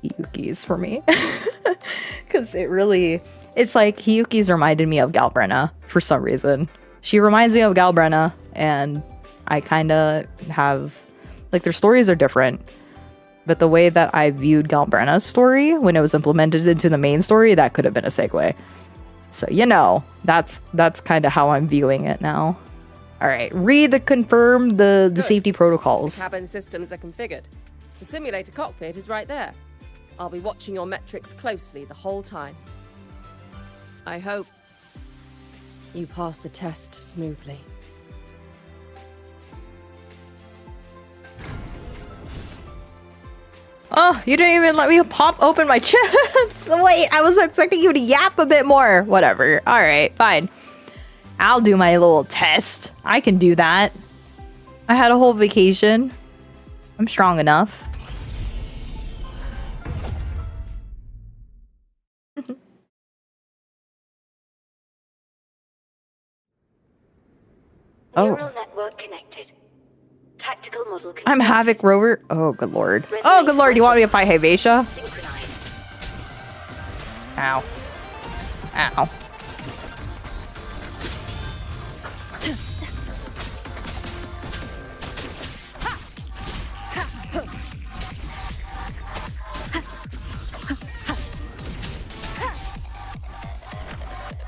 Hiyuki's for me. Because it's like Hiyuki's reminded me of Galbrenna for some reason. She reminds me of Galbrenna, and I kind of have, like, their stories are different. But the way that I viewed Galbrenna's story when it was implemented into the main story, that could have been a segue. So, you know, that's kind of how I'm viewing it now. All right, read the confirm the safety protocols. The cabin systems are configured. The simulator cockpit is right there. I'll be watching your metrics closely the whole time. I hope you pass the test smoothly. Oh, you didn't even let me pop open my chips. Wait, I was expecting you to yap a bit more. Whatever. All right, fine. I'll do my little test. I can do that. I had a whole vacation. I'm strong enough. Neural network connected. Tactical model constructed. I'm Havoc Rover. Oh, good lord. Oh, good lord. You want me to fight Hyvatia? Synchronized. Ow. Ow.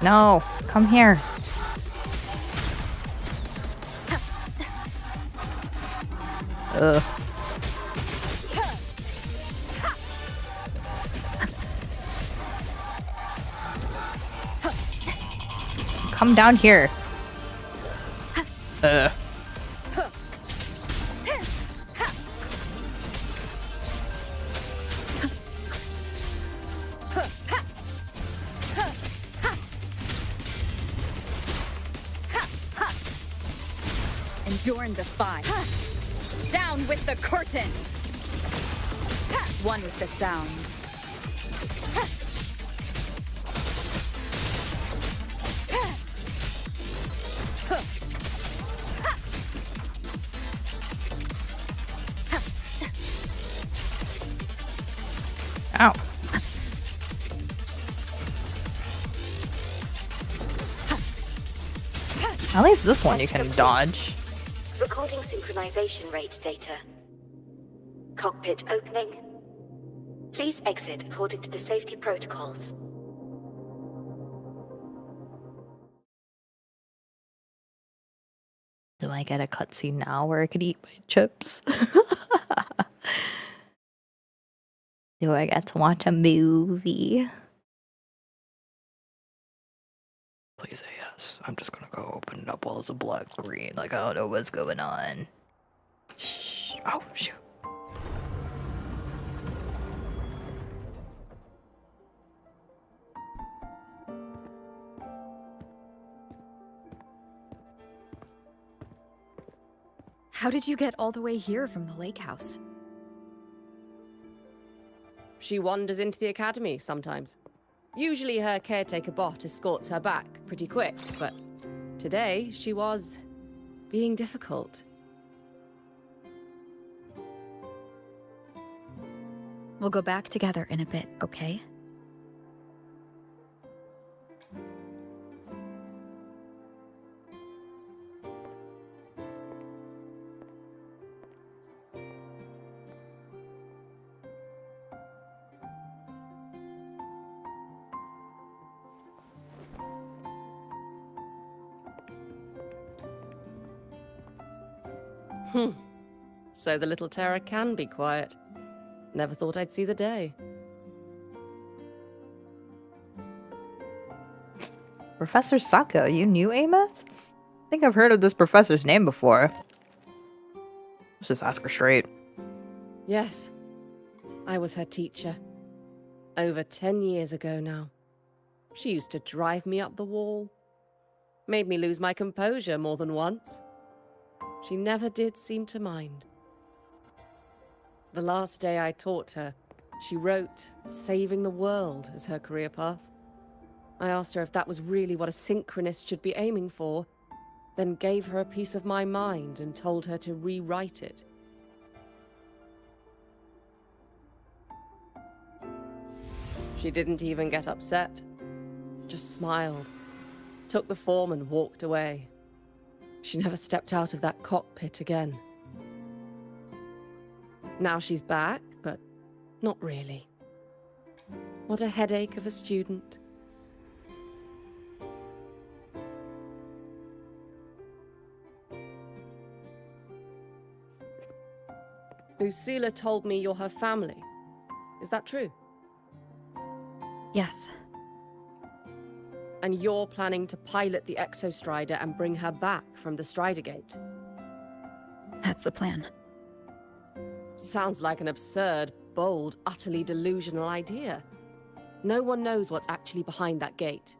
No, come here. Ugh. Come down here. Ugh. Endure and defy. Down with the curtain. One with the sound. Ow. At least this one you can dodge. Recording synchronization rate data. Cockpit opening. Please exit according to the safety protocols. Do I get a cutscene now where I could eat my chips? Do I get to watch a movie? Please say yes. I'm just gonna go open it up while it's a black screen. Like, I don't know what's going on. Shh. Oh, shoot. How did you get all the way here from the lake house? She wanders into the academy sometimes. Usually her caretaker bot escorts her back pretty quick, but today she was being difficult. We'll go back together in a bit, okay? So the little terror can be quiet. Never thought I'd see the day. Professor Saka, you knew Ameth? I think I've heard of this professor's name before. Let's just ask her straight. Yes, I was her teacher. Over 10 years ago now. She used to drive me up the wall. Made me lose my composure more than once. She never did seem to mind. The last day I taught her, she wrote saving the world as her career path. I asked her if that was really what a synchronist should be aiming for, then gave her a piece of my mind and told her to rewrite it. She didn't even get upset, just smiled, took the form and walked away. She never stepped out of that cockpit again. Now she's back, but not really. What a headache of a student. Lucilla told me you're her family. Is that true? Yes. And you're planning to pilot the Exostrider and bring her back from the Strider Gate? That's the plan. Sounds like an absurd, bold, utterly delusional idea. No one knows what's actually behind that gate.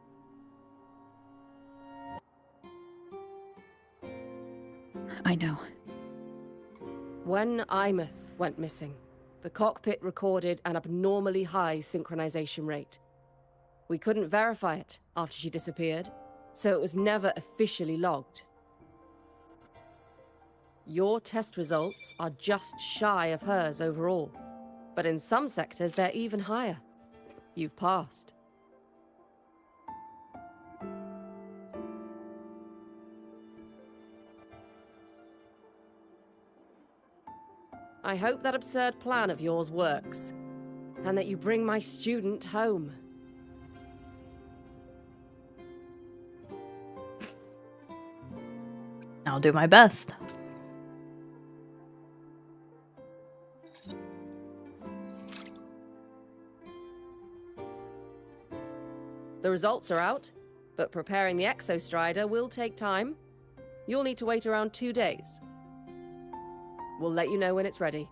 I know. When Imeth went missing, the cockpit recorded an abnormally high synchronization rate. We couldn't verify it after she disappeared, so it was never officially logged. Your test results are just shy of hers overall, but in some sectors they're even higher. You've passed. I hope that absurd plan of yours works, and that you bring my student home. I'll do my best. The results are out, but preparing the Exostrider will take time. You'll need to wait around 2 days. We'll let you know when it's ready.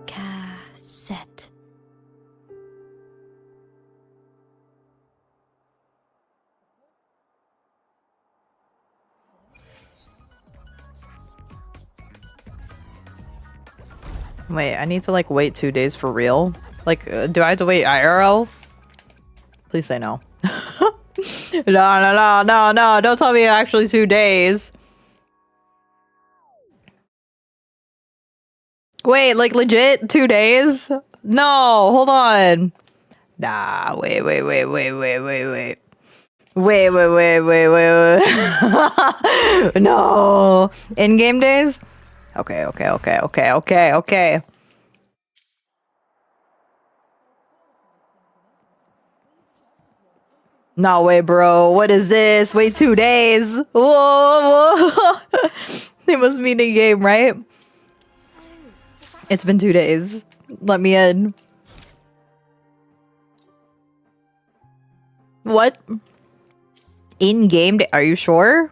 Cassette. Wait, I need to like wait 2 days for real? Like, do I have to wait IRL? Please say no. No, don't tell me actually 2 days. Wait, like legit 2 days? No, hold on. Nah, wait. Wait. No. In-game days? Okay. No way, bro. What is this? Wait 2 days. Whoa. They must mean in game, right? It's been 2 days. Let me in. What? In-game day? Are you sure?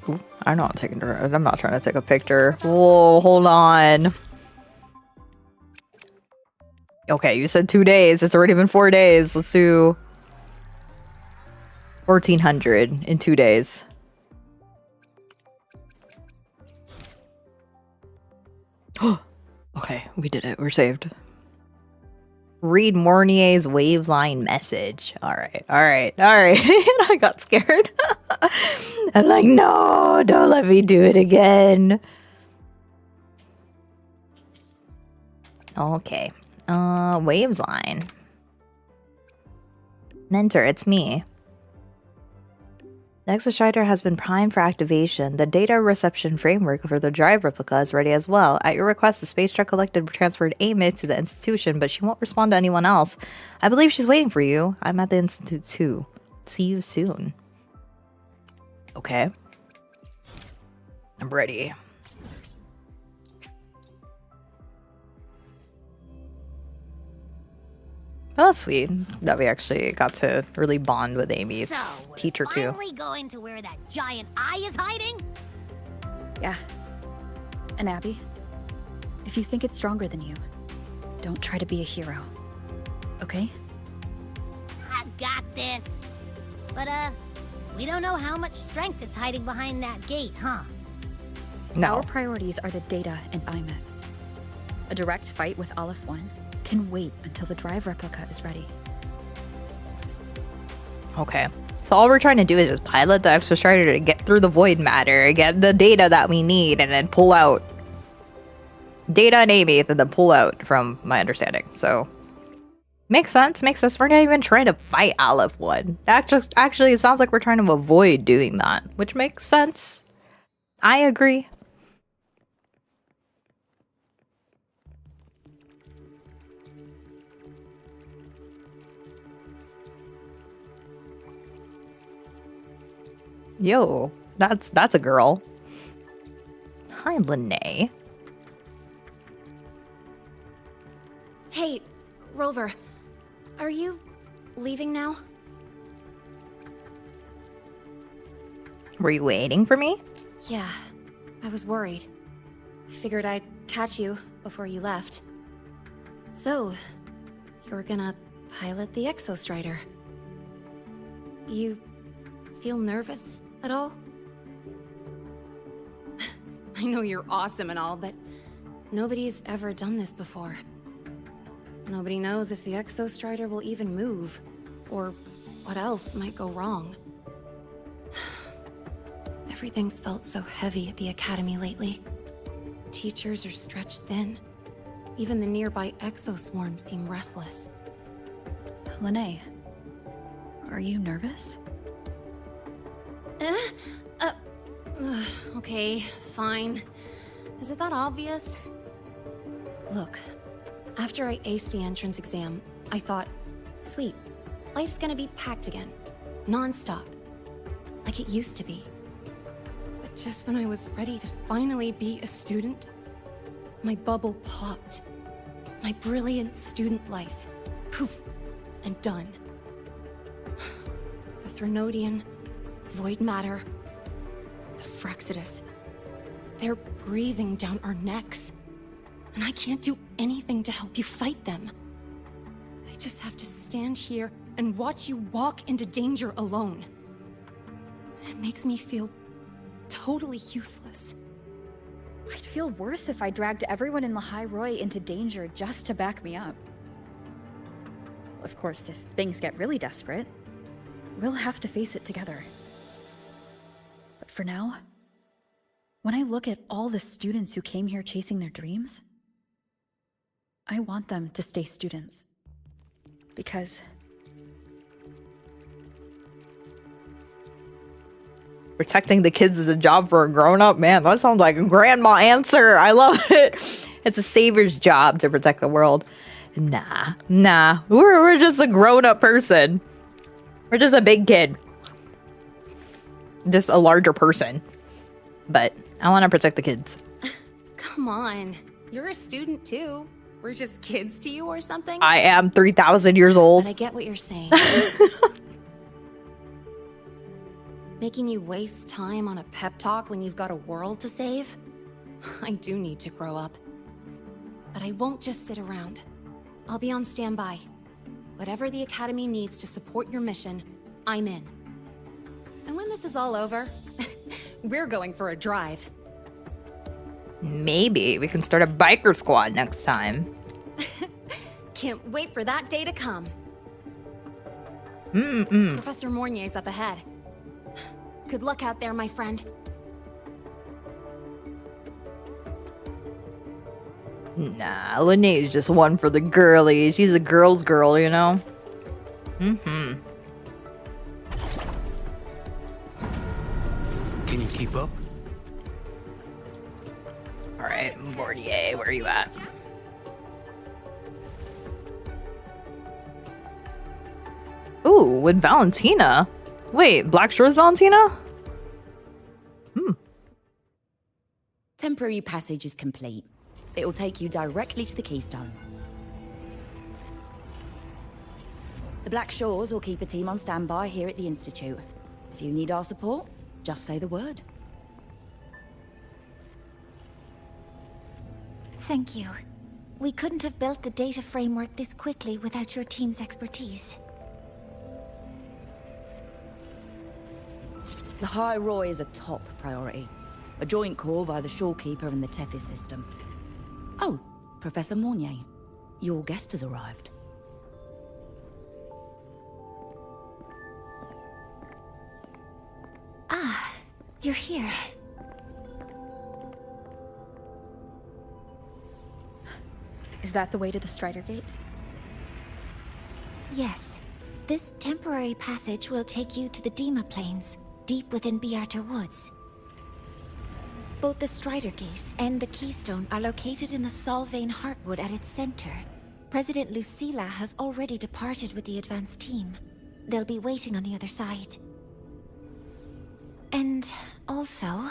Ooh, I'm not taking her. I'm not trying to take a picture. Whoa, hold on. Okay, you said 2 days. It's already been 4 days. Let's do 1,400 in 2 days. Okay, we did it. We're saved. Read Mornier's Waveline message. All right. I got scared. I'm like, no, don't let me do it again. Okay. Waveline. Mentor, it's me. The Exostrider has been primed for activation. The data reception framework for the drive replica is ready as well. At your request, the space truck collected transferred Amith to the institution, but she won't respond to anyone else. I believe she's waiting for you. I'm at the institute too. See you soon. Okay. I'm ready. Well, that's sweet that we actually got to really bond with Amy's So, we're teacher too. finally going to where that giant eye is hiding? Yeah. And Abby, if you think it's stronger than you, don't try to be a hero. Okay? I've got this. But, we don't know how much strength is hiding behind that gate, huh? No. Our priorities are the data and Imeth. A direct fight with Aleph 1 can wait until the drive replica is ready. Okay. So all we're trying to do is just pilot the Exostrider to get through the void matter, get the data that we need, and then pull out data and Amy, and then pull out, from my understanding. So makes sense. We're not even trying to fight Aleph 1. Actually, it sounds like we're trying to avoid doing that, which makes sense. I agree. Yo, that's a girl. Hi, Lene. Hey, Rover. Are you leaving now? Were you waiting for me? Yeah, I was worried. Figured I'd catch you before you left. So, you're gonna pilot the Exostrider. You feel nervous at all? I know you're awesome and all, but nobody's ever done this before. Nobody knows if the Exostrider will even move, or what else might go wrong. Everything's felt so heavy at the Academy lately. Teachers are stretched thin. Even the nearby exoswarms seem restless. Lene, are you nervous? Okay, fine. Is it that obvious? Look, after I aced the entrance exam, I thought, sweet, life's gonna be packed again. Non-stop. Like it used to be. But just when I was ready to finally be a student, my bubble popped. My brilliant student life. Poof. And done. The Threnodian, void matter, the Frexidus. They're breathing down our necks. And I can't do anything to help you fight them. I just have to stand here and watch you walk into danger alone. It makes me feel totally useless. I'd feel worse if I dragged everyone in the High Roy into danger just to back me up. Of course, if things get really desperate, we'll have to face it together. But for now, when I look at all the students who came here chasing their dreams, I want them to stay students. Because Protecting the kids is a job for a grown-up? Man, that sounds like a grandma answer. I love it. It's a savior's job to protect the world. Nah. We're just a grown-up person. We're just a big kid. Just a larger person. But I want to protect the kids. Come on. You're a student too. We're just kids to you or something? I am 3,000 years old. But I get what you're saying. Making you waste time on a pep talk when you've got a world to save? I do need to grow up. But I won't just sit around. I'll be on standby. Whatever the Academy needs to support your mission, I'm in. And when this is all over, we're going for a drive. Maybe we can start a biker squad next time. Can't wait for that day to come. Professor Mornier's up ahead. Good luck out there, my friend. Nah, Linnea's just one for the girlies. She's a girl's girl, you know? Can you keep up? Alright, Mortier, where are you at? Ooh, with Valentina. Wait, Black Shore's Valentina? Temporary passage is complete. It will take you directly to the Keystone. The Black Shores will keep a team on standby here at the Institute. If you need our support, just say the word. Thank you. We couldn't have built the data framework this quickly without your team's expertise. The High Roy is a top priority. A joint call by the Shorekeeper and the Tethys system. Oh, Professor Mornier, your guest has arrived. Ah, you're here. is that the way to the Strider Gate? Yes. This temporary passage will take you to the Dima Plains, deep within Biarta Woods. Both the Strider Gate and the Keystone are located in the Solvane Heartwood at its center. President Lucilla has already departed with the advance team. They'll be waiting on the other side. And also...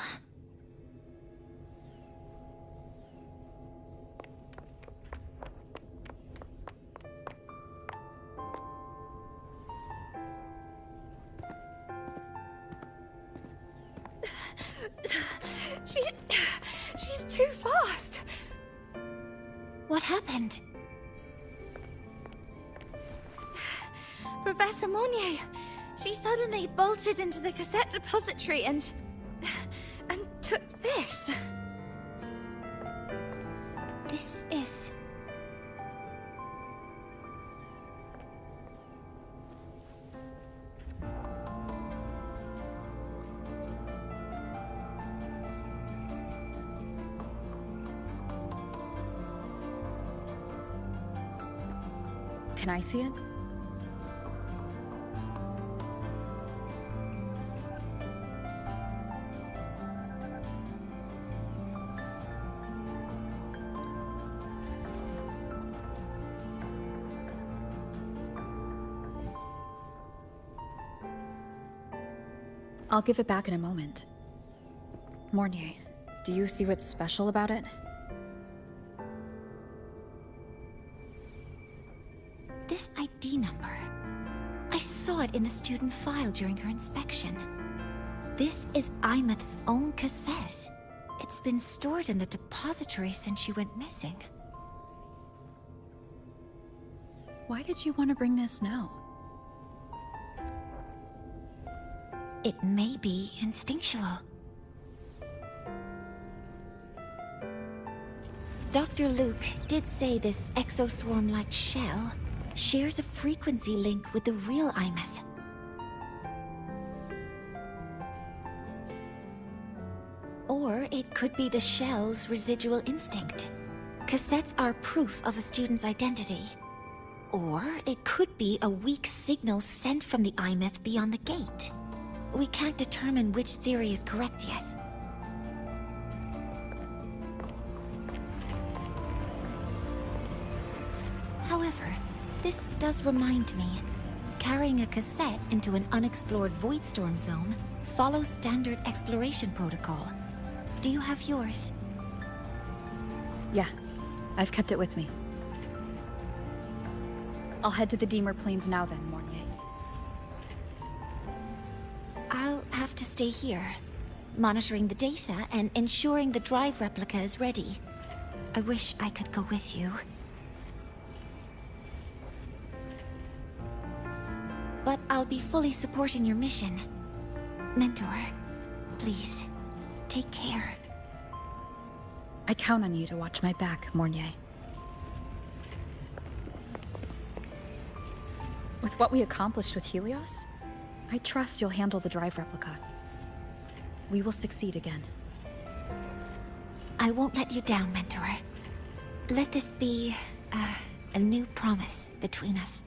She's too fast. What happened? Professor Monnier, she suddenly bolted into the cassette depository and took this. This is... Can I see it? I'll give it back in a moment. Mornier, do you see what's special about it? This ID number. I saw it in the student file during her inspection. This is Imeth's own cassette. It's been stored in the depository since she went missing. Why did you want to bring this now? It may be instinctual. Dr. Luke did say this exoswarm-like shell shares a frequency link with the real Imeth. Or it could be the shell's residual instinct. Cassettes are proof of a student's identity. Or it could be a weak signal sent from the Imeth beyond the gate. We can't determine which theory is correct yet. However, this does remind me, carrying a cassette into an unexplored Voidstorm zone follows standard exploration protocol. Do you have yours? Yeah, I've kept it with me. I'll head to the Deemer Plains now then, Mornier. I'll have to stay here, monitoring the data and ensuring the drive replica is ready. I wish I could go with you. But I'll be fully supporting your mission. Mentor, please, take care. I count on you to watch my back, Mornier. With what we accomplished with Helios, I trust you'll handle the drive replica. We will succeed again. I won't let you down, Mentor. Let this be a new promise between us.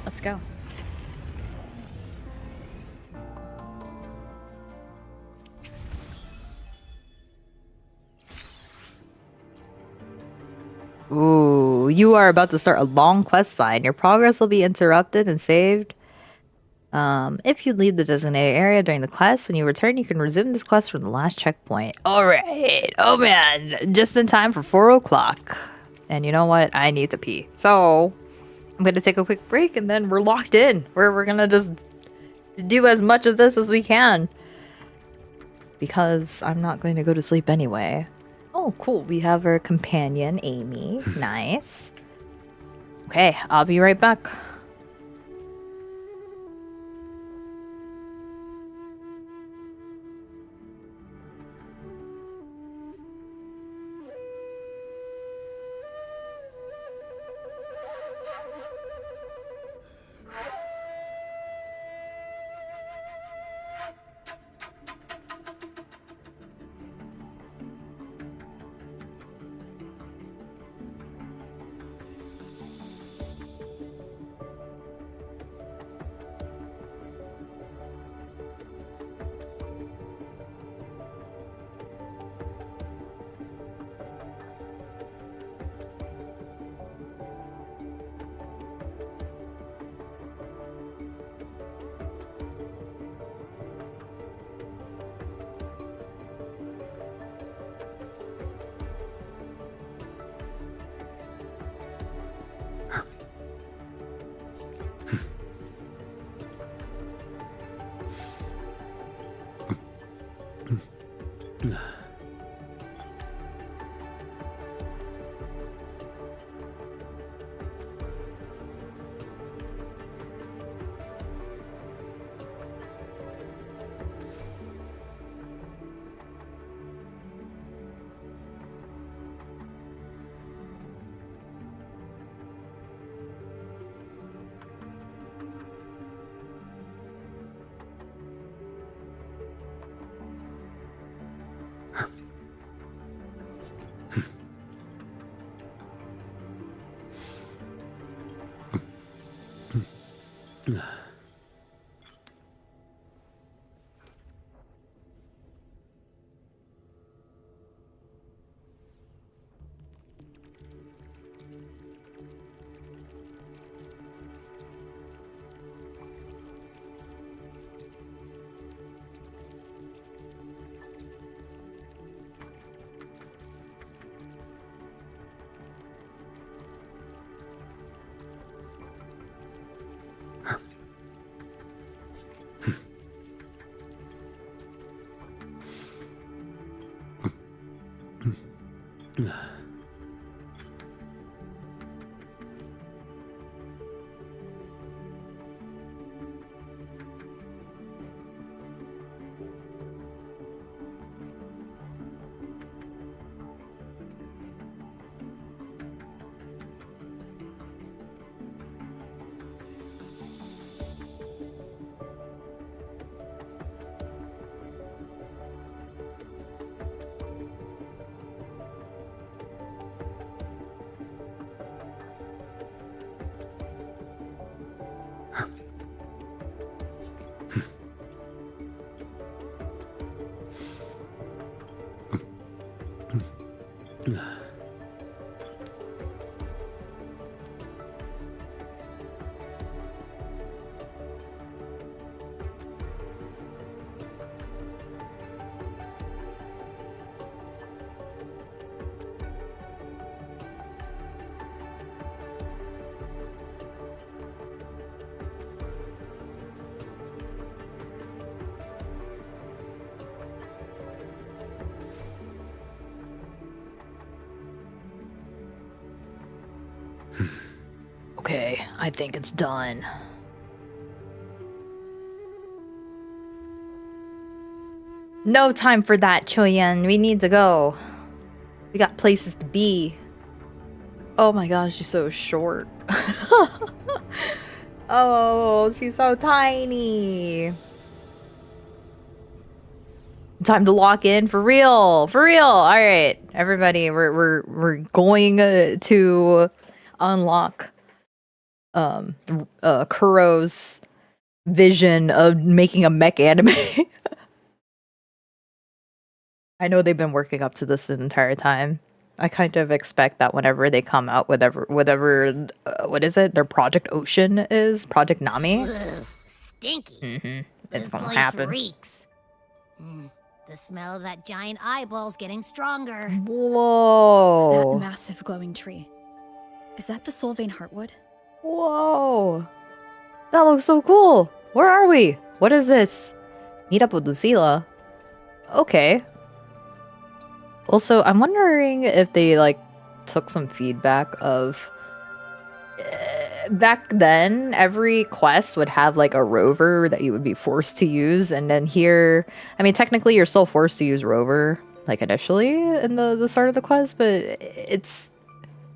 Let's go. Ooh, you are about to start a long quest line. Your progress will be interrupted and saved. If you leave the designated area during the quest, when you return, you can resume this quest from the last checkpoint. Alright. Oh man, just in time for 4 o'clock. And you know what? I need to pee. So, I'm gonna take a quick break and then we're locked in. We're gonna just do as much of this as we can. Because I'm not going to go to sleep anyway. Oh, cool. We have our companion, Amy. Nice. Okay, I'll be right back. Okay, I think it's done. No time for that, Choyen. We need to go. We got places to be. Oh my gosh, she's so short. Oh, she's so tiny. Time to lock in for real. For real. All right, everybody, we're going to unlock Kuro's vision of making a mech anime. I know they've been working up to this the entire time. I kind of expect that whenever they come out with whatever what is it? Their Project Ocean is Project Nami. Ugh, stinky. It's This gonna place happen. reeks. The smell of that giant eyeball's getting stronger. Whoa! That massive glowing tree. Is that the Solvane Heartwood? Whoa! That looks so cool. Where are we? What is this? Meet up with Lucilla. Okay. Also, I'm wondering if they like took some feedback of back then every quest would have like a rover that you would be forced to use, and then here, I mean, technically you're still forced to use rover like initially in the start of the quest, but it's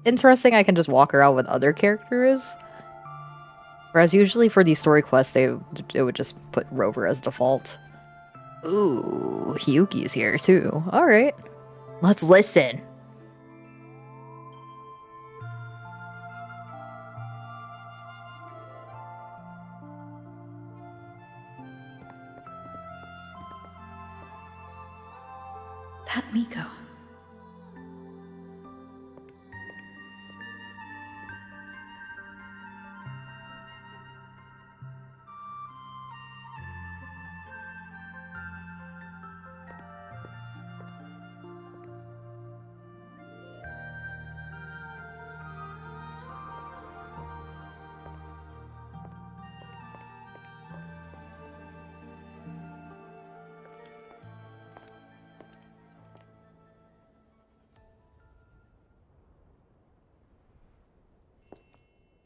interesting. I can just walk around with other characters, whereas usually for these story quests it would just put rover as default. Ooh, Hiyuki's here too. All right. Let's listen. That Miko.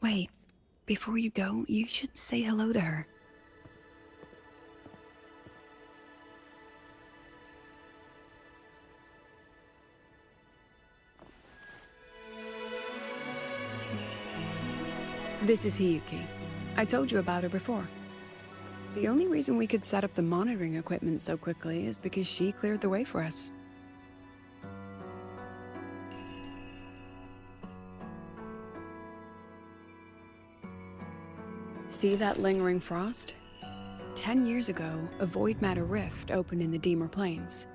Wait, before you go, you should say hello to her. This is Hiyuki. I told you about her before. The only reason we could set up the monitoring equipment so quickly is because she cleared the way for us. See that lingering frost? 10 years ago, a void matter rift opened in the Deemer Plains.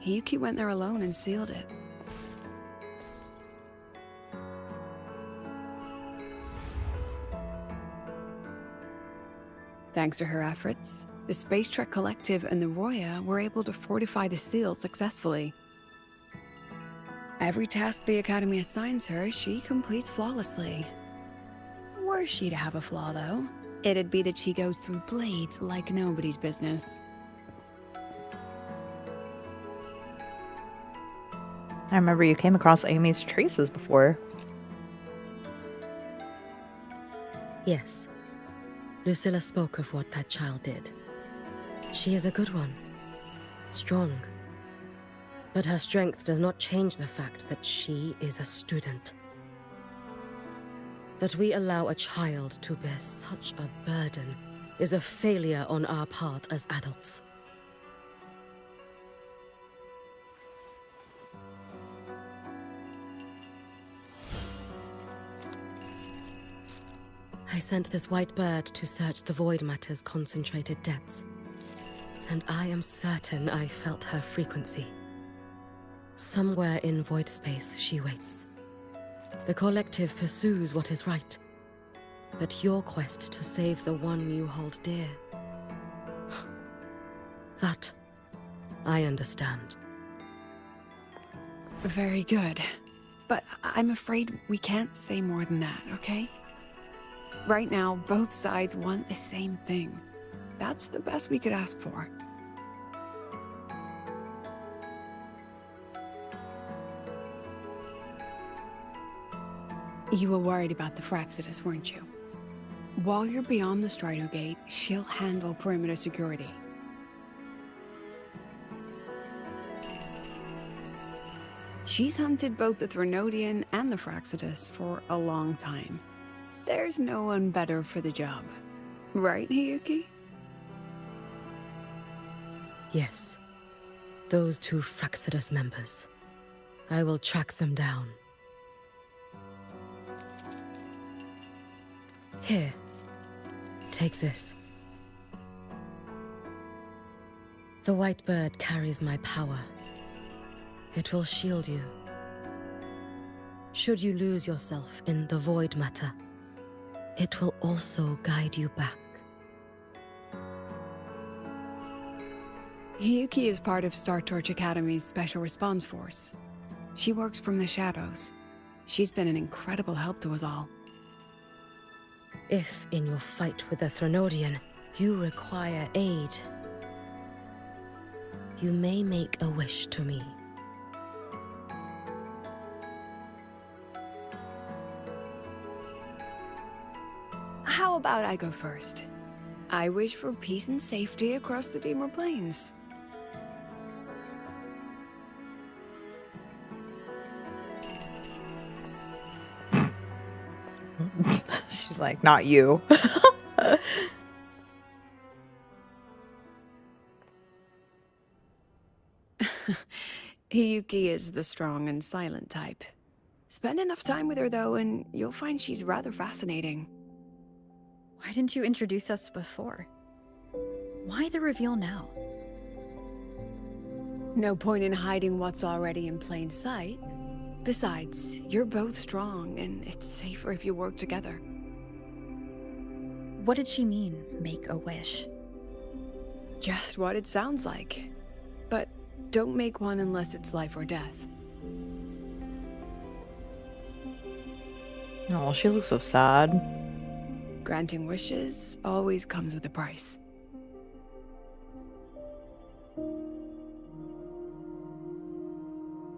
Hiyuki went there alone and sealed it. Thanks to her efforts, the Space Trek Collective and the Roya were able to fortify the seal successfully. Every task the Academy assigns her, she completes flawlessly. Were she to have a flaw, though, it'd be that she goes through blades like nobody's business. I remember you came across Amy's traces before. Yes. Lucilla spoke of what that child did. She is a good one. Strong. But her strength does not change the fact that she is a student. That we allow a child to bear such a burden is a failure on our part as adults. I sent this white bird to search the void matter's concentrated depths, and I am certain I felt her frequency. Somewhere in void space she waits. The collective pursues what is right, but your quest to save the one you hold dear, that I understand. Very good. But I'm afraid we can't say more than that, okay? Right now, both sides want the same thing. That's the best we could ask for. You were worried about the Fraxidus, weren't you? While you're beyond the Strider Gate, she'll handle perimeter security. She's hunted both the Threnodian and the Fraxidus for a long time. There's no one better for the job. Right, Hiyuki? Yes. Those two Fraxidus members. I will track them down. Here. Take this. The white bird carries my power. It will shield you. Should you lose yourself in the void matter, it will also guide you back. Hiyuki is part of Star Torch Academy's Special Response Force. She works from the shadows. She's been an incredible help to us all. If, in your fight with the Threnodian, you require aid, you may make a wish to me. How about I go first? I wish for peace and safety across the Deemer Plains. She's like, not you. Hiyuki is the strong and silent type. Spend enough time with her, though, and you'll find she's rather fascinating. Why didn't you introduce us before? Why the reveal now? No point in hiding what's already in plain sight. Besides, you're both strong, and it's safer if you work together. What did she mean, make a wish? Just what it sounds like. But don't make one unless it's life or death. Oh, she looks so sad. Granting wishes always comes with a price.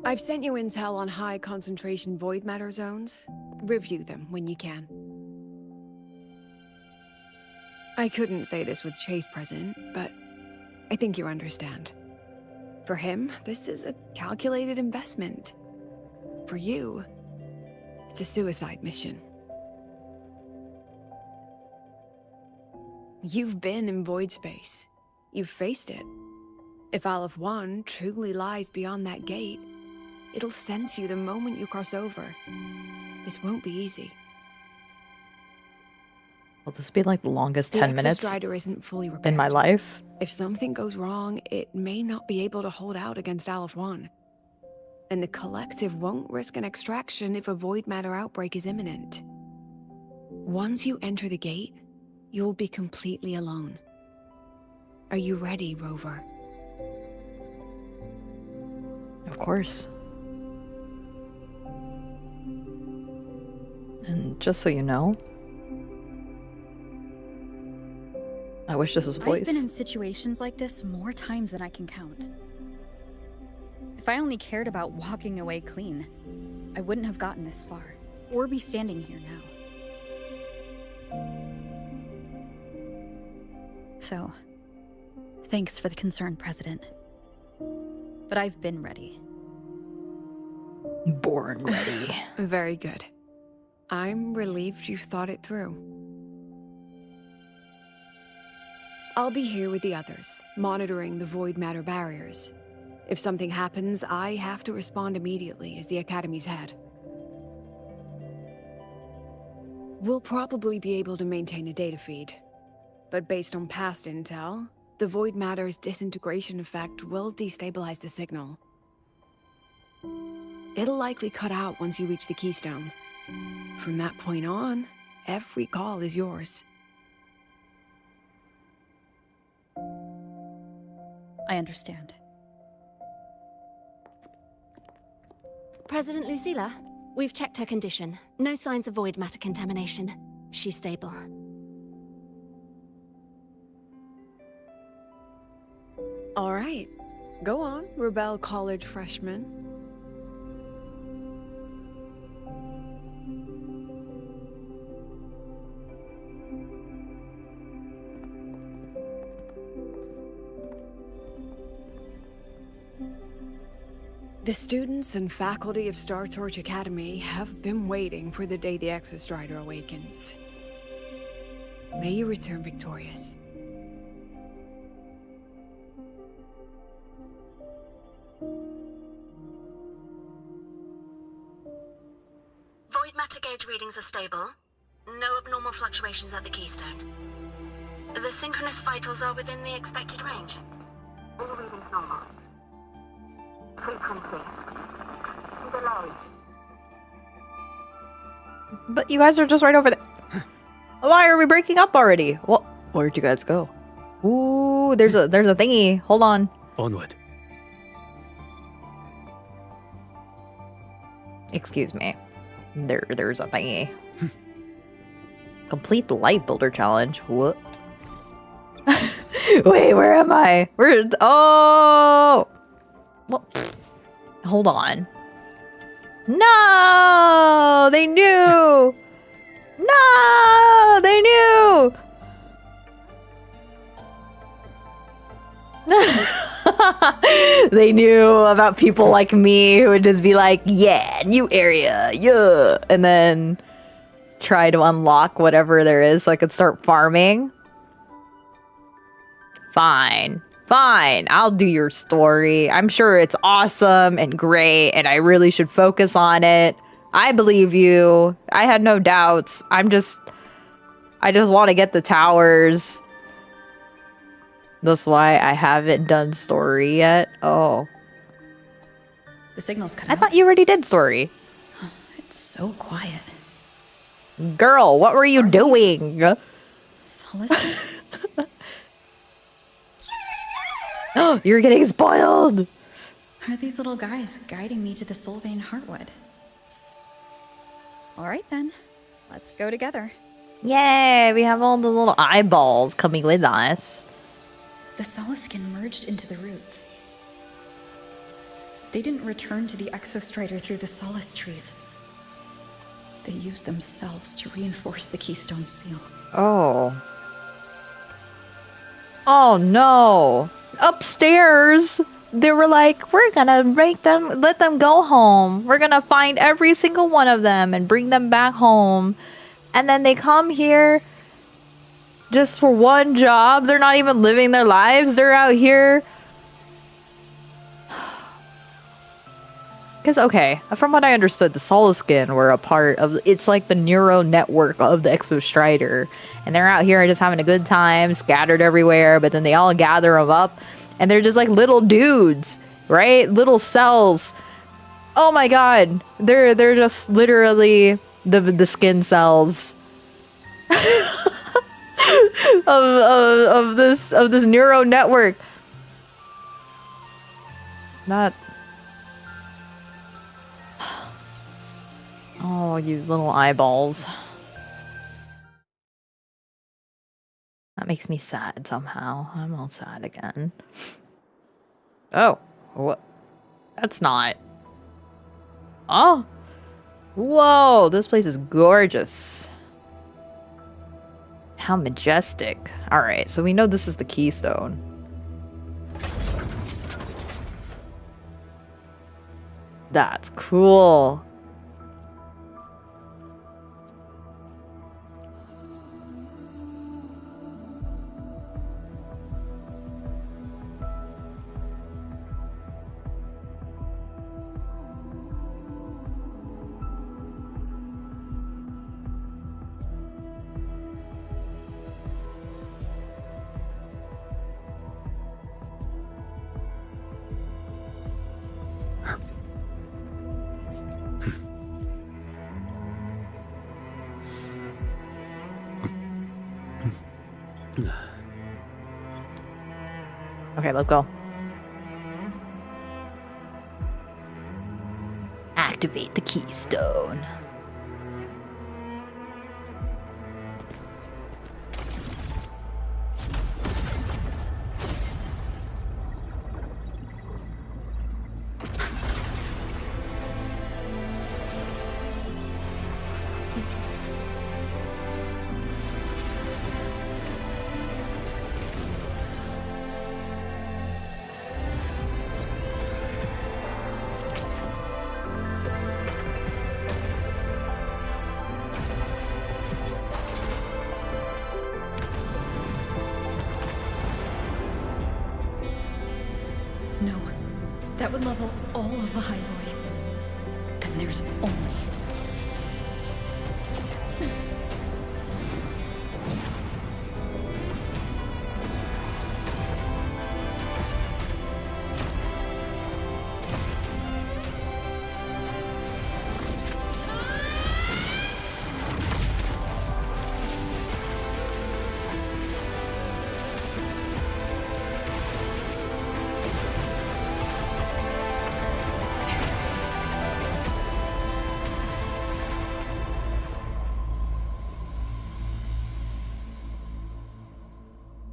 I've sent you intel on high concentration void matter zones. Review them when you can. I couldn't say this with Chase present, but I think you understand. For him, this is a calculated investment. For you, it's a suicide mission. You've been in void space. You've faced it. If Aleph 1 truly lies beyond that gate, it'll sense you the moment you cross over. This won't be easy. Will this be like the longest 10 minutes Exostrider isn't fully repaired. in my life? If something goes wrong, it may not be able to hold out against Aleph 1. And the Collective won't risk an extraction if a void matter outbreak is imminent. Once you enter the gate, you'll be completely alone. Are you ready, Rover? Of course. And just so you know, I wish this was voice. I've been in situations like this more times than I can count. If I only cared about walking away clean, I wouldn't have gotten this far, or be standing here now. So, thanks for the concern, President. But I've been ready. Born ready. Very good. I'm relieved you've thought it through. I'll be here with the others, monitoring the void matter barriers. If something happens, I have to respond immediately as the Academy's head. We'll probably be able to maintain a data feed, but based on past intel, the void matter's disintegration effect will destabilize the signal. It'll likely cut out once you reach the keystone. From that point on, every call is yours. I understand. President Lucilla, we've checked her condition. No signs of void matter contamination. She's stable. All right. Go on, Rebel College freshman. The students and faculty of Star Torch Academy have been waiting for the day the Exostrider awakens. May you return victorious. Void matter gauge readings are stable. No abnormal fluctuations at the keystone. The synchronous vitals are within the expected range. All readings normal. Frequency. Delay. But you guys are just right over there. Why are we breaking up already? Well, where'd you guys go? Ooh, there's a thingy. Hold on. Onward. Excuse me. There's a thingy. Complete the light builder challenge. What? Wait, where am I? Oh! Well, hold on. No! They knew! No! They knew! They knew about people like me who would just be like, yeah, new area, yeah, and then try to unlock whatever there is so I could start farming. Fine. Fine, I'll do your story. I'm sure it's awesome and great, and I really should focus on it. I believe you. I had no doubts. I just want to get the towers. That's why I haven't done story yet. Oh. The signal's cut I out. thought you already did story. It's so quiet. Girl, what were you doing? Solace? Oh, you're getting spoiled. Are these little guys guiding me to the Solvane Heartwood? All right then, let's go together. Yay, we have all the little eyeballs coming with us. The Solaskin merged into the roots. They didn't return to the Exostrider through the Solace trees. They used themselves to reinforce the Keystone Seal. Oh. Oh no. Upstairs, they were like, we're gonna let them go home. We're gonna find every single one of them and bring them back home. And then they come here just for one job. They're not even living their lives. They're out here. Because, okay, from what I understood, the Solaskin were a part of, it's like the neural network of the Exostrider. And they're out here just having a good time, scattered everywhere, but then they all gather them up. And they're just like little dudes, right? Little cells. Oh my god. They're just literally the skin cells of this neural network. Not. Oh, you little eyeballs. That makes me sad somehow. I'm all sad again. Oh, what? That's not. Oh. Whoa, this place is gorgeous. How majestic. All right, so we know this is the keystone. That's cool. Okay, let's go. Activate the keystone. No, that would level all of the highway. Then there's only...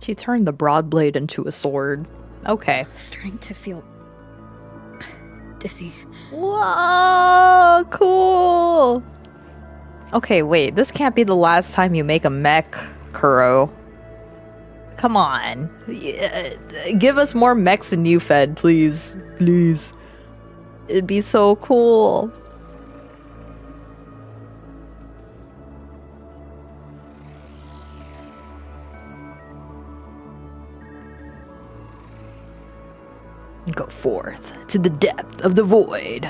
She turned the broad blade into a sword. Okay. Starting to feel... dizzy. Whoa, cool. Okay, wait. This can't be the last time you make a mech, Kuro. Come on. Yeah, give us more mechs in New Fed, please. Please. It'd be so cool. Go forth to the depth of the void.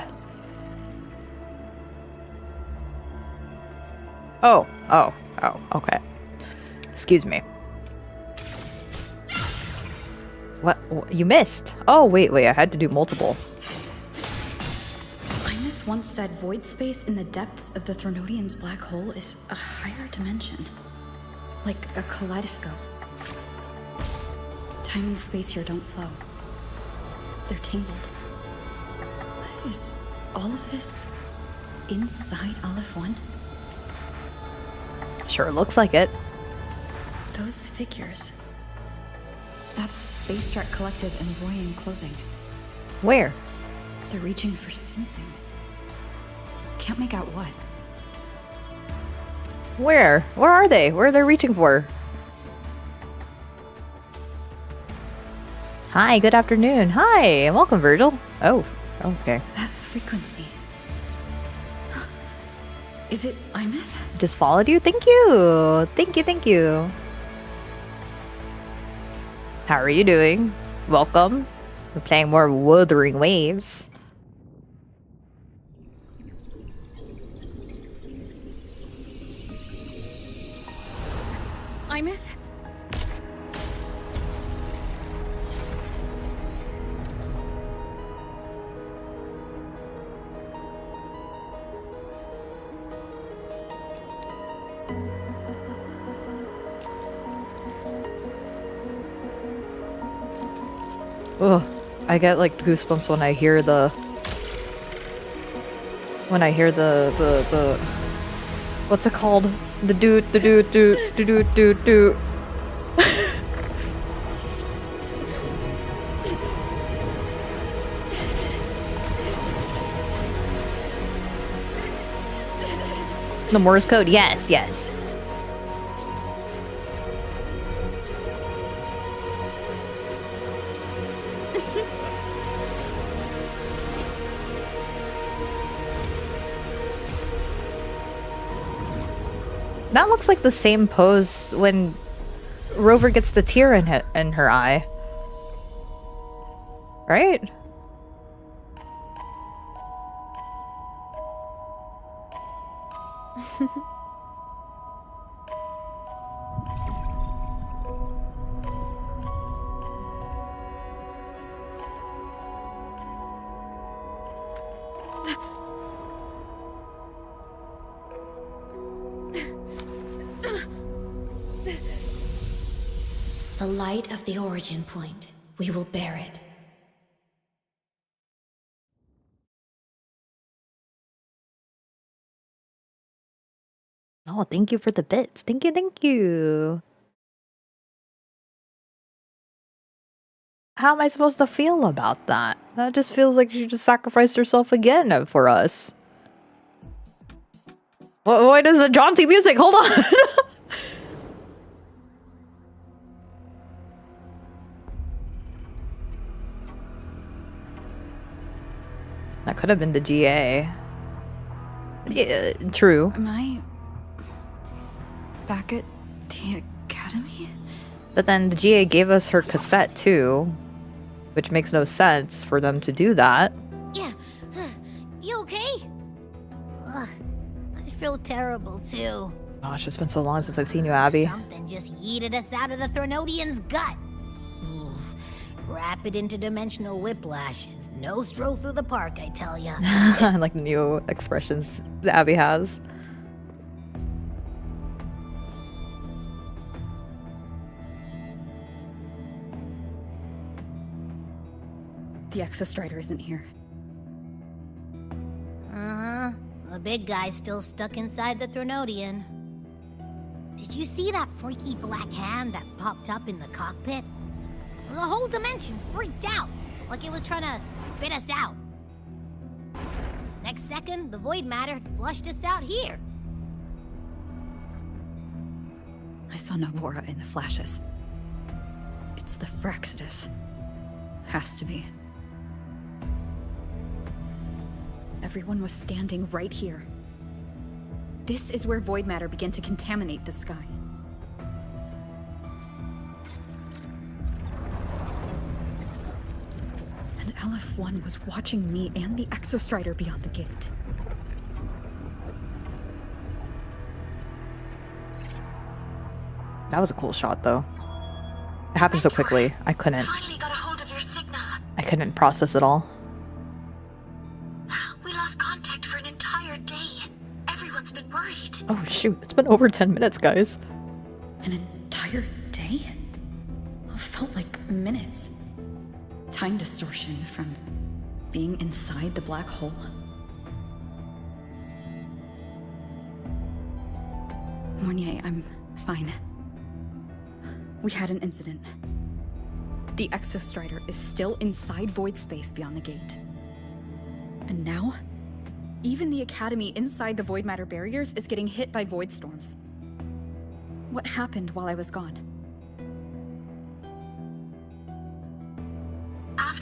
Oh, okay. Excuse me. What? You missed. Oh, wait, I had to do multiple. Imeth once said void space in the depths of the Thronodian's black hole is a higher dimension. Like a kaleidoscope. Time and space here don't flow. They're tangled. Is all of this inside Aleph 1? Sure looks like it. Those figures. That's Space Trek Collective and Roy in clothing. Where? They're reaching for something. Can't make out what. Where? Where are they? Where are they reaching for? Hi, good afternoon. Hi, welcome, Virgil. Oh, okay. That frequency. Is it Imeth? Just followed you? Thank you. Thank you, thank you. How are you doing? Welcome. We're playing more Wuthering Waves. Imeth? Ugh, I get like goosebumps when I hear the what's it called? The doot. The Morse code, yes, yes. That looks like the same pose when Rover gets the tear in her eye. Right? The light of the origin point. We will bear it. Oh, thank you for the bits. Thank you, thank you. How am I supposed to feel about that? That just feels like she just sacrificed herself again for us. What is the jaunty music? Hold on! That could have been the GA. Yeah, true. Am I back at the academy? But then the GA gave us her cassette too, which makes no sense for them to do that. Yeah. You okay? Ugh, I feel terrible too. Gosh, it's been so long since I've seen you, Abby. Something just yeeted us out of the Threnodian's gut. Oof. Rapid interdimensional whiplashes. No stroll through the park, I tell ya. Like new expressions that Abby has. The Exostrider isn't here. Uh-huh. The big guy's still stuck inside the Threnodian. Did you see that freaky black hand that popped up in the cockpit? The whole dimension freaked out, like it was trying to spit us out. Next second, the void matter flushed us out here. I saw Navora in the flashes. It's the Fraxidus. Has to be. Everyone was standing right here. This is where void matter began to contaminate the sky. And LF1 was watching me and the Exostrider beyond the gate. That was a cool shot, though. It happened so quickly. I couldn't. Finally got a hold of your signal. I couldn't process it all. We lost contact for an entire day. Everyone's been worried. Oh shoot! It's been over 10 minutes, guys. An entire day? It felt like minutes. Time distortion from being inside the black hole. Mornier, I'm fine. We had an incident. The Exostrider is still inside void space beyond the gate. And now, even the Academy inside the void matter barriers is getting hit by void storms. What happened while I was gone?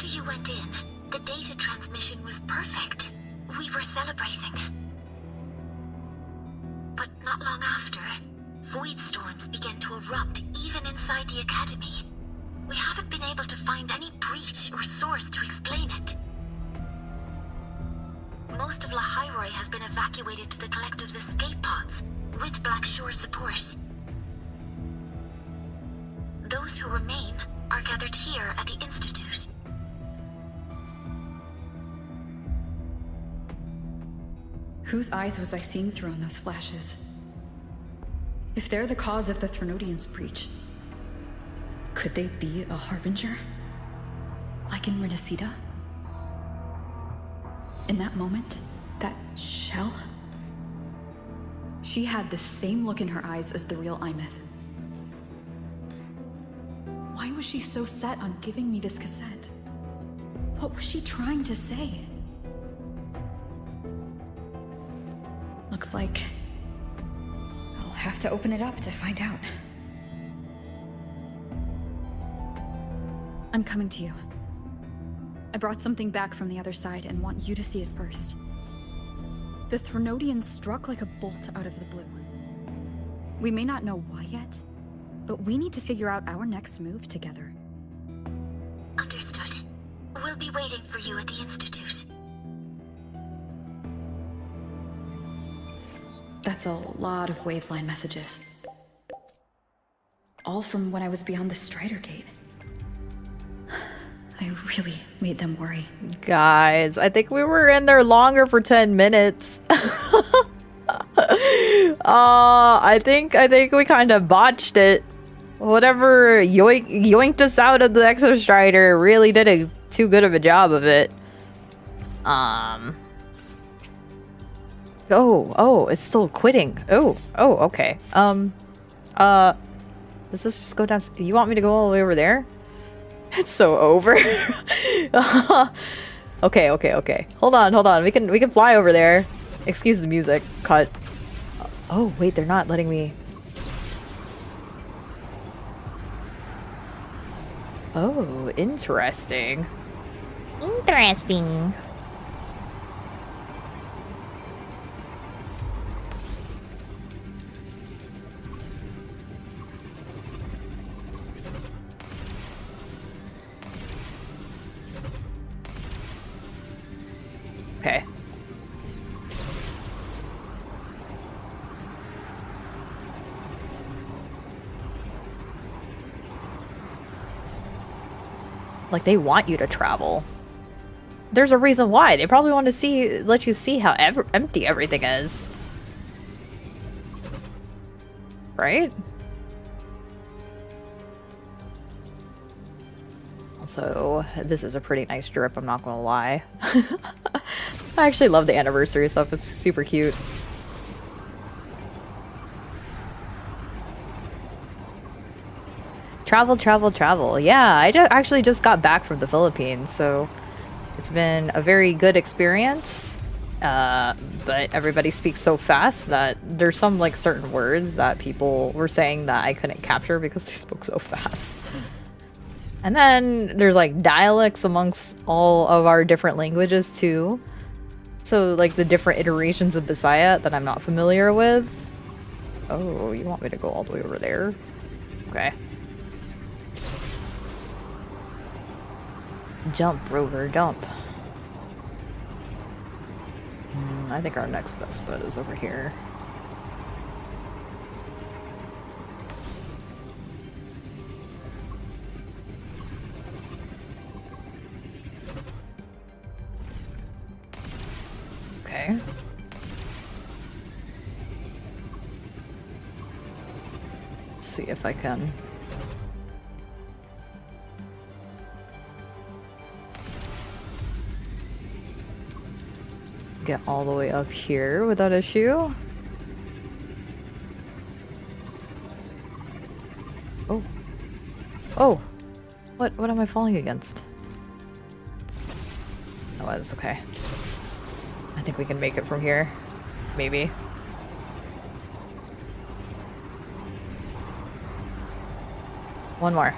After you went in, the data transmission was perfect. We were celebrating. But not long after, void storms began to erupt even inside the Academy. We haven't been able to find any breach or source to explain it. Most of Lahairoi has been evacuated to the Collective's escape pods, with Black Shore support. Those who remain are gathered here at the Institute. Whose eyes was I seeing through on those flashes? If they're the cause of the Threnodian's breach, could they be a harbinger? Like in Renacida? In that moment, that shell? She had the same look in her eyes as the real Imeth. Why was she so set on giving me this cassette? What was she trying to say? Looks like I'll have to open it up to find out. I'm coming to you. I brought something back from the other side and want you to see it first. The Threnodian struck like a bolt out of the blue. We may not know why yet, but we need to figure out our next move together. Understood. We'll be waiting for you at the Institute. That's a lot of Wavesline messages. All from when I was beyond the Strider Gate. I really made them worry. Guys, I think we were in there longer for 10 minutes. I think we kind of botched it. Whatever yoinked us out of the Exostrider really did a too good of a job of it. Oh, it's still quitting. Oh, okay. Does this just go down? You want me to go all the way over there? It's so over. Okay. Hold on. We can fly over there. Excuse the music. Cut. Oh, wait, they're not letting me. Oh, interesting. Interesting. Okay. Like, they want you to travel. There's a reason why. They probably want to let you see how empty everything is. Right? Also, this is a pretty nice drip, I'm not gonna lie. I actually love the anniversary stuff, it's super cute. Travel. Yeah, I actually just got back from the Philippines, so it's been a very good experience. But everybody speaks so fast that there's some like certain words that people were saying that I couldn't capture because they spoke so fast. And then there's like dialects amongst all of our different languages too. So like the different iterations of Bisaya that I'm not familiar with. Oh, you want me to go all the way over there? Okay. Jump, Rover, jump. I think our next best bet is over here. Okay. Let's see if I can. Get all the way up here without issue. Oh. What am I falling against? Oh, that's okay. I think we can make it from here. Maybe. One more.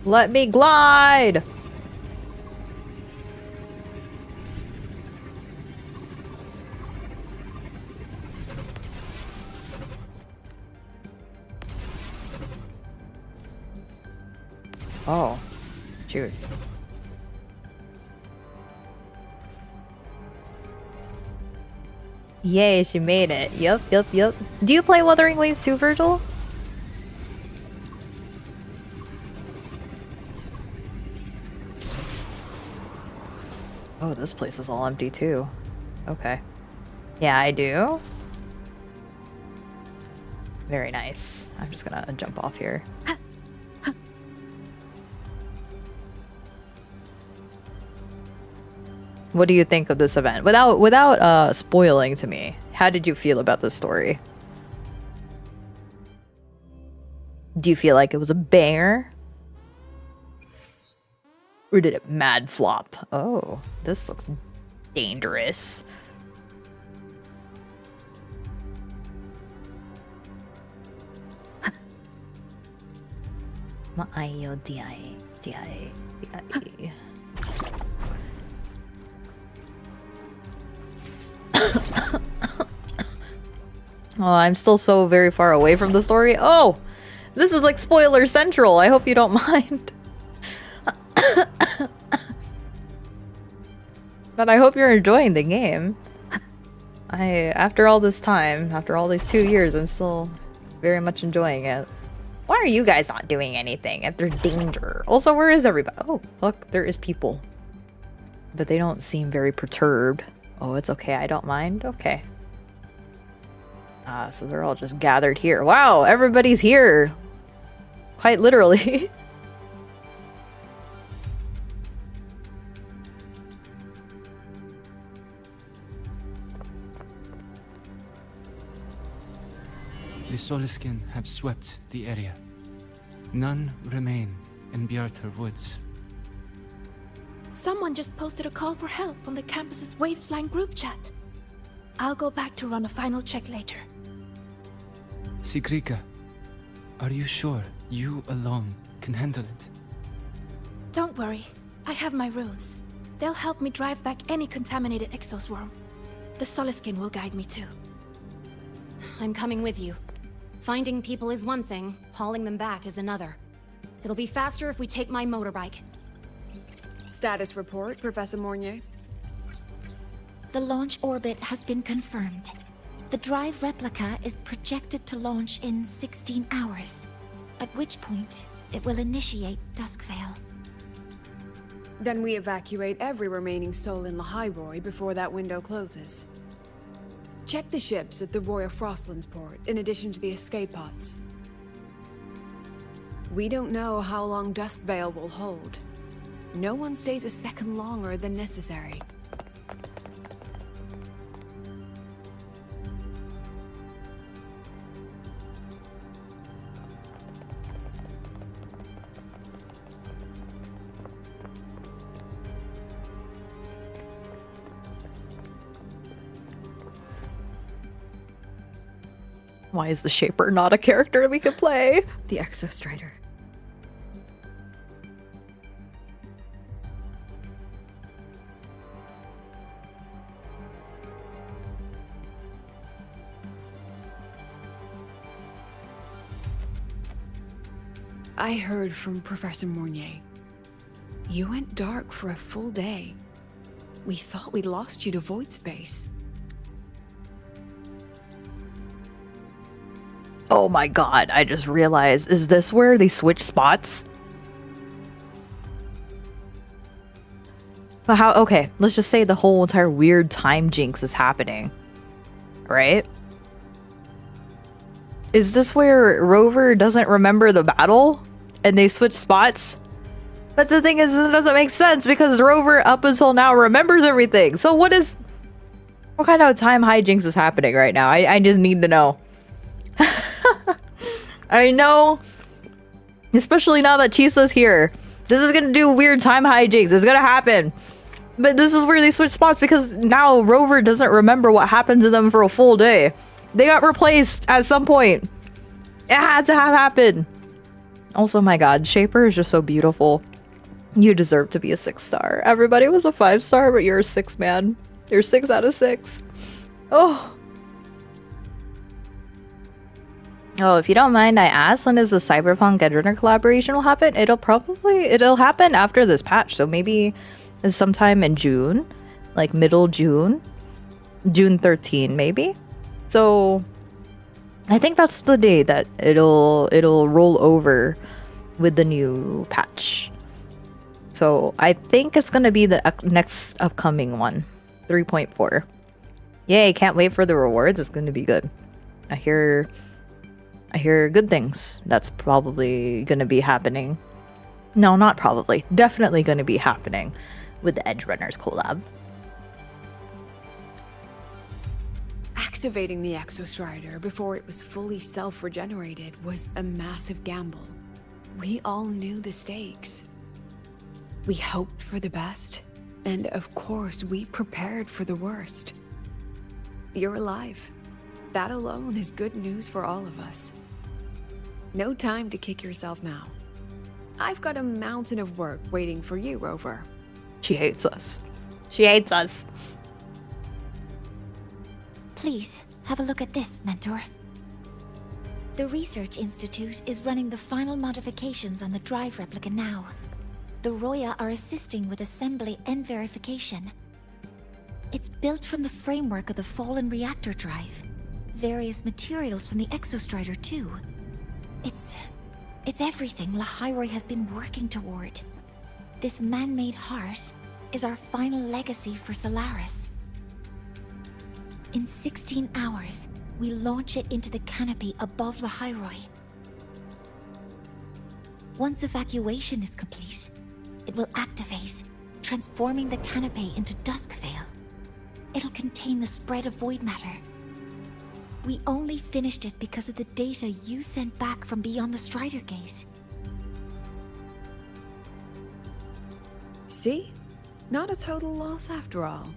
Let me glide! Oh, shoot. Yay, she made it. Yup. Do you play Wuthering Waves too, Virgil? Oh, this place is all empty too. Okay. Yeah, I do. Very nice. I'm just gonna jump off here. What do you think of this event? Without spoiling to me, how did you feel about this story? Do you feel like it was a banger? Or did it mad flop? Oh, this looks dangerous. Oh, I'm still so very far away from the story. Oh, this is like spoiler central. I hope you don't mind. But I hope you're enjoying the game. After all this time, after all these 2 years, I'm still very much enjoying it. Why are you guys not doing anything if there's danger? Also, where is everybody? Oh, look, there is people. But they don't seem very perturbed. Oh, it's okay. I don't mind. Okay. So they're all just gathered here. Wow, everybody's here. Quite literally. The Soliskin have swept the area. None remain in Bjartar Woods. Someone just posted a call for help on the campus's Wavesline group chat. I'll go back to run a final check later. Sigrika, are you sure you alone can handle it? Don't worry, I have my runes. They'll help me drive back any contaminated exoswarm. The Soliskin will guide me too. I'm coming with you. Finding people is one thing, hauling them back is another. It'll be faster if we take my motorbike. Status report, Professor Mornier. The launch orbit has been confirmed. The drive replica is projected to launch in 16 hours, at which point it will initiate Duskvale. Then we evacuate every remaining soul in Lahairoi before that window closes. Check the ships at the Royal Frostlands port, in addition to the escape pods. We don't know how long Duskvale will hold. No one stays a second longer than necessary. Why is the Shaper not a character we could play? The Exostrider. I heard from Professor Mornier. You went dark for a full day. We thought we'd lost you to void space. Oh my god, I just realized, is this where they switch spots? But how, okay, let's just say the whole entire weird time jinx is happening, right? Is this where Rover doesn't remember the battle and they switch spots? But the thing is, it doesn't make sense because Rover up until now remembers everything. So what kind of time hijinks is happening right now? I just need to know. I know, especially now that Chisa's here. This is gonna do weird time hijinks. It's gonna happen. But this is where they switch spots because now Rover doesn't remember what happened to them for a full day. They got replaced at some point. It had to have happened. Also, my god, Shaper is just so beautiful. You deserve to be a 6-star. Everybody was a 5-star, but you're a 6, man. You're 6 out of 6. Oh. Oh, if you don't mind, I asked when is the Cyberpunk Edgerunner collaboration will happen. It'll happen after this patch, so maybe sometime in June, like middle June, June 13 maybe. So I think that's the day that it'll roll over with the new patch. So I think it's gonna be the next upcoming one, 3.4. Yay! Can't wait for the rewards. It's gonna be good. I hear good things. That's probably gonna be happening. No, not probably. Definitely gonna be happening with the Edgerunners collab. Activating the Exostrider before it was fully self-regenerated was a massive gamble. We all knew the stakes. We hoped for the best, and of course we prepared for the worst. You're alive. That alone is good news for all of us. No time to kick yourself now. I've got a mountain of work waiting for you, Rover. She hates us. She hates us. Please, have a look at this, Mentor. The Research Institute is running the final modifications on the drive replica now. The Roya are assisting with assembly and verification. It's built from the framework of the fallen reactor drive. Various materials from the Exostrider too. It's everything Lahairoi has been working toward. This man-made heart is our final legacy for Solaris. In 16 hours, we launch it into the canopy above Lahairoi. Once evacuation is complete, it will activate, transforming the canopy into Duskvale. It'll contain the spread of void matter. We only finished it because of the data you sent back from beyond the Strider Gate. See? Not a total loss after all.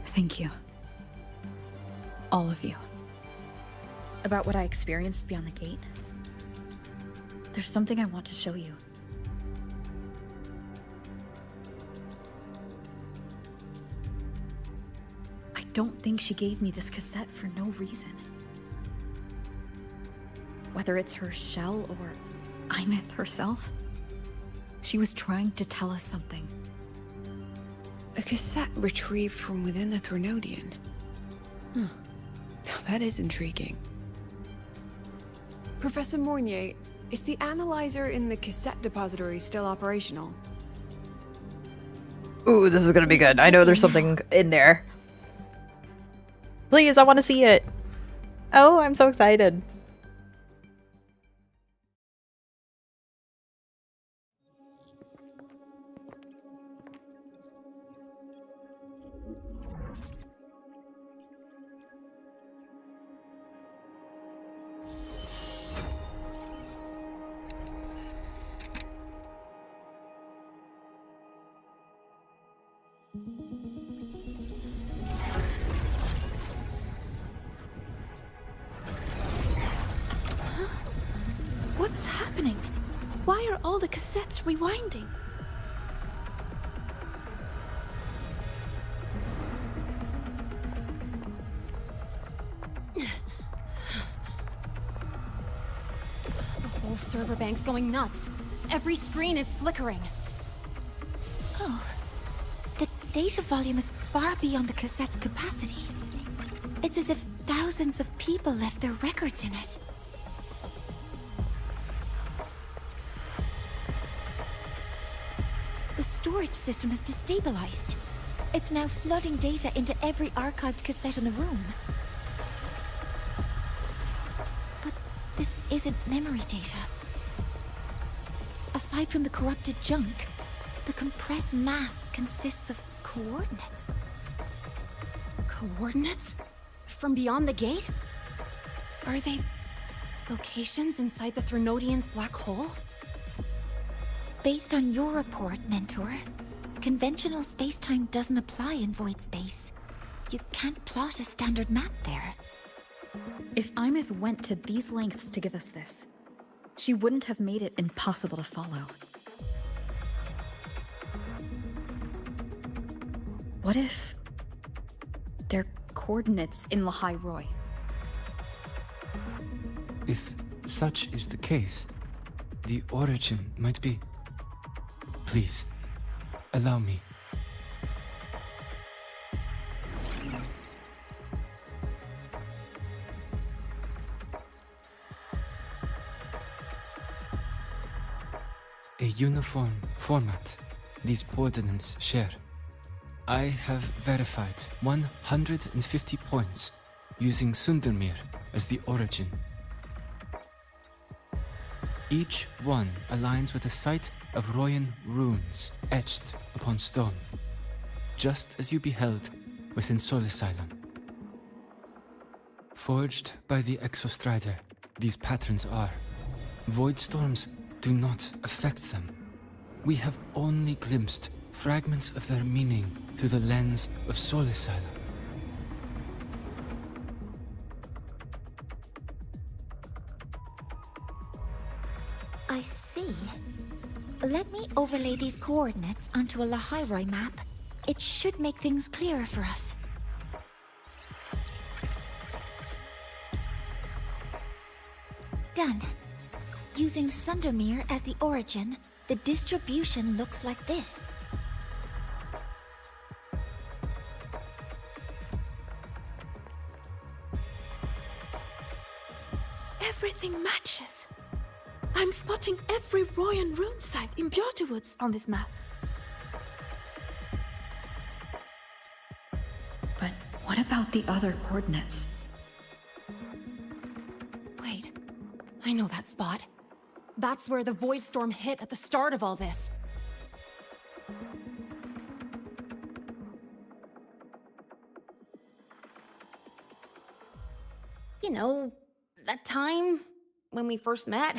Thank you. All of you. About what I experienced beyond the gate. There's something I want to show you. I don't think she gave me this cassette for no reason. Whether it's her shell or Imith herself, she was trying to tell us something. A cassette retrieved from within the Threnodian. Huh. Now that is intriguing. Professor Mornier, is the analyzer in the cassette depository still operational? Ooh, this is gonna be good. I know there's something in there. Please, I want to see it. Oh, I'm so excited. What's happening? Why are all the cassettes rewinding? The whole server bank's going nuts. Every screen is flickering. Oh, the data volume is far beyond the cassette's capacity. It's as if thousands of people left their records in it. The storage system is destabilized. It's now flooding data into every archived cassette in the room. But this isn't memory data. Aside from the corrupted junk, the compressed mass consists of coordinates. Coordinates? From beyond the gate? Are they locations inside the Threnodian's black hole? Based on your report, Mentor, conventional space-time doesn't apply in void space. You can't plot a standard map there. If Imith went to these lengths to give us this, she wouldn't have made it impossible to follow. What if they're coordinates in Lahai Roy? If such is the case, the origin might be... Please, allow me. A uniform format these coordinates share. I have verified 150 points using Sundermere as the origin. Each one aligns with a site of Royan runes etched upon stone, just as you beheld within Solisylon. Forged by the Exostrider, these patterns are. Void storms do not affect them. We have only glimpsed fragments of their meaning through the lens of Solisylon. I see. Let me overlay these coordinates onto a Lahairoi map. It should make things clearer for us. Done. Using Sundermere as the origin, the distribution looks like this. Everything matches. I'm spotting every Royan rune site in Bjorterwoods on this map. But what about the other coordinates? Wait, I know that spot. That's where the Void Storm hit at the start of all this. You know, that time when we first met.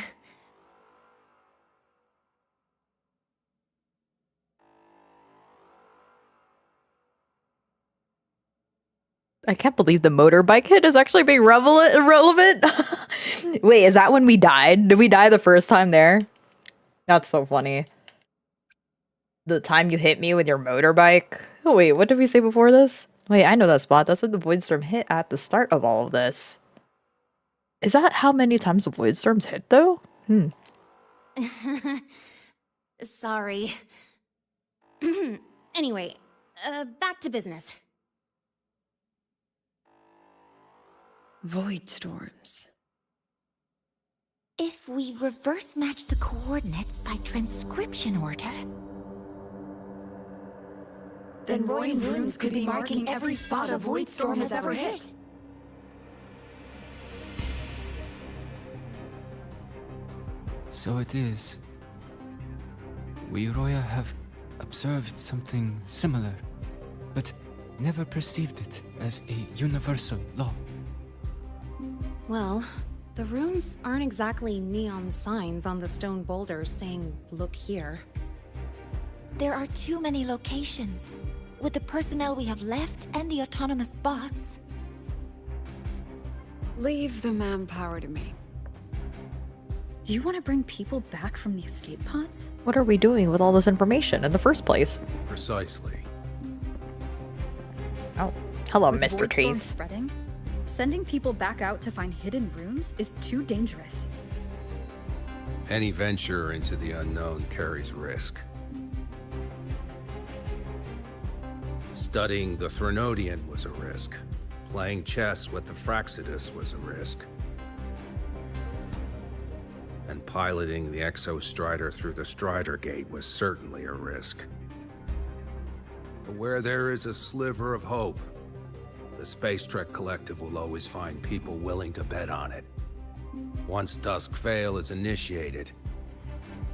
I can't believe the motorbike hit is actually being relevant. Wait, is that when we died? Did we die the first time there? That's so funny. The time you hit me with your motorbike? Oh, wait, what did we say before this? Wait, I know that spot. That's when the Void Storm hit at the start of all of this. Is that how many times the Void Storms hit, though? Sorry. Anyway, back to business. Void storms. If we reverse match the coordinates by transcription order... Then Royan runes could be marking every spot a Void Storm has ever hit. So it is. We Roya have observed something similar, but never perceived it as a universal law. Well, the runes aren't exactly neon signs on the stone boulders saying, "Look here." There are too many locations. With the personnel we have left and the autonomous bots... Leave the manpower to me. You want to bring people back from the escape pods? What are we doing with all this information in the first place? Precisely. Oh, hello, With Mr. Void Storm Trees. spreading, sending people back out to find hidden rooms is too dangerous. Any venture into the unknown carries risk. Studying the Threnodian was a risk. Playing chess with the Fraxidus was a risk. And piloting the Exostrider through the Strider Gate was certainly a risk. But where there is a sliver of hope, the Space Trek Collective will always find people willing to bet on it. Once Dusk Vale is initiated,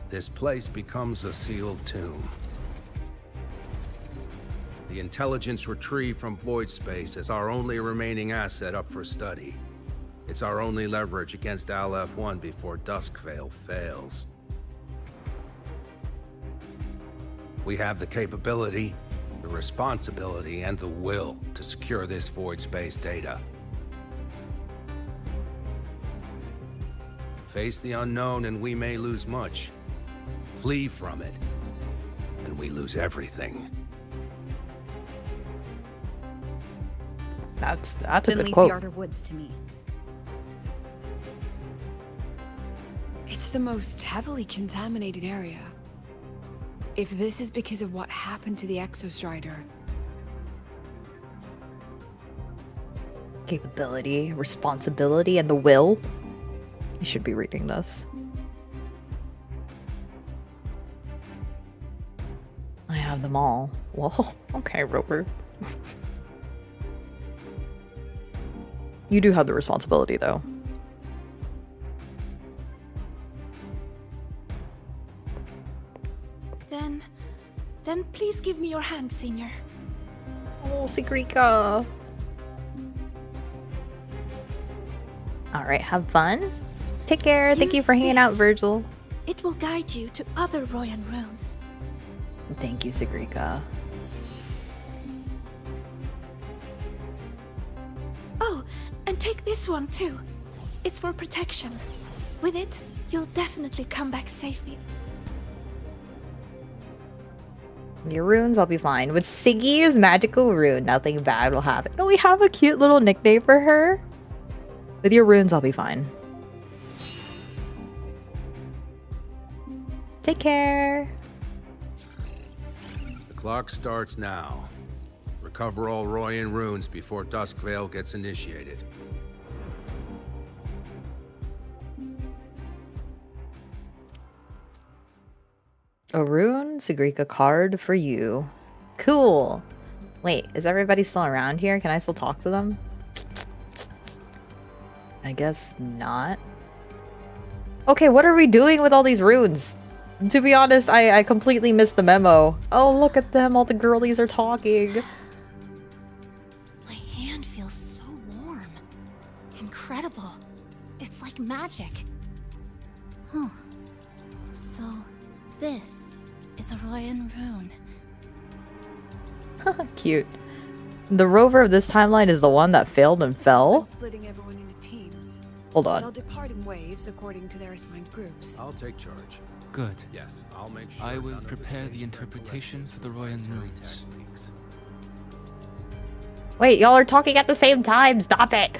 this place becomes a sealed tomb. The intelligence retrieved from void space is our only remaining asset up for study. It's our only leverage against Aleph-1 before Duskvale fails. We have the capability, the responsibility, and the will to secure this void space data. Face the unknown and we may lose much. Flee from it, and we lose everything. That's a Then good leave quote. the Outer Woods to me. It's the most heavily contaminated area. If this is because of what happened to the Exostrider, Capability, responsibility, and the will. You should be reading this. I have them all. Whoa, okay, Rover. You do have the responsibility, though. Then please give me your hand, Senior. Oh, Sigrika. Alright, have fun. Take care. Thank you Use for hanging out, this. Virgil. It will guide you to other Royan runes. Thank you, Sigrika. Oh, and take this one too. It's for protection. With it, you'll definitely come back safely. Your runes, I'll be fine. With Siggy's magical rune, nothing bad will happen. Oh, we have a cute little nickname for her. With your runes, I'll be fine. Take care. The clock starts now. Recover all Royan runes before Duskvale gets initiated. A rune, Sigrika card for you. Cool. Wait, is everybody still around here? Can I still talk to them? I guess not. Okay, what are we doing with all these runes? To be honest, I completely missed the memo. Oh, look at them. All the girlies are talking. My hand feels so warm. Incredible. It's like magic. Huh. So, this is a Royan rune. Cute. The rover of this timeline is the one that failed and I'm fell? splitting everyone into teams. Hold on. They'll depart in waves according to their assigned groups. I'll take charge. Good. Yes, I'll make sure. I will none of prepare the space interpretation for the Royan runes. leaks. Wait, y'all are talking at the same time. Stop it.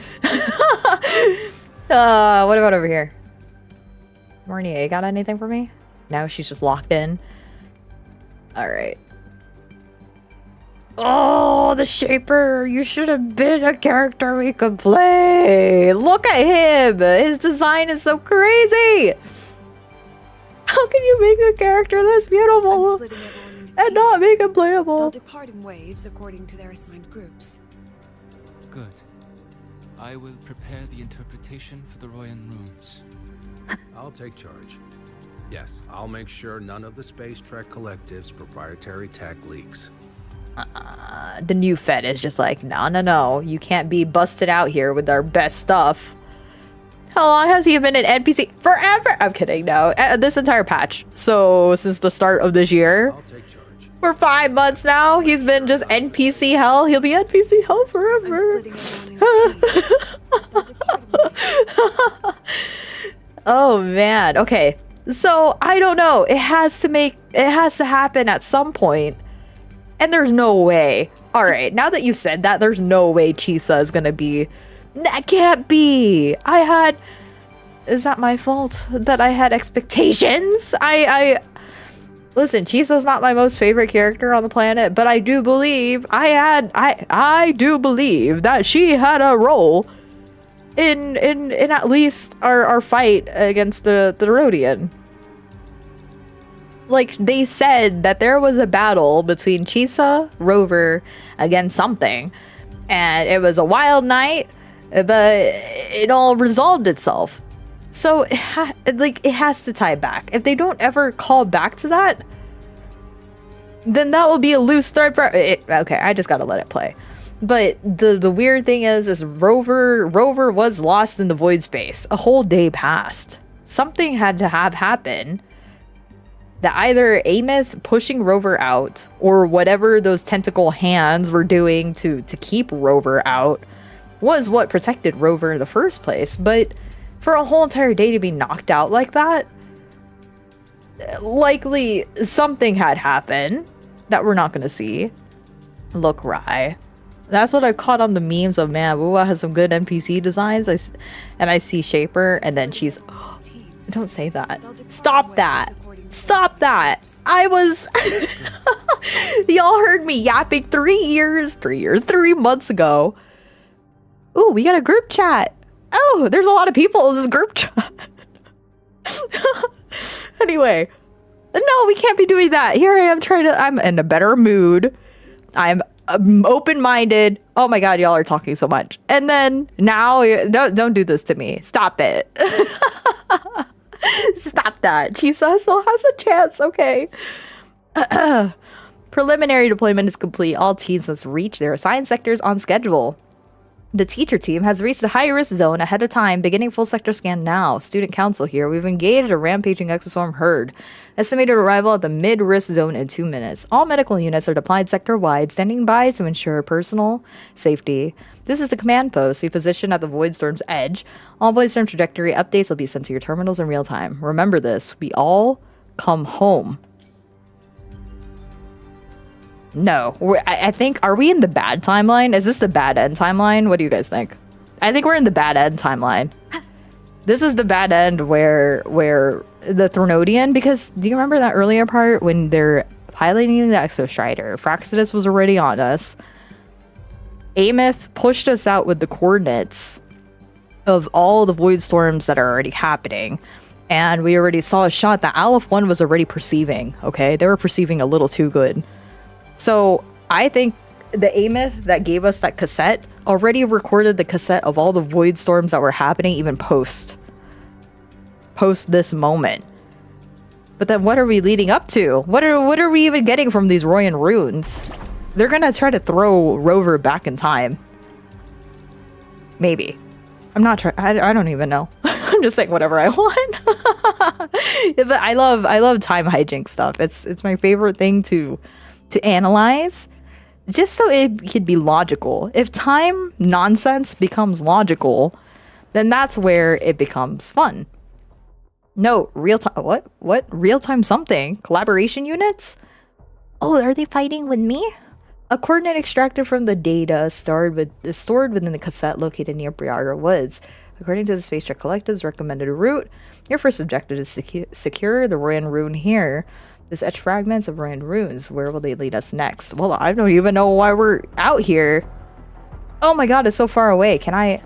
What about over here? Mornier, got anything for me? No, she's just locked in. Alright. Oh, the Shaper. You should have been a character we could play. Look at him. His design is so crazy. How can you make a character that's beautiful and not make it playable? They'll depart in waves according to their assigned groups. Good. I will prepare the interpretation for the Royan runes. I'll take charge. Yes, I'll make sure none of the Space Trek Collective's proprietary tech leaks. The new Fed is just like, no. You can't be busted out here with our best stuff. How long has he been an NPC? Forever! I'm kidding, no. This entire patch. So, since the start of this year. I'll take charge. For 5 months now, he's been just NPC hell. He'll be NPC hell forever. Oh, man. Okay. So, I don't know. It has to happen at some point. And there's no way. All right, now that you said that, there's no way Chisa is gonna be. That can't be. Is that my fault that I had expectations? Listen, Chisa's not my most favorite character on the planet, but I do believe I do believe that she had a role in at least our fight against the Rhodian. Like, they said that there was a battle between Chisa, Rover, against something. And it was a wild night, but it all resolved itself. So, it has to tie back. If they don't ever call back to that, then that will be a loose thread for okay, I just gotta let it play. But the weird thing is Rover was lost in the void space. A whole day passed. Something had to have happened that either Ameth pushing Rover out or whatever those tentacle hands were doing to keep Rover out was what protected Rover in the first place. But for a whole entire day to be knocked out like that, likely something had happened that we're not going to see. Look, Rai. That's what I caught on the memes of, man, Wuwa has some good NPC designs. I see Shaper, and then she's... Oh, don't say that. Stop that. Stop that. I was... Y'all heard me yapping 3 months ago. Ooh, we got a group chat. Oh, there's a lot of people in this group chat. Anyway, no, we can't be doing that. Here I am I'm in a better mood. I'm open-minded. Oh my god, y'all are talking so much. And then now, don't do this to me. Stop it. Stop that. Chisa still has a chance. Okay. Preliminary deployment is complete. All teams must reach their assigned sectors on schedule. The teacher team has reached the high-risk zone ahead of time, beginning full sector scan now. Student council here. We've engaged a rampaging exoswarm herd. Estimated arrival at the mid-risk zone in 2 minutes. All medical units are deployed sector-wide, standing by to ensure personal safety. This is the command post. We position at the Voidstorm's edge. All Voidstorm trajectory updates will be sent to your terminals in real time. Remember this. We all come home. No, I think, are we in the bad timeline? Is this the bad end timeline? What do you guys think? I think we're in the bad end timeline. This is the bad end where the Threnodian, because do you remember that earlier part when they're piloting the Exostrider? Fraxidus was already on us. Ameth pushed us out with the coordinates of all the void storms that are already happening. And we already saw a shot that Aleph 1 was already perceiving, okay? They were perceiving a little too good. So I think the Ameth that gave us that cassette already recorded the cassette of all the void storms that were happening even post this moment. But then what are we leading up to? What are we even getting from these Royan runes? They're gonna try to throw Rover back in time. Maybe. I'm not trying. I don't even know. I'm just saying whatever I want. Yeah, but I love time hijink stuff. It's my favorite thing to analyze, just so it could be logical. If time nonsense becomes logical, then that's where it becomes fun. No, real time. What? Real time something? Collaboration units? Oh, are they fighting with me? A coordinate extracted from the data stored within the cassette located near Briara Woods. According to the Space Trek Collective's recommended route, your first objective is to secure the Royan rune here. There's etched fragments of Royan runes. Where will they lead us next? Well, I don't even know why we're out here. Oh my god, it's so far away. Can I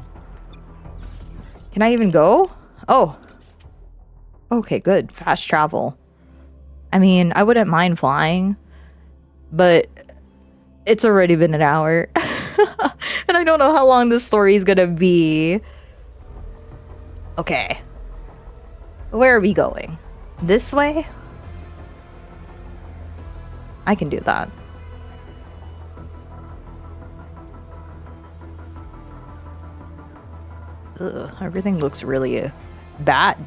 even go? Oh. Okay, good. Fast travel. I mean, I wouldn't mind flying, but it's already been an hour. And I don't know how long this story is gonna be. Okay. Where are we going? This way? I can do that. Ugh, everything looks really bad.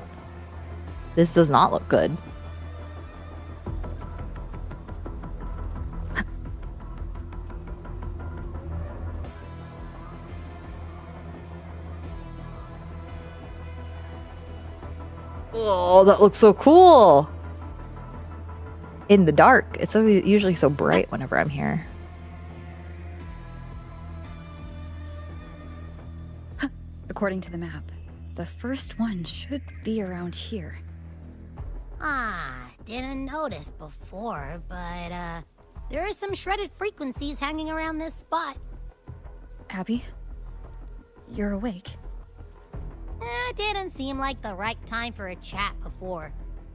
This does not look good. Oh, that looks so cool. In the dark. It's usually so bright whenever I'm here. According to the map, the first one should be around here. Didn't notice before, but there are some shredded frequencies hanging around this spot. Abby? You're awake. Didn't seem like the right time for a chat before.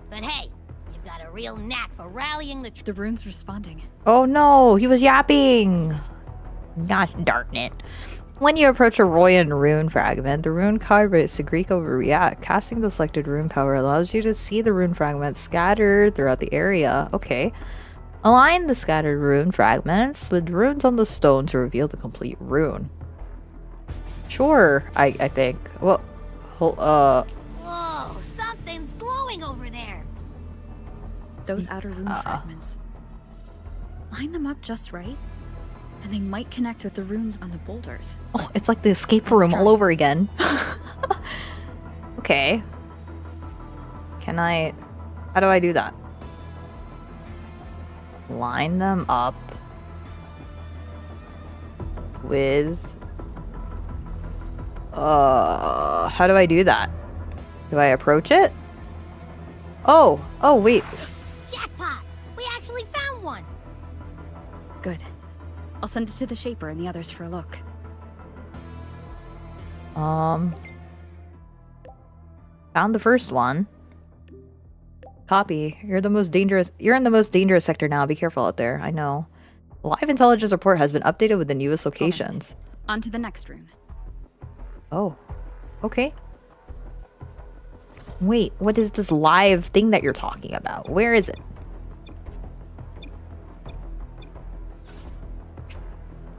But hey, you've got a real knack for rallying the rune's responding. Oh no, he was yapping. Gosh darn it. When you approach a Royan rune fragment, the rune cards Segrika will react. Casting the selected rune power allows you to see the rune fragments scattered throughout the area. Okay. Align the scattered rune fragments with runes on the stone to reveal the complete rune. Sure, I think. Well, Whoa, something's glowing over there. Those outer rune fragments. Line them up just right, and they might connect with the runes on the boulders. Oh, it's like the escape room all over again. Okay. Can I... How do I do that? Line them up with... how do I do that? Do I approach it? Oh, wait. Jackpot! We actually found one! Good. I'll send it to the Shaper and the others for a look. Found the first one. Copy. You're in the most dangerous sector now. Be careful out there. I know. Live intelligence report has been updated with the newest locations. On to the next rune. Oh. Okay. Wait, what is this live thing that you're talking about? Where is it?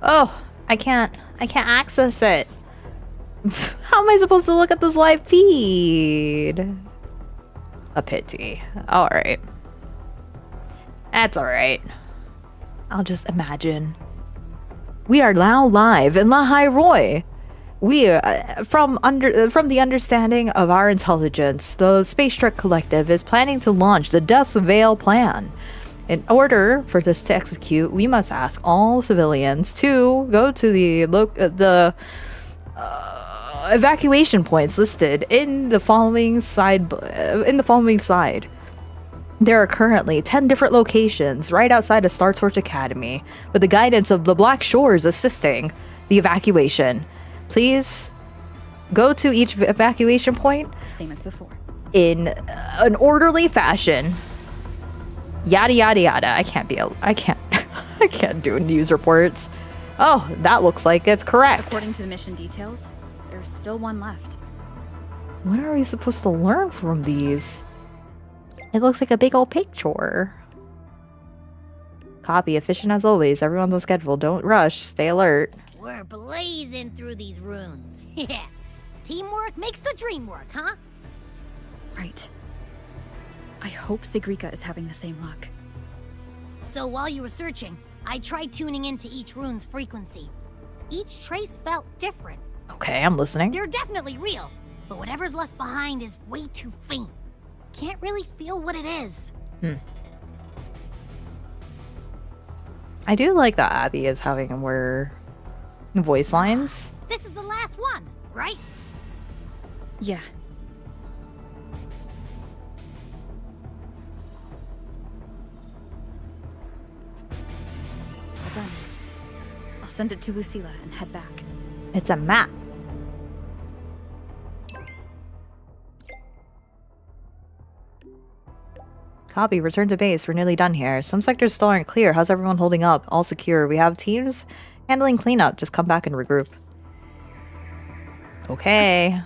Oh, I can't access it. How am I supposed to look at this live feed? A pity. Alright. That's alright. I'll just imagine. We are now live in La High Roy. We, from the understanding of our intelligence, the Space Trek Collective is planning to launch the Dusk Veil plan. In order for this to execute, we must ask all civilians to go to the evacuation points listed in the following side. There are currently 10 different locations right outside of Star Torch Academy, with the guidance of the Black Shores assisting the evacuation. Please go to each evacuation point. Same as before. In an orderly fashion. Yada yada yada. I can't do news reports. Oh, that looks like it's correct. According to the mission details, there's still one left. What are we supposed to learn from these? It looks like a big old picture. Copy. Efficient as always. Everyone's on schedule. Don't rush. Stay alert. We're blazing through these runes. Yeah. Teamwork makes the dream work, huh? Right. I hope Sigrika is having the same luck. So while you were searching, I tried tuning into each rune's frequency. Each trace felt different. Okay, I'm listening. They're definitely real, but whatever's left behind is way too faint. Can't really feel what it is. I do like that Abby is having more voice lines. This is the last one, right? Yeah. Well done. I'll send it to Lucilla and head back. It's a map. Copy. Return to base. We're nearly done here. Some sectors still aren't clear. How's everyone holding up? All secure. We have teams handling cleanup. Just come back and regroup. Okay.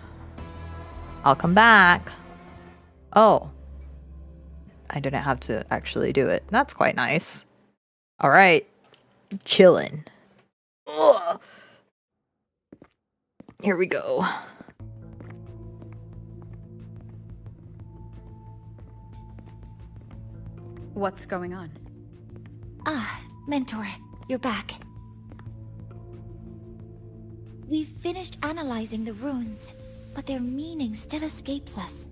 I'll come back. Oh. I didn't have to actually do it. That's quite nice. Alright. Chillin'. Ugh. Here we go. What's going on? Ah, Mentor, you're back. We've finished analyzing the runes, but their meaning still escapes us.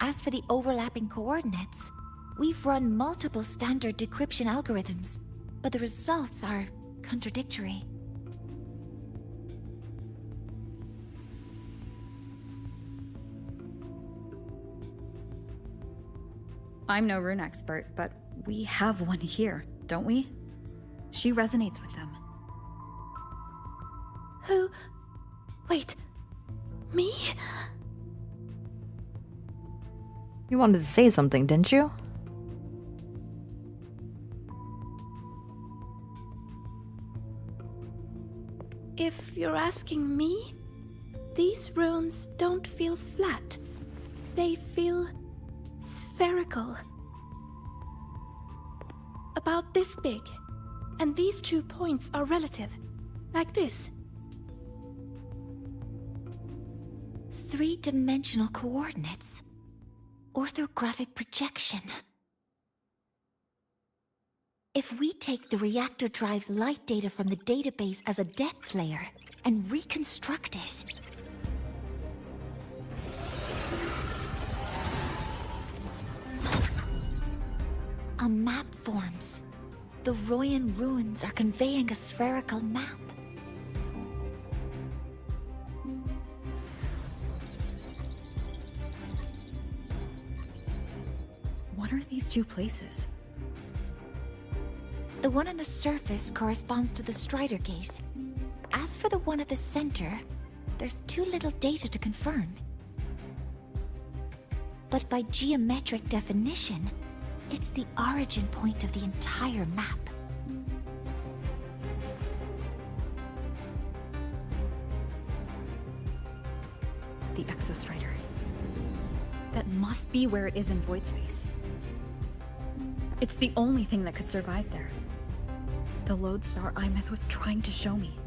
As for the overlapping coordinates, we've run multiple standard decryption algorithms, but the results are contradictory. I'm no rune expert, but we have one here, don't we? She resonates with them. Who? Wait. Me? You wanted to say something, didn't you? If you're asking me, these runes don't feel flat. They feel spherical. About this big. And these 2 points are relative. Like this. 3-dimensional coordinates. Orthographic projection. If we take the reactor drive's light data from the database as a depth layer and reconstruct it... a map forms. The Royan ruins are conveying a spherical map. What are these 2 places? The one on the surface corresponds to the Strider Gate. As for the one at the center, there's too little data to confirm. But by geometric definition, it's the origin point of the entire map. The Exostrider. That must be where it is in void space. It's the only thing that could survive there. The lodestar Imyth was trying to show me.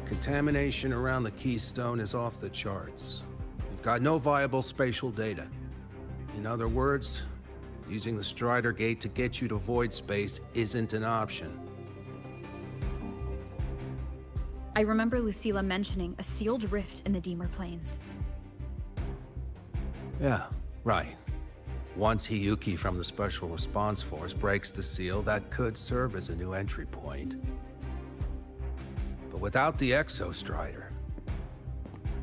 Contamination around the keystone is off the charts. We've got no viable spatial data. In other words, using the Strider Gate to get you to void space isn't an option. I remember Lucilla mentioning a sealed rift in the Deemer Plains. Yeah, right. Once Hiyuki from the Special Response Force breaks the seal, that could serve as a new entry point. But without the Exostrider,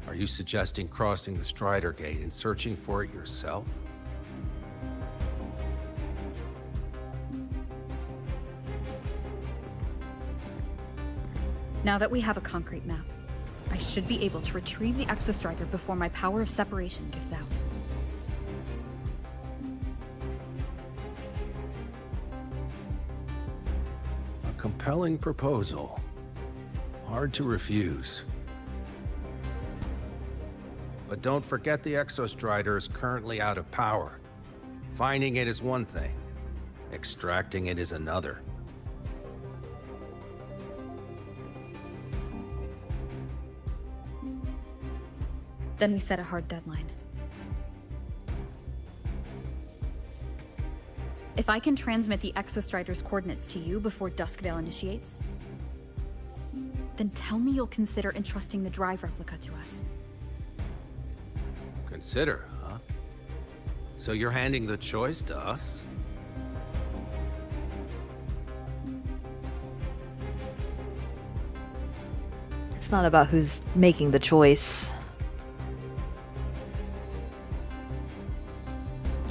are you suggesting crossing the Strider Gate and searching for it yourself? Now that we have a concrete map, I should be able to retrieve the Exostrider before my power of separation gives out. A compelling proposal. Hard to refuse. But don't forget the Exostrider is currently out of power. Finding it is one thing. Extracting it is another. Then we set a hard deadline. If I can transmit the Exostrider's coordinates to you before Duskvale initiates, then tell me you'll consider entrusting the drive replica to us. Consider, huh? So you're handing the choice to us? It's not about who's making the choice.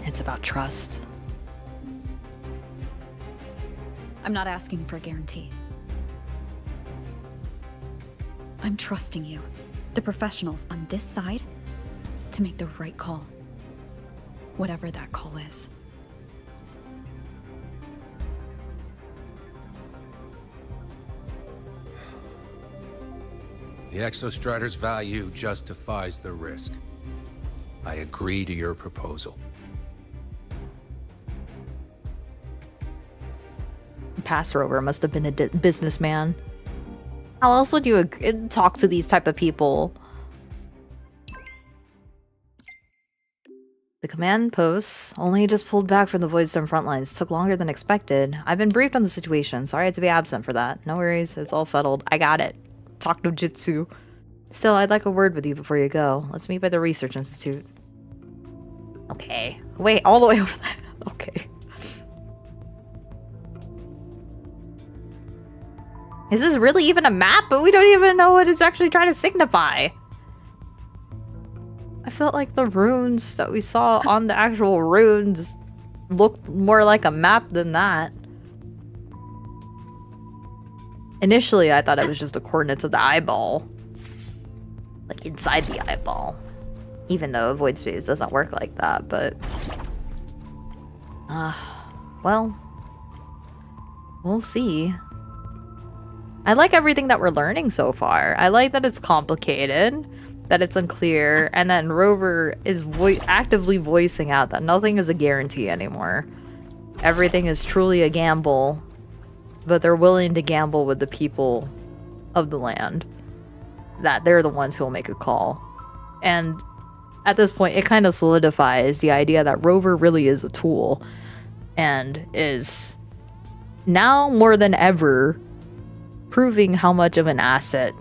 It's about trust. I'm not asking for a guarantee. I'm trusting you, the professionals on this side, to make the right call. Whatever that call is. The Exostrider's value justifies the risk. I agree to your proposal. Pass Rover must have been a businessman. How else would you talk to these type of people? The command posts only just pulled back from the Voidstorm front lines. Took longer than expected. I've been briefed on the situation. Sorry I had to be absent for that. No worries. It's all settled. I got it. Talk no jutsu. Still, I'd like a word with you before you go. Let's meet by the Research Institute. Okay. Wait, all the way over there. Okay. Is this really even a map? But we don't even know what it's actually trying to signify. I felt like the runes that we saw on the actual runes looked more like a map than that. Initially, I thought it was just the coordinates of the eyeball. Like inside the eyeball. Even though void space doesn't work like that, but... well... we'll see. I like everything that we're learning so far. I like that it's complicated. that it's unclear, and then Rover is actively voicing out that nothing is a guarantee anymore. Everything is truly a gamble, but they're willing to gamble with the people of the land. That they're the ones who will make a call. And at this point, it kind of solidifies the idea that Rover really is a tool and is now more than ever proving how much of an asset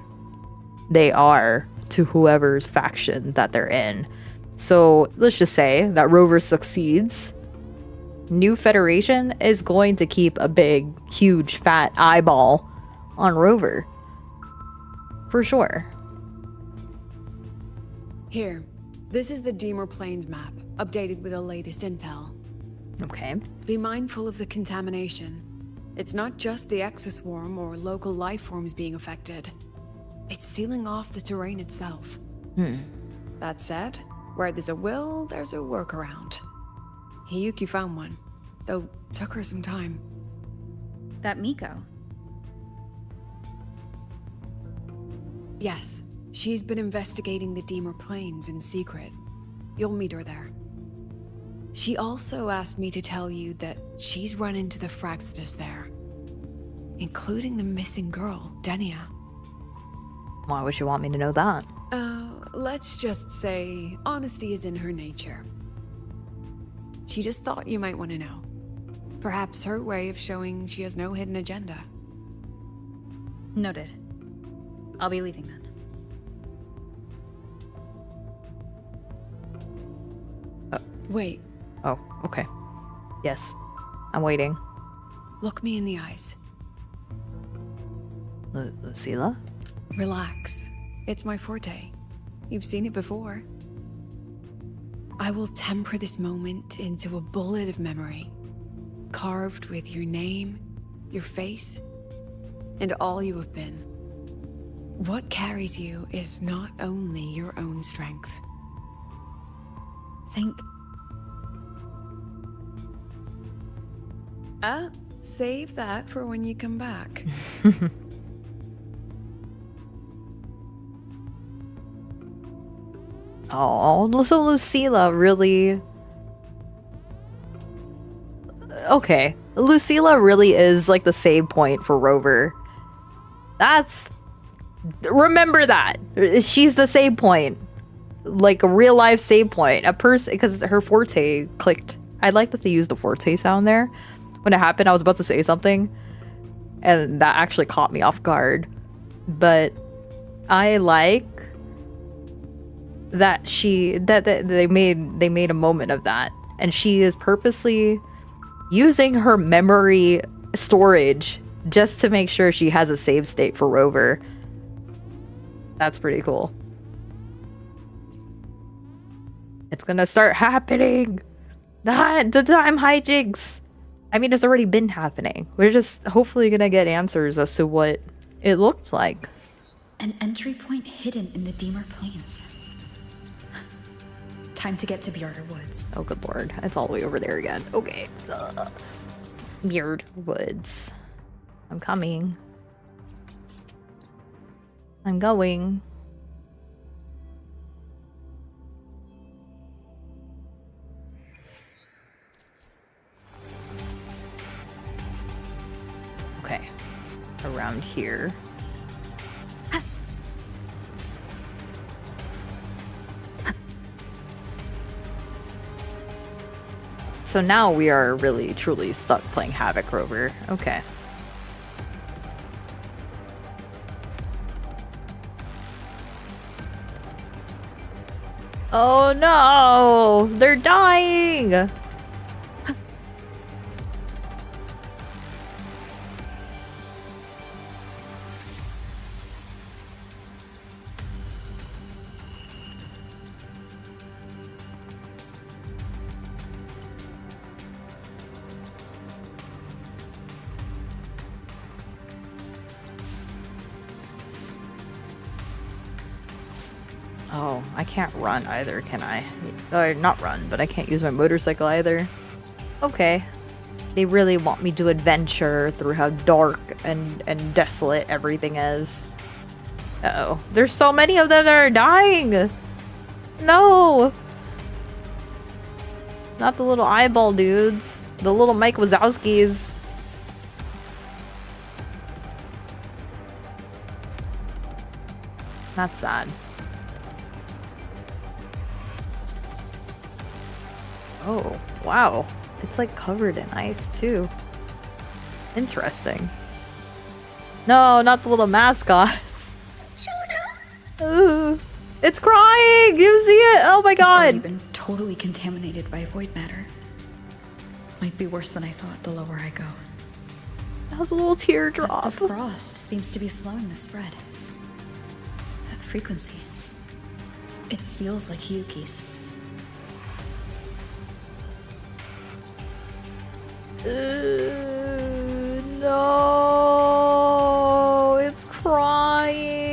they are to whoever's faction that they're in. So let's just say that Rover succeeds. New Federation is going to keep a big, huge, fat eyeball on Rover. For sure. Here, this is the Deemer Plains map, updated with the latest intel. Okay. Be mindful of the contamination. It's not just the exoswarm or local life forms being affected. It's sealing off the terrain itself. That said, where there's a will, there's a workaround. Hiyuki found one, though took her some time. That Miko. Yes, she's been investigating the Deemer Plains in secret. You'll meet her there. She also asked me to tell you that she's run into the Fraxidus there, including the missing girl, Denia. Why would you want me to know that? Let's just say honesty is in her nature. She just thought you might want to know. Perhaps her way of showing she has no hidden agenda. Noted. I'll be leaving then. Wait. Oh, okay. Yes. I'm waiting. Look me in the eyes. Lucilla? Relax. It's my forte. You've seen it before. I will temper this moment into a bullet of memory, carved with your name, your face, and all you have been. What carries you is not only your own strength. Think. Save that for when you come back. Oh, so Lucilla really... Okay. Lucilla really is like the save point for Rover. That's... Remember that. She's the save point. Like a real life save point. A person... Because her forte clicked. I like that they used the forte sound there. When it happened, I was about to say something. And that actually caught me off guard. But I like... that they made a moment of that, and she is purposely using her memory storage just to make sure she has a save state for Rover. That's pretty cool. It's gonna start happening. The time hijinks. I mean, it's already been happening. We're just hopefully gonna get answers as to what it looks like. An entry point hidden in the Deemer Plains. Time to get to Bjarter Woods. Oh, good lord. It's all the way over there again. Okay. Bjarter Woods. I'm coming. I'm going. Okay. Around here. So now we are really, truly stuck playing Havoc Rover. Okay. Oh no! They're dying! Oh, I can't run either, can I? Or not run, but I can't use my motorcycle either. Okay. They really want me to adventure through how dark and desolate everything is. Uh-oh. There's so many of them that are dying! No! Not the little eyeball dudes. The little Mike Wazowskis. That's sad. Oh, wow. It's like covered in ice too. Interesting. No, not the little mascots. Ooh, it's crying! You see it? Oh my god! It's already been totally contaminated by void matter. Might be worse than I thought the lower I go. That was a little teardrop. But the frost seems to be slowing the spread. That frequency. It feels like Hyuki's. No, it's crying.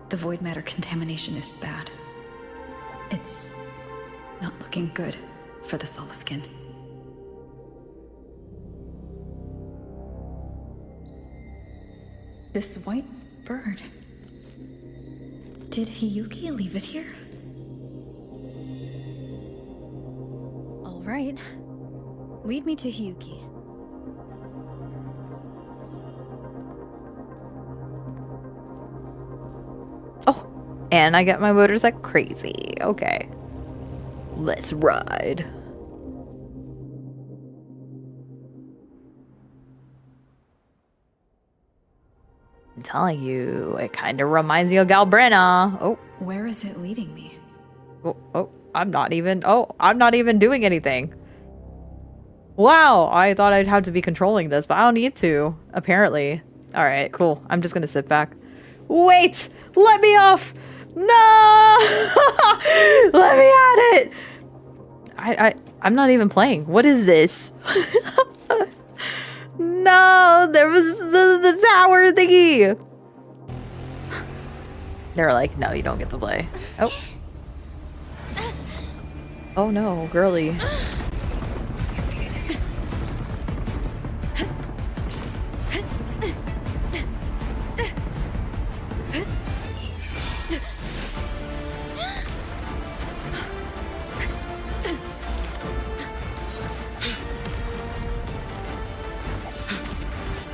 The void matter contamination is bad. It's not looking good for the Solaskin. This white bird. Did Hyuki leave it here? All right. Lead me to Hyuki. And I get my motorcycle crazy. Okay. Let's ride. I'm telling you, it kind of reminds me of Galbrena. Oh. Where is it leading me? I'm not even doing anything. Wow, I thought I'd have to be controlling this, but I don't need to, apparently. All right, cool. I'm just gonna sit back. Wait! Let me off! No! Let me at it! I'm not even playing. What is this? No! There was the tower thingy! They're like, no, you don't get to play. Oh. Oh no, girly.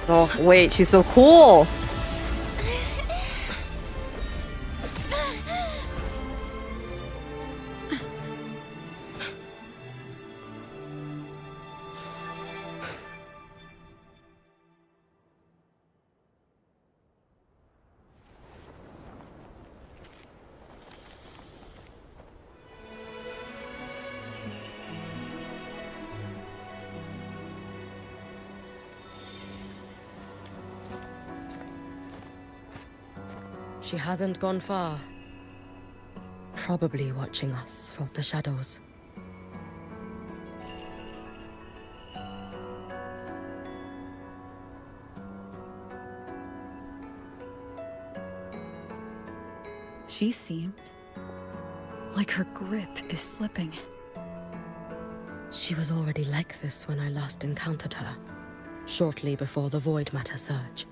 Oh, wait, she's so cool! She hasn't gone far. Probably watching us from the shadows. She seemed like her grip is slipping. She was already like this when I last encountered her, shortly before the void matter surge.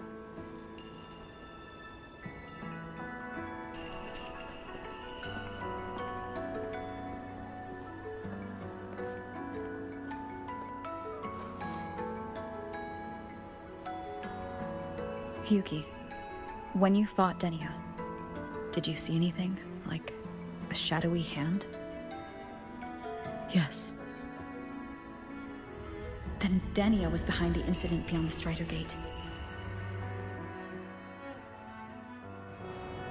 Yuki, when you fought Denia, did you see anything? Like a shadowy hand? Yes. Then Denia was behind the incident beyond the Strider Gate.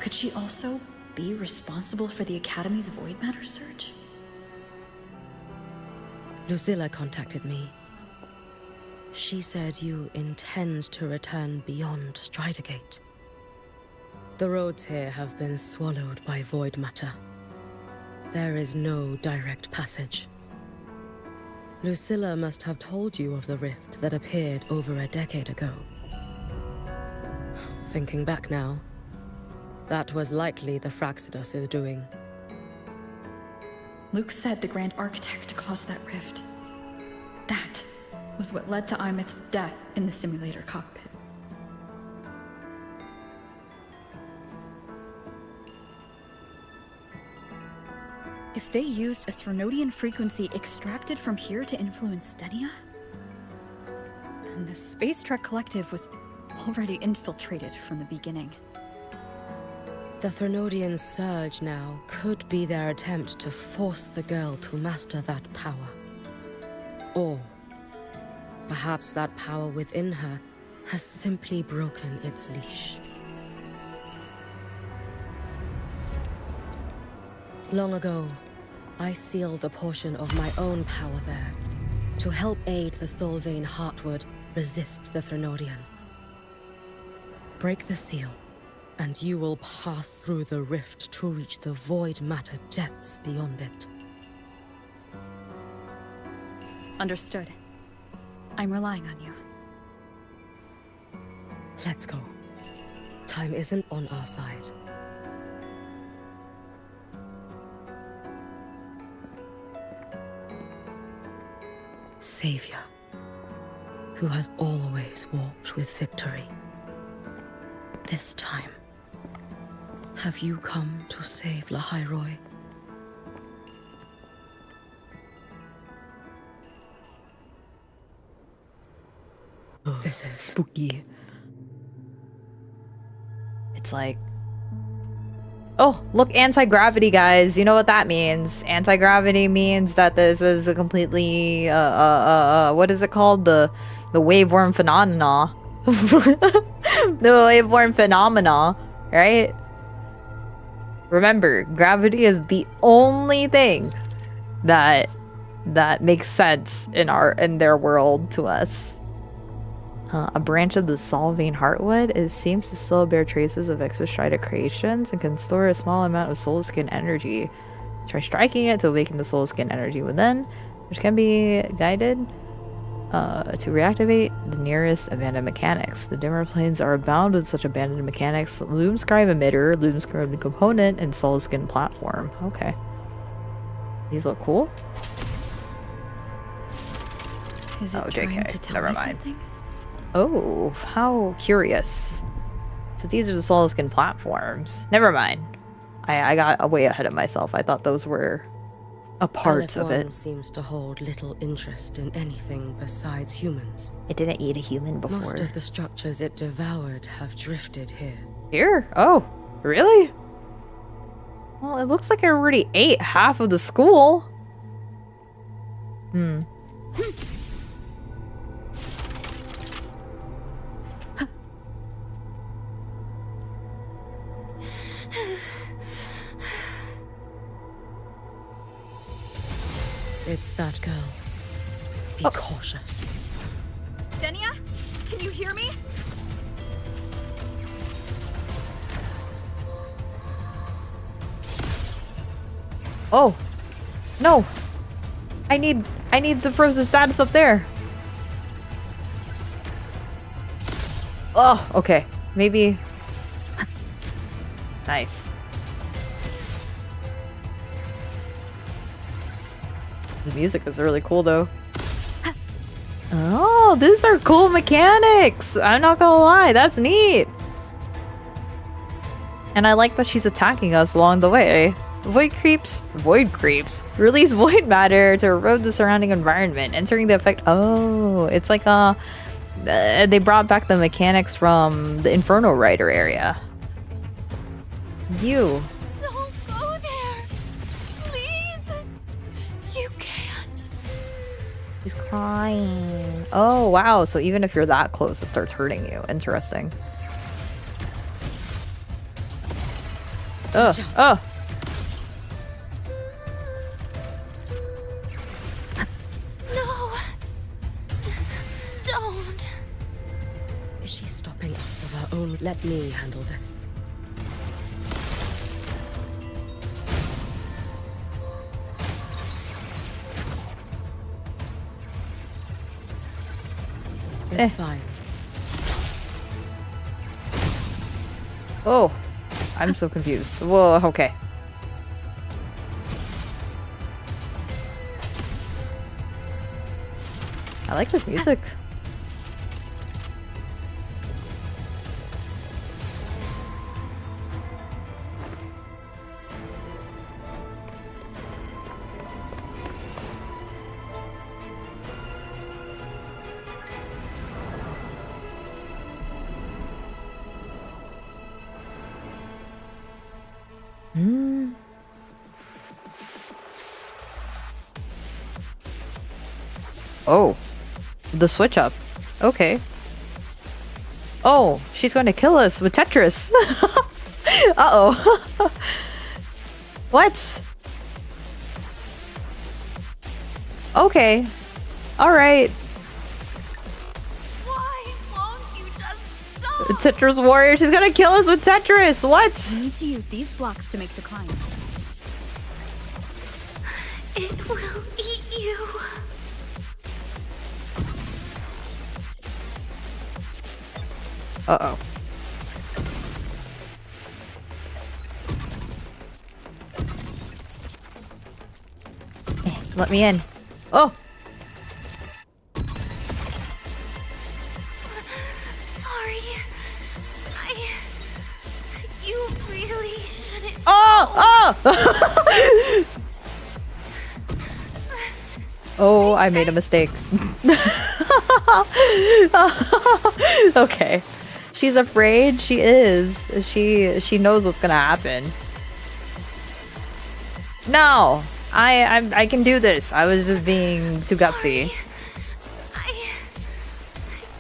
Could she also be responsible for the Academy's void matter surge? Lucilla contacted me. She said you intend to return beyond Strider Gate. The roads here have been swallowed by void matter. There is no direct passage. Lucilla must have told you of the rift that appeared over a decade ago. Thinking back now, that was likely the HAPPYDOSE's doing. Luke said the Grand Architect caused that rift. That was what led to Imith's death in the simulator cockpit. If they used a Threnodian frequency extracted from here to influence Denia, then the Space Trek Collective was already infiltrated from the beginning. The Threnodian surge now could be their attempt to force the girl to master that power. Or perhaps that power within her has simply broken its leash. Long ago, I sealed a portion of my own power there to help aid the Solvane Heartwood resist the Threnodian. Break the seal, and you will pass through the rift to reach the void matter depths beyond it. Understood. I'm relying on you. Let's go. Time isn't on our side. Savior, who has always walked with victory. This time, have you come to save Lahairoi? Oh, this is spooky. It's like, oh, look, anti-gravity, guys. You know what that means. Anti-gravity means that this is a completely, what is it called? The waveworm phenomena. The waveworm phenomena, right? Remember, gravity is the only thing that makes sense in their world to us. A branch of the Solvane Heartwood seems to still bear traces of exostrider creations and can store a small amount of soul skin energy. Try striking it to awaken the soul skin energy within, which can be guided to reactivate the nearest abandoned mechanics. The dimmer planes are abound with such abandoned mechanics. Loom scribe emitter, loom scribe component, and soul skin platform. Okay. These look cool. Is it trying to tell me something? Oh, how curious. So these are the soul skin platforms. Never mind. I got way ahead of myself. I thought those were a part of it. Seems to hold little interest in anything besides humans. It didn't eat a human before. Most of the structures it devoured have drifted here. Here? Oh, really? Well, it looks like I already ate half of the school. It's that girl. Be cautious. Denia? Can you hear me? Oh. No. I need the frozen status up there. Oh, okay. Maybe. Nice. The music is really cool though. Oh, these are cool mechanics. I'm not gonna lie, that's neat. And I like that she's attacking us along the way. Void creeps release void matter to erode the surrounding environment, entering the effect. Oh, it's like a They brought back the mechanics from the Inferno Rider area. You. Don't go there! Please! You can't. She's crying. Oh, wow. So even if you're that close, it starts hurting you. Interesting. Ugh. Ugh. No! Don't! Is she stopping us of her own? Let me handle this. It's fine. Oh. I'm so confused. Whoa, okay. I like this music. Oh, the switch up. Okay. Oh, she's going to kill us with Tetris. Uh-oh. What? Okay. All right. Why won't you just stop? Tetris warrior. She's going to kill us with Tetris. What? You need to use these blocks to make the climb. It will eat you. Uh-oh. Let me in. Oh! Sorry. You really shouldn't. Oh! Oh! Oh, I made a mistake. Okay. She's afraid. She is. She knows what's gonna happen. No! I can do this. I was just being too gutsy.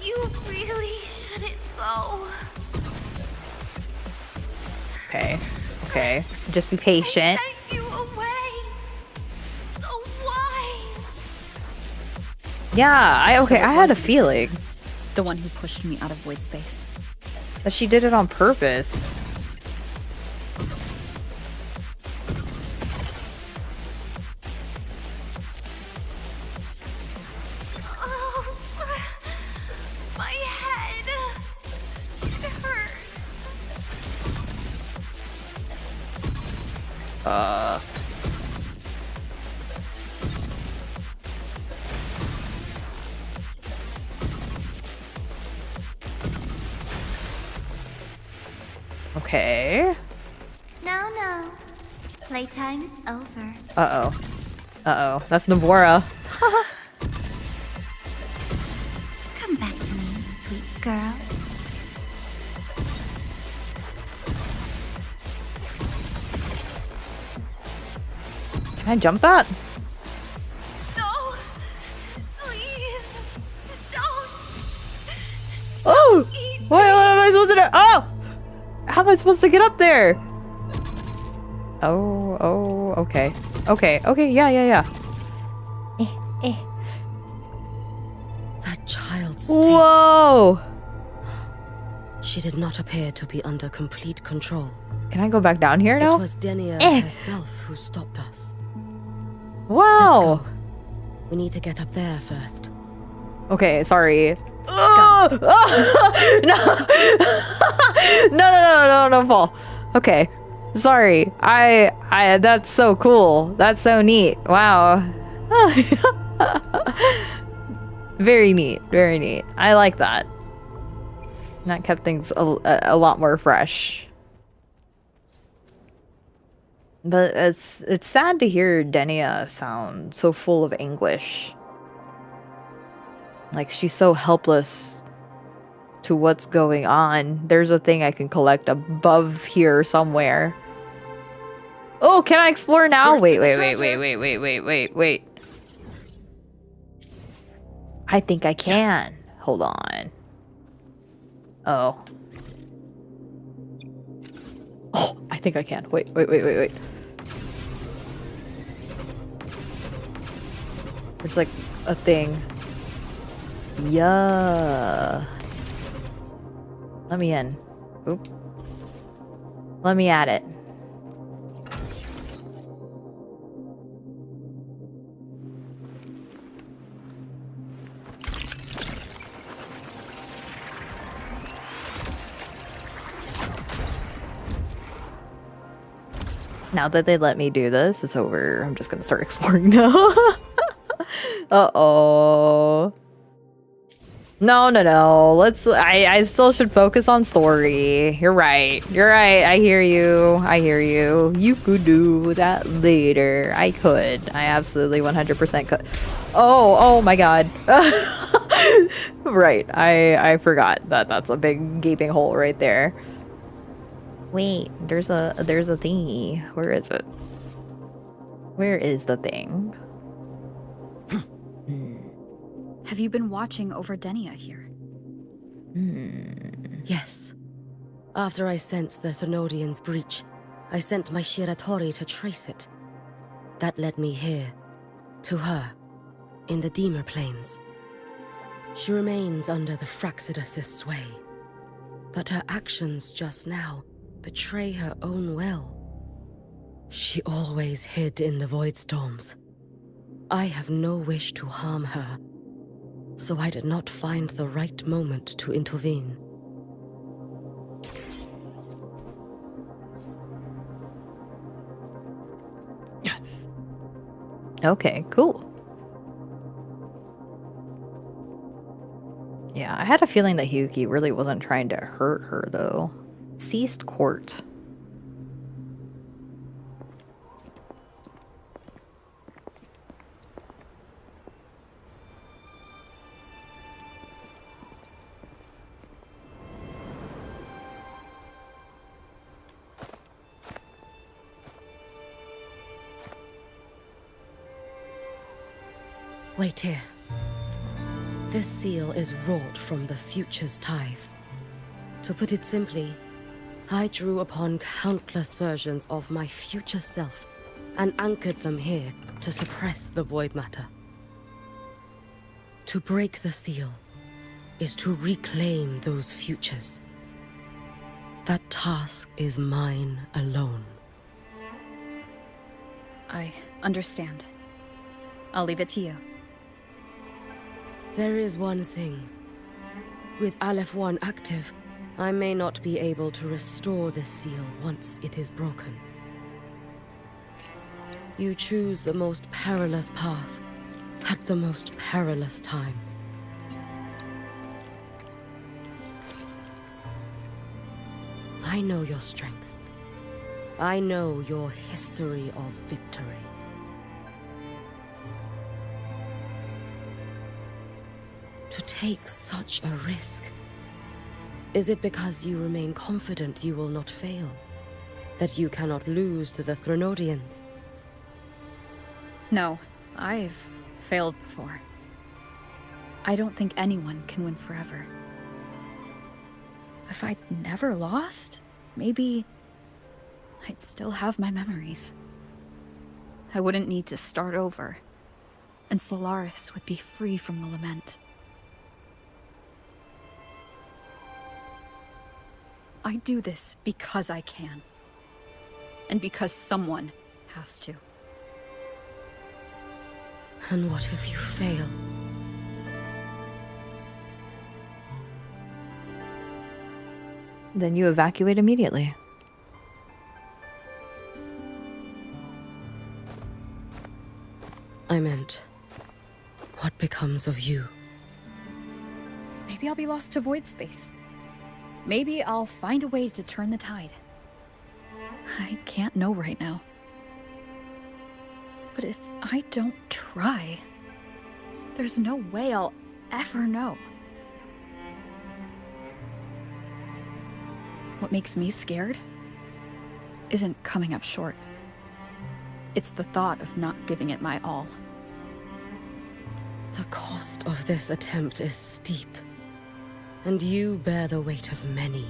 You really shouldn't go. Okay. Okay. Just be patient. Sent you away. So why? Yeah, So okay, it I had a wasn't feeling The one who pushed me out of void space. that she did it on purpose. Oh, my head. It hurts. Okay. No. Playtime is over. Uh-oh. Uh-oh. That's Navora. Come back to me, sweet girl. Can I jump that? No. Please. Don't. Oh! Wait, what am I supposed to do? Oh! How am I supposed to get up there? Oh, okay. Okay, yeah. That child's state. Whoa! She did not appear to be under complete control. Can I go back down here now? It was Denia herself who stopped us. Wow! Let's go. We need to get up there first. Okay, sorry. Oh! No, don't fall. Okay. Sorry. I that's so cool. That's so neat. Wow. Very neat. Very neat. I like that. That kept things a lot more fresh. But it's sad to hear Denia sound so full of anguish. Like she's so helpless to what's going on. There's a thing I can collect above here somewhere. Oh, can I explore now? Wait. I think I can. Hold on. Oh. Oh, I think I can. Wait. There's like a thing. Yeah. Let me in. Oop. Let me at it. Now that they let me do this, it's over. I'm just gonna start exploring now. Uh-oh. No. I still should focus on story. You're right. I hear you. You could do that later. I could. I absolutely 100% could. Oh my god. Right. I forgot that that's a big gaping hole right there. Wait, there's a thingy. Where is it? Where is the thing? Have you been watching over Denia here? Yes. After I sensed the Thenodian's breach, I sent my Shiratori to trace it. That led me here, to her, in the Dima Plains. She remains under the Fraxidus' sway, but her actions just now betray her own will. She always hid in the void storms. I have no wish to harm her, so I did not find the right moment to intervene. Okay, cool. Yeah, I had a feeling that Hyuki really wasn't trying to hurt her, though. Ceased court. Wait here. This seal is wrought from the future's tithe. To put it simply, I drew upon countless versions of my future self and anchored them here to suppress the void matter. To break the seal is to reclaim those futures. That task is mine alone. I understand. I'll leave it to you. There is one thing. With Aleph 1 active, I may not be able to restore this seal once it is broken. You choose the most perilous path at the most perilous time. I know your strength. I know your history of victory. To take such a risk? Is it because you remain confident you will not fail? That you cannot lose to the Thenodians? No, I've failed before. I don't think anyone can win forever. If I'd never lost, maybe I'd still have my memories. I wouldn't need to start over, and Solaris would be free from the lament. I do this because I can. And because someone has to. And what if you fail? Then you evacuate immediately. I meant, what becomes of you? Maybe I'll be lost to void space. Maybe I'll find a way to turn the tide. I can't know right now. But if I don't try, there's no way I'll ever know. What makes me scared isn't coming up short. It's the thought of not giving it my all. The cost of this attempt is steep, and you bear the weight of many.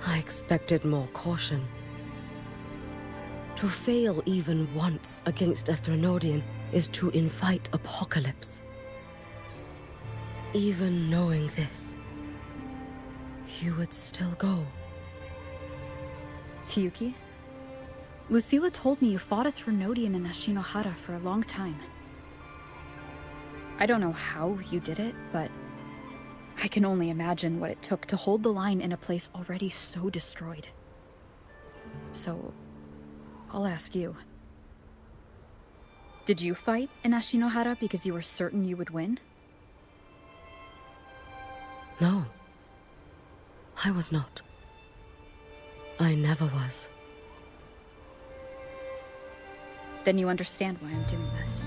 I expected more caution. To fail even once against a Threnodian is to invite apocalypse. Even knowing this, you would still go. Hiyuki? Lucilla told me you fought a Threnodian in Ashinohara for a long time. I don't know how you did it, but I can only imagine what it took to hold the line in a place already so destroyed. So, I'll ask you. Did you fight in Ashinohara because you were certain you would win? No. I was not. I never was. Then you understand why I'm doing this.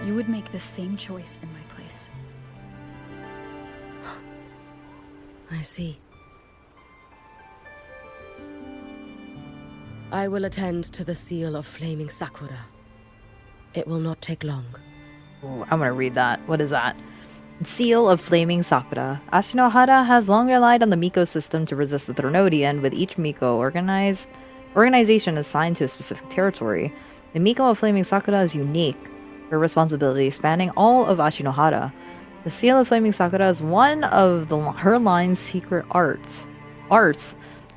You would make the same choice in my place. I see. I will attend to the seal of Flaming Sakura. It will not take long. Ooh, I'm gonna read that. What is that? Seal of Flaming Sakura. Ashinohara has long relied on the Miko system to resist the Threnodian, with each Miko organization assigned to a specific territory. The Miko of Flaming Sakura is unique, her responsibility spanning all of Ashinohara. The Seal of Flaming Sakura is one of her line's secret arts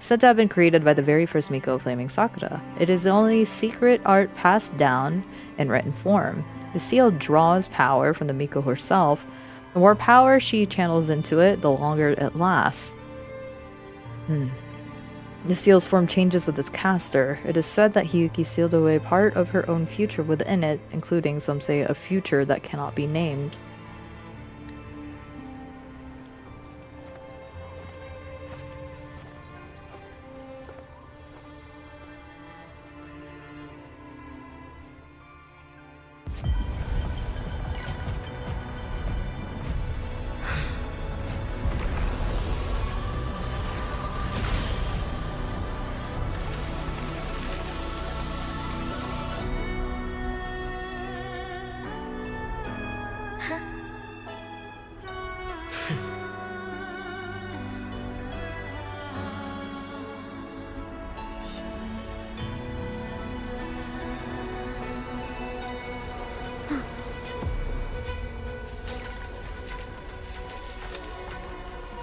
said to have been created by the very first Miko of Flaming Sakura. It is the only secret art passed down in written form. The seal draws power from the Miko herself. The more power she channels into it, the longer it lasts. The seal's form changes with its caster. It is said that Hiyuki sealed away part of her own future within it, including, some say, a future that cannot be named.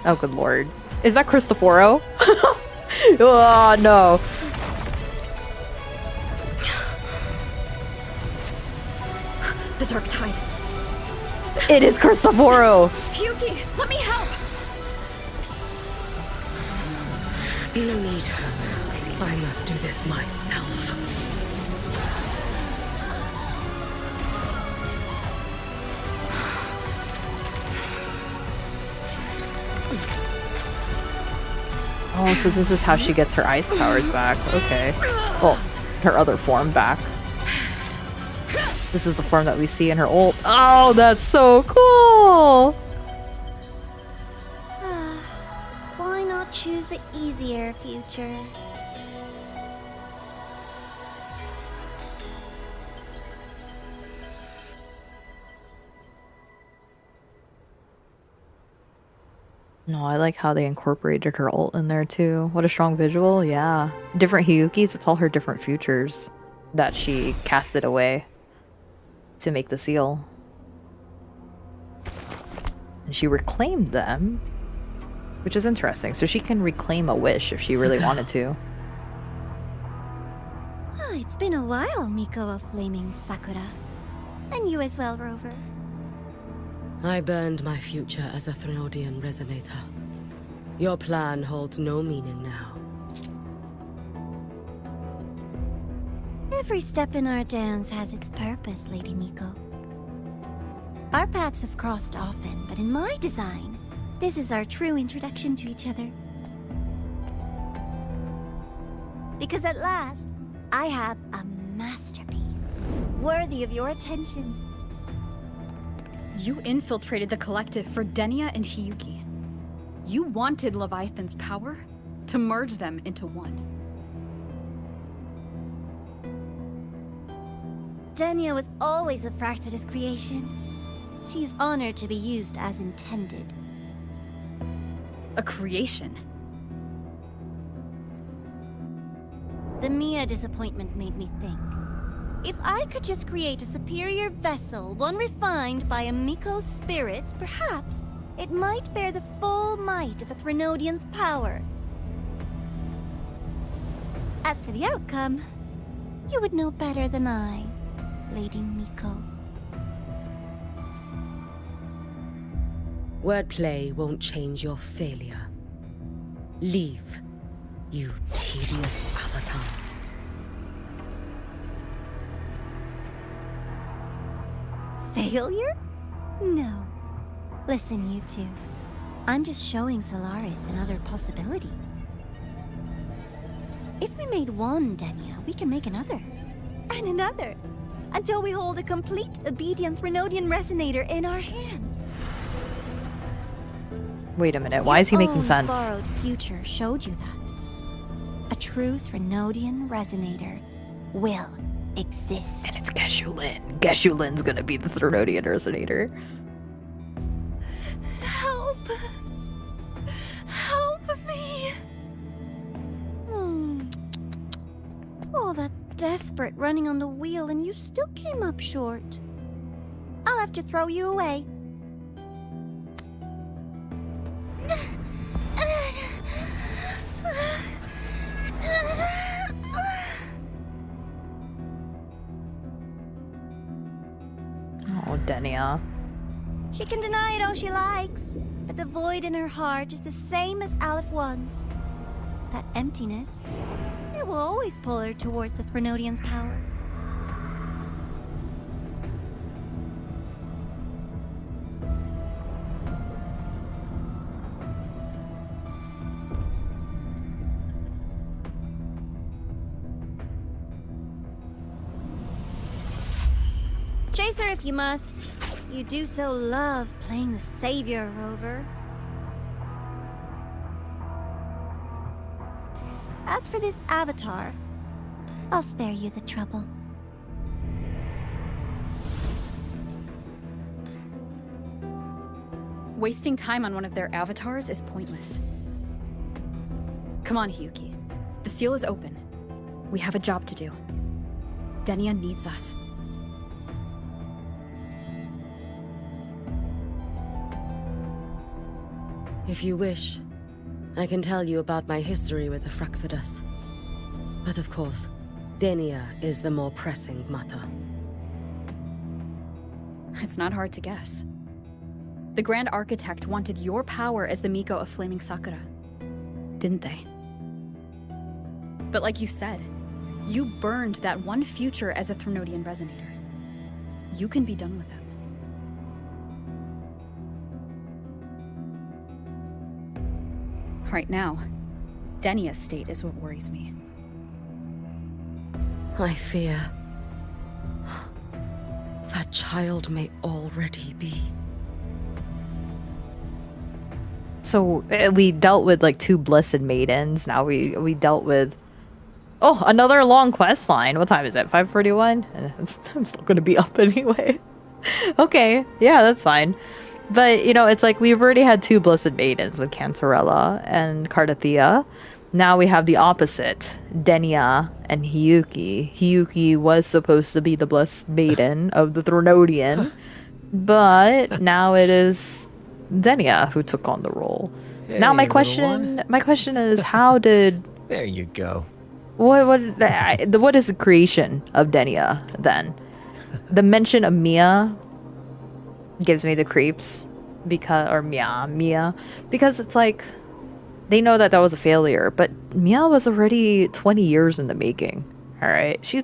Oh, good lord. Is that Cristoforo? Oh, no. The Dark Tide. It is Cristoforo! Hiyuki, let me help! No need. I must do this myself. Oh, so this is how she gets her ice powers back. Okay. Well, her other form back. This is the form that we see in her ult. Oh, that's so cool! Why not choose the easier future? No, I like how they incorporated her ult in there too. What a strong visual, yeah. Different Hiyukis, it's all her different futures that she casted away to make the seal. And she reclaimed them, which is interesting. So she can reclaim a wish if she really wanted to. Oh, it's been a while, Miko of Flaming Sakura. And you as well, Rover. I burned my future as a Threnodian resonator. Your plan holds no meaning now. Every step in our dance has its purpose, Lady Miko. Our paths have crossed often, but in my design, this is our true introduction to each other. Because at last, I have a masterpiece, worthy of your attention. You infiltrated the collective for Denia and Hiyuki. You wanted Leviathan's power to merge them into one. Denia was always a Fractidus creation. She's honored to be used as intended. A creation? The Mia disappointment made me think. If I could just create a superior vessel, one refined by a Miko spirit, perhaps it might bear the full might of a Threnodian's power. As for the outcome, you would know better than I, Lady Miko. Wordplay won't change your failure. Leave, you tedious avatar. Failure? No. Listen, you two. I'm just showing Solaris another possibility. If we made one Denia, we can make another. And another. Until we hold a complete obedient Threnodian resonator in our hands. Wait a minute, why is he making sense? Borrowed future showed you that. A true Threnodian resonator will exist. And it's Geshulin. Geshulin's gonna be the Threnodian resonator. Help! Help me! All that desperate running on the wheel and you still came up short. I'll have to throw you away. Oh, Denia. She can deny it all she likes, but the void in her heart is the same as Aleph One's. That emptiness, it will always pull her towards the Threnodian's power. Chase her if you must. You do so love playing the savior, Rover. As for this avatar, I'll spare you the trouble. Wasting time on one of their avatars is pointless. Come on, Hiyuki. The seal is open. We have a job to do. Denia needs us. If you wish, I can tell you about my history with the Fractidus. But of course, Denia is the more pressing matter. It's not hard to guess. The Grand Architect wanted your power as the Miko of Flaming Sakura, didn't they? But like you said, you burned that one future as a Threnodian resonator. You can be done with them. Right now, Denia's state is what worries me. I fear that child may already be. So we dealt with like 2 blessed maidens. Now we dealt with another long quest line. What time is it? 5:41? I'm still gonna be up anyway. Okay, yeah, that's fine. But you know, it's like we've already had 2 blessed maidens with Cantarella and Cardathea. Now we have the opposite, Denia and Hiyuki. Hiyuki was supposed to be the blessed maiden of the Threnodian, but now it is Denia who took on the role. Hey, now my question is, how did There you go. what is the creation of Denia then? The mention of Mia gives me the creeps because Mia because it's like they know that was a failure, but Mia was already 20 years in the making. All right, she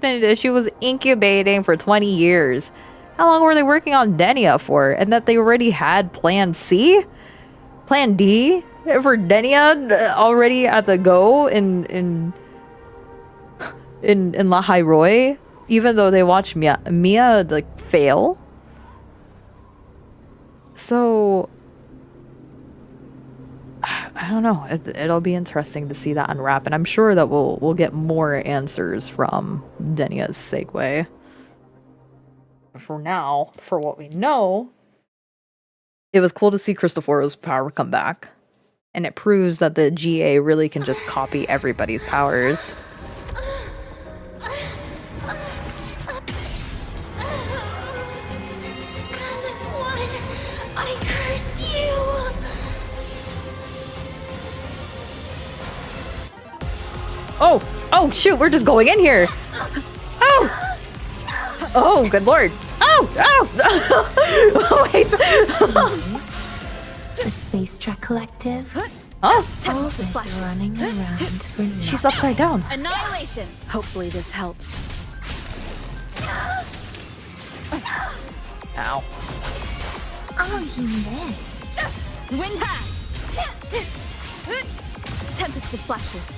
was incubating for 20 years. How long were they working on Denia for? And that they already had Plan C, Plan D for Denia already at the go in La Hyroi, even though they watched Mia like fail. So I don't know. It'll be interesting to see that unwrap, and I'm sure that we'll get more answers from Denia's segue. But for now, for what we know, it was cool to see Cristoforo's power come back, and it proves that the GA really can just copy everybody's powers. I curse you! Oh, shoot, we're just going in here. Oh! Oh, good lord. Oh! Oh, wait. The Space Trek Collective. Huh? Tempest of Flashes. Running around for nothing. She's upside down. Annihilation! Hopefully this helps. Ow. Oh, you missed. Wind hack! Tempest of Flashes.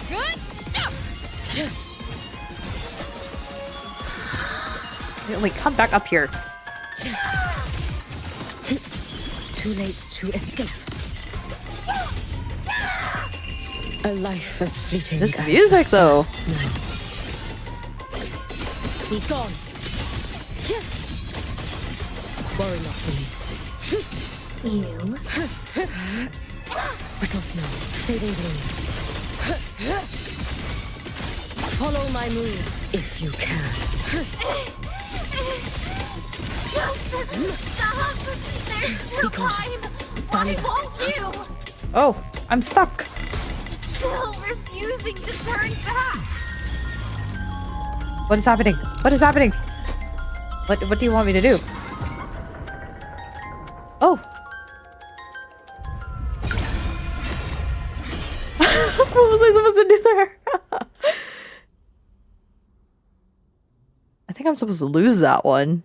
Good! Wait, come back up here. Too late to escape. A life as fleeting. This music, though. Be gone. Worry not for me. You. Brittle snow, fading gleam. Follow my moves if you can. Stop! There's still time! Why won't you? Oh, I'm stuck. Still refusing to turn back! What is happening? What is happening? What do you want me to do? Oh. What was I supposed to do there? I think I'm supposed to lose that one.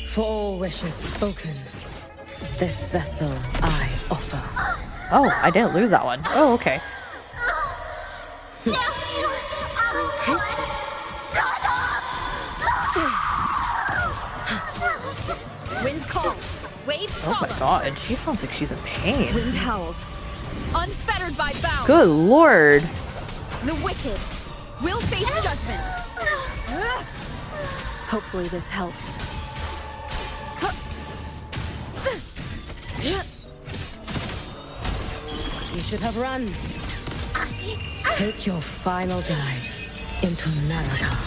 For all wishes spoken, this vessel I offer. Oh, I didn't lose that one. Oh, okay. Damn you! Shut up! Wind calls. Waves Oh follow. my god, she sounds like she's in pain. Wind howls. Unfettered by bounds. Good lord. The wicked will face judgment. Hopefully this helps. You should have run. Take your final dive into Narada.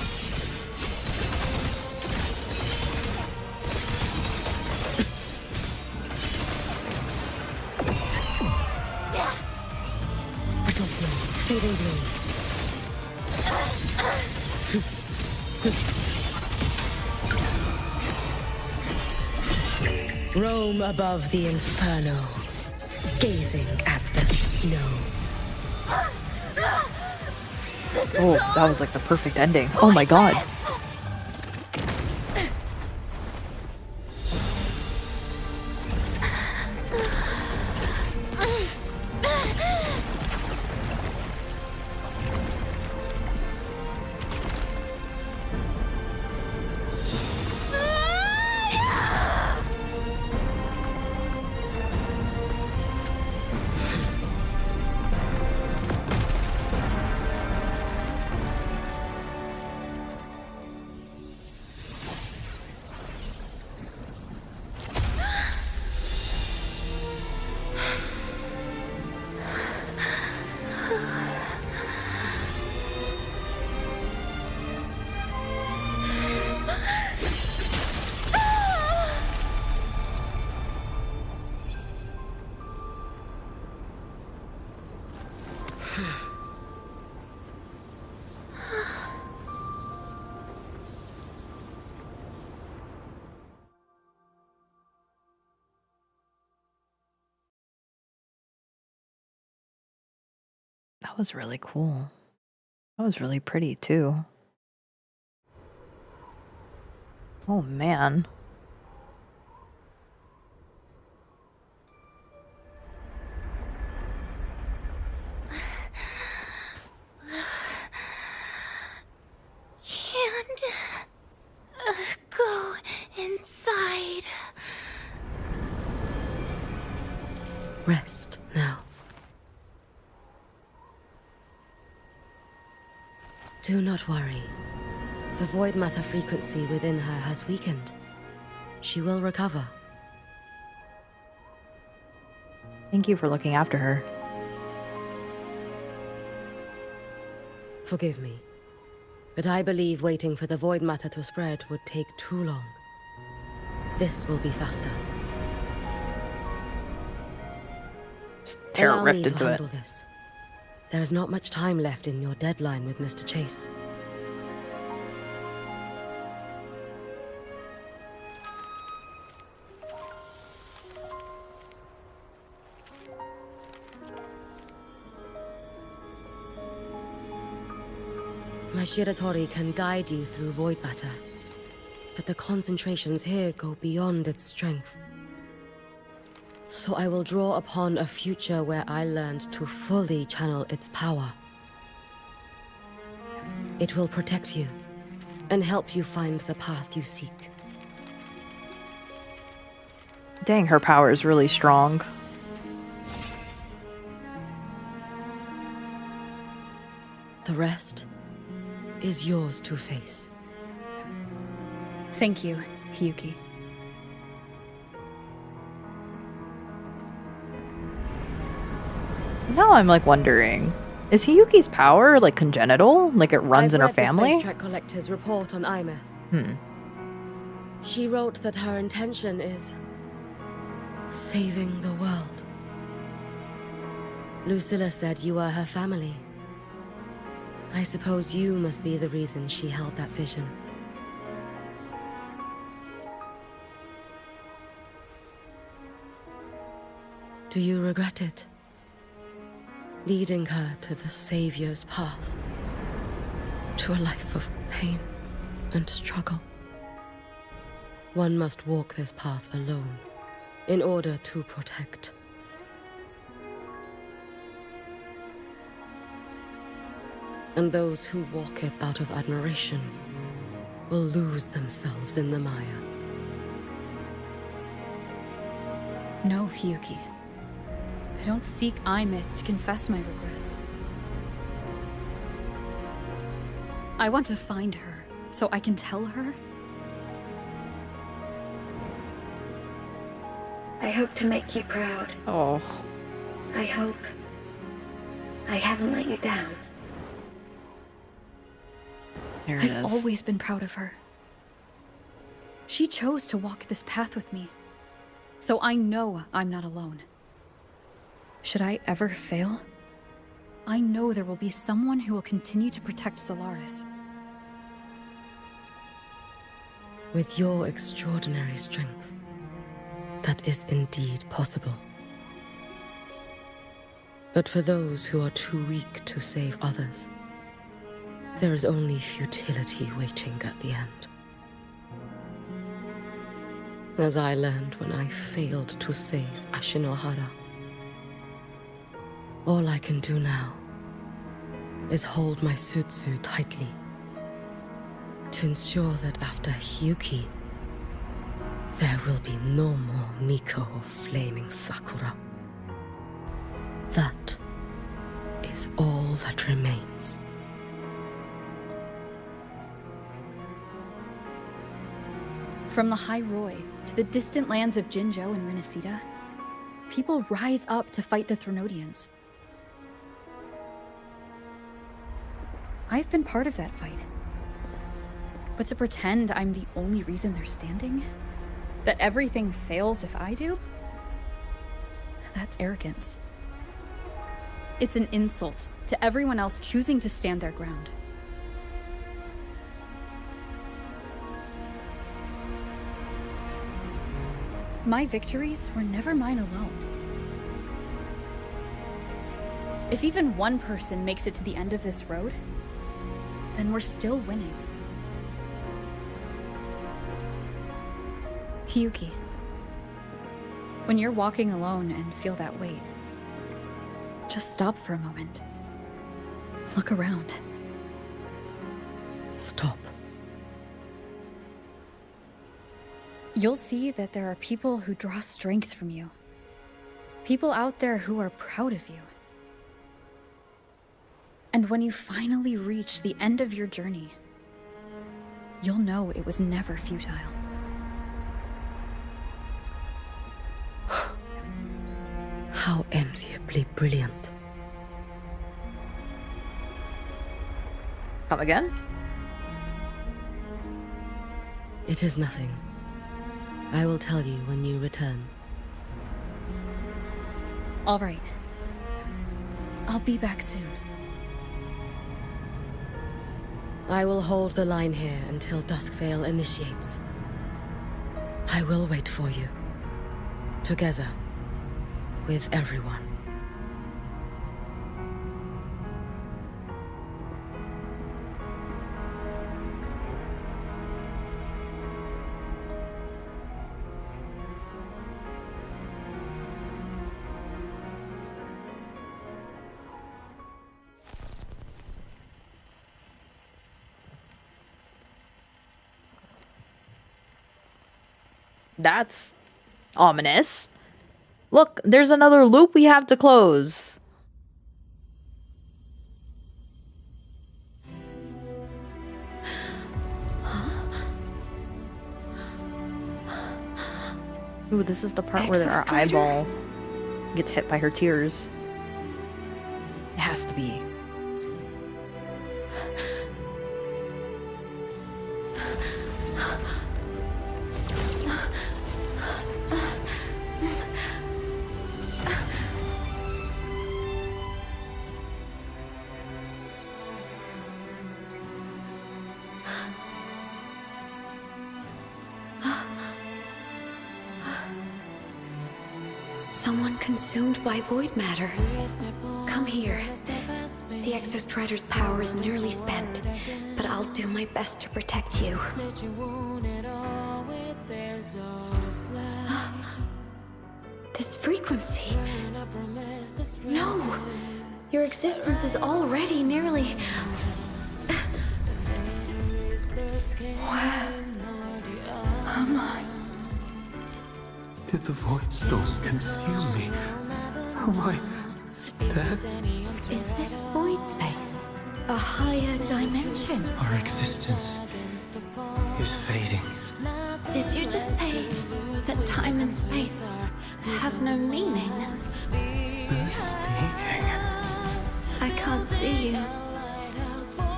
Brittle snow, fading blue. Roam above the inferno, gazing at the snow. Oh, that was like the perfect ending. Oh my god. That was really cool. That was really pretty too. Oh man. Can't go inside. Rest now. Do not worry. The void matter frequency within her has weakened. She will recover. Thank you for looking after her. Forgive me, but I believe waiting for the void matter to spread would take too long. This will be faster. Just tear Allow ripped me to into it. handle this. There is not much time left in your deadline with Mr. Chase. My Shiratori can guide you through void matter, but the concentrations here go beyond its strength. So I will draw upon a future where I learned to fully channel its power. It will protect you and help you find the path you seek. Dang, her power is really strong. The rest is yours to face. Thank you, Hiyuki. Now I'm like wondering, is Hiyuki's power like congenital? Like it runs in her family? I've read the Space Trek Collector's report on Imeth. She wrote that her intention is saving the world. Lucilla said you are her family. I suppose you must be the reason she held that vision. Do you regret it? Leading her to the Savior's path, to a life of pain and struggle. One must walk this path alone in order to protect. And those who walk it out of admiration will lose themselves in the mire. No, Hiyuki. I don't seek Imeth to confess my regrets. I want to find her, so I can tell her. I hope to make you proud. Oh. I hope I haven't let you down. There it I've is. always been proud of her. She chose to walk this path with me, so I know I'm not alone. Should I ever fail, I know there will be someone who will continue to protect Solaris. With your extraordinary strength, that is indeed possible. But for those who are too weak to save others, there is only futility waiting at the end. As I learned when I failed to save Ashinohara. All I can do now is hold my Sutsu tightly to ensure that after Hiyuki, there will be no more Miko or flaming Sakura. That is all that remains. From the High Roy to the distant lands of Jinzhou and Rinasida, people rise up to fight the Threnodians. I've been part of that fight. But to pretend I'm the only reason they're standing? That everything fails if I do? That's arrogance. It's an insult to everyone else choosing to stand their ground. My victories were never mine alone. If even one person makes it to the end of this road, then we're still winning. Hiyuki, when you're walking alone and feel that weight, just stop for a moment. Look around. Stop. You'll see that there are people who draw strength from you. People out there who are proud of you. And when you finally reach the end of your journey, you'll know it was never futile. How enviably brilliant. Come again? It is nothing. I will tell you when you return. All right. I'll be back soon. I will hold the line here until Duskvale initiates. I will wait for you. Together. With everyone. That's ominous. Look, there's another loop we have to close. Ooh, this is the part where our eyeball gets hit by her tears. It has to be. Someone consumed by void matter. Come here. The Exostrider's power is nearly spent, but I'll do my best to protect you. This frequency. No! Your existence is already nearly... Where am I? Did the void storm consume me? Am I dead? Is this void space a higher dimension? Our existence is fading. Did you just say that time and space have no meaning? Who's speaking? I can't see you,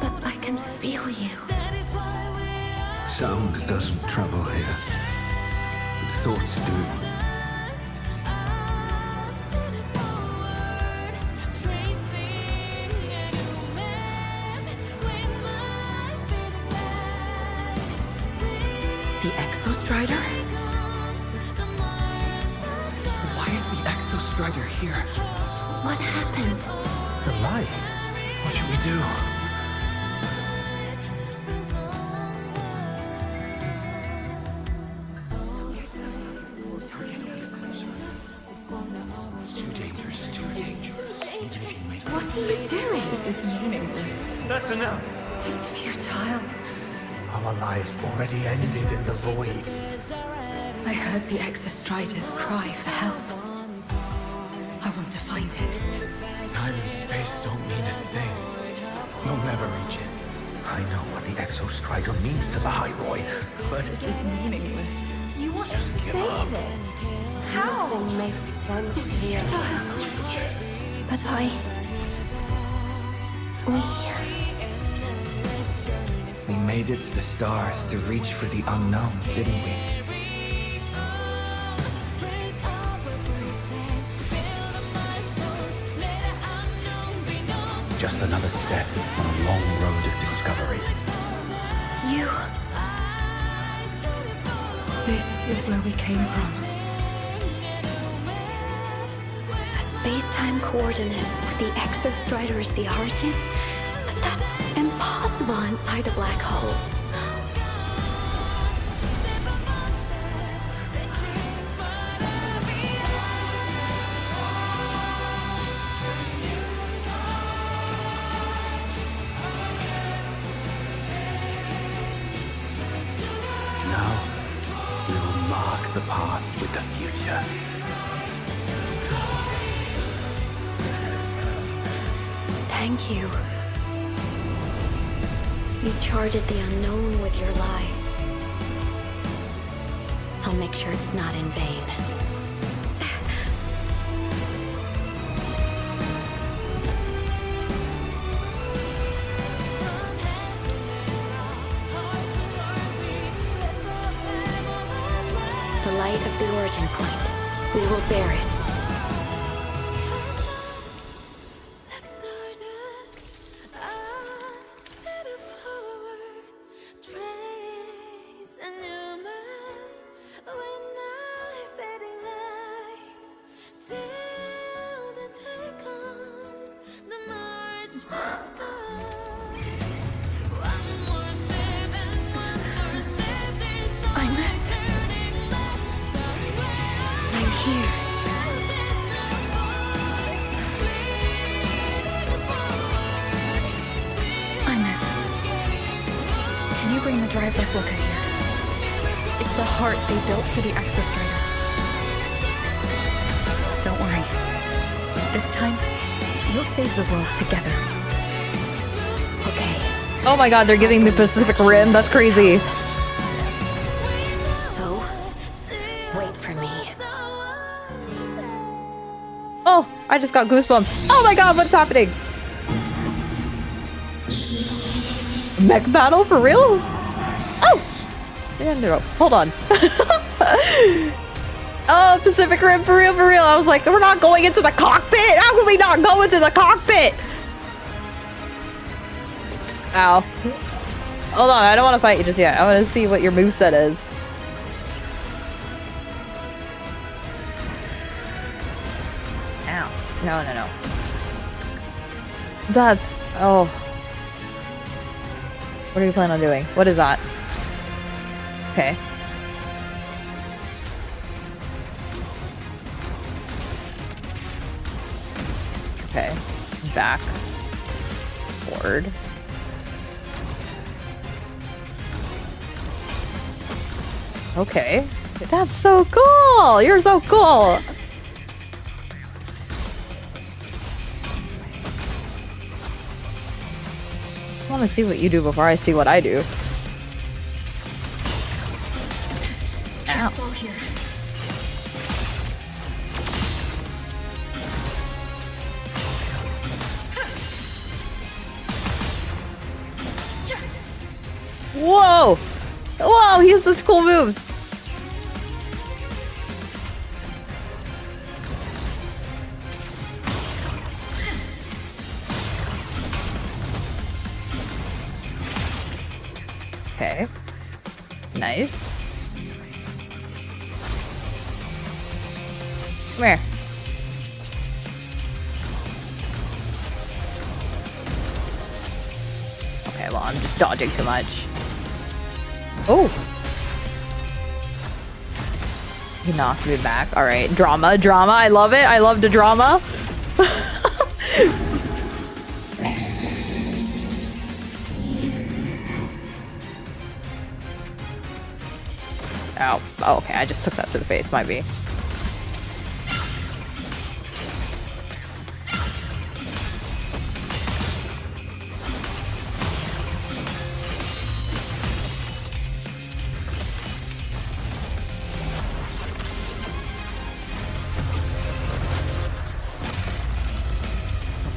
but I can feel you. Sound doesn't travel here. Thoughts do. The Exostrider? Why is the Exostrider here? What happened? The light. What should we do? It's too dangerous, too dangerous. What are you doing? This is meaningless. That's enough. It's futile. Our lives already ended in the void. I heard the Exostrider's cry for help. I want to find it. Time and space don't mean a thing. You'll never reach it. I know what the Exostrider means to the High Boy, but This is meaningless. You want to give up. save it? How? Nothing makes sense here. But We made it to the stars to reach for the unknown, didn't we? Just another step on a long road of discovery. You... This is where we came from. A space-time coordinate with the Exostrider as the origin? But that's impossible inside a black hole. Now, we will mark the path with the future. Thank you. You charted the unknown with your lies. I'll make sure it's not in vain. The light of the origin point. We will bear it. Drive replica here. It's the heart they built for the Exostrider. Don't worry. This time, we'll save the world together. Okay. Oh my god, they're giving me Pacific Rim. That's crazy. So, wait for me. Oh, I just got goosebumps. Oh my god, what's happening? Mech battle for real? No, hold on. Oh, Pacific Rim, for real, for real. I was like, we're not going into the cockpit? How can we not go into the cockpit? Ow. Hold on, I don't want to fight you just yet. I want to see what your moveset is. Ow. No, no, no. That's... oh. What do you plan on doing? What is that? Okay. Okay. Back. Forward. Okay. That's so cool! You're so cool! Just want to see what you do before I see what I do. Careful here. Whoa! Whoa, he has such cool moves! Okay. Nice. Come here. Okay, well, I'm just dodging too much. Oh! He knocked me back. Alright, drama, drama. I love it. I love the drama. Ow. Oh, okay, I just took that to the face. Might be.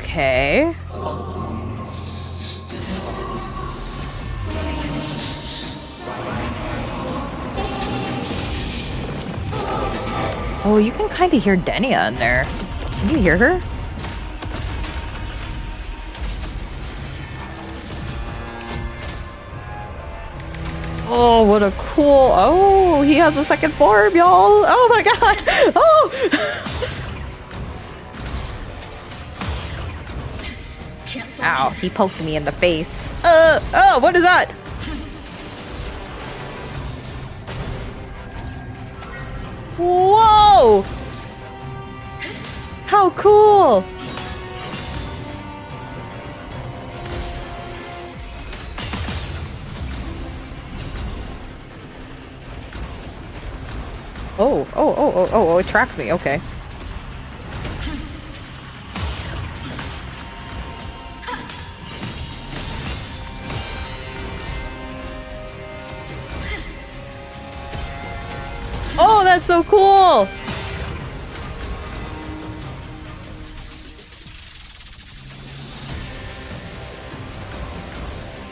Okay. Oh, you can kind of hear Denia in there. Can you hear her? Oh, what a cool... Oh, he has a second form, y'all. Oh my god. Oh! Ow, he poked me in the face. Oh, what is that? Whoa! How cool! Oh, it tracks me, okay. That's so cool.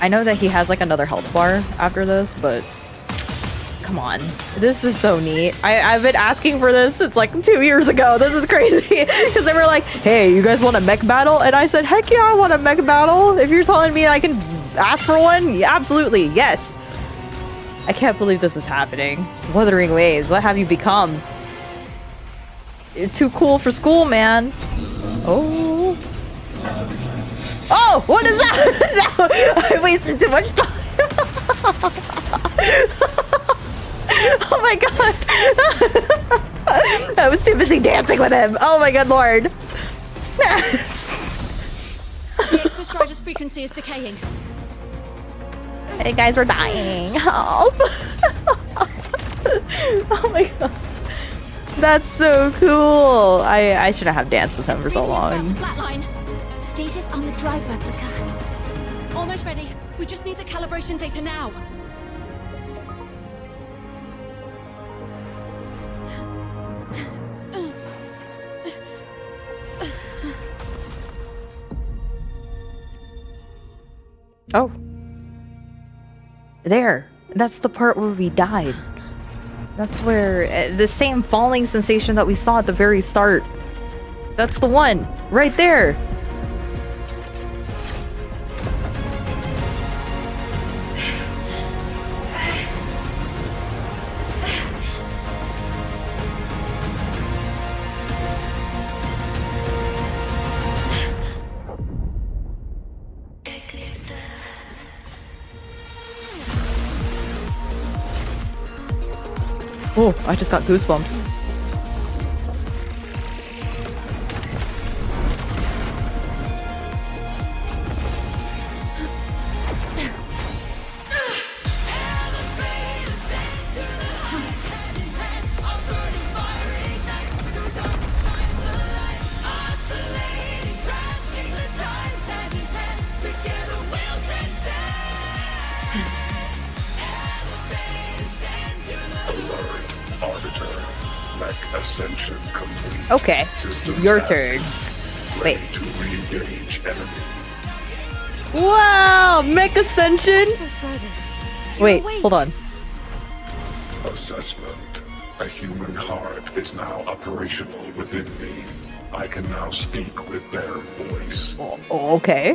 I know that he has like another health bar after this, but come on. This is so neat. I've been asking for this since like 2 years ago. This is crazy. Because they were like, hey, you guys want a mech battle? And I said, heck yeah, I want a mech battle. If you're telling me I can ask for one, yeah, absolutely, yes. I can't believe this is happening. Wuthering Waves, what have you become? You're too cool for school, man. Oh. Oh, what is that? No, I wasted too much time. Oh my god. I was too busy dancing with him. Oh my good lord. The Exostrider's frequency is decaying. Hey guys, we're dying. Help. Oh my god. That's so cool. I should have danced with him for so long. Flatline. Status on the drive replica. Almost ready. We just need the calibration data now. Oh. There. That's the part where we died. That's where the same falling sensation that we saw at the very start. That's the one. Right there. Oh, I just got goosebumps. Ascension complete. Okay, your turn. Wait. To re-engage enemy. Wow, mech ascension. Wait, hold on. Assessment. A human heart is now operational within me. I can now speak with their voice. Okay.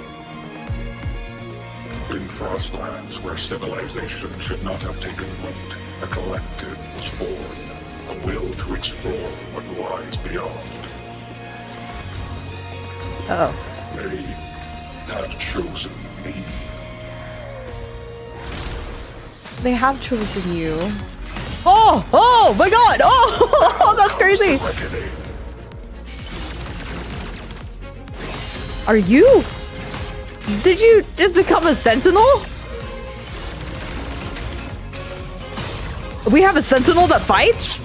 In Frostlands, where civilization should not have taken root, a collective was born. A will to explore what lies beyond. Uh oh. They have chosen me. They have chosen you. Oh! Oh my god! Oh! That's crazy! Are you? Did you just become a sentinel? We have a sentinel that fights?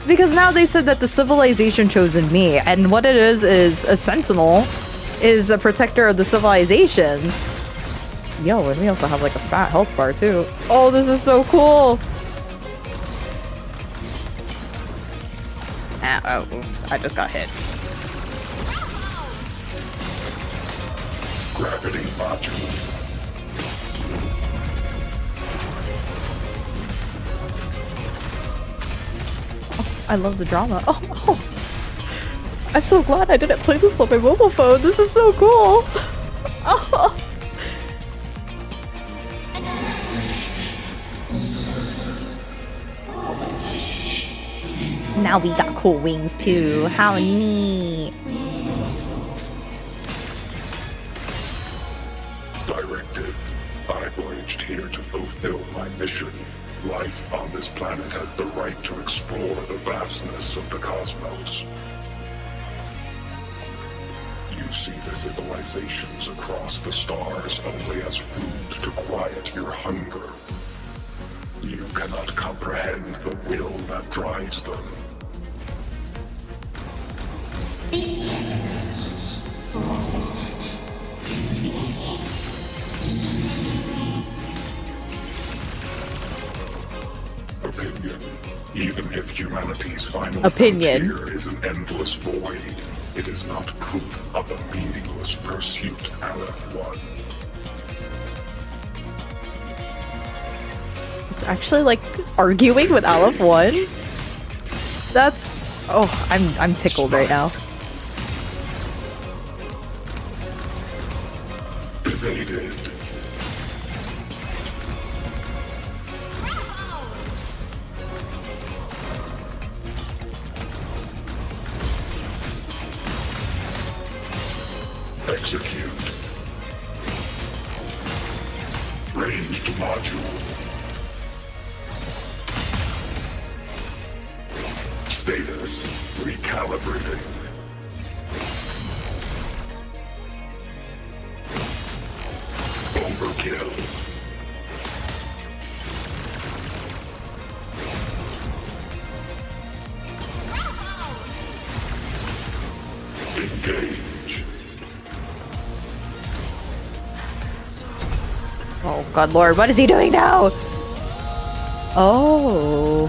Because now they said that the civilization chosen me, and what it is a sentinel is a protector of the civilizations. Yo, and we also have like a fat health bar too. Oh, this is so cool. Ah, oh, oops, I just got hit. Gravity module. I love the drama. Oh, I'm so glad I didn't play this on my mobile phone. This is so cool. Oh. Now we got cool wings too. How neat. Directive. I voyaged here to fulfill my mission. Life on this planet has the right to explore the vastness of the cosmos. You see the civilizations across the stars only as food to quiet your hunger. You cannot comprehend the will that drives them. Opinion. Even if humanity's final opinion frontier is an endless void, it is not proof of a meaningless pursuit, Aleph One. It's actually like arguing with Aleph 1. That's I'm tickled right now. Evaded. Execute. Ranged module. Status recalibrating. Overkill. Engage. Oh god lord, what is he doing now? Oh.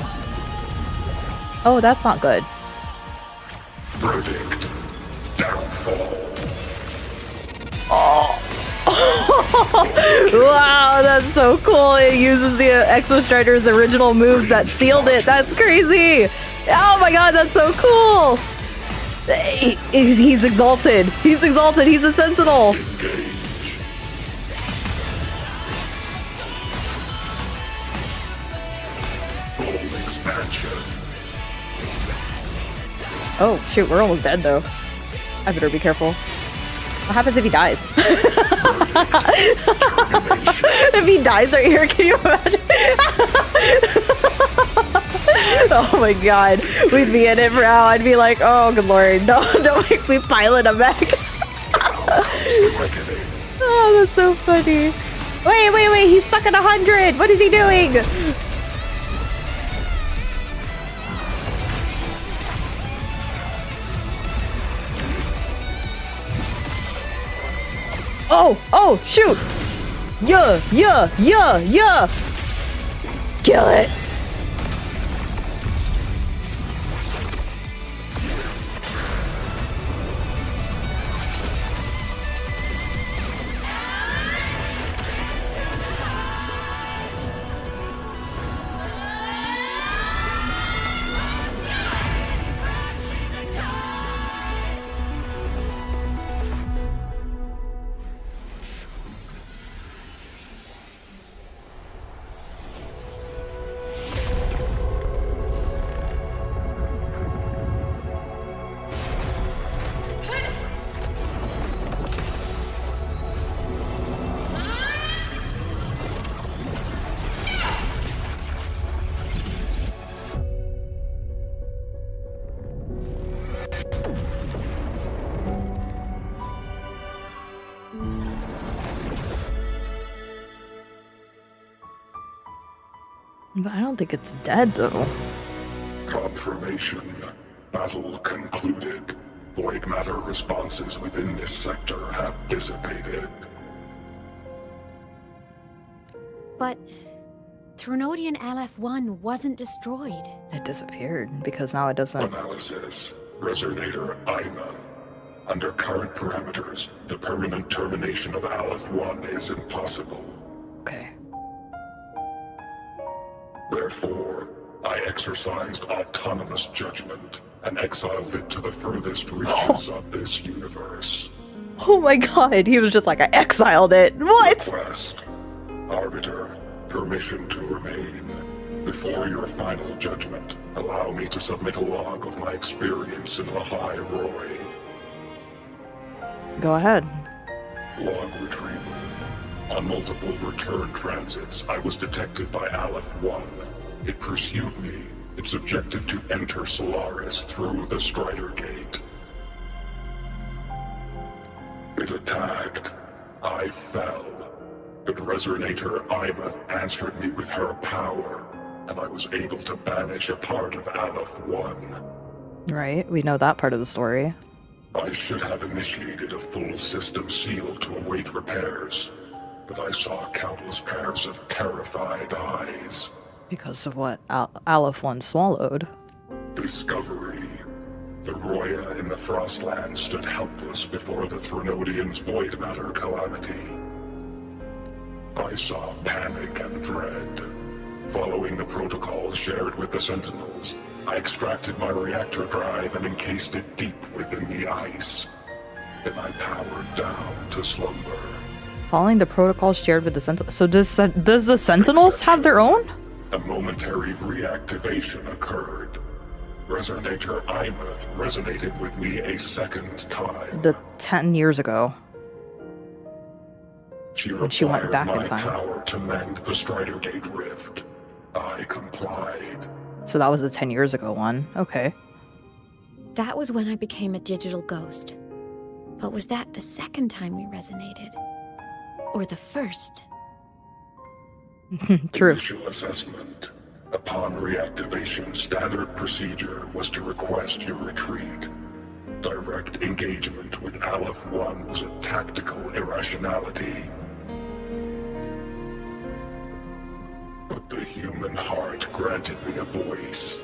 Oh, that's not good. Verdict. Downfall. Oh. Wow, that's so cool. It uses the Exostrider's original move that sealed it. That's crazy. Oh my god, that's so cool. He's exalted. He's exalted. He's a sentinel. Full expansion. Oh shoot, we're almost dead though. I better be careful. What happens if he dies? If he dies right here, can you imagine? Oh my god, we'd be in it for now. I'd be like, oh good lord, no, don't make me pilot him back. Oh, that's so funny. Wait, he's stuck at 100. What is he doing? Oh, shoot! Yeah! Kill it! But I don't think it's dead, though. Confirmation. Battle concluded. Void matter responses within this sector have dissipated. But Threnodian Aleph-1 wasn't destroyed. It disappeared because now it doesn't. Analysis. Resonator Imuth. Under current parameters, the permanent termination of Aleph-1 is impossible. Okay. Therefore, I exercised autonomous judgment and exiled it to the furthest reaches of this universe. Oh my god, he was just like, I exiled it. What? Request. Arbiter, permission to remain. Before your final judgment, allow me to submit a log of my experience in the High Roy. Go ahead. Log retrieval. On multiple return transits, I was detected by Aleph-1. It pursued me, its objective to enter Solaris through the Strider Gate. It attacked. I fell. But Resonator Imuth answered me with her power, and I was able to banish a part of Aleph-1. Right, we know that part of the story. I should have initiated a full system seal to await repairs, but I saw countless pairs of terrified eyes. Because of what Aleph One swallowed. Discovery. The Roya in the Frostland stood helpless before the Threnodians' void matter calamity. I saw panic and dread. Following the protocols shared with the Sentinels, I extracted my reactor drive and encased it deep within the ice. Then I powered down to slumber. Following the protocol shared with the Sentinels. So does the Sentinels have their own? A momentary reactivation occurred. Resonator Imeth resonated with me a second time. The 10 years ago. When she went back in my time. Power to mend the Strider Gate rift. I complied. So that was the 10 years ago one. Okay. That was when I became a digital ghost. But was that the second time we resonated? Or the first? True. Initial assessment. Upon reactivation, standard procedure was to request your retreat. Direct engagement with Aleph One was a tactical irrationality. But the human heart granted me a voice.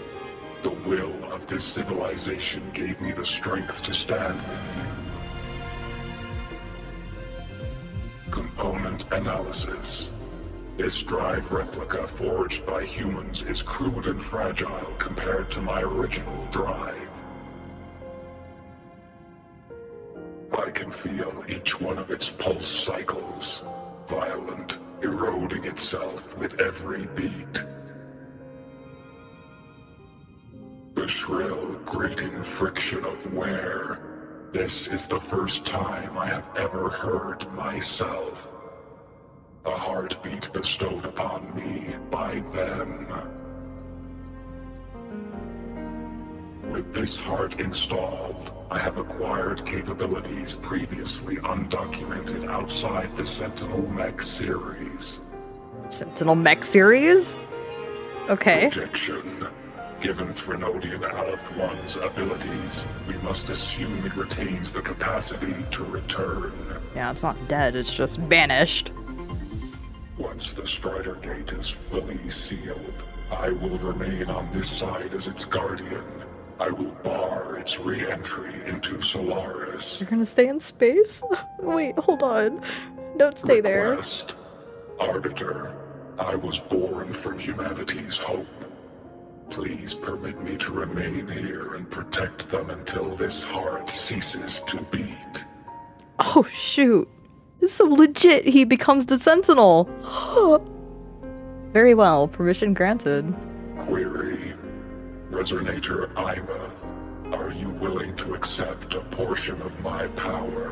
The will of this civilization gave me the strength to stand with you. Component analysis. This drive replica forged by humans is crude and fragile compared to my original drive. I can feel each one of its pulse cycles, violent, eroding itself with every beat. The shrill, grating friction of wear. This is the first time I have ever heard myself. A heartbeat bestowed upon me by them. With this heart installed, I have acquired capabilities previously undocumented outside the Sentinel Mech series. Sentinel Mech series? Okay. Projection. Given Threnodian Aleph One's abilities, we must assume it retains the capacity to return. Yeah, it's not dead, it's just banished. Once the Strider Gate is fully sealed, I will remain on this side as its guardian. I will bar its re-entry into Solaris. You're gonna stay in space? Wait, hold on. Don't stay Request. Arbiter, I was born from humanity's hope. Please permit me to remain here and protect them until this heart ceases to beat. Oh, shoot. So legit, he becomes the Sentinel. Very well, permission granted. Query. Resonator Imeth, are you willing to accept a portion of my power?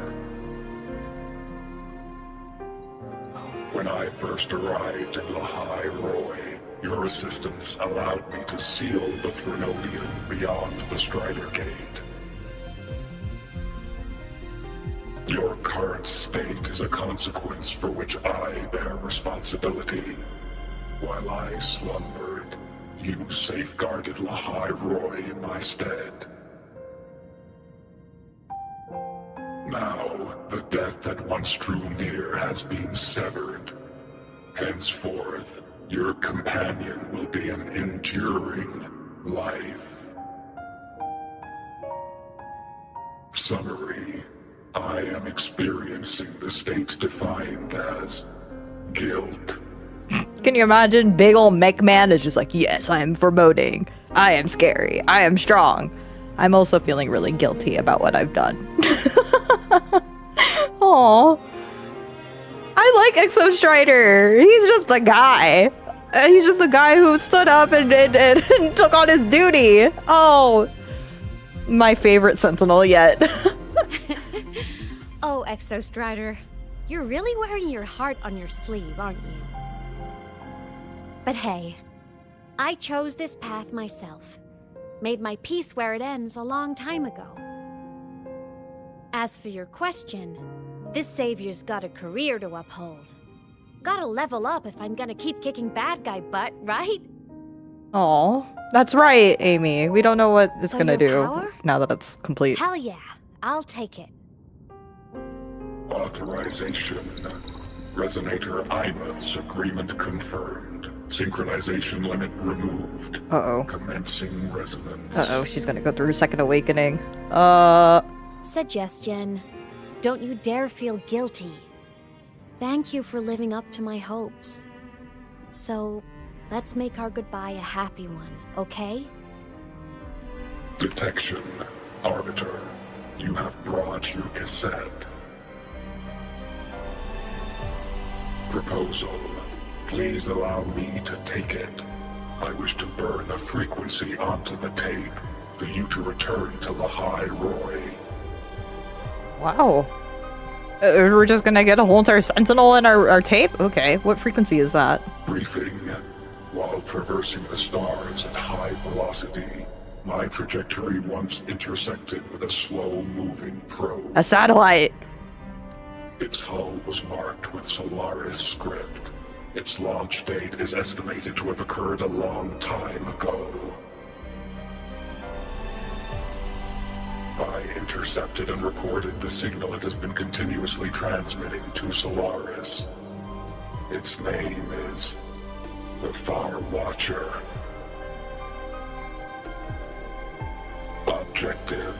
When I first arrived in Lahai Roy, your assistance allowed me to seal the Threnodian beyond the Strider Gate. Your current state is a consequence for which I bear responsibility. While I slumbered, you safeguarded Lahai Roy in my stead. Now, the death that once drew near has been severed. Henceforth, your companion will be an enduring life. Summary. I am experiencing the state defined as guilt. Can you imagine? Big ol' mech man is just like, yes, I am foreboding. I am scary. I am strong. I'm also feeling really guilty about what I've done. Aww. I like Exo Strider. He's just a guy. He's just a guy who stood up and took on his duty. Oh, my favorite Sentinel yet. Oh, Exo Strider, you're really wearing your heart on your sleeve, aren't you? But hey, I chose this path myself. Made my peace where it ends a long time ago. As for your question, this savior's got a career to uphold. Gotta level up if I'm gonna keep kicking bad guy butt, right? Aw, that's right, Amy. We don't know what it's gonna do power? now that it's complete. Hell yeah, I'll take it. Authorization. Resonator Imeth's agreement confirmed. Synchronization limit removed. Uh-oh. Commencing resonance. Uh-oh, she's gonna go through her second awakening. Suggestion. Don't you dare feel guilty. Thank you for living up to my hopes. So, let's make our goodbye a happy one, okay? Detection. Arbiter, you have brought your cassette. Proposal. Please allow me to take it. I wish to burn a frequency onto the tape for you to return to Lahai Roy. Wow. We're just gonna get a whole entire sentinel in our tape? Okay, what frequency is that? Briefing. While traversing the stars at high velocity, my trajectory once intersected with a slow-moving probe. A satellite! Its hull was marked with Solaris script. Its launch date is estimated to have occurred a long time ago. I intercepted and recorded the signal it has been continuously transmitting to Solaris. Its name is the Far Watcher. Objective.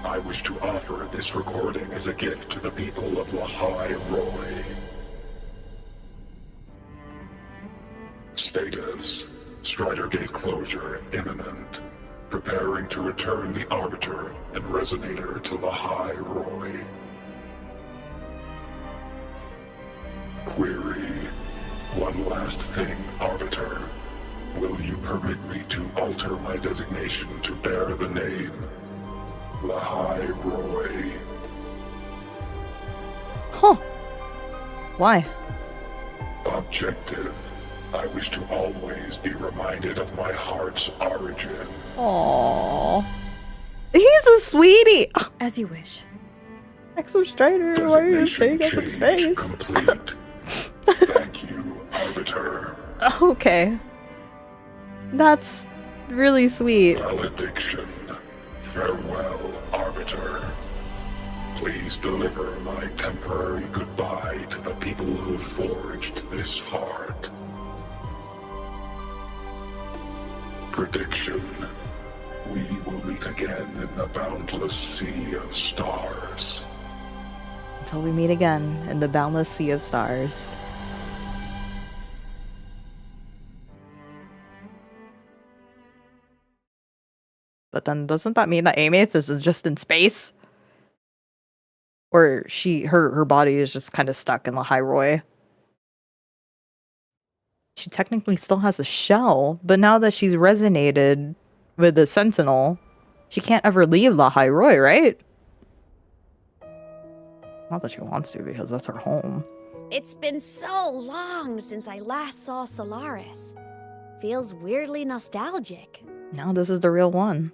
I wish to offer this recording as a gift to the people of Lahai Roy. Status. Strider Gate closure imminent. Preparing to return the Arbiter and Resonator to Lahai Roy. Query. One last thing, Arbiter. Will you permit me to alter my designation to bear the name Lahai Roy? Huh. Why? Objective. I wish to always be reminded of my heart's origin. Aww. He's a sweetie! As you wish. Exo Strider, why are you saying up in space? Complete. Thank you, Arbiter. Okay. That's really sweet. Valediction. Farewell, Arbiter. Please deliver my temporary goodbye to the people who forged this heart. Prediction. We will meet again in the boundless sea of stars. Until we meet again in the boundless sea of stars. But then doesn't that mean that Ameth is just in space? Or her body is just kind of stuck in Lahai Roy? She technically still has a shell, but now that she's resonated with the Sentinel, she can't ever leave Lahai Roy, right? Not that she wants to, because that's her home. It's been so long since I last saw Solaris. Feels weirdly nostalgic. Now this is the real one.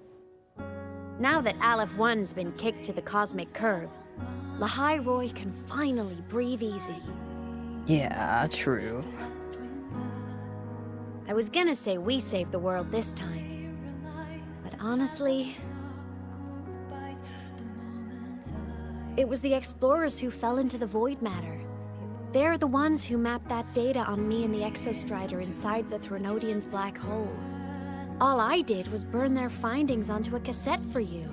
Now that Aleph 1's been kicked to the cosmic curb, Lahai Roy can finally breathe easy. Yeah, true. I was gonna say we saved the world this time, but honestly, it was the explorers who fell into the void matter. They're the ones who mapped that data on me and the Exostrider inside the Threnodian's black hole. All I did was burn their findings onto a cassette for you.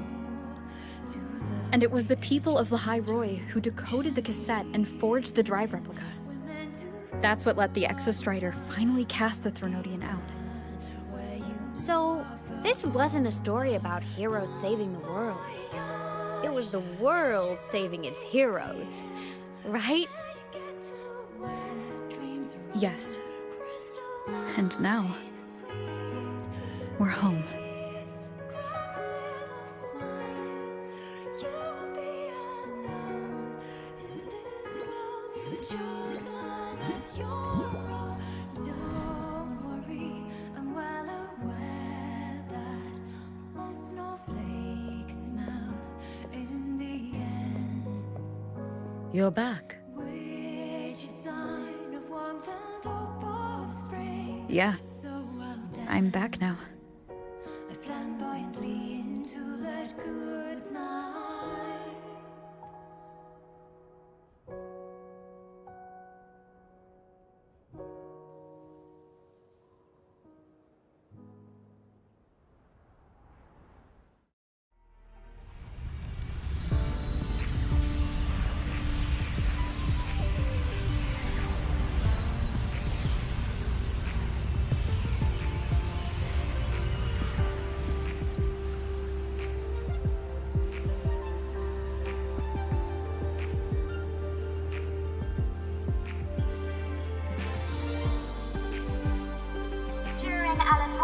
And it was the people of Lahai Roy who decoded the cassette and forged the drive replica. That's what let the Exostrider finally cast the Threnodian out. So, this wasn't a story about heroes saving the world. It was the world saving its heroes, right? Yes. And now, we're home. You're back. Yeah. I'm back now.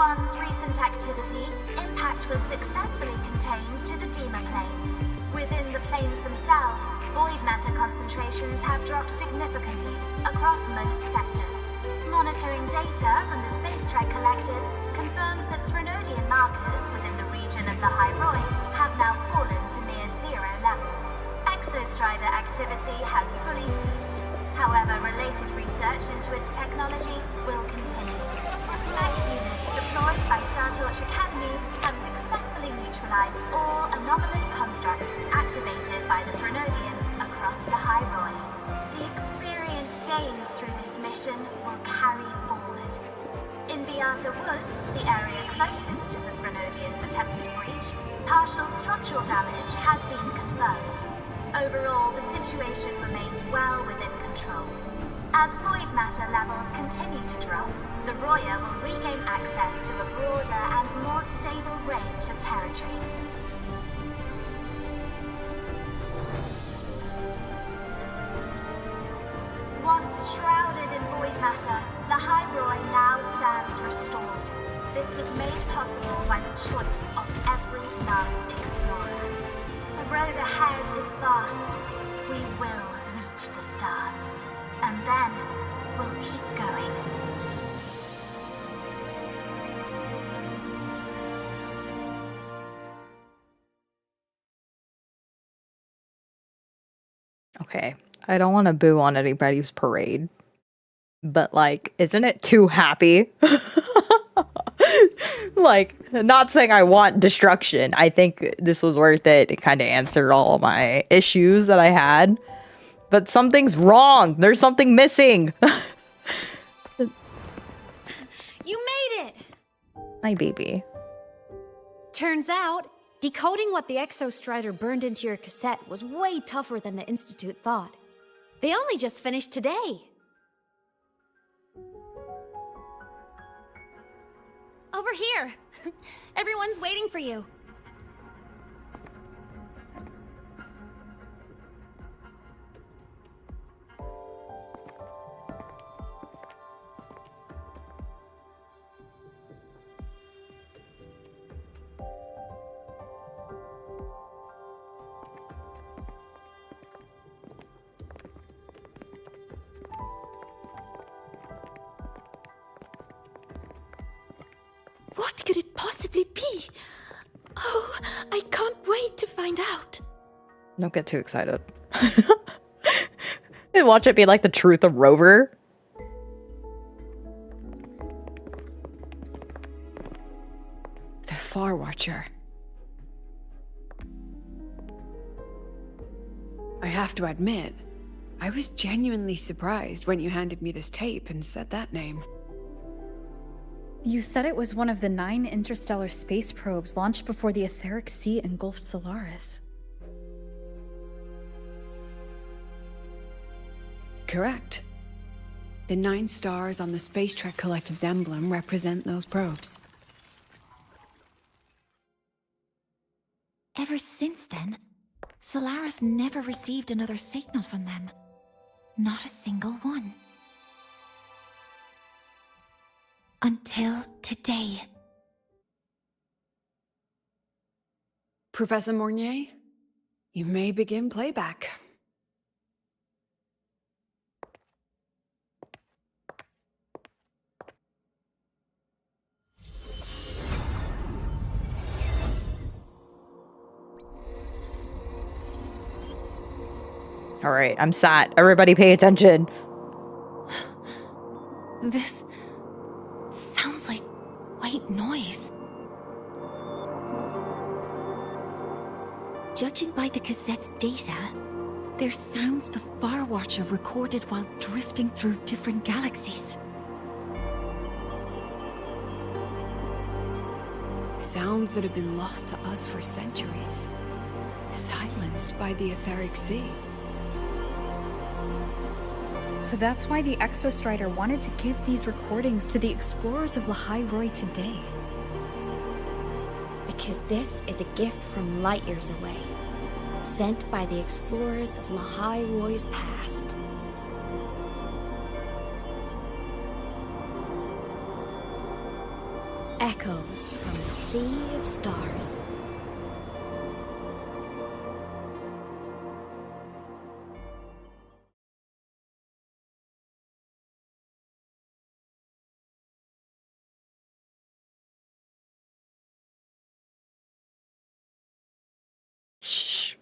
F1's recent activity, impact was successfully contained to the Dima planes. Within the planes themselves, void matter concentrations have dropped significantly across most sectors. Monitoring data from the space track collected confirms that Threnodian markers within the region of the High Roy have now fallen to near zero levels. Exostrider activity has fully ceased. However, related research into its technology will continue. Black units deployed by Startorch Academy have successfully neutralized all anomalous constructs activated by the Threnodians across the High Roy. The experience gained through this mission will carry forward. In Beata Woods, the area closest to the Threnodians' attempted breach, partial structural damage has been confirmed. Overall, the situation remains well within control. As void matter levels continue to drop, the Roya will regain access to a broader and more stable range of territory. Once shrouded in void matter, the High Roy now stands restored. This was made possible by the choice of every last explorer. The road ahead is vast. We will reach the stars. And then we'll keep going. Okay, I don't want to boo on anybody's parade, but like, isn't it too happy? Like, not saying I want destruction. I think this was worth it. It kind of answered all of my issues that I had. But something's wrong. There's something missing. You made it! My baby. Turns out, decoding what the Exostrider burned into your cassette was way tougher than the Institute thought. They only just finished today. Over here! Everyone's waiting for you. What could it possibly be? Oh, I can't wait to find out. Don't get too excited. And watch it be like the truth of Rover. The Far Watcher. I have to admit, I was genuinely surprised when you handed me this tape and said that name. You said it was one of the 9 interstellar space probes launched before the etheric sea engulfed Solaris. Correct. The 9 stars on the Space Trek Collective's emblem represent those probes. Ever since then, Solaris never received another signal from them. Not a single one. Until today. Professor Mornier, you may begin playback. All right, I'm sat. Everybody pay attention. This sounds like white noise. Judging by the cassette's data, they're sounds the Far Watcher recorded while drifting through different galaxies. Sounds that have been lost to us for centuries. Silenced by the etheric sea. So that's why the Exostrider wanted to give these recordings to the explorers of Lahai Roy today. Because this is a gift from light years away, sent by the explorers of Lahai Roy's past. echoes from the sea of stars.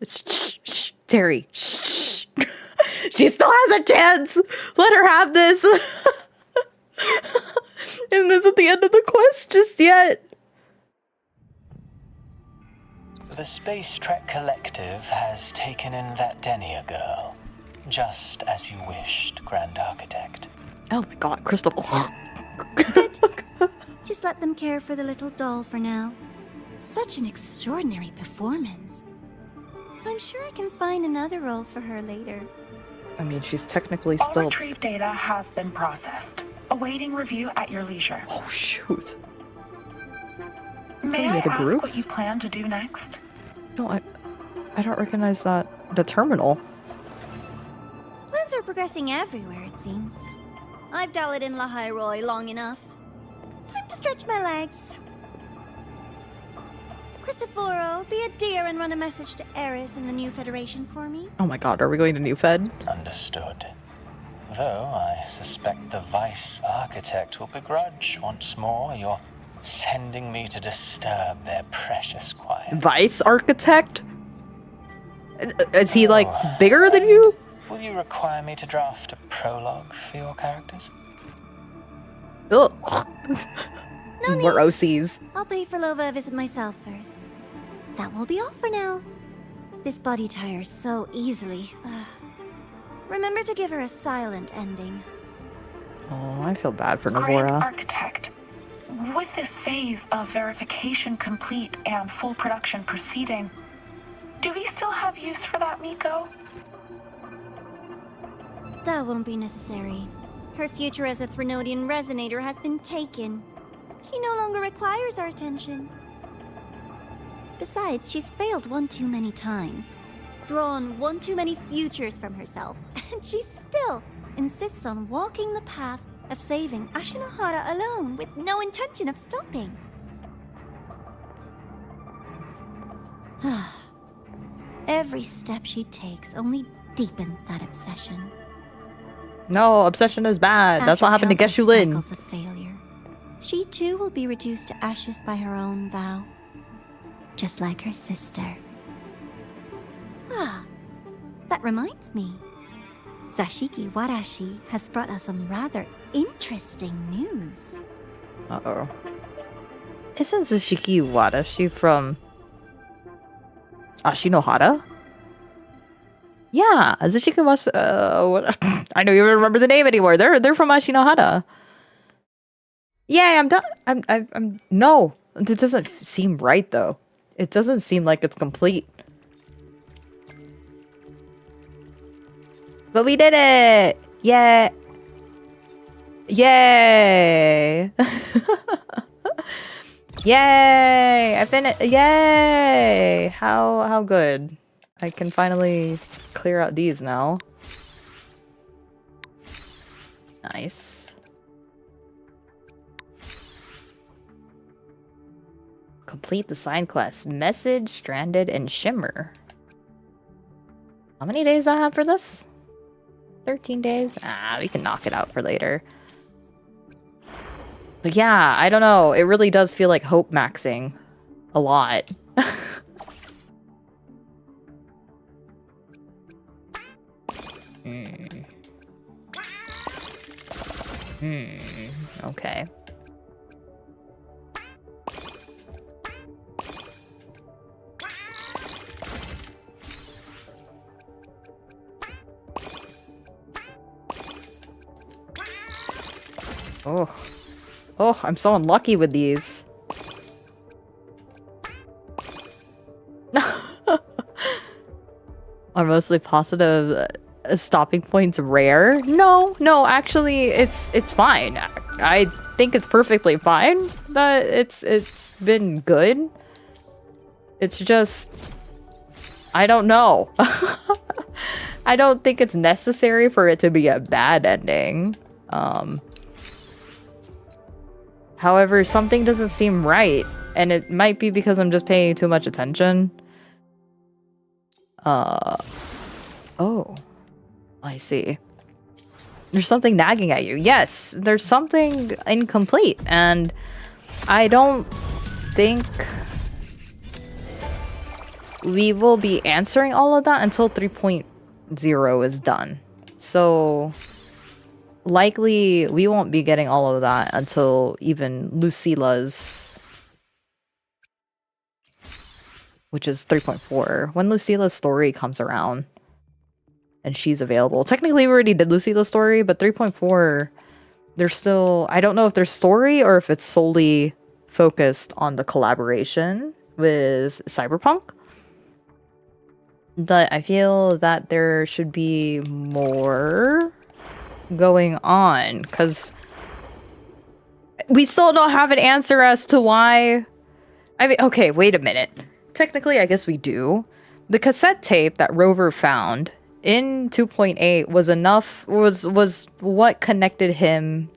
Shh, Terry. Shh. She still has a chance. Let her have this. And this isn't the end of the quest just yet. The Space Trek Collective has taken in that Denia girl, just as you wished, Grand Architect. Oh my god, Crystal. Just let them care for the little doll for now. Such an extraordinary performance. I'm sure I can find another role for her later. I mean, she's technically All still... retrieved data has been processed. Awaiting review at your leisure. Oh, shoot. May I the ask groups? what you plan to do next? No, I don't recognize that. The terminal. Plans are progressing everywhere, it seems. I've dallied in La Roy long enough. Time to stretch my legs. Cristoforo, be a dear and run a message to Eris and the new Federation for me. Oh my god, are we going to New Fed? Understood. Though I suspect the Vice Architect will begrudge once more your sending me to disturb their precious quiet. Vice Architect? Is he, like, bigger than you? Will you require me to draft a prologue for your characters? Ugh. No need. We're OCs. I'll pay for Lova a visit myself first. That will be all for now. This body tires so easily. Remember to give her a silent ending. Oh, I feel bad for Grand Navora. Architect, with this phase of verification complete and full production proceeding, do we still have use for that Miko? That won't be necessary. Her future as a Threnodian resonator has been taken. She no longer requires our attention. Besides, she's failed one too many times. Drawn one too many futures from herself, and she still insists on walking the path of saving Ashinohara alone with no intention of stopping. Every step she takes only deepens that obsession. No, obsession is bad. That's what happened to After Geshu Lin. cycles of failure, she too will be reduced to ashes by her own vow. Just like her sister. That reminds me. Zashiki Warashi has brought us some rather interesting news. Uh-oh. Isn't Zashiki Wadashi from Ashinohara? Yeah, Zashiki was I don't even remember the name anymore. They're from Ashinohara. Yeah, I'm done. I'm no. It doesn't seem right though. It doesn't seem like it's complete. But we did it! Yeah. Yay! Yay! I finished. Yay! How good. I can finally clear out these now. Nice. Complete the side quest. Message, Stranded, and Shimmer. How many days do I have for this? 13 days? We can knock it out for later. But yeah, I don't know. It really does feel like hope maxing a lot. Okay. Oh, I'm so unlucky with these. Are mostly positive stopping points rare? No, actually, it's fine. I think it's perfectly fine that it's been good. It's just, I don't know. I don't think it's necessary for it to be a bad ending. However, something doesn't seem right, and it might be because I'm just paying too much attention. Oh, I see. There's something nagging at you. Yes, there's something incomplete, and I don't think we will be answering all of that until 3.0 is done. So likely we won't be getting all of that until even Lucila's, which is 3.4, when Lucila's story comes around and she's available. Technically we already did Lucila's story, but 3.4, there's still, I don't know if there's story or if it's solely focused on the collaboration with Cyberpunk. But I feel that there should be more going on, because we still don't have an answer as to why. I mean, okay, wait a minute. Technically, I guess we do. The cassette tape that Rover found in 2.8 was enough, was what connected him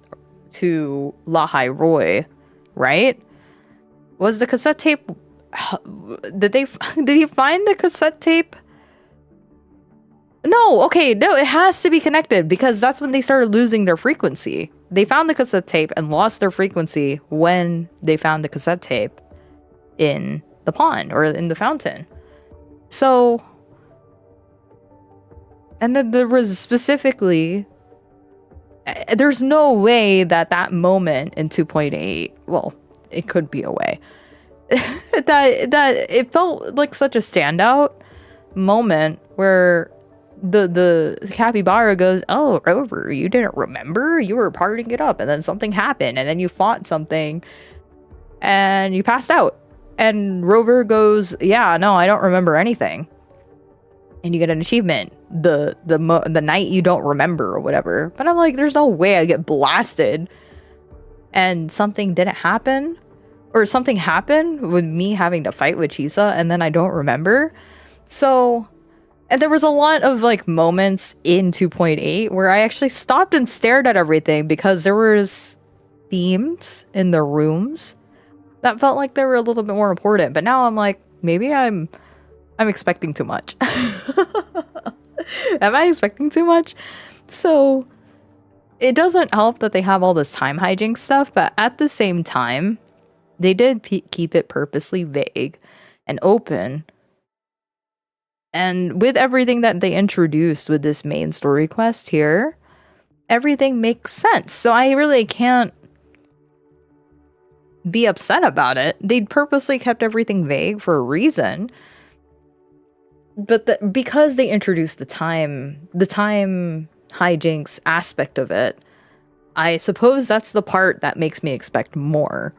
to Lahai Roy, right? Was the cassette tape, did he find the cassette tape? No, okay, no, it has to be connected, because that's when they started losing their frequency. They found the cassette tape and lost their frequency when they found the cassette tape in the pond or in the fountain. So, and then there was specifically, there's no way that that moment in 2.8, well, it could be a way, that it felt like such a standout moment where the capybara goes, "Oh, Rover, you didn't remember? You were partying it up, and then something happened, and then you fought something, and you passed out." And Rover goes, "Yeah, no, I don't remember anything." And you get an achievement, the night you don't remember or whatever. But I'm like, there's no way I get blasted and something didn't happen, or something happened with me having to fight with Chisa, and then I don't remember. So. And there was a lot of like moments in 2.8 where I actually stopped and stared at everything, because there was themes in the rooms that felt like they were a little bit more important. But now I'm like, maybe I'm expecting too much. Am I expecting too much? So it doesn't help that they have all this time hijinks stuff, but at the same time, they did keep it purposely vague and open. And with everything that they introduced with this main story quest here, everything makes sense. So I really can't be upset about it. They purposely kept everything vague for a reason. But because they introduced the time hijinks aspect of it, I suppose that's the part that makes me expect more.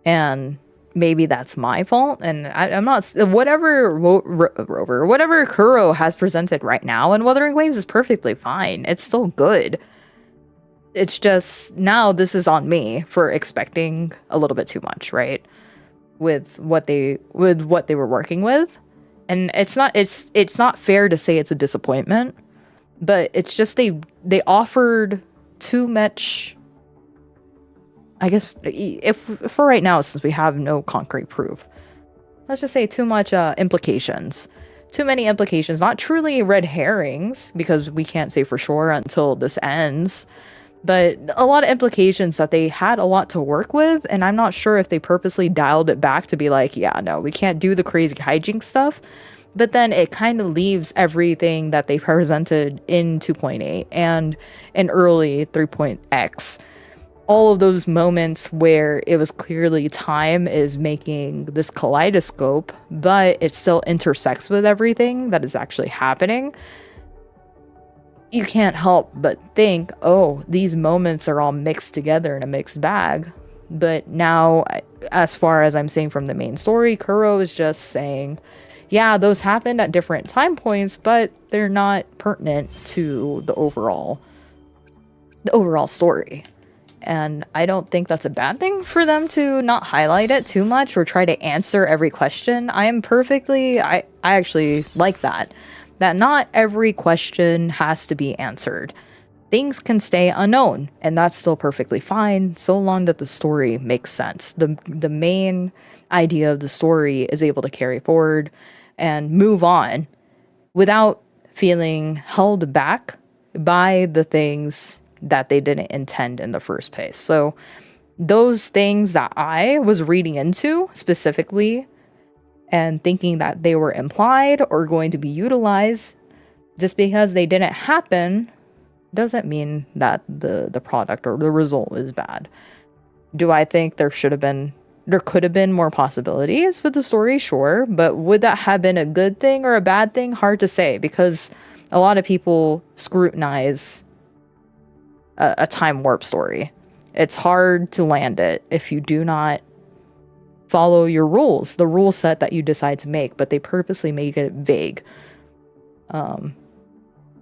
And maybe that's my fault, and I'm not. Whatever Rover, whatever Kuro has presented right now in Wuthering Waves is perfectly fine. It's still good. It's just now this is on me for expecting a little bit too much, right? With what they were working with, and it's not fair to say it's a disappointment, but it's just they offered too much. I guess if for right now, since we have no concrete proof, let's just say too much implications. Too many implications, not truly red herrings, because we can't say for sure until this ends, but a lot of implications that they had a lot to work with, and I'm not sure if they purposely dialed it back to be like, yeah, no, we can't do the crazy hijinks stuff, but then it kind of leaves everything that they presented in 2.8 and in early 3.x. All of those moments where it was clearly time is making this kaleidoscope, but it still intersects with everything that is actually happening. You can't help but think, oh, these moments are all mixed together in a mixed bag. But now, as far as I'm seeing from the main story, Kuro is just saying, yeah, those happened at different time points, but they're not pertinent to the overall story. And I don't think that's a bad thing for them to not highlight it too much or try to answer every question. I actually like that not every question has to be answered. things can stay unknown, and that's still perfectly fine so long that the story makes sense. The main idea of the story is able to carry forward and move on without feeling held back by the things that they didn't intend in the first place. So those things that I was reading into specifically and thinking that they were implied or going to be utilized, just because they didn't happen doesn't mean that the product or the result is bad. Do I think there could have been more possibilities with the story? Sure. But would that have been a good thing or a bad thing? Hard to say, because a lot of people scrutinize a time warp story. It's hard to land it if you do not follow your rules, the rule set that you decide to make, but they purposely make it vague.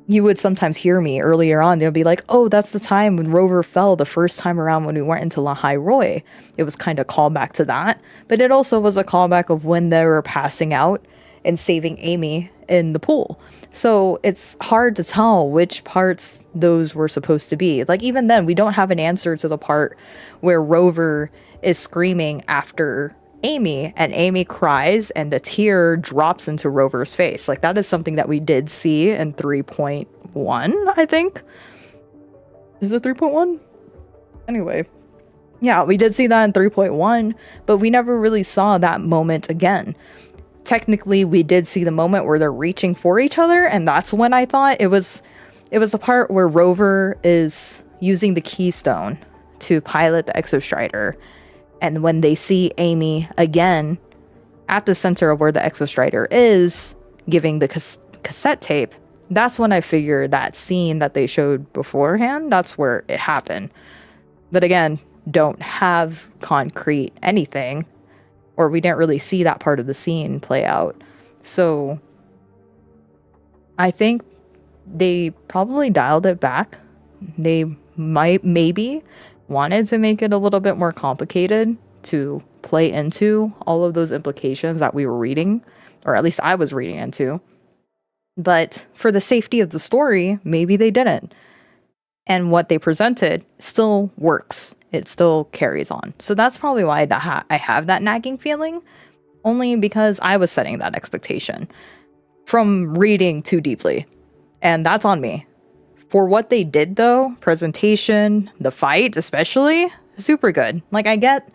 You would sometimes hear me earlier on, they'll be like, oh, that's the time when Rover fell the first time around when we went into Lahai Roi. It was kind of callback to that, but it also was a callback of when they were passing out and saving Amy in the pool. So it's hard to tell which parts those were supposed to be. Like, even then, we don't have an answer to the part where Rover is screaming after Amy and Amy cries and the tear drops into Rover's face. Like, that is something that we did see in 3.1, I think. Is it 3.1? Anyway. Yeah, we did see that in 3.1, but we never really saw that moment again. Technically, we did see the moment where they're reaching for each other, and that's when I thought it was the part where Rover is using the keystone to pilot the Exostrider. And when they see Amy again at the center of where the Exostrider is, giving the cassette tape, that's when I figured that scene that they showed beforehand, that's where it happened. But again, don't have concrete anything, or we didn't really see that part of the scene play out. So I think they probably dialed it back. They maybe wanted to make it a little bit more complicated to play into all of those implications that we were reading, or at least I was reading into. But for the safety of the story, maybe they didn't. And what they presented still works. It still carries on. So that's probably why I have that nagging feeling, only because I was setting that expectation from reading too deeply. And that's on me. For what they did, though, presentation, the fight especially, super good. Like, I get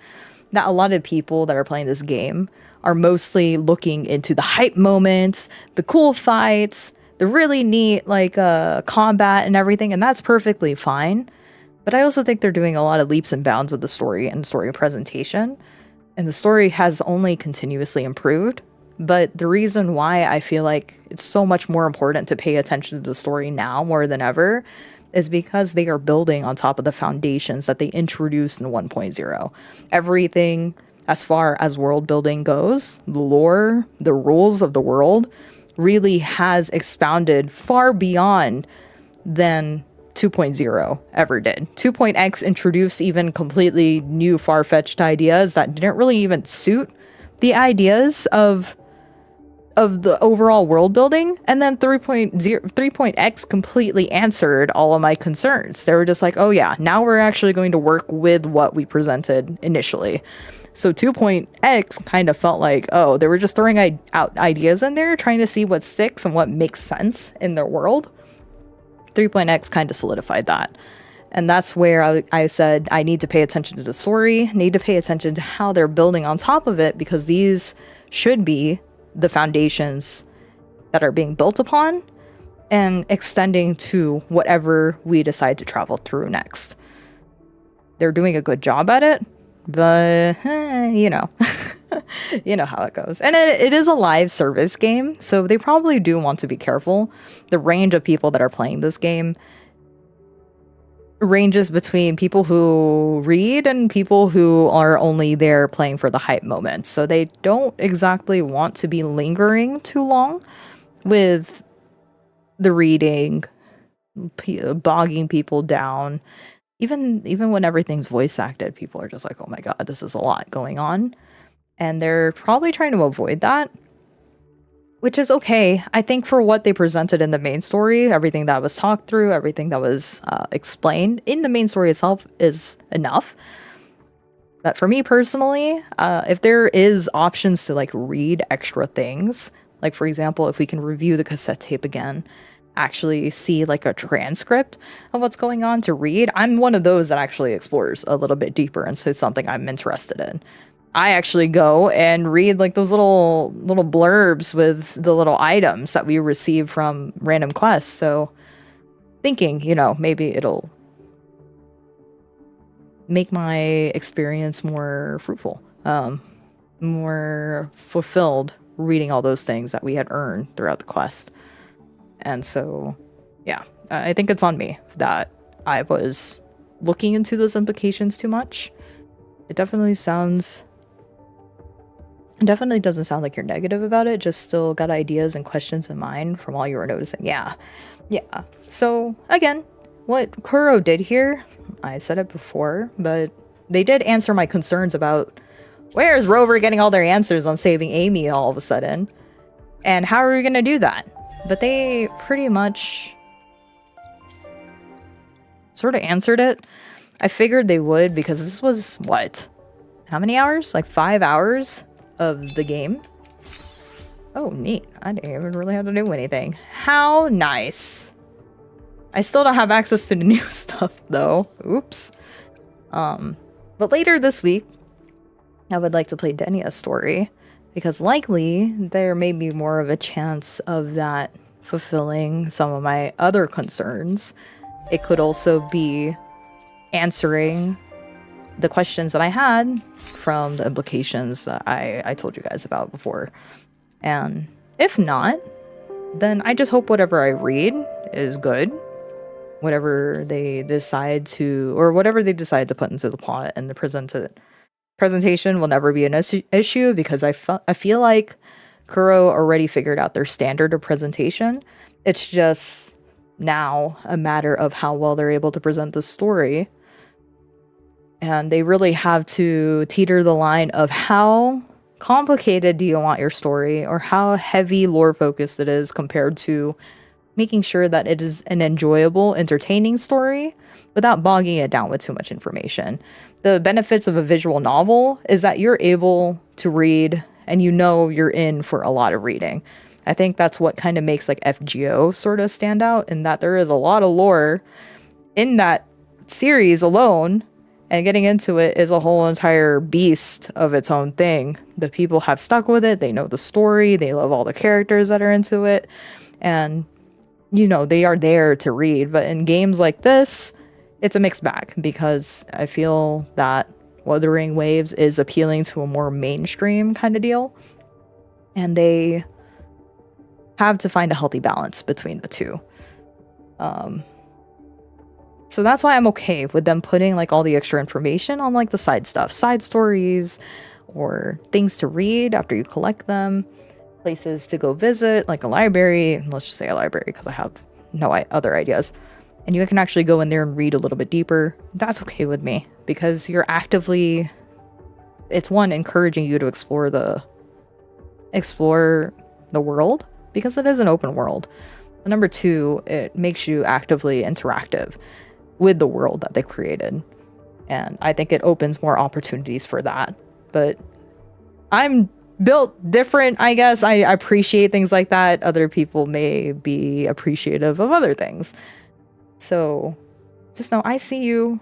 that a lot of people that are playing this game are mostly looking into the hype moments, the cool fights, the really neat, like, combat and everything, and that's perfectly fine. But I also think they're doing a lot of leaps and bounds with the story and story presentation, and the story has only continuously improved. But the reason why I feel like it's so much more important to pay attention to the story now more than ever is because they are building on top of the foundations that they introduced in 1.0. Everything as far as world building goes, the lore, the rules of the world really has expounded far beyond than 2.0 ever did. 2.x introduced even completely new far-fetched ideas that didn't really even suit the ideas of the overall world building, and then 3.x completely answered all of my concerns. They were just like, oh yeah, now we're actually going to work with what we presented initially. So 2.x kind of felt like, oh, they were just throwing out ideas in there, trying to see what sticks and what makes sense in their world. 3.x kind of solidified that. And that's where I said I need to pay attention to the story, need to pay attention to how they're building on top of it, because these should be the foundations that are being built upon and extending to whatever we decide to travel through next. They're doing a good job at it, but you know, you know how it goes. And it is a live service game, so they probably do want to be careful. The range of people that are playing this game ranges between people who read and people who are only there playing for the hype moments. So they don't exactly want to be lingering too long with the reading, bogging people down. Even when everything's voice acted, people are just like, oh my god, this is a lot going on. And they're probably trying to avoid that. which is okay. I think for what they presented in the main story, everything that was talked through, everything that was explained in the main story itself is enough. But for me personally, if there is options to like read extra things, like for example, if we can review the cassette tape again, actually see like a transcript of what's going on to read, I'm one of those that actually explores a little bit deeper into something I'm interested in. I actually go and read like those little blurbs with the little items that we receive from random quests. So thinking, you know, maybe it'll make my experience more fruitful, more fulfilled reading all those things that we had earned throughout the quest. And so, yeah, I think it's on me that I was looking into those implications too much. It definitely doesn't sound like you're negative about it, just still got ideas and questions in mind from all you were noticing. Yeah. So again, what Kuro did here, I said it before, but they did answer my concerns about where's Rover getting all their answers on saving Amy all of a sudden, and how are we gonna do that? But they pretty much sort of answered it. I figured they would, because this was what? How many hours? Like 5 hours of the game? Oh, neat. I didn't even really have to do anything. How nice. I still don't have access to the new stuff though. Oops. But later this week, I would like to play Denia's story, because likely there may be more of a chance of that fulfilling some of my other concerns. It could also be answering the questions that I had from the implications that I told you guys about before. And if not, then I just hope whatever I read is good. Whatever they decide to put into the plot and the presentation will never be an issue, because I feel like Kuro already figured out their standard of presentation. It's just now a matter of how well they're able to present the story. And they really have to teeter the line of how complicated do you want your story, or how heavy lore focused it is, compared to making sure that it is an enjoyable, entertaining story without bogging it down with too much information. The benefits of a visual novel is that you're able to read and you know you're in for a lot of reading. I think that's what kind of makes like FGO sort of stand out, in that there is a lot of lore in that series alone, and getting into it is a whole entire beast of its own thing. The people have stuck with it, they know the story, they love all the characters that are into it, and you know, they are there to read. But in games like this, it's a mixed bag, because I feel that Wuthering Waves is appealing to a more mainstream kind of deal, and they have to find a healthy balance between the two. So that's why I'm okay with them putting like all the extra information on like the side stuff, side stories, or things to read after you collect them, places to go visit, like a library. Let's just say a library, because I have no other ideas. And you can actually go in there and read a little bit deeper. That's okay with me, because you're actively, it's one, encouraging you to explore the world, because it is an open world. And number two, it makes you actively interactive with the world that they created. And I think it opens more opportunities for that. But I'm built different, I guess. I appreciate things like that. Other people may be appreciative of other things. So just know I see you,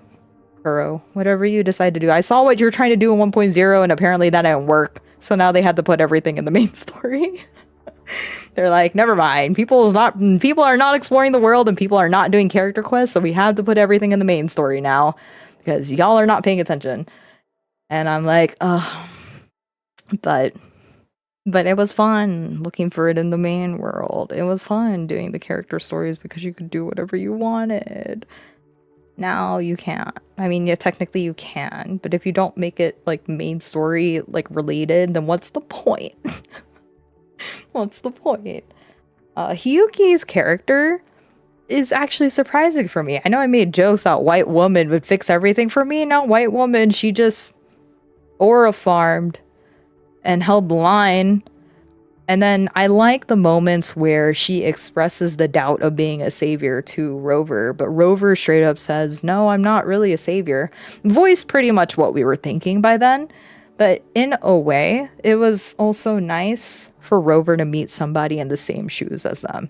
Kuro. Whatever you decide to do. I saw what you're trying to do in 1.0, and apparently that didn't work. So now they had to put everything in the main story. They're like, never mind. People are not exploring the world, and people are not doing character quests, so we have to put everything in the main story now, because y'all are not paying attention. And I'm like, ugh. But it was fun looking for it in the main world. It was fun doing the character stories, because you could do whatever you wanted. Now you can't. I mean, yeah, technically you can, but if you don't make it like main story like related, then what's the point? What's the point? Hiyuki's character is actually surprising for me. I know I made jokes that white woman would fix everything for me. No, white woman, she just aura farmed and held the line And then I like the moments where she expresses the doubt of being a savior to Rover, but Rover straight up says, no, I'm not really a savior. Voice pretty much what we were thinking by then, but in a way, it was also nice for Rover to meet somebody in the same shoes as them.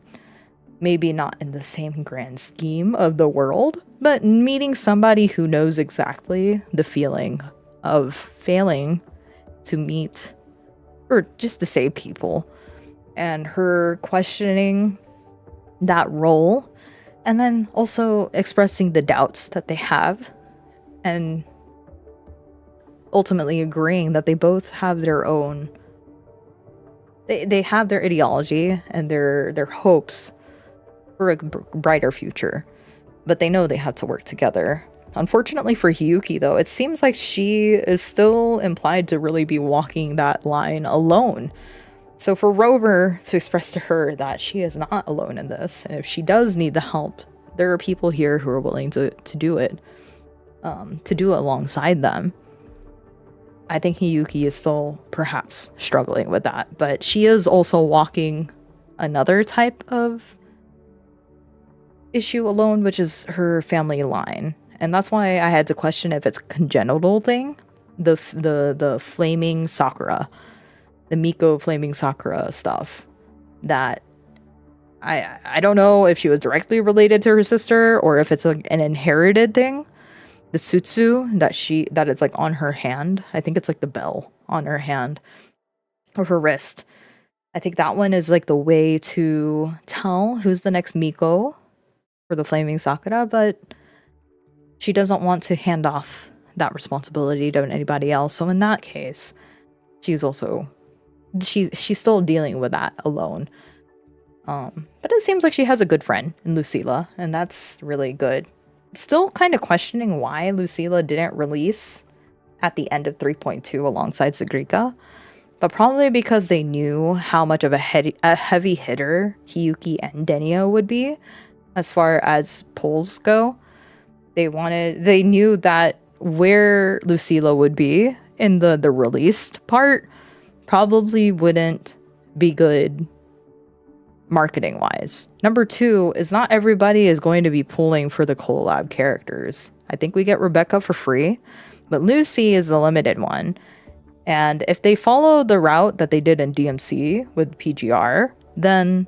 Maybe not in the same grand scheme of the world, but meeting somebody who knows exactly the feeling of failing to meet or just to save people, and her questioning that role, and then also expressing the doubts that they have, and ultimately agreeing that they both have their own, they have their ideology and their hopes for a brighter future, but they know they have to work together. Unfortunately for Hiyuki, though, it seems like she is still implied to really be walking that line alone. So for Rover to express to her that she is not alone in this, and if she does need the help, there are people here who are willing to do it, to do it alongside them. I think Hiyuki is still perhaps struggling with that, but she is also walking another type of issue alone, which is her family line. And that's why I had to question if it's a congenital thing. The flaming Sakura, the Miko flaming Sakura stuff, that I don't know if she was directly related to her sister or if it's an inherited thing. The Sutsu that it's like on her hand. I think it's like the bell on her hand or her wrist. I think that one is like the way to tell who's the next Miko for the flaming Sakura, but she doesn't want to hand off that responsibility to anybody else. So in that case, she's still dealing with that alone. But it seems like she has a good friend in Lucilla, and that's really good. Still kind of questioning why Lucilla didn't release at the end of 3.2 alongside Sagrika, but probably because they knew how much of a heavy hitter Hiyuki and Denia would be as far as polls go. They knew that where Lucilla would be in the released part probably wouldn't be good marketing wise. Number two is not everybody is going to be pulling for the collab characters. I think we get Rebecca for free, but Lucy is the limited one. And if they follow the route that they did in DMC with PGR, then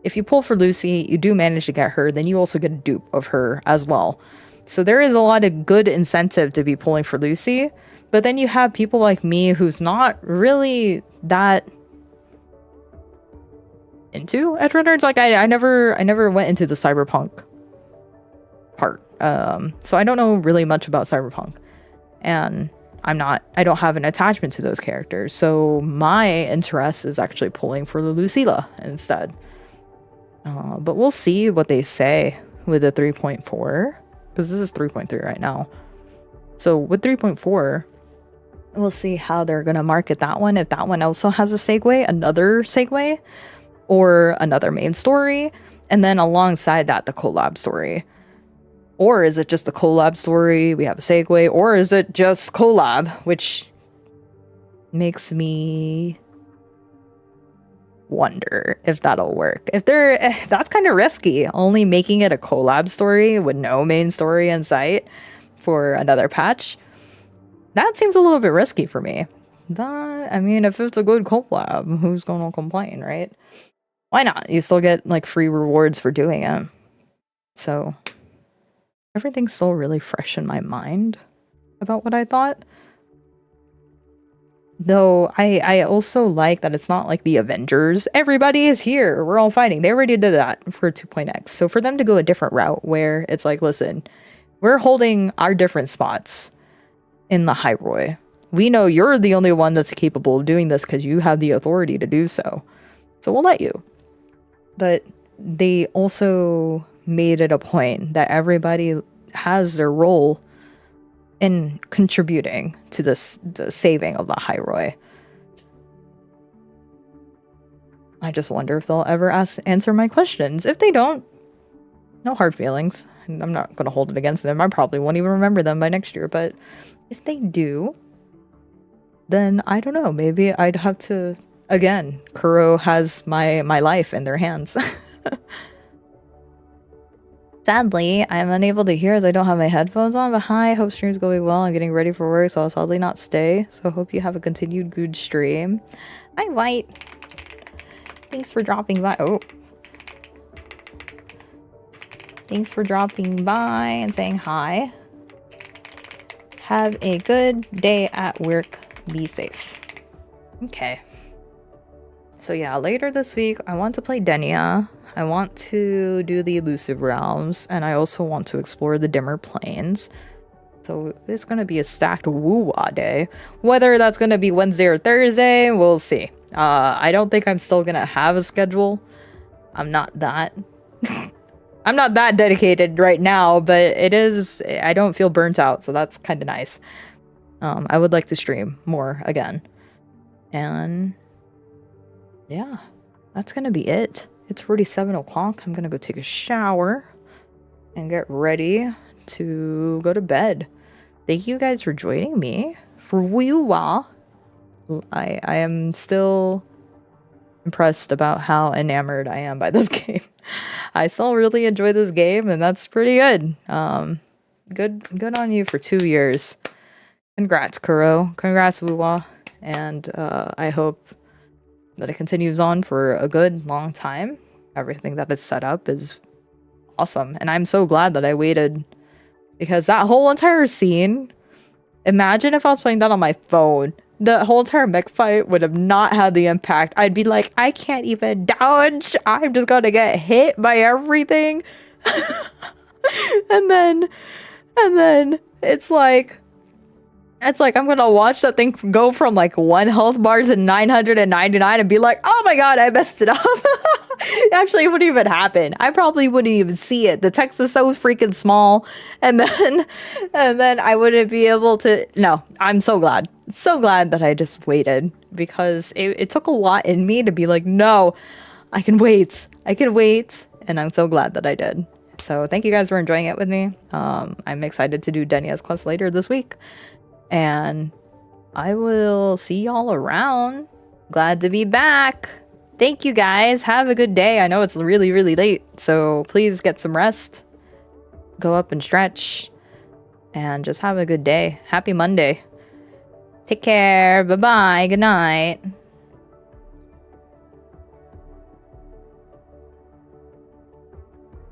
if you pull for Lucy, you do manage to get her, then you also get a dupe of her as well. So there is a lot of good incentive to be pulling for Lucy, but then you have people like me who's not really that into Edgerunners. Like I never went into the cyberpunk part. So I don't know really much about cyberpunk, and I don't have an attachment to those characters. So my interest is actually pulling for the Lucilla instead. But we'll see what they say with the 3.4. Because this is 3.3 right now. So with 3.4, we'll see how they're going to market that one. If that one also has a segue, another segue, or another main story. And then alongside that, the collab story. Or is it just the collab story, we have a segue, or is it just collab? Which makes me wonder if that'll work. That's kind of risky, only making it a collab story with no main story in sight for another patch. That seems a little bit risky for me. I mean, if it's a good collab, who's gonna complain, right? Why not? You still get like free rewards for doing it. So everything's still really fresh in my mind about what I thought. Though I also like that it's not like the Avengers. Everybody is here. We're all fighting. They already did that for 2.x. So for them to go a different route where it's like, listen, we're holding our different spots in the Hyrule. We know you're the only one that's capable of doing this because you have the authority to do so. So we'll let you. But they also made it a point that everybody has their role in contributing to the saving of the Hyrule. I just wonder if they'll ever answer my questions. If they don't, no hard feelings. I'm not going to hold it against them. I probably won't even remember them by next year. But if they do, then I don't know. Maybe I'd have to again, Kuro has my life in their hands. Sadly, I'm unable to hear as I don't have my headphones on, but hi, hope stream's going well. I'm getting ready for work, so I'll sadly not stay. So hope you have a continued good stream. Hi, White. Thanks for dropping by. Oh. Thanks for dropping by and saying hi. Have a good day at work. Be safe. Okay. So yeah, later this week, I want to play Denia. I want to do the Elusive Realms, and I also want to explore the Dimmer Plains. So it's going to be a stacked woo-wah day. Whether that's going to be Wednesday or Thursday, we'll see. I don't think I'm still going to have a schedule. I'm not that... I'm not that dedicated right now, but it is... I don't feel burnt out, so that's kind of nice. I would like to stream more again. And... yeah, that's going to be it. It's already 7 o'clock. I'm gonna go take a shower and get ready to go to bed. Thank you guys for joining me for woo-wah. I am still impressed about how enamored I am by this game. I still really enjoy this game, and that's pretty good. Good on you for 2 years. Congrats, Kuro. Congrats, woo-wah. And I hope that it continues on for a good long time. Everything that is set up is awesome, and I'm so glad that I waited, because that whole entire scene, imagine if I was playing that on my phone. The whole entire mech fight would have not had the impact. I'd be like, I can't even dodge. I'm just gonna get hit by everything. and then it's like I'm gonna watch that thing go from like 1 health bar to 999 and be like, oh my god, I messed it up. Actually, it wouldn't even happen. I probably wouldn't even see it. The text is so freaking small. And then I wouldn't be able to... No, I'm so glad. So glad that I just waited, because it took a lot in me to be like, no, I can wait. I can wait. And I'm so glad that I did. So thank you guys for enjoying it with me. I'm excited to do Denia's quest later this week. And I will see y'all around. Glad to be back. Thank you guys. Have a good day. I know it's really, really late, so please get some rest. Go up and stretch. And just have a good day. Happy Monday. Take care. Bye-bye. Good night.